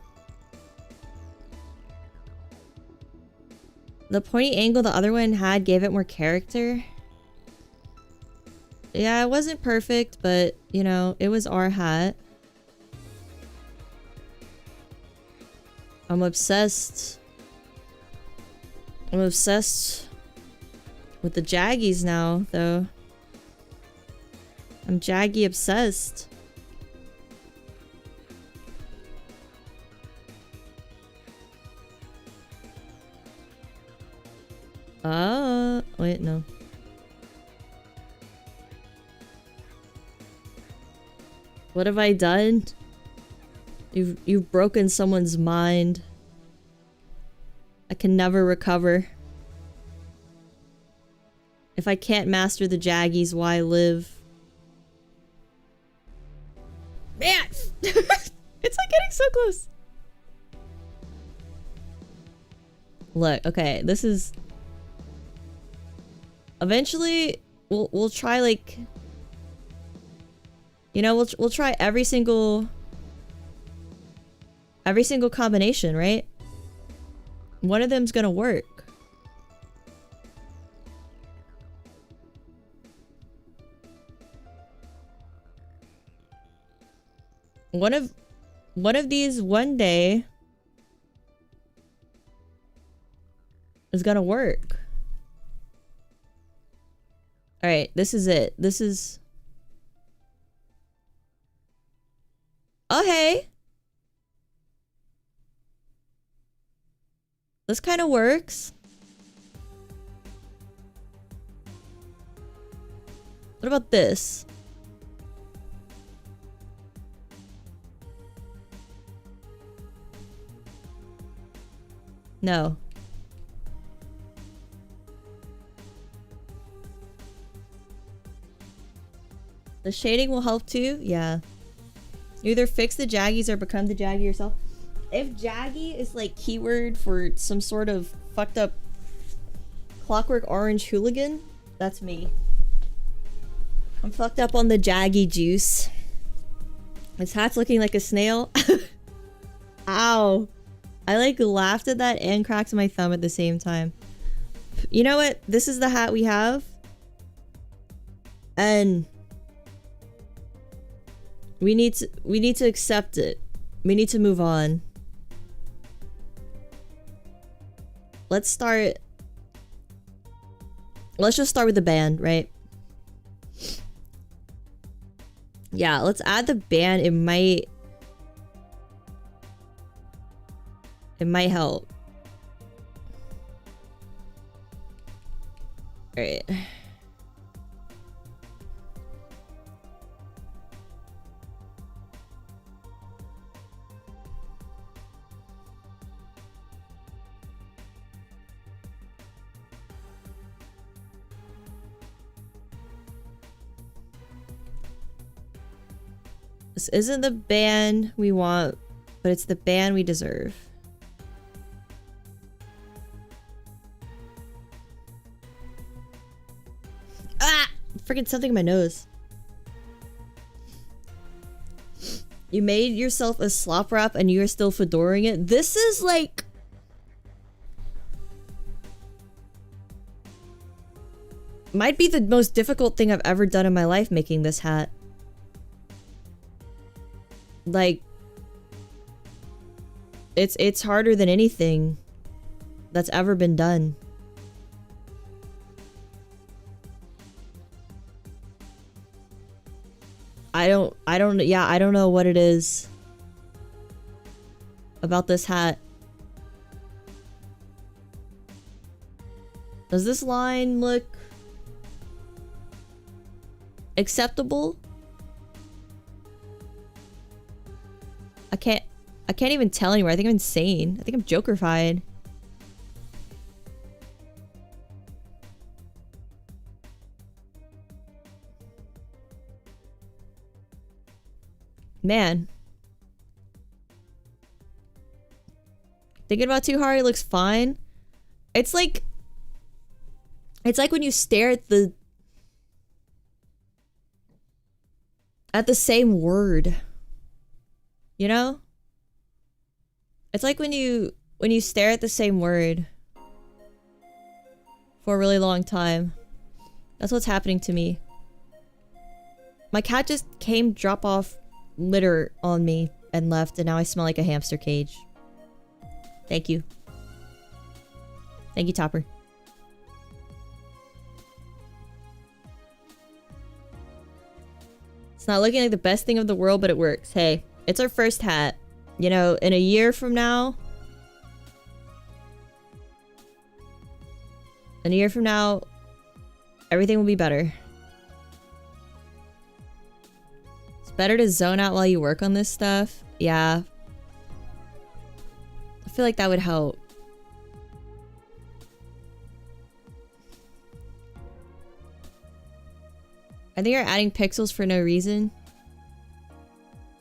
The pointy angle the other one had gave it more character. Yeah, it wasn't perfect, but, you know, it was our hat. I'm obsessed. I'm obsessed with the Jaggies now, though. I'm Jaggy obsessed. Wait, no. What have I done? You've broken someone's mind. I can never recover. If I can't master the Jaggies, why live? Man! It's like getting so close. Look, okay, this is... Eventually, we'll try like... You know, we'll try every single combination, right? One of them's gonna work. One of these one day is gonna work. All right, this is it. This is... Oh, hey. This kind of works. What about this? No. The shading will help too? Yeah. You either fix the Jaggies or become the Jaggy yourself. If Jaggy is like keyword for some sort of fucked up Clockwork Orange hooligan, that's me. I'm fucked up on the Jaggy juice. His hat's looking like a snail. Ow. I like laughed at that and cracked my thumb at the same time. You know what? This is the hat we have. And we need to accept it. We need to move on. Let's just start with the band, right? Yeah, let's add the band. It might help. All right. This isn't the band we want, but it's the band we deserve. Ah! Freaking something in my nose. You made yourself a slop wrap and you're still fedoring it. This is like... might be the most difficult thing I've ever done in my life, making this hat. Like... It's harder than anything that's ever been done. I don't know what it is about this hat. Does this line look acceptable? I can't even tell anymore. I think I'm insane. I think I'm Joker-fied. Man. Thinking about too hard, it looks fine. It's like when you stare at the same word. You know? It's like when you stare at the same word for a really long time. That's what's happening to me. My cat just came drop off litter on me and left, and now I smell like a hamster cage. Thank you. Thank you, Topper. It's not looking like the best thing of the world, but it works. Hey, it's our first hat. You know, in a year from now... in a year from now, everything will be better. Better to zone out while you work on this stuff. Yeah. I feel like that would help. I think you're adding pixels for no reason.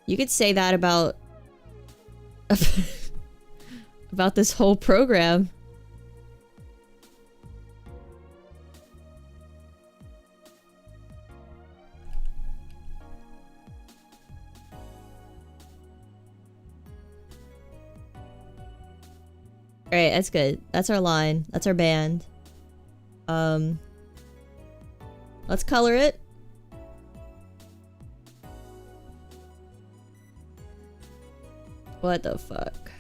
You could say that about... about this whole program. Alright, that's good. That's our line. That's our band. Let's color it. What the fuck?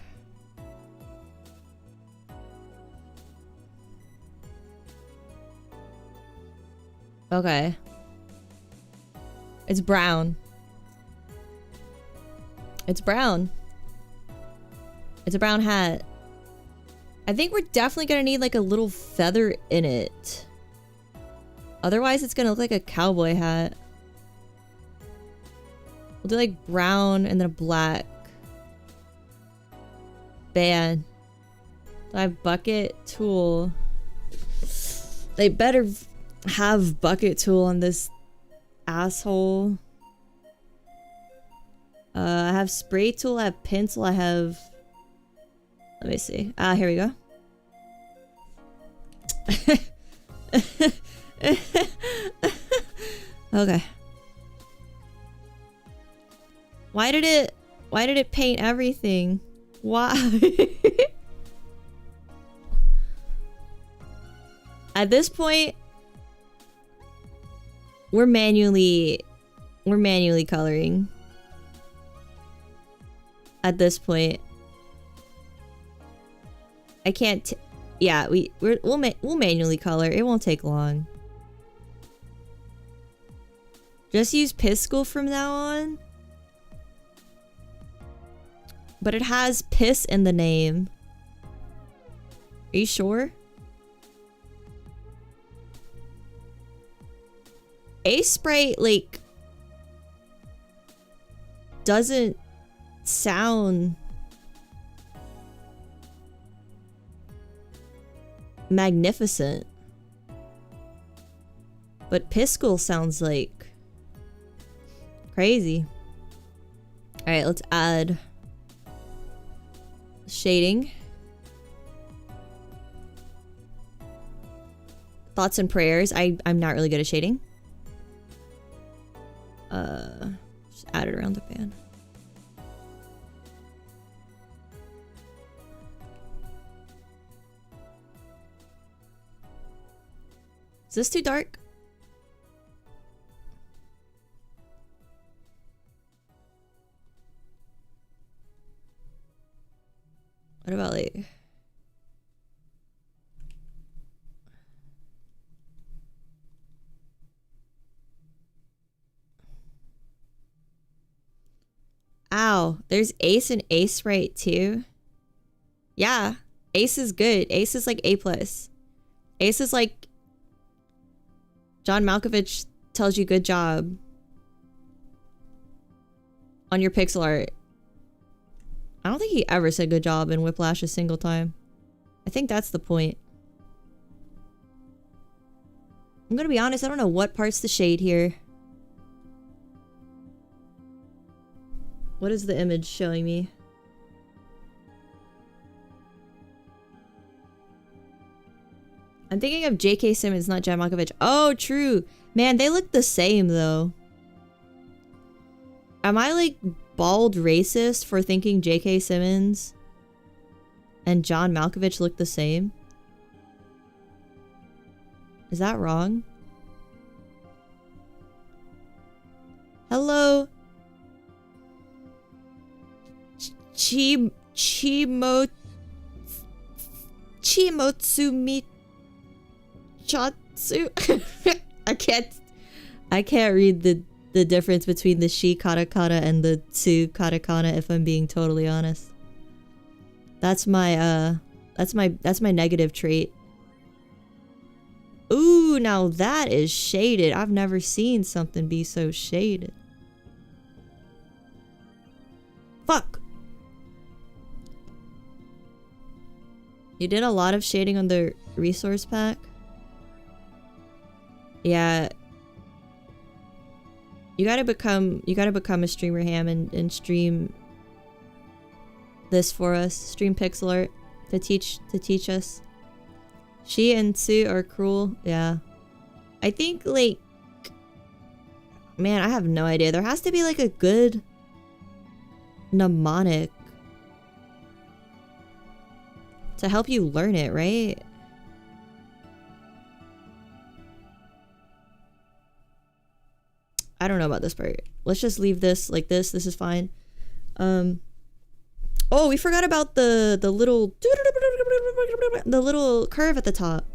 Okay. It's brown. It's brown. It's a brown hat. I think we're definitely gonna need like a little feather in it. Otherwise it's gonna look like a cowboy hat. We'll do like brown and then a black band. Do I have bucket tool? They better have bucket tool on this asshole. I have spray tool, I have pencil, I have... let me see. Ah, here we go. Okay. Why did it paint everything? Why? At this point, we're manually coloring. At this point. I can't. Yeah, we'll manually color. It won't take long. Just use Piscal from now on. But it has piss in the name. Are you sure? Aseprite, like, doesn't sound magnificent. But Piscal sounds like crazy. Alright, let's add shading. Thoughts and prayers. I'm not really good at shading. Just add it around the pan. Is this too dark? What about like... Ow, there's Ace and Aseprite too. Yeah, Ace is good. Ace is like A+. Ace is like... John Malkovich tells you good job on your pixel art. I don't think he ever said good job in Whiplash a single time. I think that's the point. I'm gonna be honest, I don't know what part's the shade here. What is the image showing me? I'm thinking of J.K. Simmons, not John Malkovich. Oh, true. Man, they look the same, though. Am I, like, bald racist for thinking J.K. Simmons and John Malkovich look the same? Is that wrong? Hello? Chimotsumi Chatsu. I can't read the difference between the shi katakana and the tsu katakana, if I'm being totally honest. That's my negative trait. Ooh, now that is shaded. I've never seen something be so shaded. Fuck. You did a lot of shading on the resource pack? Yeah. You gotta become a streamer, Ham, and stream this for us. Stream pixel art to teach us. She and Sue are cruel. Yeah. I think, like, man, I have no idea. There has to be like a good mnemonic to help you learn it, right? I don't know about this part. Let's just leave this like this. This is fine. Oh, we forgot about the little curve at the top.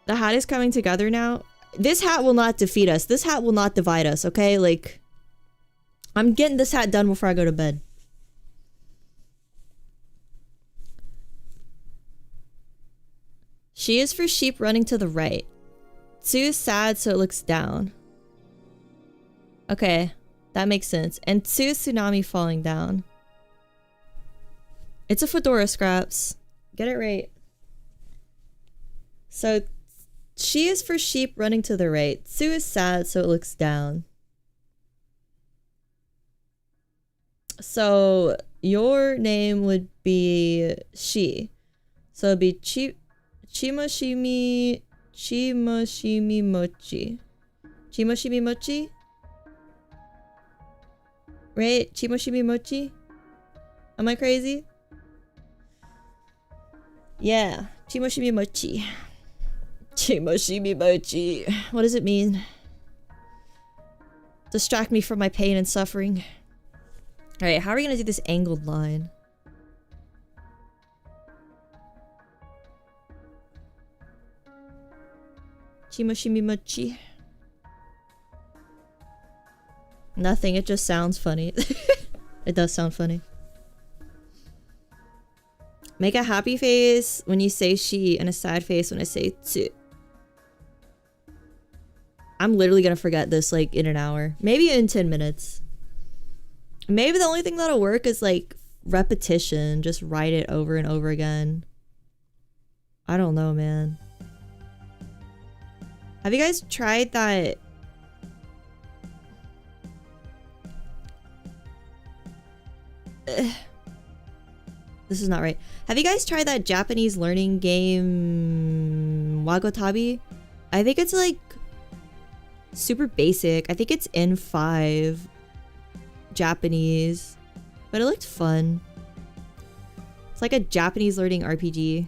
The hat is coming together now. This hat will not defeat us. This hat will not divide us, okay? Like, I'm getting this hat done before I go to bed. She is for sheep running to the right. Sue is sad, so it looks down. Okay, that makes sense. And Sue is tsunami falling down. It's a fedora, Scraps. Get it right. So, she is for sheep running to the right. Sue is sad, so it looks down. So, your name would be she. So, it'd be Chimoshimi Mochi. Chimoshimi Mochi? Right? Chimoshimi Mochi? Am I crazy? Yeah. Chimoshimi Mochi. Chimoshimi Mochi. What does it mean? Distract me from my pain and suffering. Alright, how are we gonna do this angled line? Chimoshimi Mochi. Nothing, it just sounds funny. It does sound funny. Make a happy face when you say she and a sad face when I say tsu. I'm literally gonna forget this like in an hour. Maybe in 10 minutes. Maybe the only thing that'll work is like repetition. Just write it over and over again. I don't know, man. Have you guys tried that This is not right. Have you guys tried that Japanese learning game Wagotabi? I think it's like super basic. I think it's in 5 Japanese, but it looked fun. It's like a Japanese learning RPG.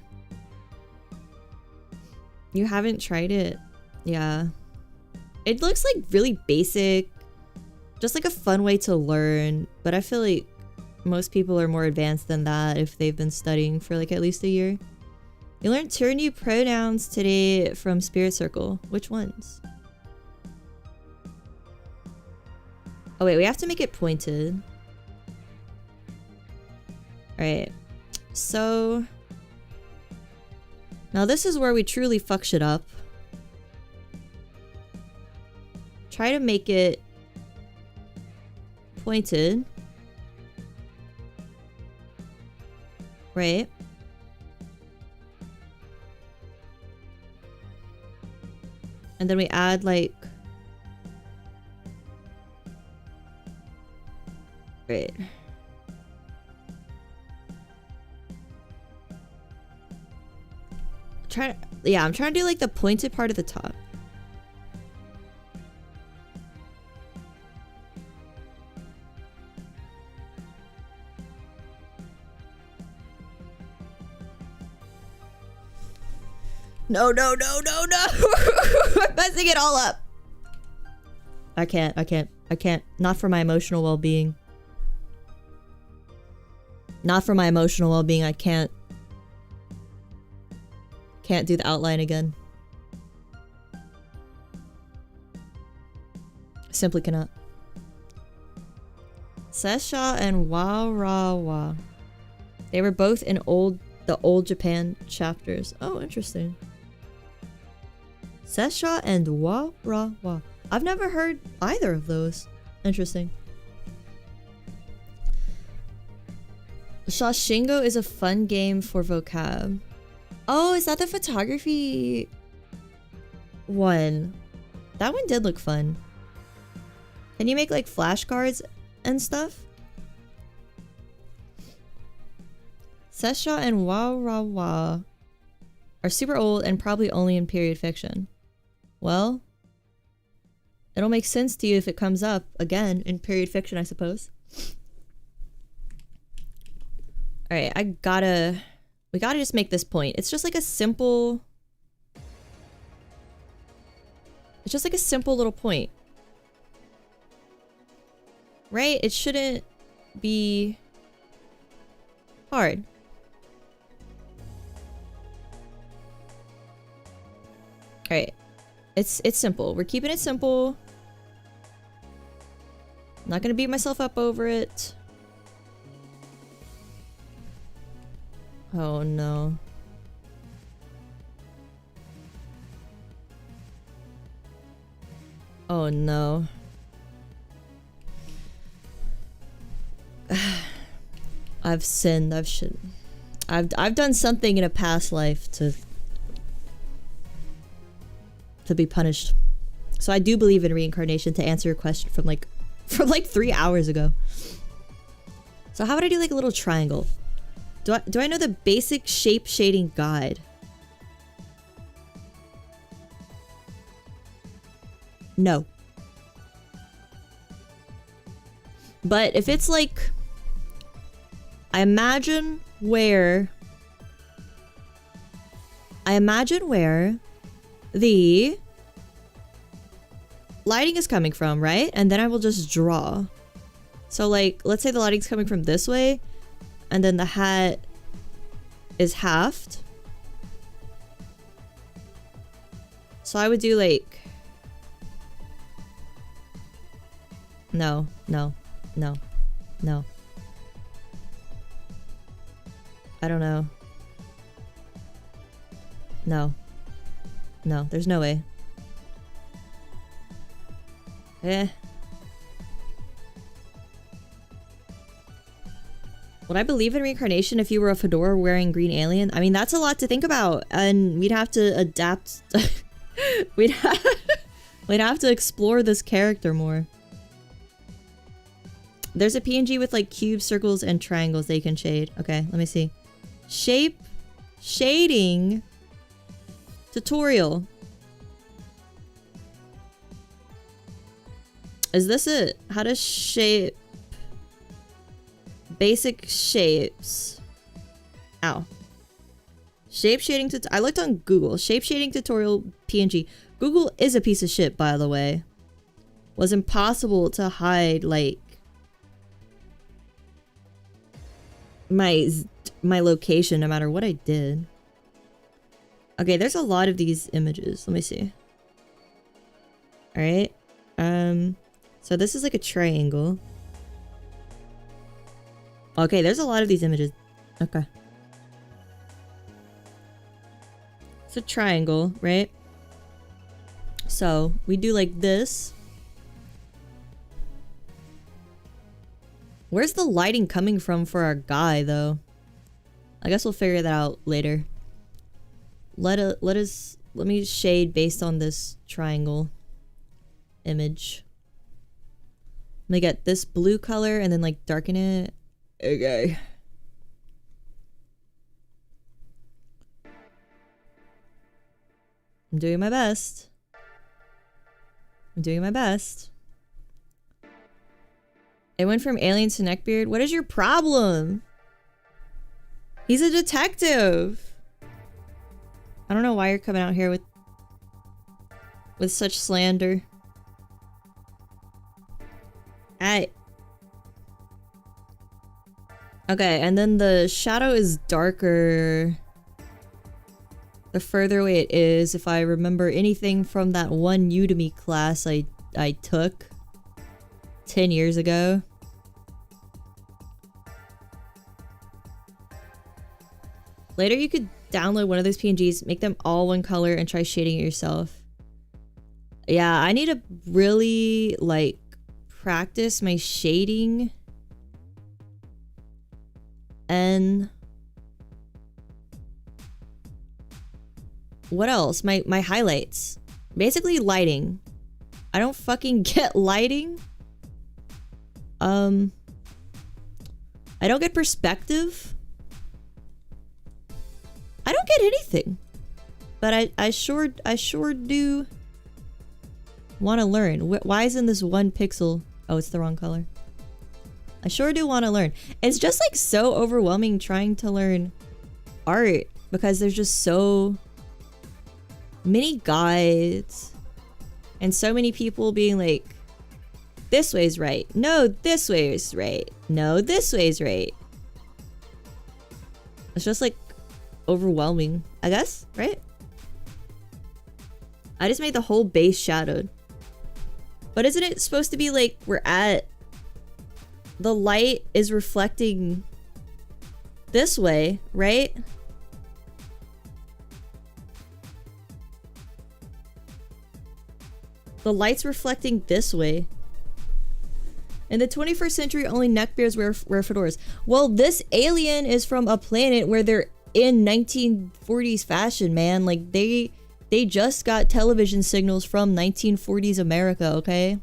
You haven't tried it? Yeah. It looks like really basic, just like a fun way to learn, but I feel like most people are more advanced than that if they've been studying for like at least a year. You learned 2 new pronouns today from Spirit Circle. Which ones? Oh wait, we have to make it pointed. Alright. So now this is where we truly fuck shit up. Try to make it pointed. Right? And then we add like... Right. I'm trying to do like the pointed part at the top. No. I'm messing it all up. I can't. Not for my emotional well-being. Not for my emotional well-being. I can't do the outline again. Simply cannot. Sesha and Warawa. They were both in the old Japan chapters. Oh, interesting. Sesha and Warawa. I've never heard either of those. Interesting. Shashingo is a fun game for vocab. Oh, is that the photography one? That one did look fun. Can you make like flashcards and stuff? Sesha and Warawa are super old and probably only in period fiction. Well, it'll make sense to you if it comes up again in period fiction, I suppose. Alright, we gotta just make this point. It's just like a simple... It's just like a simple little point. Right? It shouldn't be hard. Alright. It's simple. We're keeping it simple. I'm not gonna beat myself up over it. Oh no. Oh no. I've sinned. I've done something in a past life to be punished. So I do believe in reincarnation, to answer your question from like 3 hours ago. So how would I do like a little triangle? Do I know the basic shape shading guide? No. But if it's like, I imagine where the lighting is coming from, right? And then I will just draw. So like, let's say the lighting's coming from this way, and then the hat is halved. So I would do like... No. I don't know. No, there's no way. Would I believe in reincarnation if you were a fedora wearing green alien? I mean, that's a lot to think about, and we'd have to adapt. we'd have to explore this character more. There's a PNG with like cubes, circles, and triangles that you can shade. Okay, let me see. Shape shading tutorial. Is this it? How to shape basic shapes. Ow. Shape shading I looked on Google. Shape shading tutorial PNG. Google is a piece of shit, by the way. Was impossible to hide like my location no matter what I did. Okay, there's a lot of these images. Let me see. All right. So this is like a triangle. Okay, there's a lot of these images. Okay. It's a triangle, right? So we do like this. Where's the lighting coming from for our guy, though? I guess we'll figure that out later. Let me shade based on this triangle image. Let me get this blue color and then like darken it. Okay. I'm doing my best. I'm doing my best. It went from aliens to neckbeard. What is your problem? He's a detective. I don't know why you're coming out here with such slander. Okay, and then the shadow is darker the further away it is, if I remember anything from that one Udemy class I took 10 years ago. Later you could download one of those PNGs, make them all one color, and try shading it yourself. Yeah, I need to really, like, practice my shading. And what else? My highlights. Basically lighting. I don't fucking get lighting. I don't get perspective. I don't get anything. But I sure do want to learn. Why isn't this one pixel? Oh, it's the wrong color. I sure do want to learn. It's just like so overwhelming trying to learn art because there's just so many guides and so many people being like, this way's right. No, this way is right. No, this way is right. It's just like overwhelming, I guess, right? I just made the whole base shadowed. But isn't it supposed to be like we're at... The light is reflecting this way, right? The light's reflecting this way. In the 21st century, only neckbeards wear fedoras. Well, this alien is from a planet where they're in 1940s fashion, man. Like, they just got television signals from 1940s America, okay?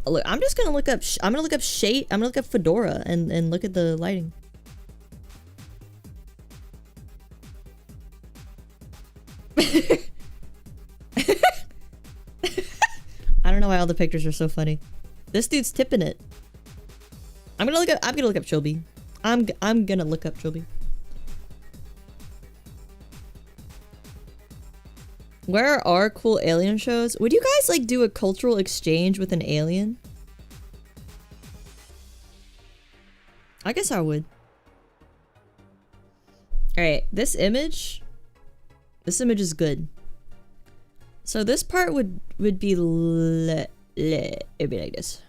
Look, I'm just gonna look up. I'm gonna look up shade. I'm gonna look up fedora and look at the lighting. I don't know why all the pictures are so funny. This dude's tipping it. I'm gonna look up Chobi. I'm gonna look up Chobi. Where are cool alien shows? Would you guys like do a cultural exchange with an alien? I guess I would. Alright, this image is good. So this part would be it'd be like this.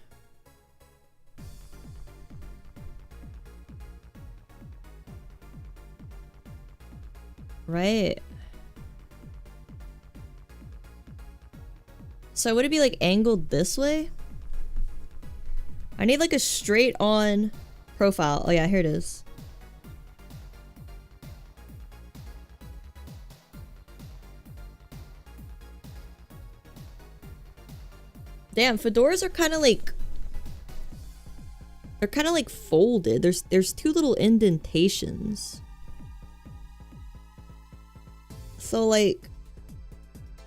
Right. So would it be like angled this way? I need like a straight on profile. Oh yeah, here it is. Damn, fedoras are kind of like... They're kind of like folded. There's two little indentations. So like...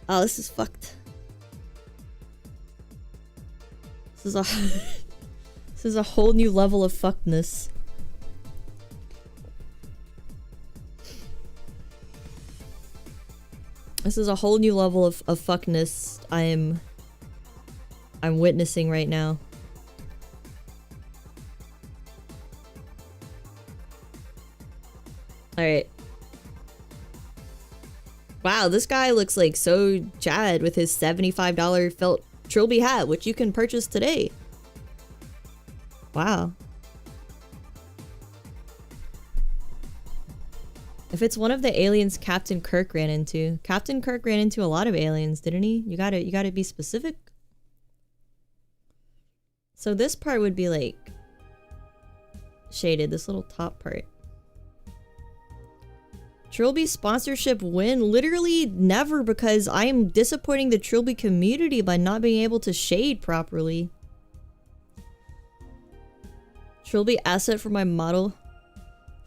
Oh, this is fucked. This is a... This is a whole new level of fuckedness. This is a whole new level of fuckness I'm witnessing right now. Alright. Wow, this guy looks like so Chad with his $75 felt trilby hat, which you can purchase today. Wow. If it's one of the aliens Captain Kirk ran into. Captain Kirk ran into a lot of aliens, didn't he? You gotta be specific. So this part would be like shaded, this little top part. Trilby sponsorship win? Literally never, because I am disappointing the Trilby community by not being able to shade properly. Trilby asset for my model.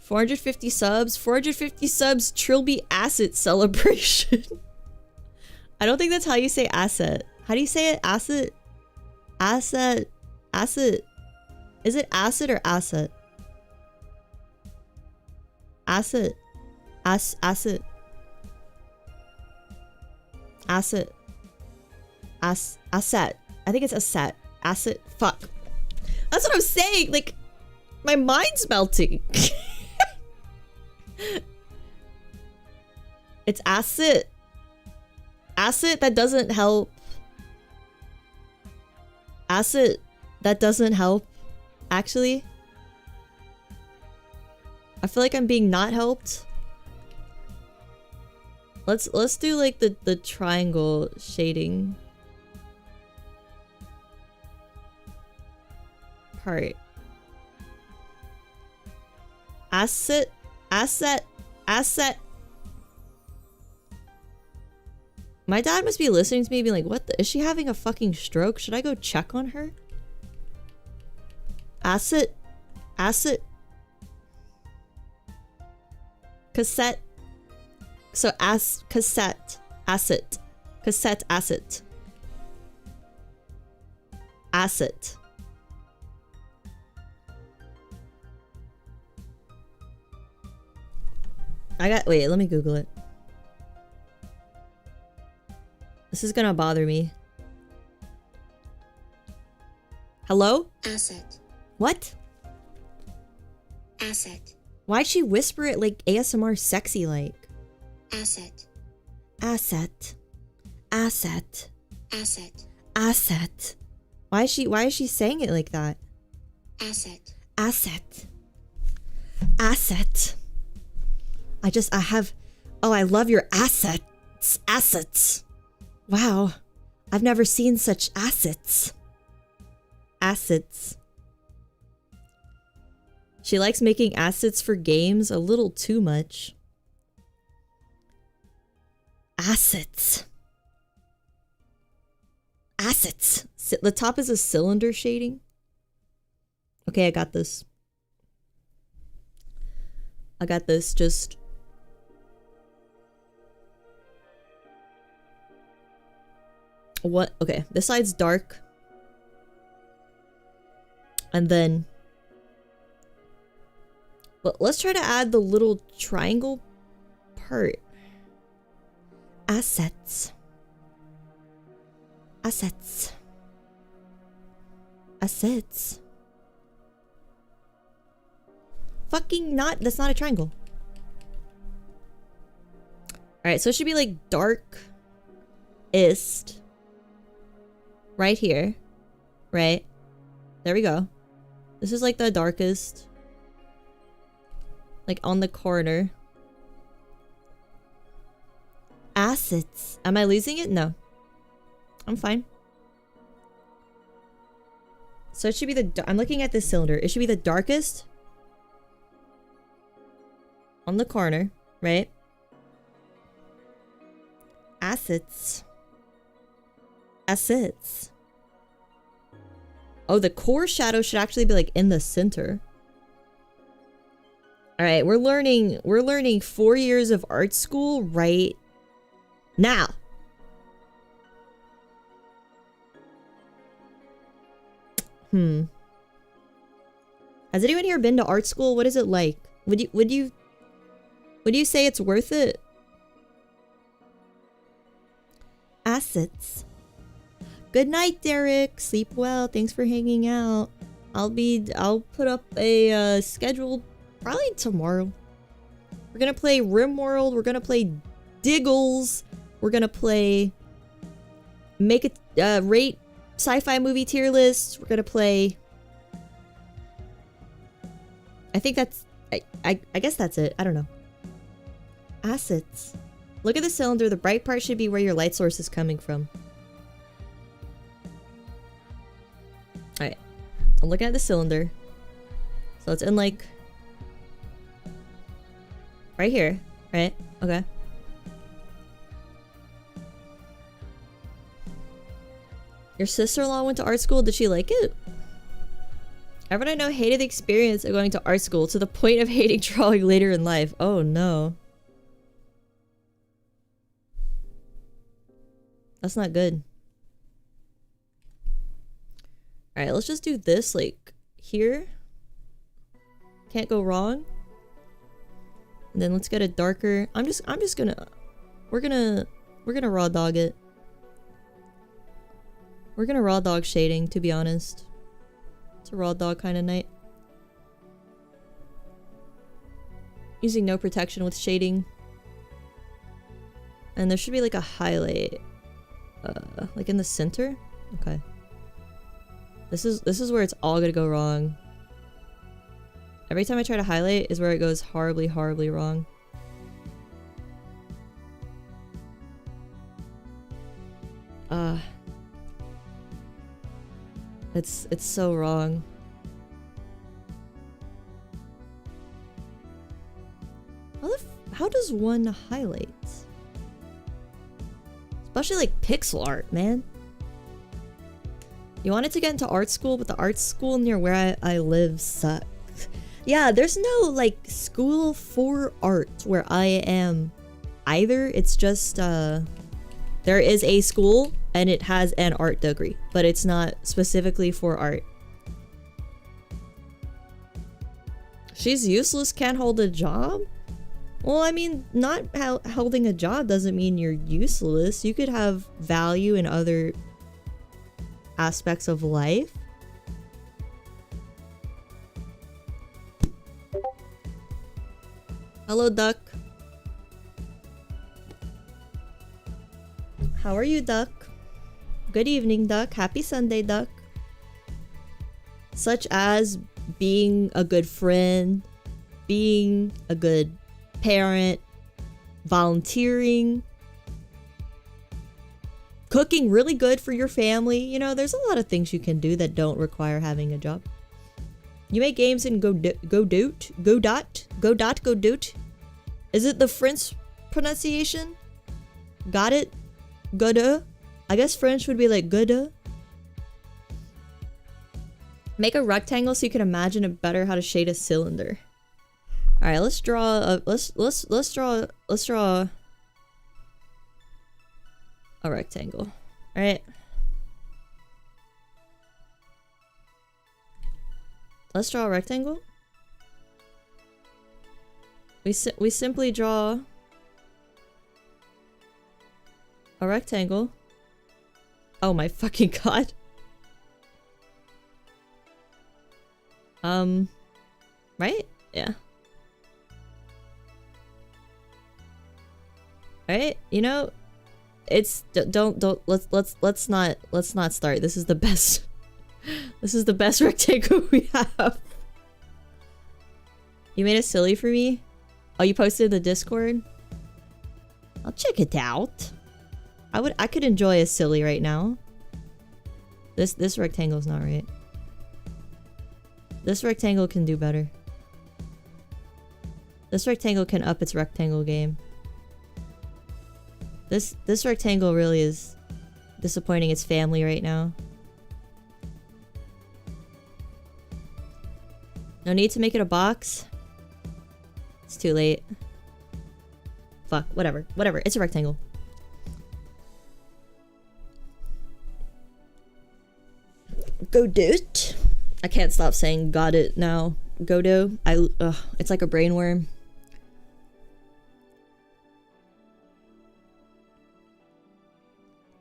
450 subs. 450 subs Trilby asset celebration. I don't think that's how you say asset. How do you say it? Asset? Asset. Asset. Is it asset or asset? Asset. Asset. Asset. Asset. I think it's asset. Asset. Fuck. That's what I'm saying. Like, my mind's melting. It's asset. Asset, that doesn't help. Asset, that doesn't help. Actually, I feel like I'm being not helped. Let's do like the triangle shading part. Asset. My dad must be listening to me being like, what the, is she having a fucking stroke? Should I go check on her? Asset. Cassette. So cassette. Asset. Wait, let me Google it. This is gonna bother me. Hello? Asset. What? Asset. Why'd she whisper it like ASMR sexy like? Asset. Asset. Asset. Asset. Asset. Why is she saying it like that? Asset. Asset. Asset. I love your assets. Assets. Wow. I've never seen such assets. Assets. She likes making assets for games a little too much. Assets. Assets. The top is a cylinder shading. Okay, I got this. Just... What? Okay, this side's dark. And then... Well, let's try to add the little triangle part. Assets. Fucking not. That's not a triangle. Alright, so it should be like dark-ist. Right here. Right? There we go. This is like the darkest. Like on the corner. Assets. Am I losing it? No. I'm fine. So it should be I'm looking at this cylinder. It should be the darkest. On the corner. Right? Assets. Oh, the core shadow should actually be like in the center. All right, we're learning 4 years of art school right now. Has anyone here been to art school? What is it like? Would you say it's worth it? Assets. Good night, Derek. Sleep well. Thanks for hanging out. I'll put up a schedule probably tomorrow. We're gonna play RimWorld. We're gonna play Diggles. We're gonna play make a rate sci-fi movie tier list. We're gonna play. I think that's. I guess that's it. I don't know. Assets. Look at the cylinder. The bright part should be where your light source is coming from. Alright. I'm looking at the cylinder. So it's in like... right here. Right? Okay. Your sister-in-law went to art school. Did she like it? Everyone I know hated the experience of going to art school to the point of hating drawing later in life. Oh no. That's not good. Alright, let's just do this like here. Can't go wrong. And then let's get a darker. I'm just gonna we're gonna raw dog it. We're gonna raw dog shading, to be honest. It's a raw dog kind of night. Using no protection with shading. And there should be like a highlight. Like in the center? Okay. This is where it's all gonna go wrong. Every time I try to highlight is where it goes horribly, horribly wrong. It's so wrong. How does one highlight? Especially like pixel art, man. You wanted to get into art school, but the art school near where I live sucks. Yeah, there's no like school for art where I am either. It's just there is a school and it has an art degree, but it's not specifically for art. She's useless, can't hold a job? Well, I mean, not holding a job doesn't mean you're useless. You could have value in other aspects of life. Hello, Duck. How are you, Duck? Good evening, Duck. Happy Sunday, Duck. Such as being a good friend, being a good parent, volunteering, cooking really good for your family. You know, there's a lot of things you can do that don't require having a job. You make games in Godot. Is it the French pronunciation? Got it? Godot? I guess French would be like Godot. Make a rectangle so you can imagine it better how to shade a cylinder. All right, let's draw a let's draw a rectangle. All right. Let's draw a rectangle. We simply draw a rectangle. Oh my fucking god. Right? Yeah. Right? You know, it's let's not start. This is the best. This is the best rectangle we have. You made a silly for me? Oh, you posted in the Discord? I'll check it out. I could enjoy a silly right now. This rectangle's not right. This rectangle can do better. This rectangle can up its rectangle game. This rectangle really is disappointing its family right now. No need to make it a box. It's too late. Fuck, whatever. Whatever, it's a rectangle. Go do it. I can't stop saying got it now. Go do. It's like a brainworm.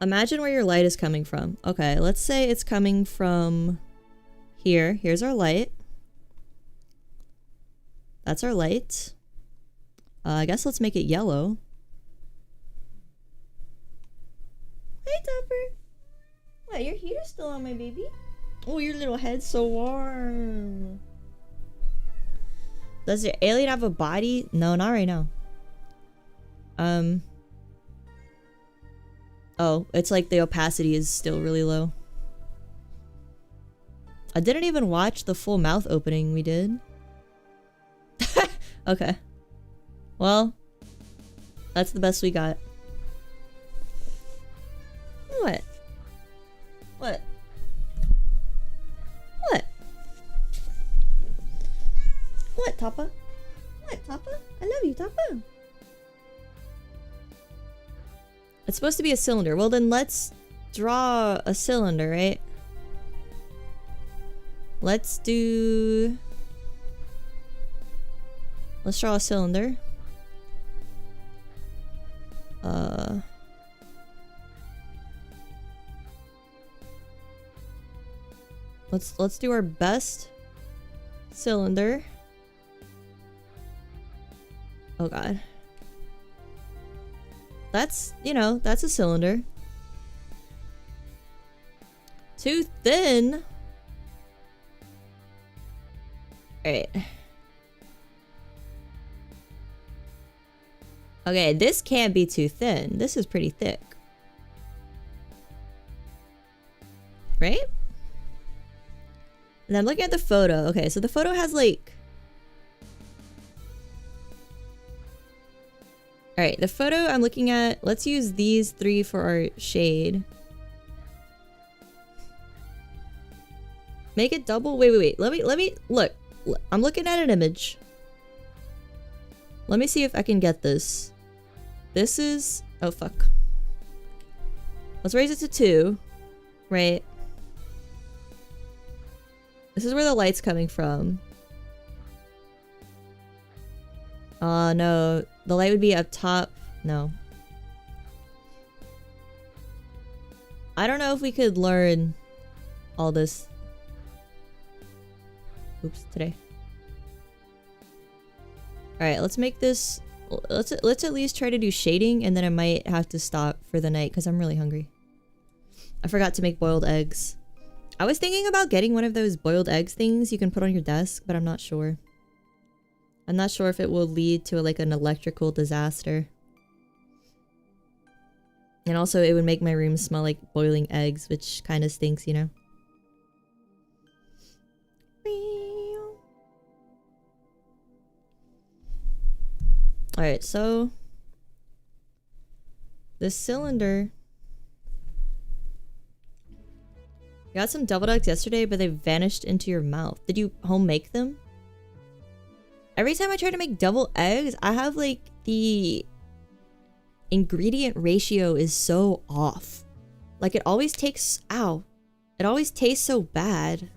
Imagine where your light is coming from. Okay, let's say it's coming from here. Here's our light. That's our light. I guess let's make it yellow. Hey, Topper. What, your heater's still on, my baby? Oh, your little head's so warm. Does your alien have a body? No, not right now. Oh, it's like the opacity is still really low. I didn't even watch the full mouth opening we did. Okay. Well, that's the best we got. What? What? What? What, Toppa? What, Toppa? I love you, Toppa. It's supposed to be a cylinder. Well, then let's draw a cylinder, right? Let's draw a cylinder. Let's do our best cylinder. Oh god. That's, you know, that's a cylinder. Too thin. Alright. Okay, this can't be too thin. This is pretty thick. Right? And I'm looking at the photo. Okay, so the photo has like... Alright, the photo I'm looking at... Let's use these three for our shade. Make it double? Wait. Let me... Look. I'm looking at an image. Let me see if I can get this. This is... Oh, fuck. Let's raise it to 2. Right. This is where the light's coming from. No. The light would be up top. No. I don't know if we could learn all this. Oops, today. Alright, let's make this... Let's at least try to do shading, and then I might have to stop for the night because I'm really hungry. I forgot to make boiled eggs. I was thinking about getting one of those boiled eggs things you can put on your desk, but I'm not sure. I'm not sure if it will lead to like an electrical disaster. And also it would make my room smell like boiling eggs, which kind of stinks, you know? Alright, so... this cylinder... You got some devil eggs yesterday, but they vanished into your mouth. Did you home make them? Every time I try to make double eggs, I have like the ingredient ratio is so off. Like it always takes... Ow. It always tastes so bad.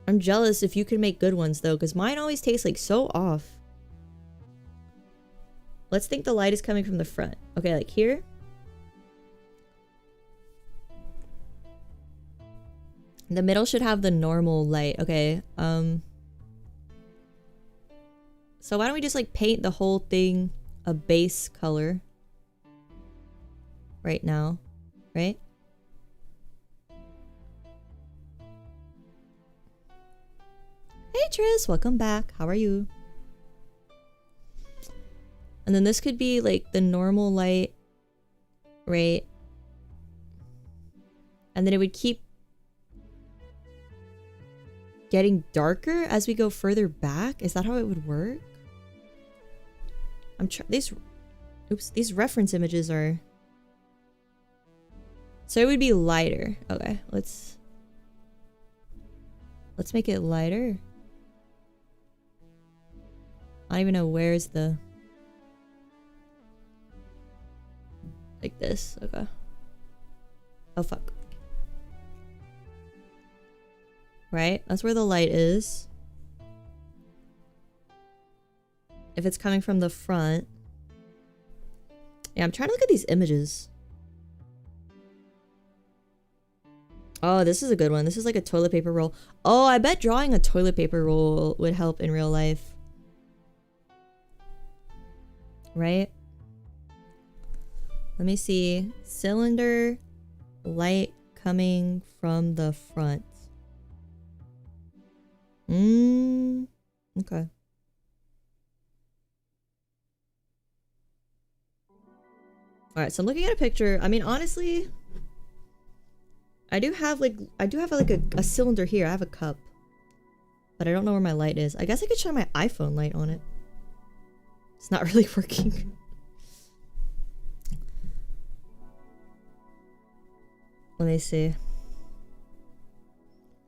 I'm jealous if you can make good ones though, because mine always taste like so off. Let's think the light is coming from the front. Okay, like here. The middle should have the normal light. Okay, so why don't we just like paint the whole thing a base color right now, right? Hey Tris, welcome back. How are you? And then this could be like the normal light, right? And then it would keep getting darker as we go further back. Is that how it would work? These reference images are... So it would be lighter. Okay, let's... Let's make it lighter. I don't even know where's the... Like this. Okay. Oh, fuck. Right? That's where the light is. If it's coming from the front. Yeah, I'm trying to look at these images. Oh, this is a good one. This is like a toilet paper roll. Oh, I bet drawing a toilet paper roll would help in real life. Right? Let me see. Cylinder, light coming from the front. Okay. Alright, so I'm looking at a picture. I mean, honestly, I do have like a cylinder here. I have a cup. But I don't know where my light is. I guess I could shine my iPhone light on it. It's not really working. Let me see.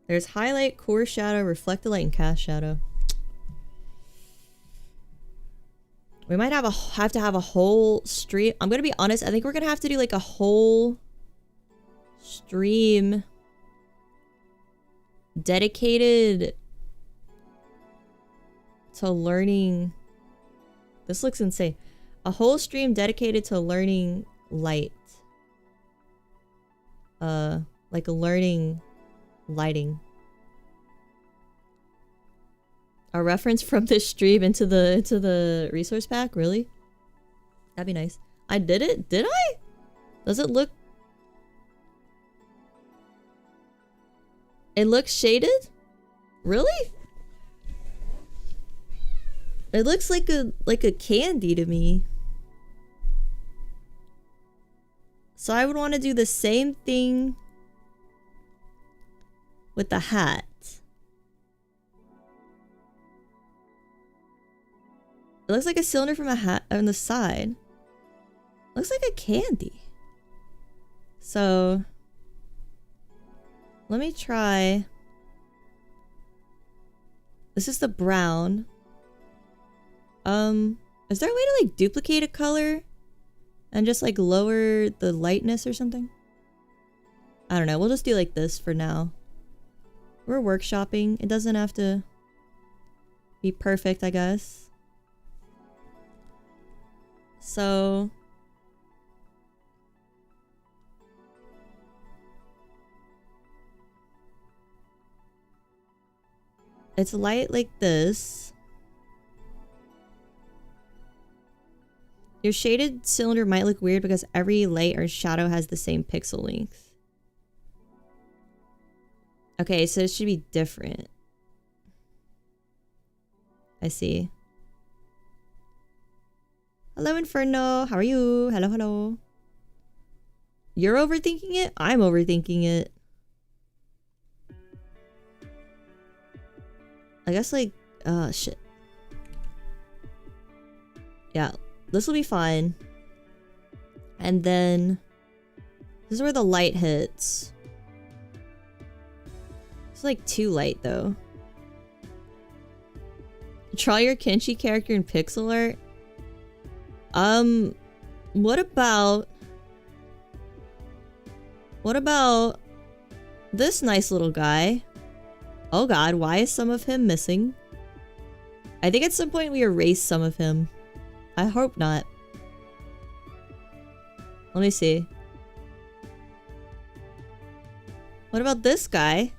There's highlight, core shadow, reflected light, and cast shadow. We might have to have a whole stream. I'm gonna be honest. I think we're gonna have to do like a whole stream dedicated to learning. This looks insane. A whole stream dedicated to learning light. Like learning lighting. A reference from this stream into the resource pack? Really? That'd be nice. I did it? Did I? Does it look... It looks shaded? Really? It looks like a candy to me. So I would want to do the same thing with the hat. It looks like a cylinder from a hat on the side. Looks like a candy. So let me try. This is the brown. Is there a way to like duplicate a color and just like lower the lightness or something? I don't know. We'll just do like this for now. We're workshopping. It doesn't have to be perfect, I guess. So it's light like this. Your shaded cylinder might look weird because every light or shadow has the same pixel length. Okay, so it should be different. I see. Hello, Inferno. How are you? Hello, hello. You're overthinking it? I'm overthinking it. I guess like... shit. Yeah. This will be fine. And then... This is where the light hits. It's like too light though. Draw your Kenshi character in pixel art? What about this nice little guy? Oh god, why is some of him missing? I think at some point we erased some of him. I hope not. Let me see. What about this guy?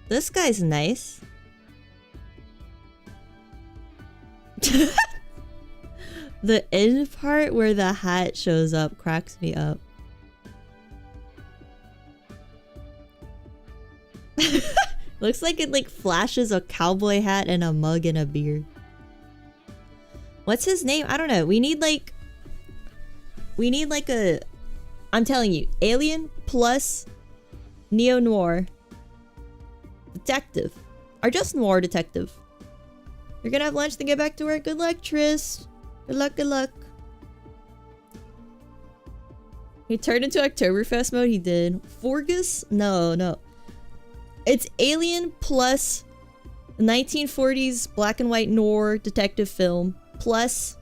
This guy's nice. The end part where the hat shows up cracks me up. Looks like it like flashes a cowboy hat and a mug and a beard. What's his name? I don't know. We need like a... I'm telling you. Alien plus neo-noir detective. Or just noir detective. You're gonna have lunch then get back to work. Good luck, Tris. Good luck, good luck. He turned into Oktoberfest mode? He did. Forgus? No, no. It's Alien plus 1940s black and white noir detective film plus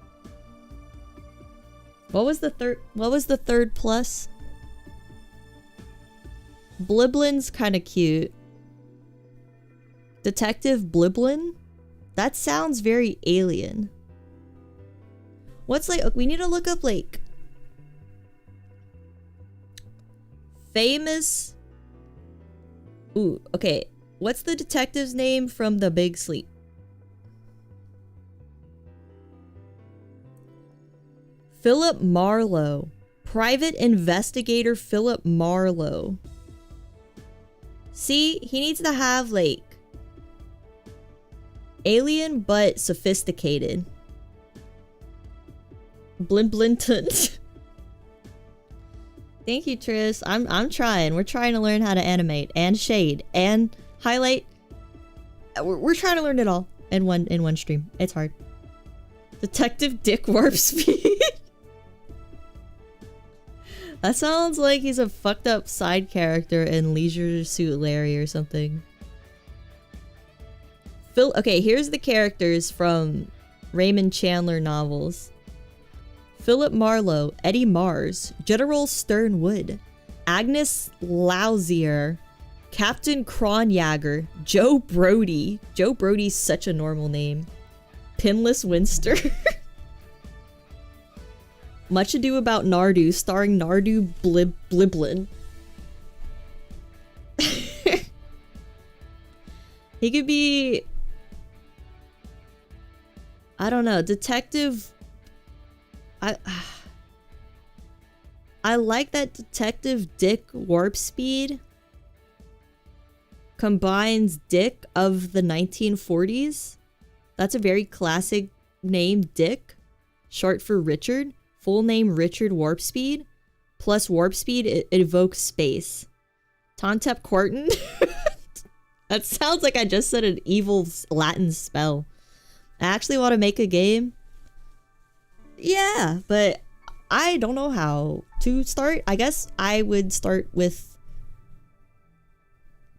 what was the third plus? Bliblin's kind of cute. Detective Bliblin? That sounds very alien. What's like, we need to look up like famous. Ooh, okay. What's the detective's name from The Big Sleep? Philip Marlowe. Private investigator Philip Marlowe. See, he needs to have like alien but sophisticated. Blimblinton. Thank you, Tris. I'm trying. We're trying to learn how to animate and shade and highlight. We're trying to learn it all in one stream. It's hard. Detective Dick Warp Speed. That sounds like he's a fucked up side character in Leisure Suit Larry or something. Okay, here's the characters from Raymond Chandler novels. Philip Marlowe, Eddie Mars, General Sternwood, Agnes Lausier, Captain Kronjager, Joe Brody. Joe Brody's such a normal name. Pinless Winster. Much Ado About Nardu, starring Nardu Bliblin. He could be... I don't know, Detective... I like that Detective Dick Warp Speed combines Dick of the 1940s. That's a very classic name, Dick. Short for Richard. Full name Richard Warp Speed. Plus Warp Speed, it evokes space. Tontep Quarton. That sounds like I just said an evil Latin spell. I actually want to make a game. Yeah, but I don't know how to start. I guess I would start with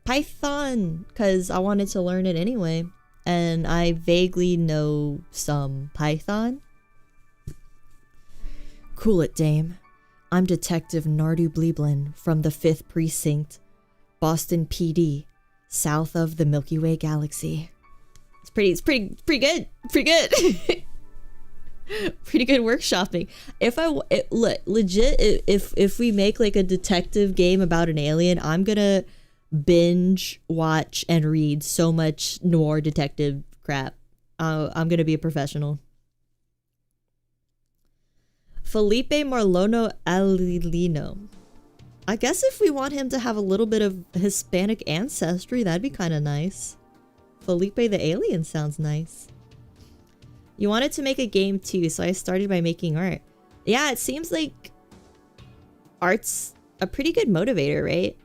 Python because I wanted to learn it anyway. And I vaguely know some Python. Cool it, dame. I'm Detective Nardu Bleeblin from the 5th Precinct, Boston PD, south of the Milky Way galaxy. It's pretty good. Pretty good. Pretty good workshopping. Legit, if we make like a detective game about an alien, I'm gonna binge watch and read so much noir detective crap. I'm gonna be a professional. Felipe Marlono Alilino. I guess if we want him to have a little bit of Hispanic ancestry, that'd be kind of nice. Felipe the Alien sounds nice. You wanted to make a game too, so I started by making art. Yeah, it seems like art's a pretty good motivator, right?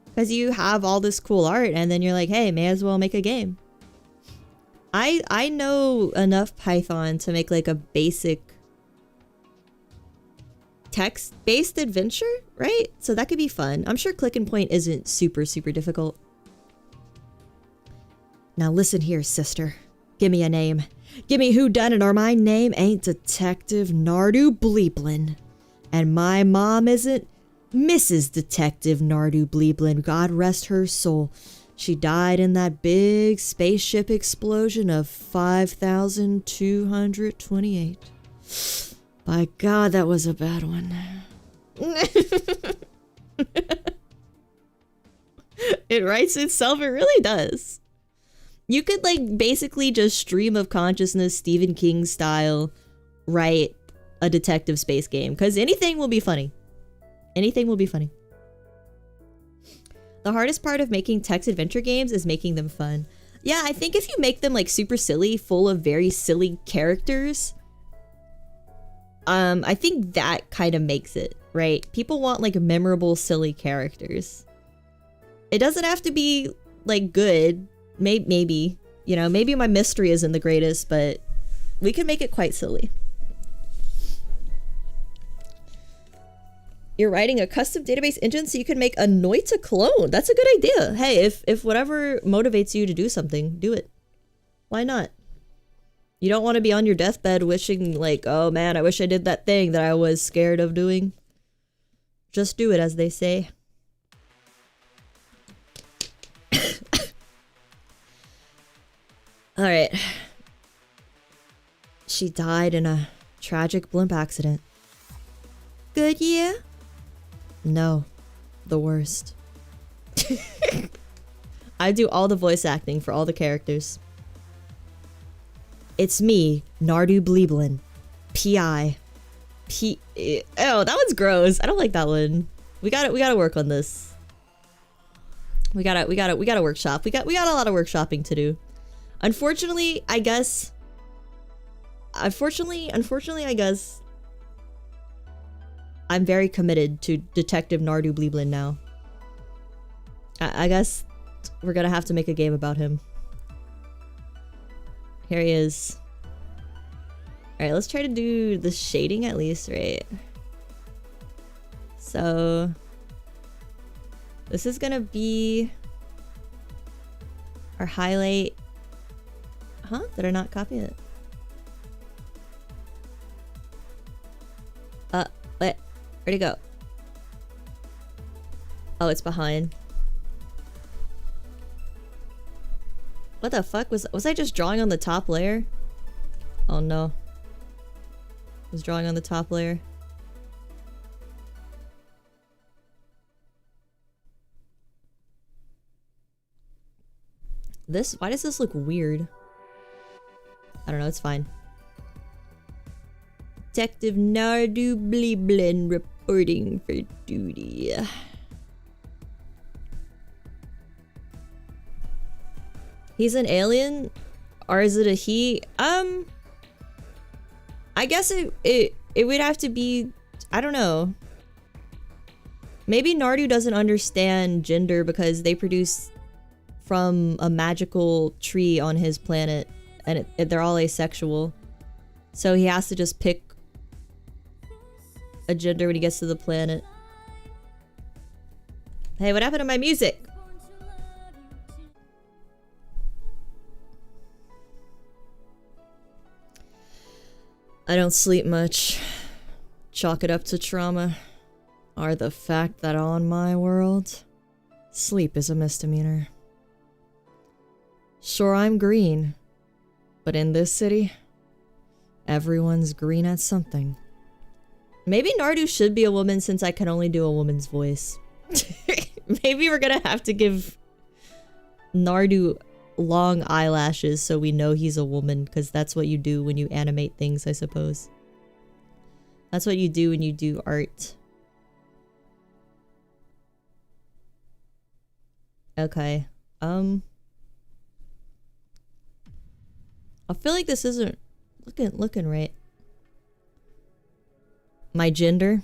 Because you have all this cool art and then you're like, hey, may as well make a game. I know enough Python to make like a basic text-based adventure, right? So that could be fun. I'm sure Click and Point isn't super difficult. Now listen here, sister. Give me a name. Give me whodunit, or my name ain't Detective Nardu Bleeblin. And my mom isn't Mrs. Detective Nardu Bleeblin. God rest her soul. She died in that big spaceship explosion of 5,228. By God, that was a bad one. It writes itself, it really does. You could like basically just stream of consciousness Stephen King style write a detective space game, because anything will be funny. Anything will be funny. The hardest part of making text adventure games is making them fun. Yeah, I think if you make them like super silly, full of very silly characters, I think that kind of makes it, right? People want like memorable, silly characters. It doesn't have to be like good. Maybe, you know, maybe my mystery isn't the greatest, but we can make it quite silly. You're writing a custom database engine so you can make a Noita clone. That's a good idea. Hey, if whatever motivates you to do something, do it. Why not? You don't want to be on your deathbed wishing like, oh man, I wish I did that thing that I was scared of doing. Just do it, as they say. Alright. She died in a tragic blimp accident. Good year? No. The worst. I do all the voice acting for all the characters. It's me, Nardu Bleeblin. P.I. Oh, that one's gross. I don't like that one. We gotta work on this. We gotta workshop. We got a lot of workshopping to do. Unfortunately, I guess I'm very committed to Detective Nardu Bleeblin now. I guess we're gonna have to make a game about him. Here he is. Alright, let's try to do the shading at least, right? So this is gonna be our highlight. Huh? Did I not copy it? Wait. Where'd it go? Oh, it's behind. What the fuck? Was I just drawing on the top layer? Oh no. I was drawing on the top layer. Why does this look weird? I don't know, it's fine. Detective Nardu Bleeblin reporting for duty. He's an alien? Or is it a he? I guess it would have to be... I don't know. Maybe Nardu doesn't understand gender because they produce from a magical tree on his planet. And they're all asexual. So he has to just pick a gender when he gets to the planet. Hey, what happened to my music? I don't sleep much. Chalk it up to trauma. Or the fact that on my world, sleep is a misdemeanor. Sure, I'm green. But in this city, everyone's green at something. Maybe Nardu should be a woman since I can only do a woman's voice. Maybe we're gonna have to give Nardu long eyelashes so we know he's a woman, because that's what you do when you animate things, I suppose. That's what you do when you do art. Okay. I feel like this isn't looking right. My gender?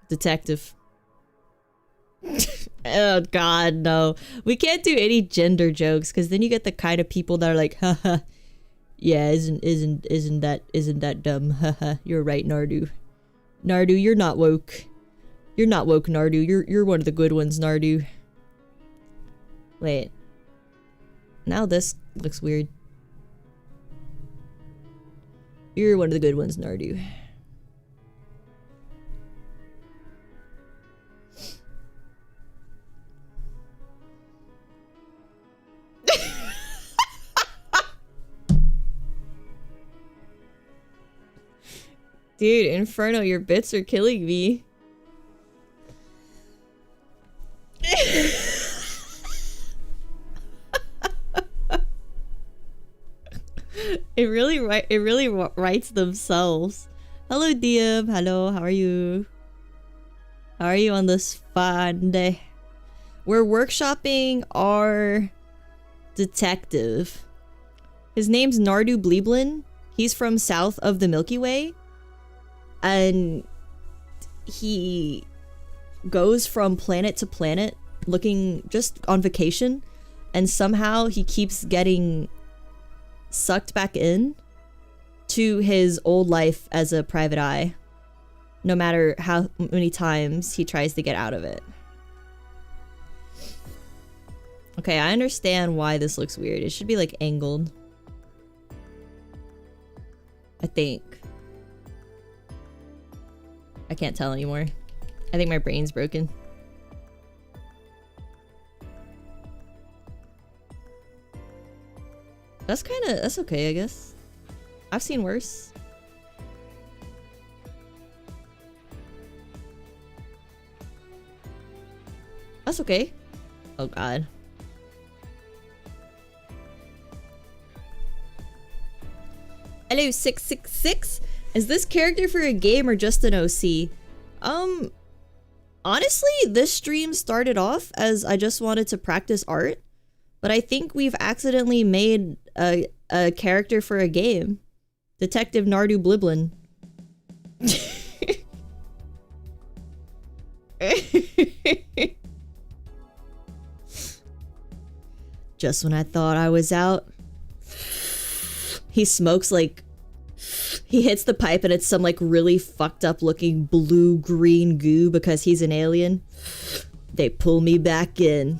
Detective. Oh god, no. We can't do any gender jokes because then you get the kind of people that are like, haha. Yeah, isn't that dumb? Haha. You're right, Nardu. Nardu, you're not woke. You're not woke, Nardu. You're one of the good ones, Nardu. Wait. Now this looks weird. You're one of the good ones, Nardu. Dude, Inferno, your bits are killing me. It really writes themselves. Hello, Diem. Hello, how are you? How are you on this fun day? We're workshopping our detective. His name's Nardu Bleeblin. He's from south of the Milky Way. And he goes from planet to planet looking just on vacation. And somehow he keeps getting sucked back in to his old life as a private eye. no matter how many times he tries to get out of it. Okay, I understand why this looks weird. It should be like angled. I think. I can't tell anymore. I think my brain's broken. That's okay, I guess. I've seen worse. That's okay. Oh god. Hello, 666. Is this character for a game or just an OC? Honestly, this stream started off as I just wanted to practice art, but I think we've accidentally made a character for a game. Detective Nardu Bliblin. Just when I thought I was out, he smokes like... He hits the pipe and it's some like really fucked up looking blue-green goo because he's an alien. They pull me back in.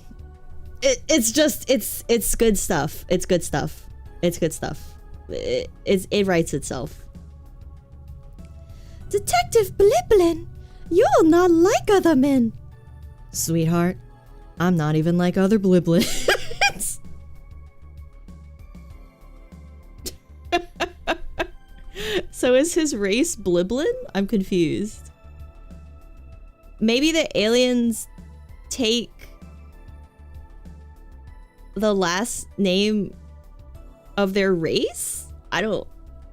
It's just, it's good stuff. It's good stuff. It's good stuff. It writes itself. Detective Bliblin, you're not like other men. Sweetheart, I'm not even like other Bliblins. So is his race Bliblin? I'm confused. Maybe the aliens take the last name of their race? I don't...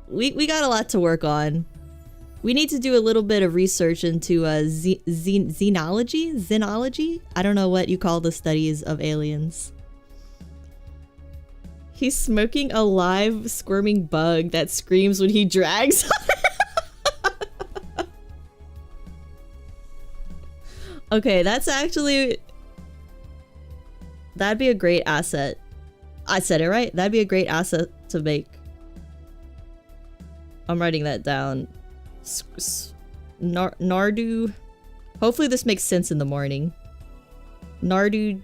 We got a lot to work on. We need to do a little bit of research into xenology? Xenology? I don't know what you call the studies of aliens. He's smoking a live squirming bug that screams when he drags. Okay, that's actually... That'd be a great asset. I said it right. That'd be a great asset to make. I'm writing that down. Nardu... Hopefully this makes sense in the morning. Nardu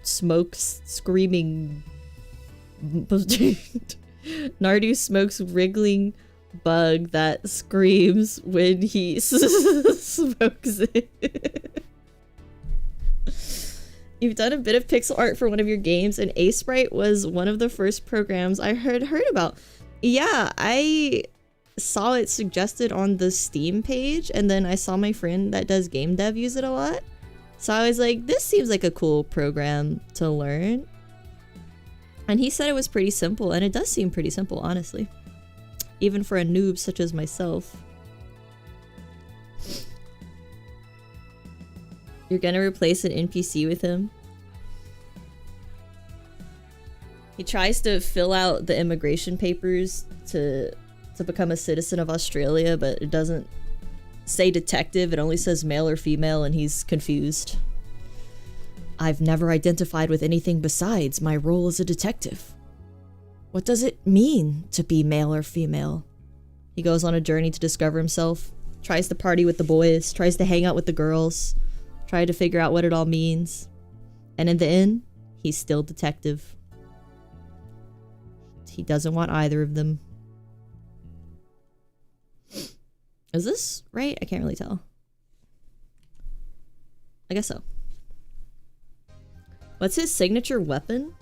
smokes screaming... Nardu smokes wriggling bug that screams when he smokes it. You've done a bit of pixel art for one of your games, and Aseprite was one of the first programs I heard about. Yeah, I saw it suggested on the Steam page, and then I saw my friend that does game dev use it a lot. So I was like, this seems like a cool program to learn. And he said it was pretty simple, and it does seem pretty simple, honestly. Even for a noob such as myself. You're gonna replace an NPC with him? He tries to fill out the immigration papers to become a citizen of Australia, but it doesn't say detective, it only says male or female, and he's confused. I've never identified with anything besides my role as a detective. What does it mean to be male or female? He goes on a journey to discover himself, tries to party with the boys, tries to hang out with the girls, try to figure out what it all means. And in the end, he's still detective. He doesn't want either of them. Is this right? I can't really tell. I guess so. What's his signature weapon?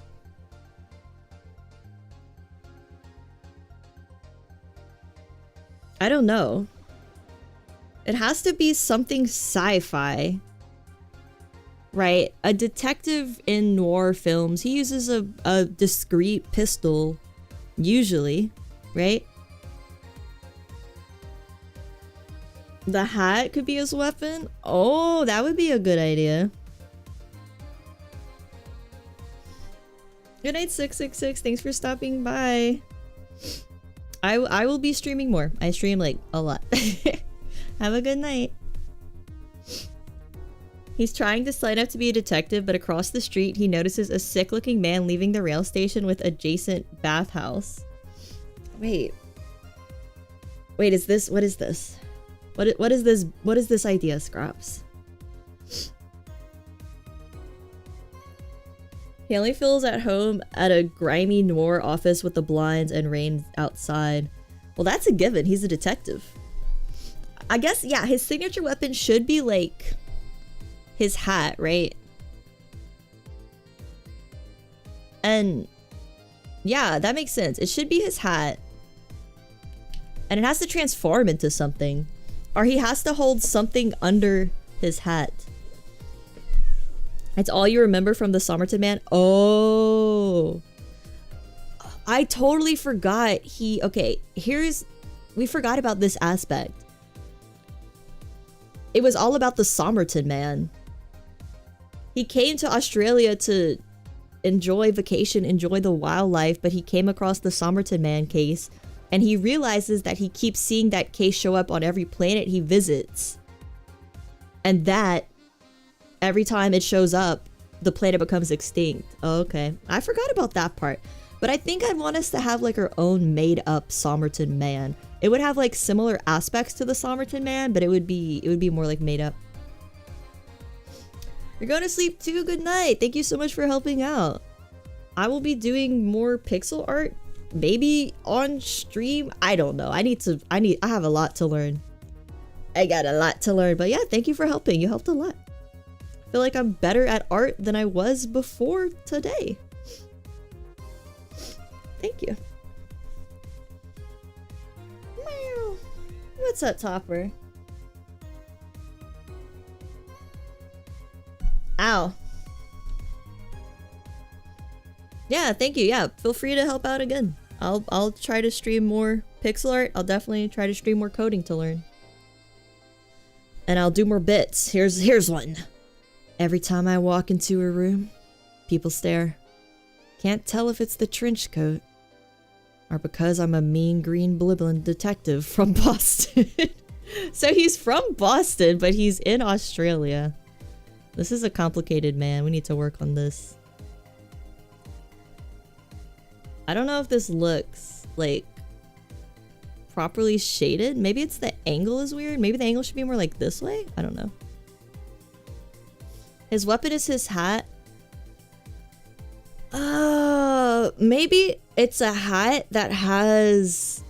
I don't know. It has to be something sci-fi. Right? A detective in noir films, he uses a discreet pistol, usually, right? The hat could be his weapon? Oh, that would be a good idea. Good night, 666. Thanks for stopping by. I will be streaming more. I stream like a lot. Have a good night. He's trying to sign up to be a detective, but across the street he notices a sick-looking man leaving the rail station with adjacent bathhouse. Wait, is this... What is this? What is this? What is this idea, Scraps? He only feels at home at a grimy noir office with the blinds and rain outside. Well, that's a given. He's a detective. I guess, yeah, his signature weapon should be like his hat, right? And yeah, that makes sense. It should be his hat. And it has to transform into something. Or he has to hold something under his hat. It's all you remember from the Somerton Man? Oh. I totally forgot okay, we forgot about this aspect. It was all about the Somerton Man. He came to Australia to enjoy vacation, enjoy the wildlife, but he came across the Somerton Man case, and he realizes that he keeps seeing that case show up on every planet he visits. And that, every time it shows up, the planet becomes extinct. Oh, okay. I forgot about that part. But I think I'd want us to have like our own made-up Somerton Man. It would have like similar aspects to the Somerton Man, but it would be more like made up. You're going to sleep too. Good night. Thank you so much for helping out. I will be doing more pixel art, maybe on stream. I don't know. I have a lot to learn. I got a lot to learn, but yeah, thank you for helping. You helped a lot. I feel like I'm better at art than I was before today. Thank you. Meow. What's up, Topper? Ow. Yeah, thank you. Yeah, feel free to help out again. I'll try to stream more pixel art. I'll definitely try to stream more coding to learn. And I'll do more bits. Here's one. Every time I walk into a room, people stare. Can't tell if it's the trench coat or because I'm a mean green bliblin detective from Boston. So he's from Boston, but he's in Australia. This is a complicated man. We need to work on this. I don't know if this looks like properly shaded. Maybe it's the angle is weird. Maybe the angle should be more like this way. I don't know. His weapon is his hat. Maybe it's a hat that has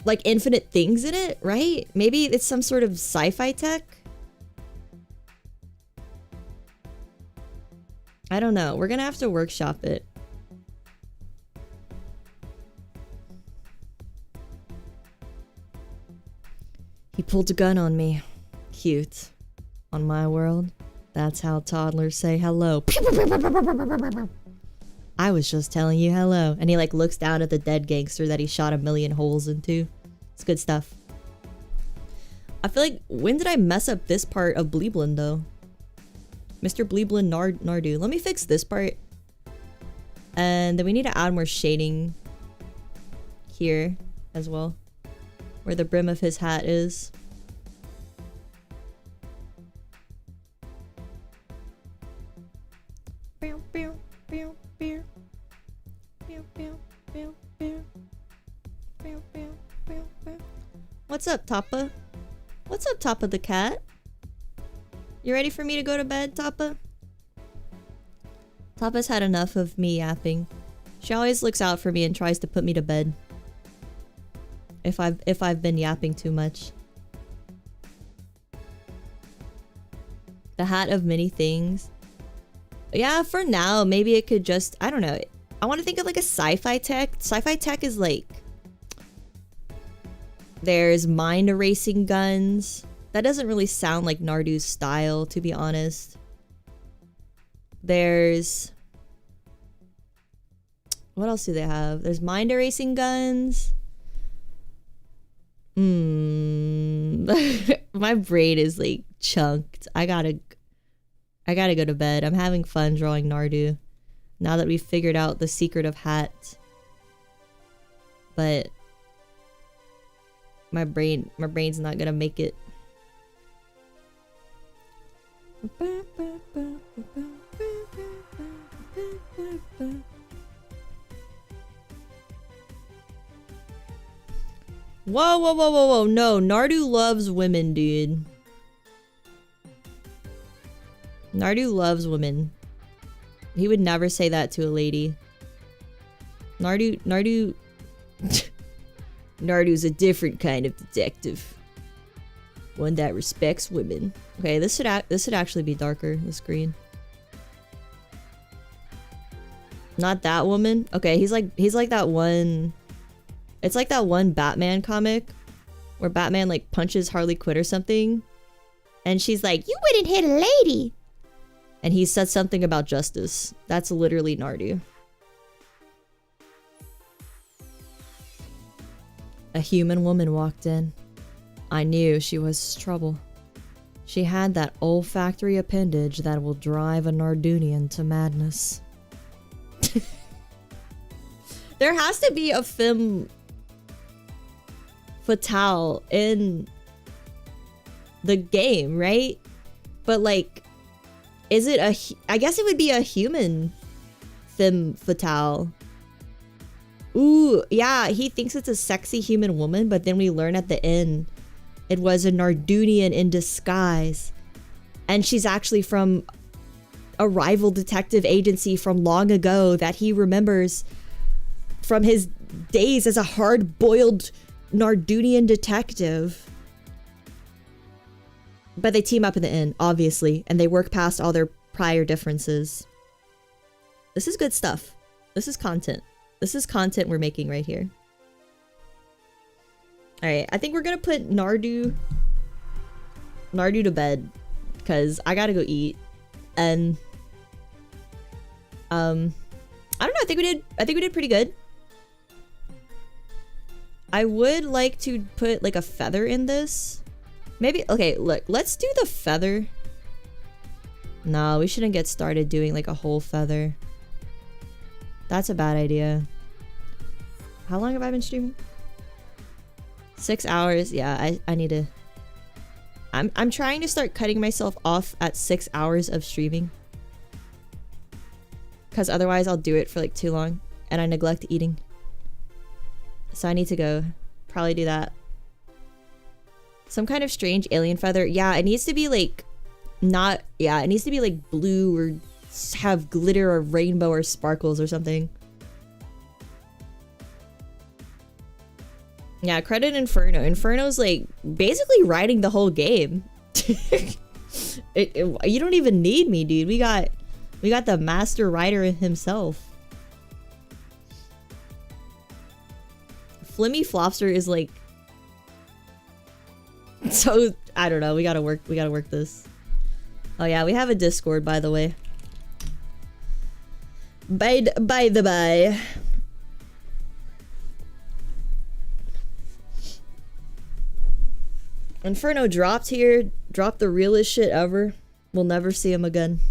like infinite things in it, right? Maybe it's some sort of sci-fi tech. I don't know. We're gonna have to workshop it. He pulled a gun on me. Cute. On my world, that's how toddlers say hello. I was just telling you hello. And he like looks down at the dead gangster that he shot a million holes into. It's good stuff. I feel like, when did I mess up this part of Bleeblin though? Mr. Bleeblin Nardu. Let me fix this part. And then we need to add more shading here as well. Where the brim of his hat is. What's up, Toppa? What's up, Toppa the cat? You ready for me to go to bed, Toppa? Toppa's had enough of me yapping. She always looks out for me and tries to put me to bed. If I've been yapping too much. The hat of many things. Yeah, for now, maybe it could just, I don't know. I want to think of like a sci-fi tech. Sci-fi tech is like, there's mind erasing guns. That doesn't really sound like Nardu's style, to be honest. There's, what else do they have? There's mind erasing guns. My brain is like chunked. I gotta go to bed. I'm having fun drawing Nardu now that we've figured out the secret of hat. But my brain's not gonna make it. Whoa, whoa, whoa, whoa, whoa. No, Nardu loves women, dude. Nardu loves women. He would never say that to a lady. Nardu... Nardu's a different kind of detective. One that respects women. Okay, this should actually be darker, this green. Not that woman. Okay, he's like that one... It's like that one Batman comic where Batman like punches Harley Quinn or something. And she's like, "You wouldn't hit a lady." And he said something about justice. That's literally Nardu. A human woman walked in. I knew she was trouble. She had that olfactory appendage that will drive a Nardunian to madness. There has to be a femme fatale in the game, right? But like, is it I guess it would be a human femme fatale. Ooh, yeah, he thinks it's a sexy human woman, but then we learn at the end it was a Nardunian in disguise. And she's actually from a rival detective agency from long ago that he remembers from his days as a hard-boiled Nardunian detective. But they team up in the end, obviously, and they work past all their prior differences. This is good stuff. This is content. This is content we're making right here. Alright, I think we're gonna put Nardu to bed, because I gotta go eat. And I don't know, I think we did pretty good. I would like to put like a feather in this. Maybe, okay, look, let's do the feather. No, we shouldn't get started doing like a whole feather. That's a bad idea. How long have I been streaming? 6 hours. Yeah, I need to... I'm trying to start cutting myself off at 6 hours of streaming. Because otherwise I'll do it for like too long. And I neglect eating. So I need to go probably do that. Some kind of strange alien feather. Yeah, it needs to be like... Not... Yeah, it needs to be like blue or have glitter or rainbow or sparkles or something. Yeah, credit Inferno. Inferno's like basically writing the whole game. You don't even need me, dude. We got the master writer himself. Flimmy Flopster is like so I don't know. We gotta work this. Oh yeah, we have a Discord, by the way. By the by. Inferno dropped here. Dropped the realest shit ever. We'll never see him again.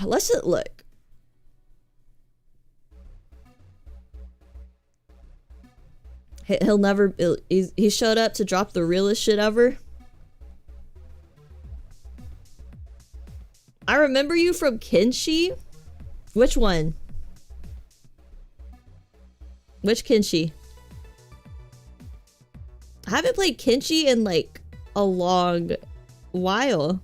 Let's just look. He'll never... He showed up to drop the realest shit ever. I remember you from Kenshi? Which one? Which Kenshi? I haven't played Kenshi in like a long while.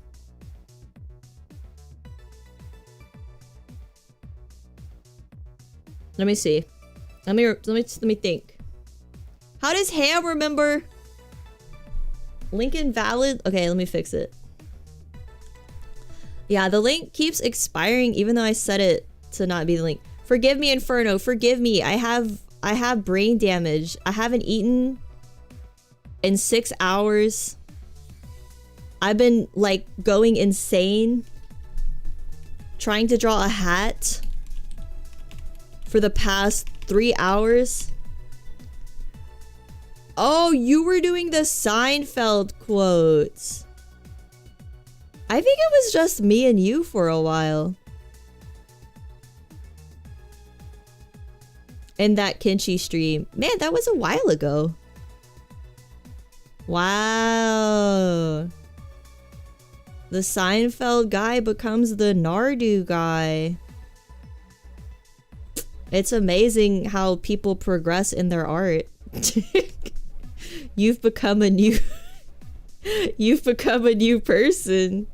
Let me see. Let me think. How does Ham remember? Link invalid? Okay, let me fix it. Yeah, the link keeps expiring even though I set it to not be the link. Forgive me, Inferno. Forgive me. I have brain damage. I haven't eaten in 6 hours. I've been like going insane trying to draw a hat for the past 3 hours. Oh, you were doing the Seinfeld quotes. I think it was just me and you for a while. In that Kenshi stream. Man, that was a while ago. Wow. The Seinfeld guy becomes the Nardu guy. It's amazing how people progress in their art. You've become a new person.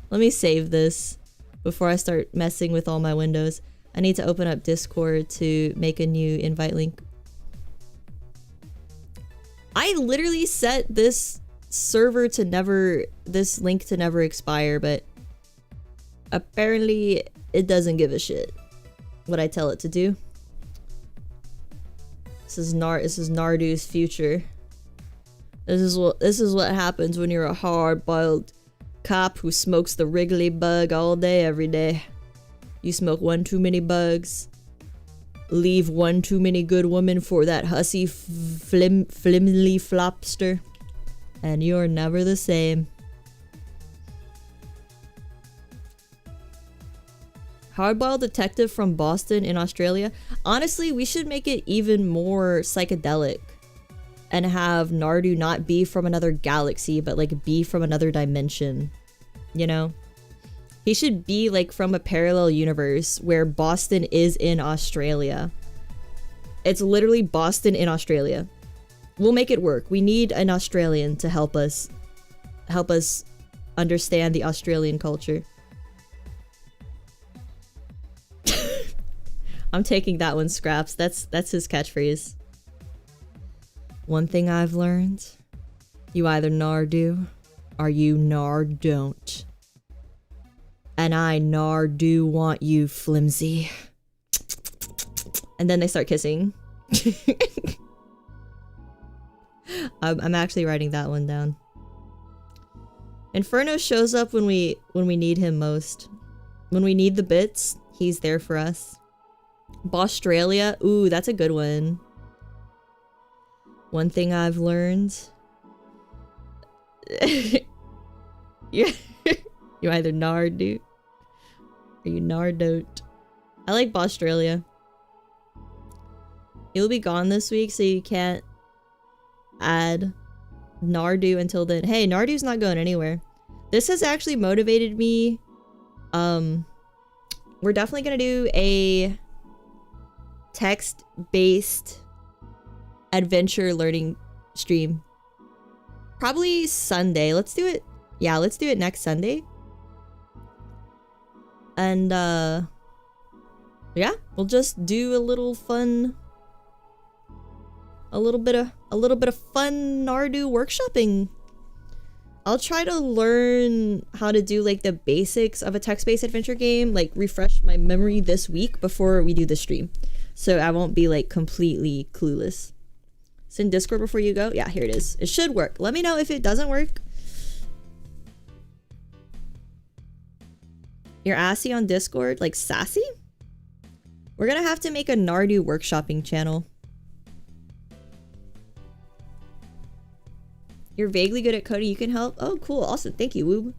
Let me save this before I start messing with all my windows. I need to open up Discord to make a new invite link. I literally set this server to never, this link to never expire, but apparently it doesn't give a shit what I tell it to do. This is Nardu's future. This is what happens when you're a hard-boiled cop who smokes the Wrigley bug all day every day. You smoke one too many bugs, leave one too many good women for that hussy flimsy flopster, and you're never the same. Hardboiled detective from Boston in Australia. Honestly, we should make it even more psychedelic and have Nardu not be from another galaxy, but like be from another dimension. You know? He should be like from a parallel universe where Boston is in Australia. It's literally Boston in Australia. We'll make it work. We need an Australian to help us understand the Australian culture. I'm taking that one, Scraps. That's his catchphrase. One thing I've learned, you either Nardu or you don't. And I Nardu want you, flimsy. And then they start kissing. I'm actually writing that one down. Inferno shows up when we need him most. When we need the bits, he's there for us. Australia, ooh, that's a good one. One thing I've learned. You either Nardu or you don't. I like Australia. He'll be gone this week, so you can't add Nardu until then. Hey, Nardu's not going anywhere. This has actually motivated me. We're definitely gonna do a text-based adventure learning stream. Probably Sunday. Let's do it. Yeah, let's do it next Sunday. And yeah, we'll just do a little fun, a little bit of fun Nardu workshopping. I'll try to learn how to do like the basics of a text-based adventure game, like refresh my memory this week before we do the stream, so I won't be like completely clueless. Send Discord before you go. Yeah, here it is. It should work. Let me know if it doesn't work. You're assy on Discord? Like sassy? We're gonna have to make a Nardu workshopping channel. You're vaguely good at coding. You can help. Oh, cool. Awesome. Thank you, Woob.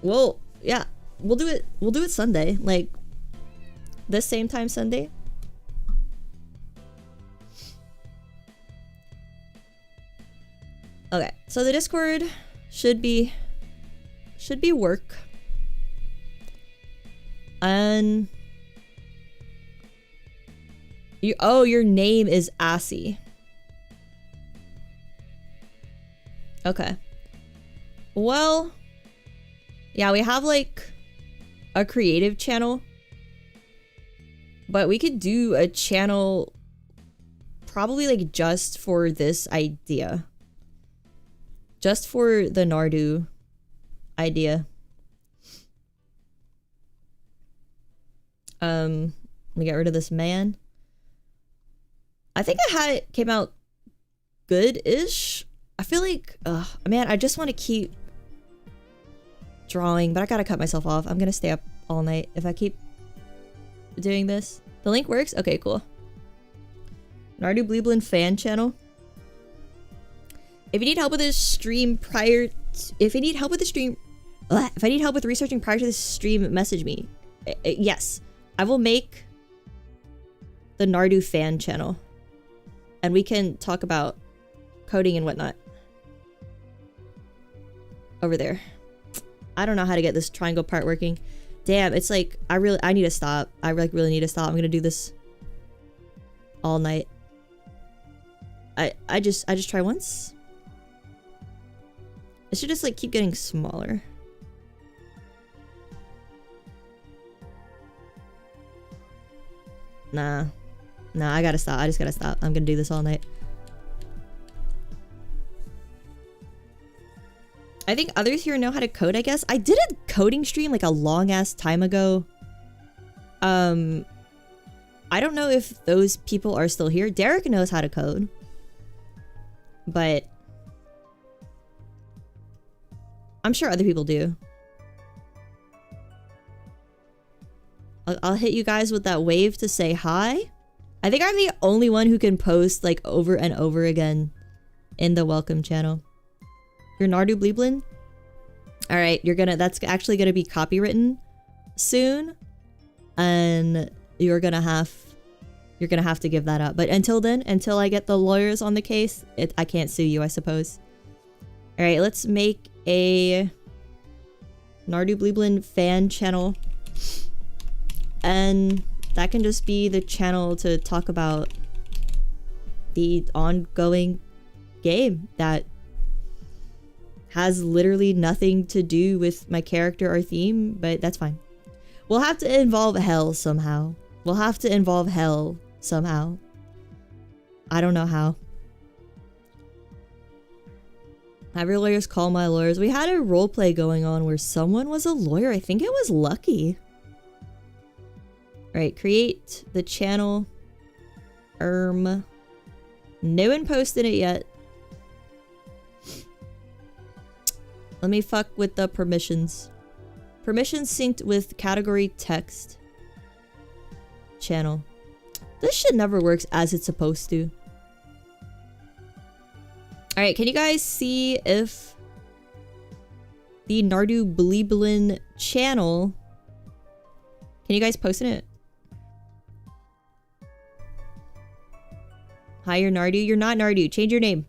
Well, yeah. We'll do it. We'll do it Sunday. Like, this same time Sunday. Okay. So the Discord should be work. And your name is Assy. Okay. Well, yeah, we have like a creative channel, but we could do a channel probably like just for this idea. Just for the Nardu idea. Let me get rid of this man. I think came out good-ish. I feel like, man, I just want to keep drawing, but I gotta cut myself off. I'm gonna stay up all night if I keep doing this. The link works? Okay, cool. Nardu Bleeblin fan channel. If you need help with this stream if I need help with researching prior to this stream, message me. Yes, I will make the Nardu fan channel, and we can talk about coding and whatnot. Over there. I don't know how to get this triangle part working. Damn, it's like I need to stop. I like really need to stop. I'm gonna do this all night. I just try once. It should just like keep getting smaller. Nah, I gotta stop. I just gotta stop. I'm gonna do this all night. I think others here know how to code, I guess. I did a coding stream like a long ass time ago. I don't know if those people are still here. Derek knows how to code. But I'm sure other people do. I'll hit you guys with that wave to say hi. I think I'm the only one who can post like over and over again in the welcome channel. You're Nardu Bleeblin? Alright, that's actually gonna be copywritten soon. And you're gonna have to give that up. But until then, until I get the lawyers on the case, I can't sue you, I suppose. Alright, let's make a Nardu Bleeblin fan channel. And that can just be the channel to talk about the ongoing game that has literally nothing to do with my character or theme, but that's fine. We'll have to involve hell somehow. We'll have to involve hell somehow. I don't know how. Have your lawyers call my lawyers. We had a roleplay going on where someone was a lawyer. I think it was Lucky. Right, create the channel. No one posted it yet. Let me fuck with the permissions. Permissions synced with category text. Channel. This shit never works as it's supposed to. Alright, can you guys see if the Nardu Bleeblin channel... Can you guys post in it? Hi, you're Nardu. You're not Nardu. Change your name.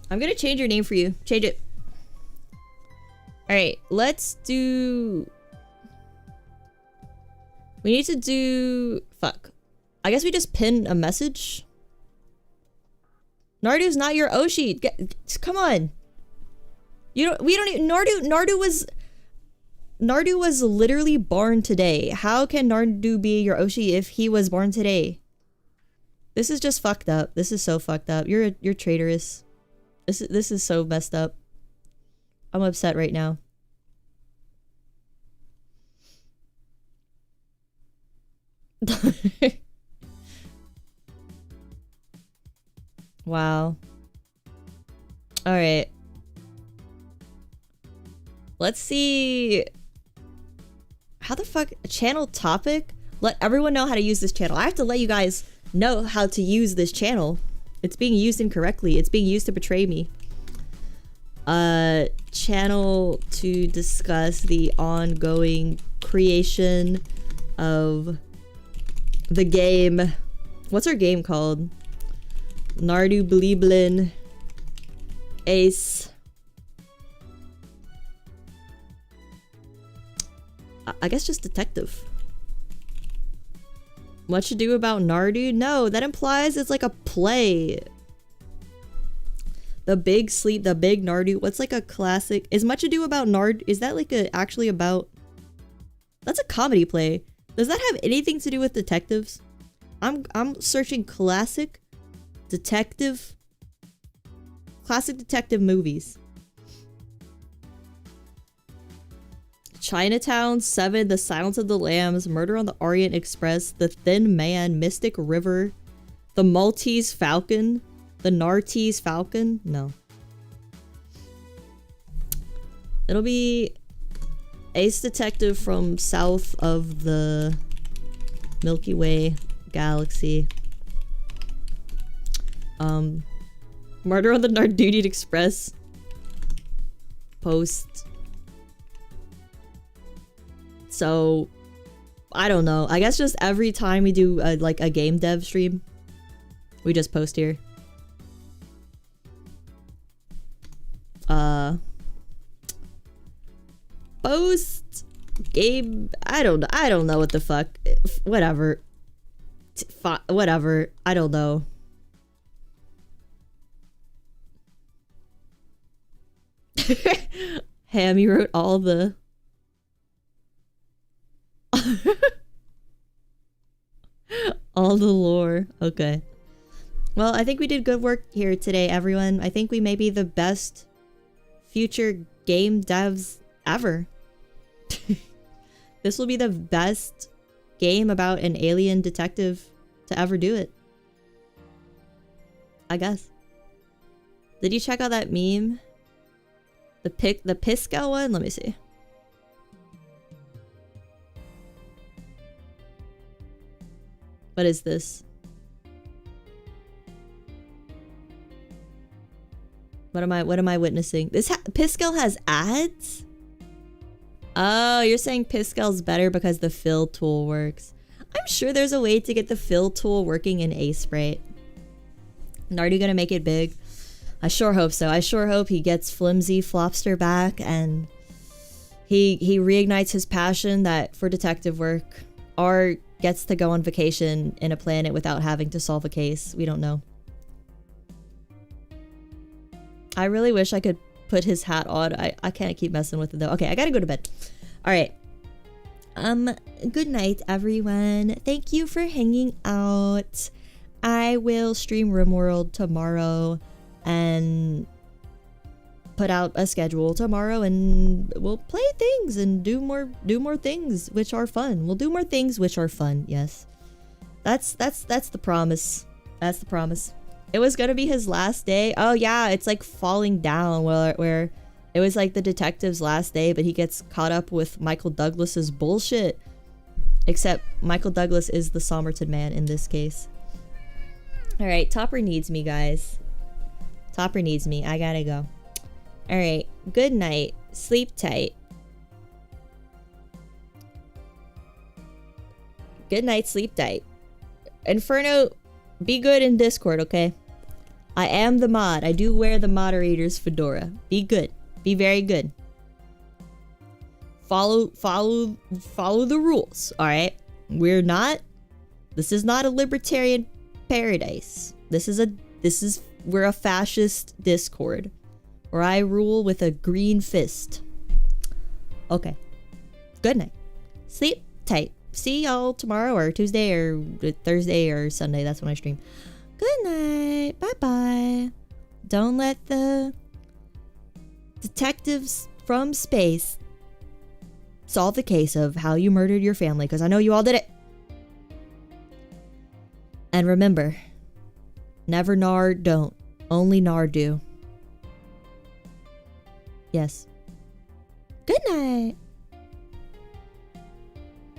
I'm gonna change your name for you. Change it. Alright, let's do... We need to do... Fuck. I guess we just pin a message. Nardu's not your Oshi. Come on. We don't even... Nardu was literally born today. How can Nardu be your Oshi if he was born today? This is just fucked up. This is so fucked up. You're traitorous. This is so messed up. I'm upset right now. Wow. Alright. Let's see... How the fuck? Channel topic? Let everyone know how to use this channel. I have to let you guys know how to use this channel. It's being used incorrectly. It's being used to betray me. Channel to discuss the ongoing creation of the game. What's our game called? Nardu Bleeblin Ace. I guess just detective. Much ado about Nardu? No, that implies it's like a play. The Big Sleep, the Big Nardu. What's like a classic? Is Much Ado About Nardu? Is that like actually about? That's a comedy play. Does that have anything to do with detectives? I'm searching classic detective movies. Chinatown, Seven, The Silence of the Lambs, Murder on the Orient Express, The Thin Man, Mystic River, The Maltese Falcon, The Nartese Falcon. No. It'll be Ace Detective from south of the Milky Way galaxy. Murder on the Nardudian Express. Post. So, I don't know. I guess just every time we do like a game dev stream, we just post here. Post Gabe, I don't know what the fuck. Whatever. Whatever. I don't know. Ham, you wrote all the... all the lore. Okay. Well, I think we did good work here today, everyone. I think we may be the best future game devs ever. This will be the best game about an alien detective to ever do it. I guess. Did you check out that meme? The Piscal one? Let me see. What is this? What am I witnessing? This Piscal has ads? Oh, you're saying Piscal's better because the fill tool works. I'm sure there's a way to get the fill tool working in Aseprite. Nardu gonna make it big? I sure hope so. I sure hope he gets Flimsy Flopster back and he reignites his passion that for detective work, or gets to go on vacation in a planet without having to solve a case. We don't know. I really wish I could put his hat on. I can't keep messing with it though. Okay, I gotta go to bed. All right. Good night, everyone. Thank you for hanging out. I will stream RimWorld tomorrow and put out a schedule tomorrow, and we'll play things and do more things which are fun. We'll do more things which are fun. Yes. That's the promise. That's the promise. It was gonna be his last day. Oh yeah, it's like falling down where it was like the detective's last day, but he gets caught up with Michael Douglas's bullshit. Except Michael Douglas is the Somerton man in this case. Alright, Topper needs me, guys. Topper needs me. I gotta go. Alright, good night. Sleep tight. Good night, sleep tight. Inferno, be good in Discord, okay? I am the mod. I do wear the moderator's fedora. Be good. Be very good. Follow the rules, alright? This is not a libertarian paradise. We're a fascist Discord where I rule with a green fist. Okay. Good night. Sleep tight. See y'all tomorrow or Tuesday or Thursday or Sunday. That's when I stream. Good night. Bye-bye. Don't let the detectives from space solve the case of how you murdered your family, because I know you all did it. And remember, never nar, don't. Only nar do. Yes. Good night.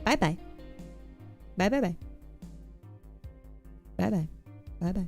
Bye-bye. Bye-bye-bye. Bye-bye. Bye-bye.